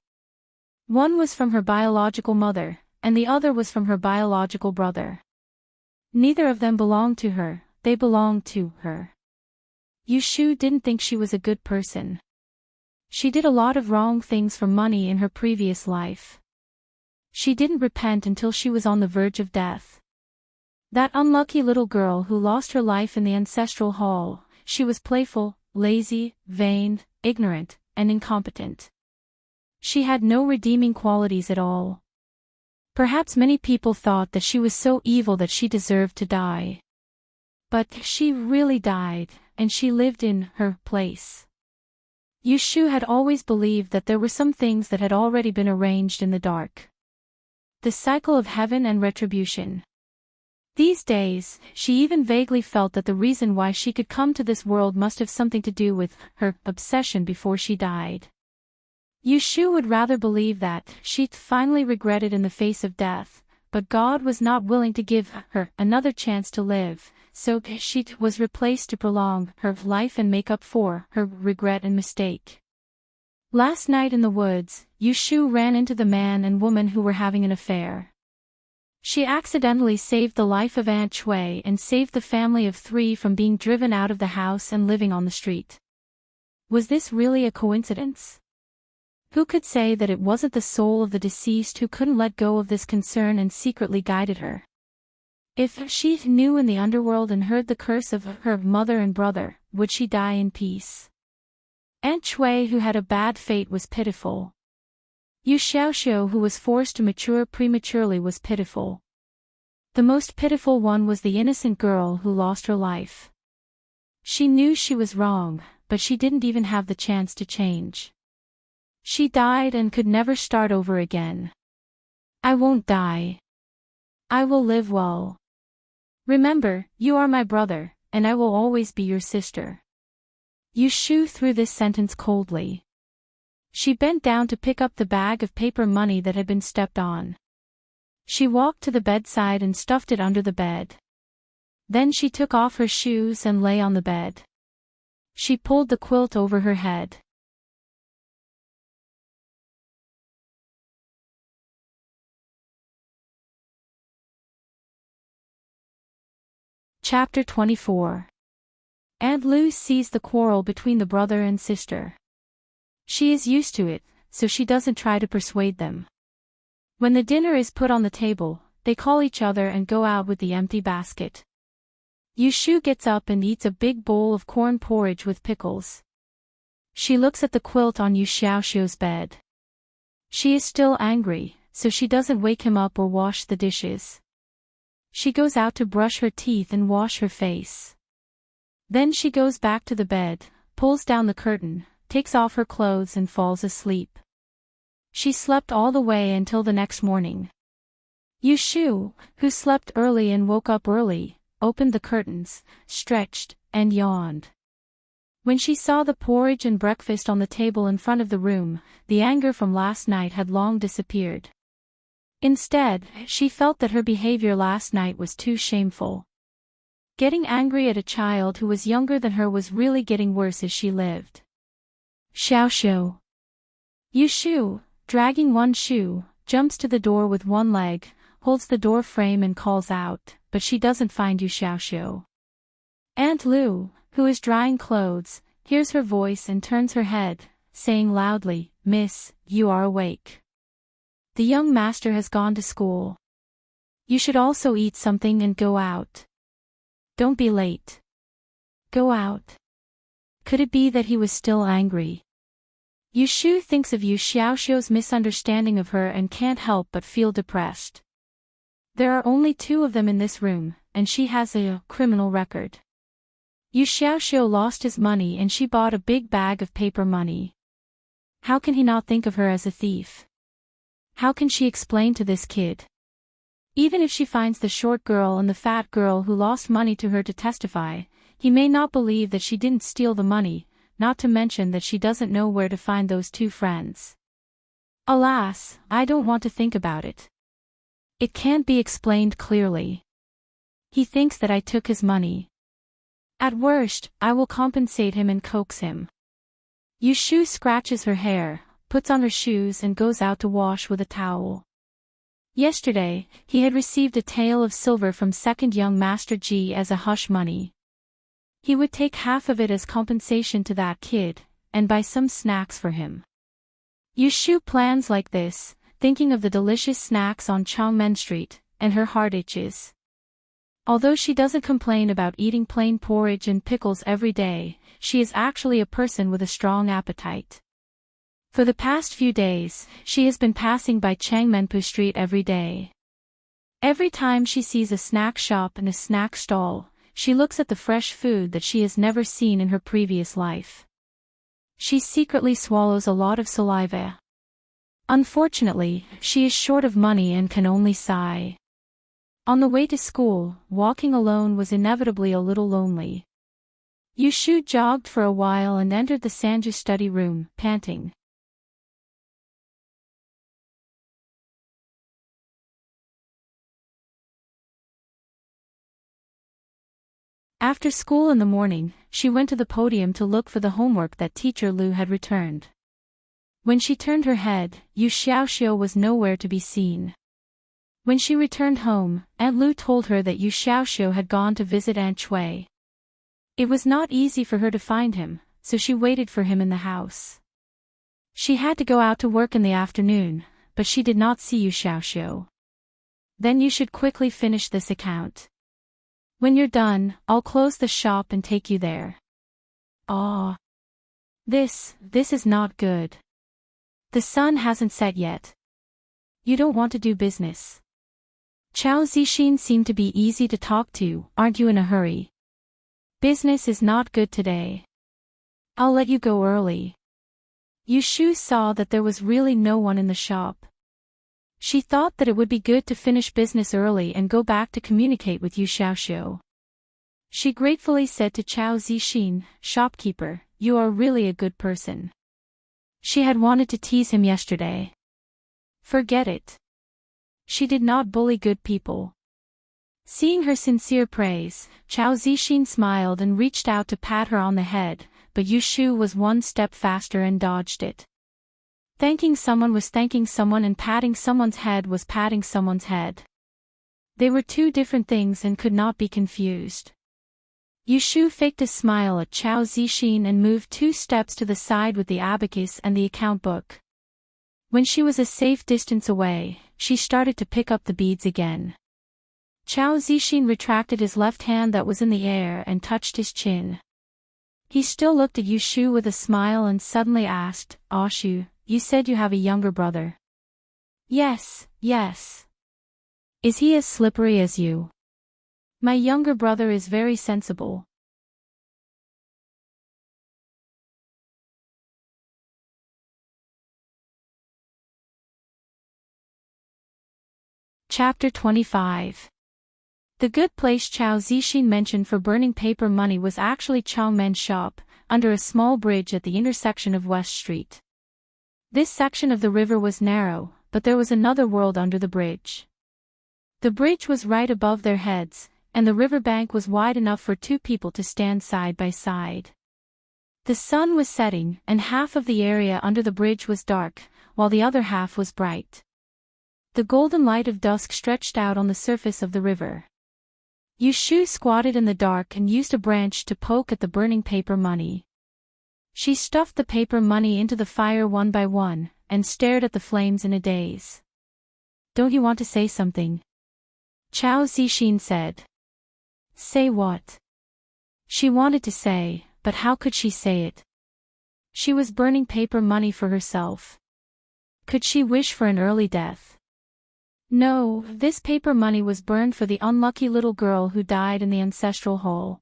One was from her biological mother, and the other was from her biological brother. Neither of them belonged to her, they belonged to her. Yushu didn't think she was a good person. She did a lot of wrong things for money in her previous life. She didn't repent until she was on the verge of death. That unlucky little girl who lost her life in the ancestral hall, she was playful, lazy, vain, ignorant, and incompetent. She had no redeeming qualities at all. Perhaps many people thought that she was so evil that she deserved to die. But she really died, and she lived in her place. Yushu had always believed that there were some things that had already been arranged in the dark. The cycle of heaven and retribution. These days, she even vaguely felt that the reason why she could come to this world must have something to do with her obsession before she died. Yushu would rather believe that she'd finally regretted in the face of death, but God was not willing to give her another chance to live, so she was replaced to prolong her life and make up for her regret and mistake. Last night in the woods, Yushu ran into the man and woman who were having an affair. She accidentally saved the life of Aunt Chui and saved the family of 3 from being driven out of the house and living on the street. Was this really a coincidence? Who could say that it wasn't the soul of the deceased who couldn't let go of this concern and secretly guided her? If she knew in the underworld and heard the curse of her mother and brother, would she die in peace? Aunt Shui, who had a bad fate, was pitiful. Yu Xiaoxiu, who was forced to mature prematurely, was pitiful. The most pitiful one was the innocent girl who lost her life. She knew she was wrong, but she didn't even have the chance to change. She died and could never start over again. I won't die. I will live well. Remember, you are my brother, and I will always be your sister. Yu Shu threw this sentence coldly. She bent down to pick up the bag of paper money that had been stepped on. She walked to the bedside and stuffed it under the bed. Then she took off her shoes and lay on the bed. She pulled the quilt over her head. Chapter 24. Aunt Lu sees the quarrel between the brother and sister. She is used to it, so she doesn't try to persuade them. When the dinner is put on the table, they call each other and go out with the empty basket. Yu Shu gets up and eats a big bowl of corn porridge with pickles. She looks at the quilt on Yu Xiaoxiu's bed. She is still angry, so she doesn't wake him up or wash the dishes. She goes out to brush her teeth and wash her face. Then she goes back to the bed, pulls down the curtain, takes off her clothes and falls asleep. She slept all the way until the next morning. Yu Shu, who slept early and woke up early, opened the curtains, stretched, and yawned. When she saw the porridge and breakfast on the table in front of the room, the anger from last night had long disappeared. Instead, she felt that her behavior last night was too shameful. Getting angry at a child who was younger than her was really getting worse as she lived. Xiaoxiu. Yu Shu, dragging one shoe, jumps to the door with one leg, holds the door frame and calls out, but she doesn't find Yu Xiaoxiu. Aunt Lu, who is drying clothes, hears her voice and turns her head, saying loudly, "Miss, you are awake. The young master has gone to school. You should also eat something and go out. Don't be late. Go out." Could it be that he was still angry? Yu Shu thinks of Yu Xiaoxiu's misunderstanding of her and can't help but feel depressed. There are only two of them in this room, and she has a criminal record. Yu Xiaoxiu lost his money and she bought a big bag of paper money. How can he not think of her as a thief? How can she explain to this kid? Even if she finds the short girl and the fat girl who lost money to her to testify, he may not believe that she didn't steal the money, not to mention that she doesn't know where to find those two friends. Alas, I don't want to think about it. It can't be explained clearly. He thinks that I took his money. At worst, I will compensate him and coax him. Yu Shu scratches her hair, puts on her shoes and goes out to wash with a towel. Yesterday, he had received a tael of silver from second young Master Ji as a hush money. He would take half of it as compensation to that kid, and buy some snacks for him. Yu Shu plans like this, thinking of the delicious snacks on Changmen Street, and her heart itches. Although she doesn't complain about eating plain porridge and pickles every day, she is actually a person with a strong appetite. For the past few days, she has been passing by Changmenpu Street every day. Every time she sees a snack shop and a snack stall, she looks at the fresh food that she has never seen in her previous life. She secretly swallows a lot of saliva. Unfortunately, she is short of money and can only sigh. On the way to school, walking alone was inevitably a little lonely. Yu Shu jogged for a while and entered the Sanju study room, panting. After school in the morning, she went to the podium to look for the homework that teacher Lu had returned. When she turned her head, Yu Xiaoxiu was nowhere to be seen. When she returned home, Aunt Lu told her that Yu Xiaoxiu had gone to visit Aunt Shui. It was not easy for her to find him, so she waited for him in the house. She had to go out to work in the afternoon, but she did not see Yu Xiaoxiu. Then you should quickly finish this account. When you're done, I'll close the shop and take you there. Ah. This is not good. The sun hasn't set yet. You don't want to do business. Chao Zixin seemed to be easy to talk to, aren't you in a hurry? Business is not good today. I'll let you go early. Yu Shu saw that there was really no one in the shop. She thought that it would be good to finish business early and go back to communicate with Yu Xiaoxiu. She gratefully said to Chao Zixin, "Shopkeeper, you are really a good person." She had wanted to tease him yesterday. Forget it. She did not bully good people. Seeing her sincere praise, Chao Zixin smiled and reached out to pat her on the head, but Yu Shu was one step faster and dodged it. Thanking someone was thanking someone and patting someone's head was patting someone's head. They were two different things and could not be confused. Yu Shu faked a smile at Chao Zixin and moved 2 steps to the side with the abacus and the account book. When she was a safe distance away, she started to pick up the beads again. Chao Zixin retracted his left hand that was in the air and touched his chin. He still looked at Yu Shu with a smile and suddenly asked, "Ah Shu, you said you have a younger brother." Yes. Is he as slippery as you? My younger brother is very sensible. Chapter 25. The good place Chao Zixin mentioned for burning paper money was actually Chao Men's shop, under a small bridge at the intersection of West Street. This section of the river was narrow, but there was another world under the bridge. The bridge was right above their heads, and the riverbank was wide enough for 2 people to stand side by side. The sun was setting, and half of the area under the bridge was dark, while the other half was bright. The golden light of dusk stretched out on the surface of the river. Yu Shu squatted in the dark and used a branch to poke at the burning paper money. She stuffed the paper money into the fire one by one, and stared at the flames in a daze. "Don't you want to say something?" Chao Zixin said. "Say what?" She wanted to say, but how could she say it? She was burning paper money for herself. Could she wish for an early death? No, this paper money was burned for the unlucky little girl who died in the ancestral hole.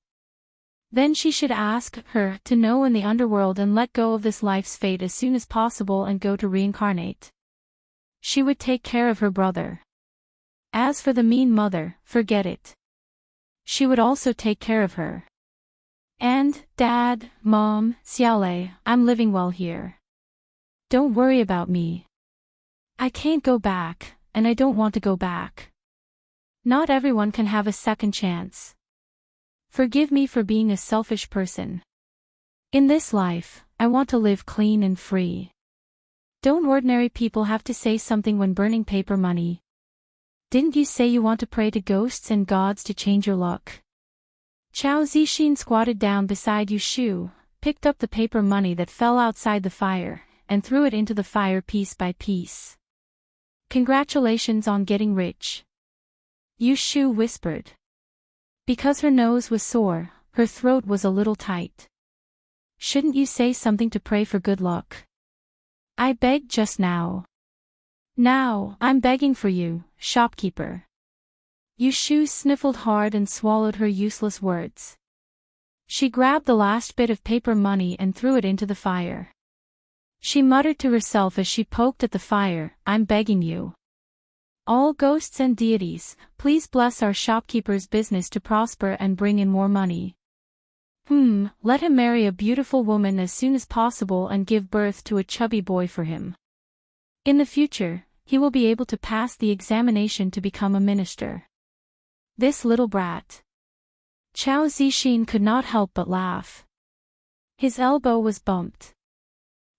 Then she should ask her to know in the underworld and let go of this life's fate as soon as possible and go to reincarnate. She would take care of her brother. As for the mean mother, forget it. She would also take care of her. And, Dad, Mom, Xiaolei, I'm living well here. Don't worry about me. I can't go back, and I don't want to go back. Not everyone can have a second chance. Forgive me for being a selfish person. In this life, I want to live clean and free. Don't ordinary people have to say something when burning paper money? Didn't you say you want to pray to ghosts and gods to change your luck? Chao Zixin squatted down beside Yu Shu, picked up the paper money that fell outside the fire, and threw it into the fire piece by piece. Congratulations on getting rich. Yu Shu whispered. Because her nose was sore, her throat was a little tight. Shouldn't you say something to pray for good luck? I begged just now. Now, I'm begging for you, shopkeeper. Yu Shu sniffled hard and swallowed her useless words. She grabbed the last bit of paper money and threw it into the fire. She muttered to herself as she poked at the fire, I'm begging you. All ghosts and deities, please bless our shopkeeper's business to prosper and bring in more money. Let him marry a beautiful woman as soon as possible and give birth to a chubby boy for him. In the future, he will be able to pass the examination to become a minister. This little brat. Chao Zixin could not help but laugh. His elbow was bumped.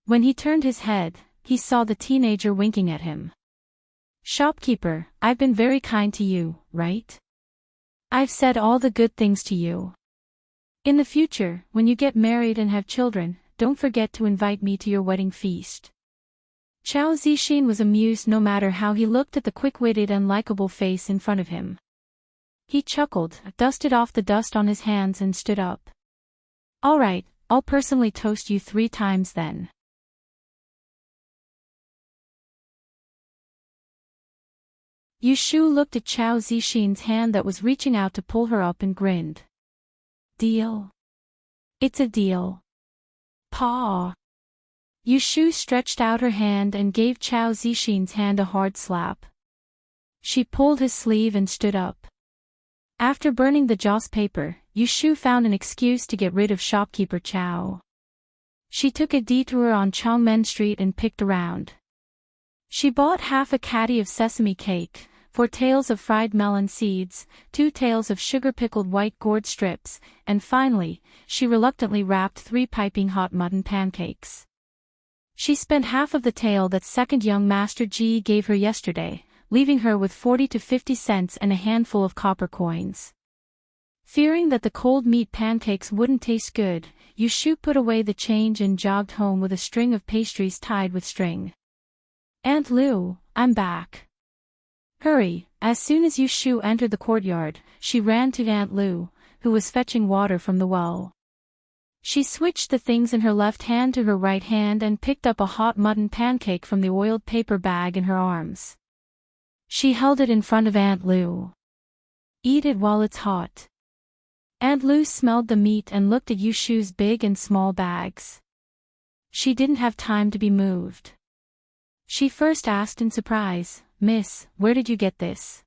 When he turned his head, he saw the teenager winking at him. Shopkeeper, I've been very kind to you, right? I've said all the good things to you. In the future, when you get married and have children, don't forget to invite me to your wedding feast. Chao Zixin was amused no matter how he looked at the quick-witted and likable face in front of him. He chuckled, dusted off the dust on his hands and stood up. "All right, I'll personally toast you 3 times then." Yushu looked at Chao Zixin's hand that was reaching out to pull her up and grinned. "Deal? It's a deal. Paw." Yushu stretched out her hand and gave Chao Zixin's hand a hard slap. She pulled his sleeve and stood up. After burning the joss paper, Yushu found an excuse to get rid of shopkeeper Chao. She took a detour on Chongmen Street and picked around. She bought half a caddy of sesame cake, 4 tails of fried melon seeds, 2 tails of sugar-pickled white gourd strips, and finally, she reluctantly wrapped 3 piping hot mutton pancakes. She spent half of the tail that second young Master Ji gave her yesterday, leaving her with 40 to 50 cents and a handful of copper coins. Fearing that the cold meat pancakes wouldn't taste good, Yushu put away the change and jogged home with a string of pastries tied with string. "Aunt Lu, I'm back." "Hurry." As soon as Yushu entered the courtyard, she ran to Aunt Lu, who was fetching water from the well. She switched the things in her left hand to her right hand and picked up a hot mutton pancake from the oiled paper bag in her arms. She held it in front of Aunt Lu. "Eat it while it's hot." Aunt Lu smelled the meat and looked at Yushu's big and small bags. She didn't have time to be moved. She first asked in surprise, "Miss, where did you get this?"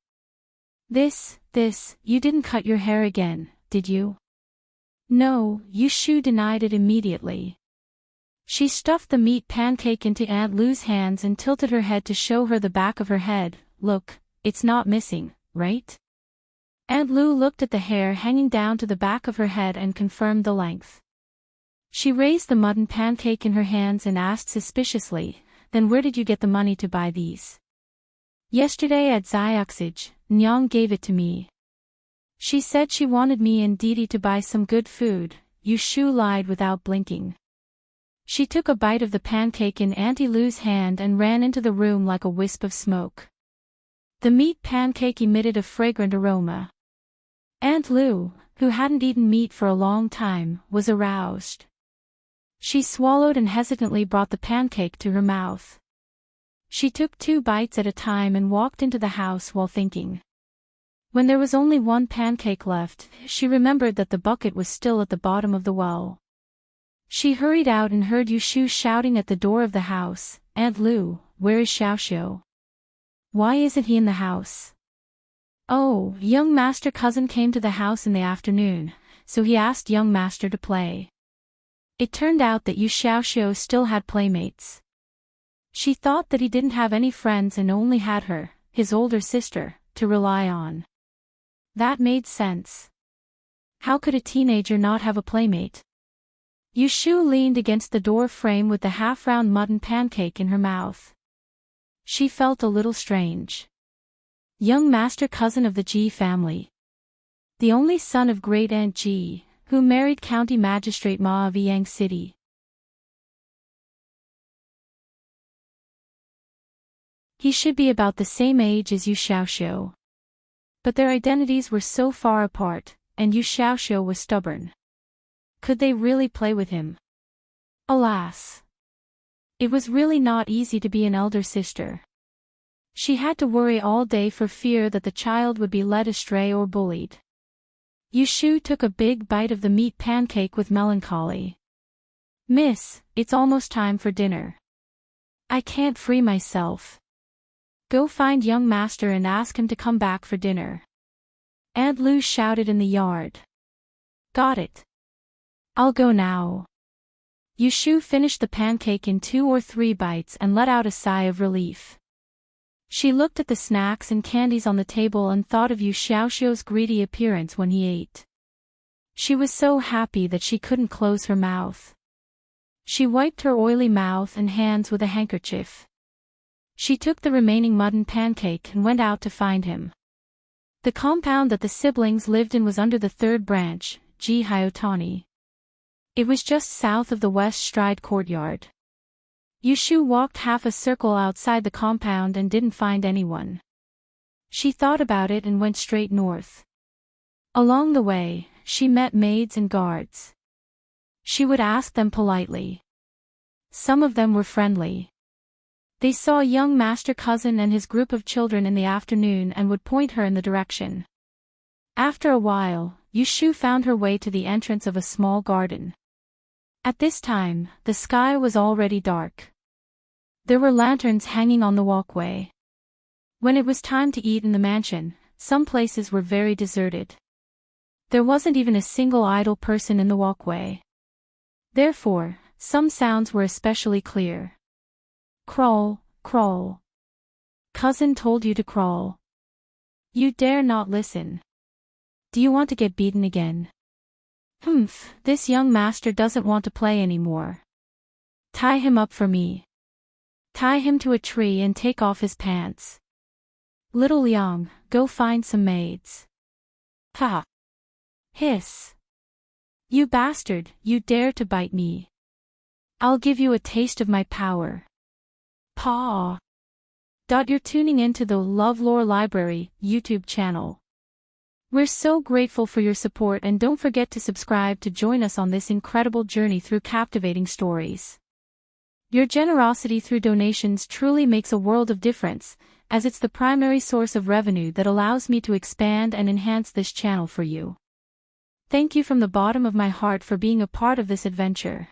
This, you didn't cut your hair again, did you?" "No," Yushu denied it immediately. She stuffed the meat pancake into Aunt Lu's hands and tilted her head to show her the back of her head. "Look, it's not missing, right?" Aunt Lu looked at the hair hanging down to the back of her head and confirmed the length. She raised the mutton pancake in her hands and asked suspiciously, "Then where did you get the money to buy these?" "Yesterday at Xiaoxige, Nyang gave it to me. She said she wanted me and Didi to buy some good food." Yushu lied without blinking. She took a bite of the pancake in Auntie Lu's hand and ran into the room like a wisp of smoke. The meat pancake emitted a fragrant aroma. Aunt Lu, who hadn't eaten meat for a long time, was aroused. She swallowed and hesitantly brought the pancake to her mouth. She took 2 bites at a time and walked into the house while thinking. When there was only 1 pancake left, she remembered that the bucket was still at the bottom of the well. She hurried out and heard Yushu shouting at the door of the house, "Aunt Lu, where is Xiaoxiu? Why isn't he in the house?" "Oh, young master cousin came to the house in the afternoon, so he asked young master to play." It turned out that Xiaoxiu still had playmates. She thought that he didn't have any friends and only had her, his older sister, to rely on. That made sense. How could a teenager not have a playmate? Yushu leaned against the door frame with the half-round mutton pancake in her mouth. She felt a little strange. Young master cousin of the Ji family. The only son of great aunt Ji, who married County Magistrate Ma of Yang City. He should be about the same age as Yu Xiaoxiu. But their identities were so far apart, and Yu Xiaoxiu was stubborn. Could they really play with him? Alas! It was really not easy to be an elder sister. She had to worry all day for fear that the child would be led astray or bullied. Yushu took a big bite of the meat pancake with melancholy. "Miss, it's almost time for dinner. I can't free myself. Go find young master and ask him to come back for dinner." Aunt Lu shouted in the yard. "Got it. I'll go now." Yushu finished the pancake in 2 or 3 bites and let out a sigh of relief. She looked at the snacks and candies on the table and thought of Yu Xiaoxiu's greedy appearance when he ate. She was so happy that she couldn't close her mouth. She wiped her oily mouth and hands with a handkerchief. She took the remaining mutton pancake and went out to find him. The compound that the siblings lived in was under the 3rd branch, Ji Hyotani. It was just south of the West Stride courtyard. Yushu walked half a circle outside the compound and didn't find anyone. She thought about it and went straight north. Along the way, she met maids and guards. She would ask them politely. Some of them were friendly. They saw a young master cousin and his group of children in the afternoon and would point her in the direction. After a while, Yushu found her way to the entrance of a small garden. At this time, the sky was already dark. There were lanterns hanging on the walkway. When it was time to eat in the mansion, some places were very deserted. There wasn't even a single idle person in the walkway. Therefore, some sounds were especially clear. Crawl, crawl. Cousin told you to crawl. You dare not listen. Do you want to get beaten again? Humph, this young master doesn't want to play anymore. Tie him up for me. Tie him to a tree and take off his pants. Little Liang, go find some maids. Ha! Hiss. You bastard, you dare to bite me. I'll give you a taste of my power. Paw. You're tuning into the LoveLore Library YouTube channel. We're so grateful for your support, and don't forget to subscribe to join us on this incredible journey through captivating stories. Your generosity through donations truly makes a world of difference, as it's the primary source of revenue that allows me to expand and enhance this channel for you. Thank you from the bottom of my heart for being a part of this adventure.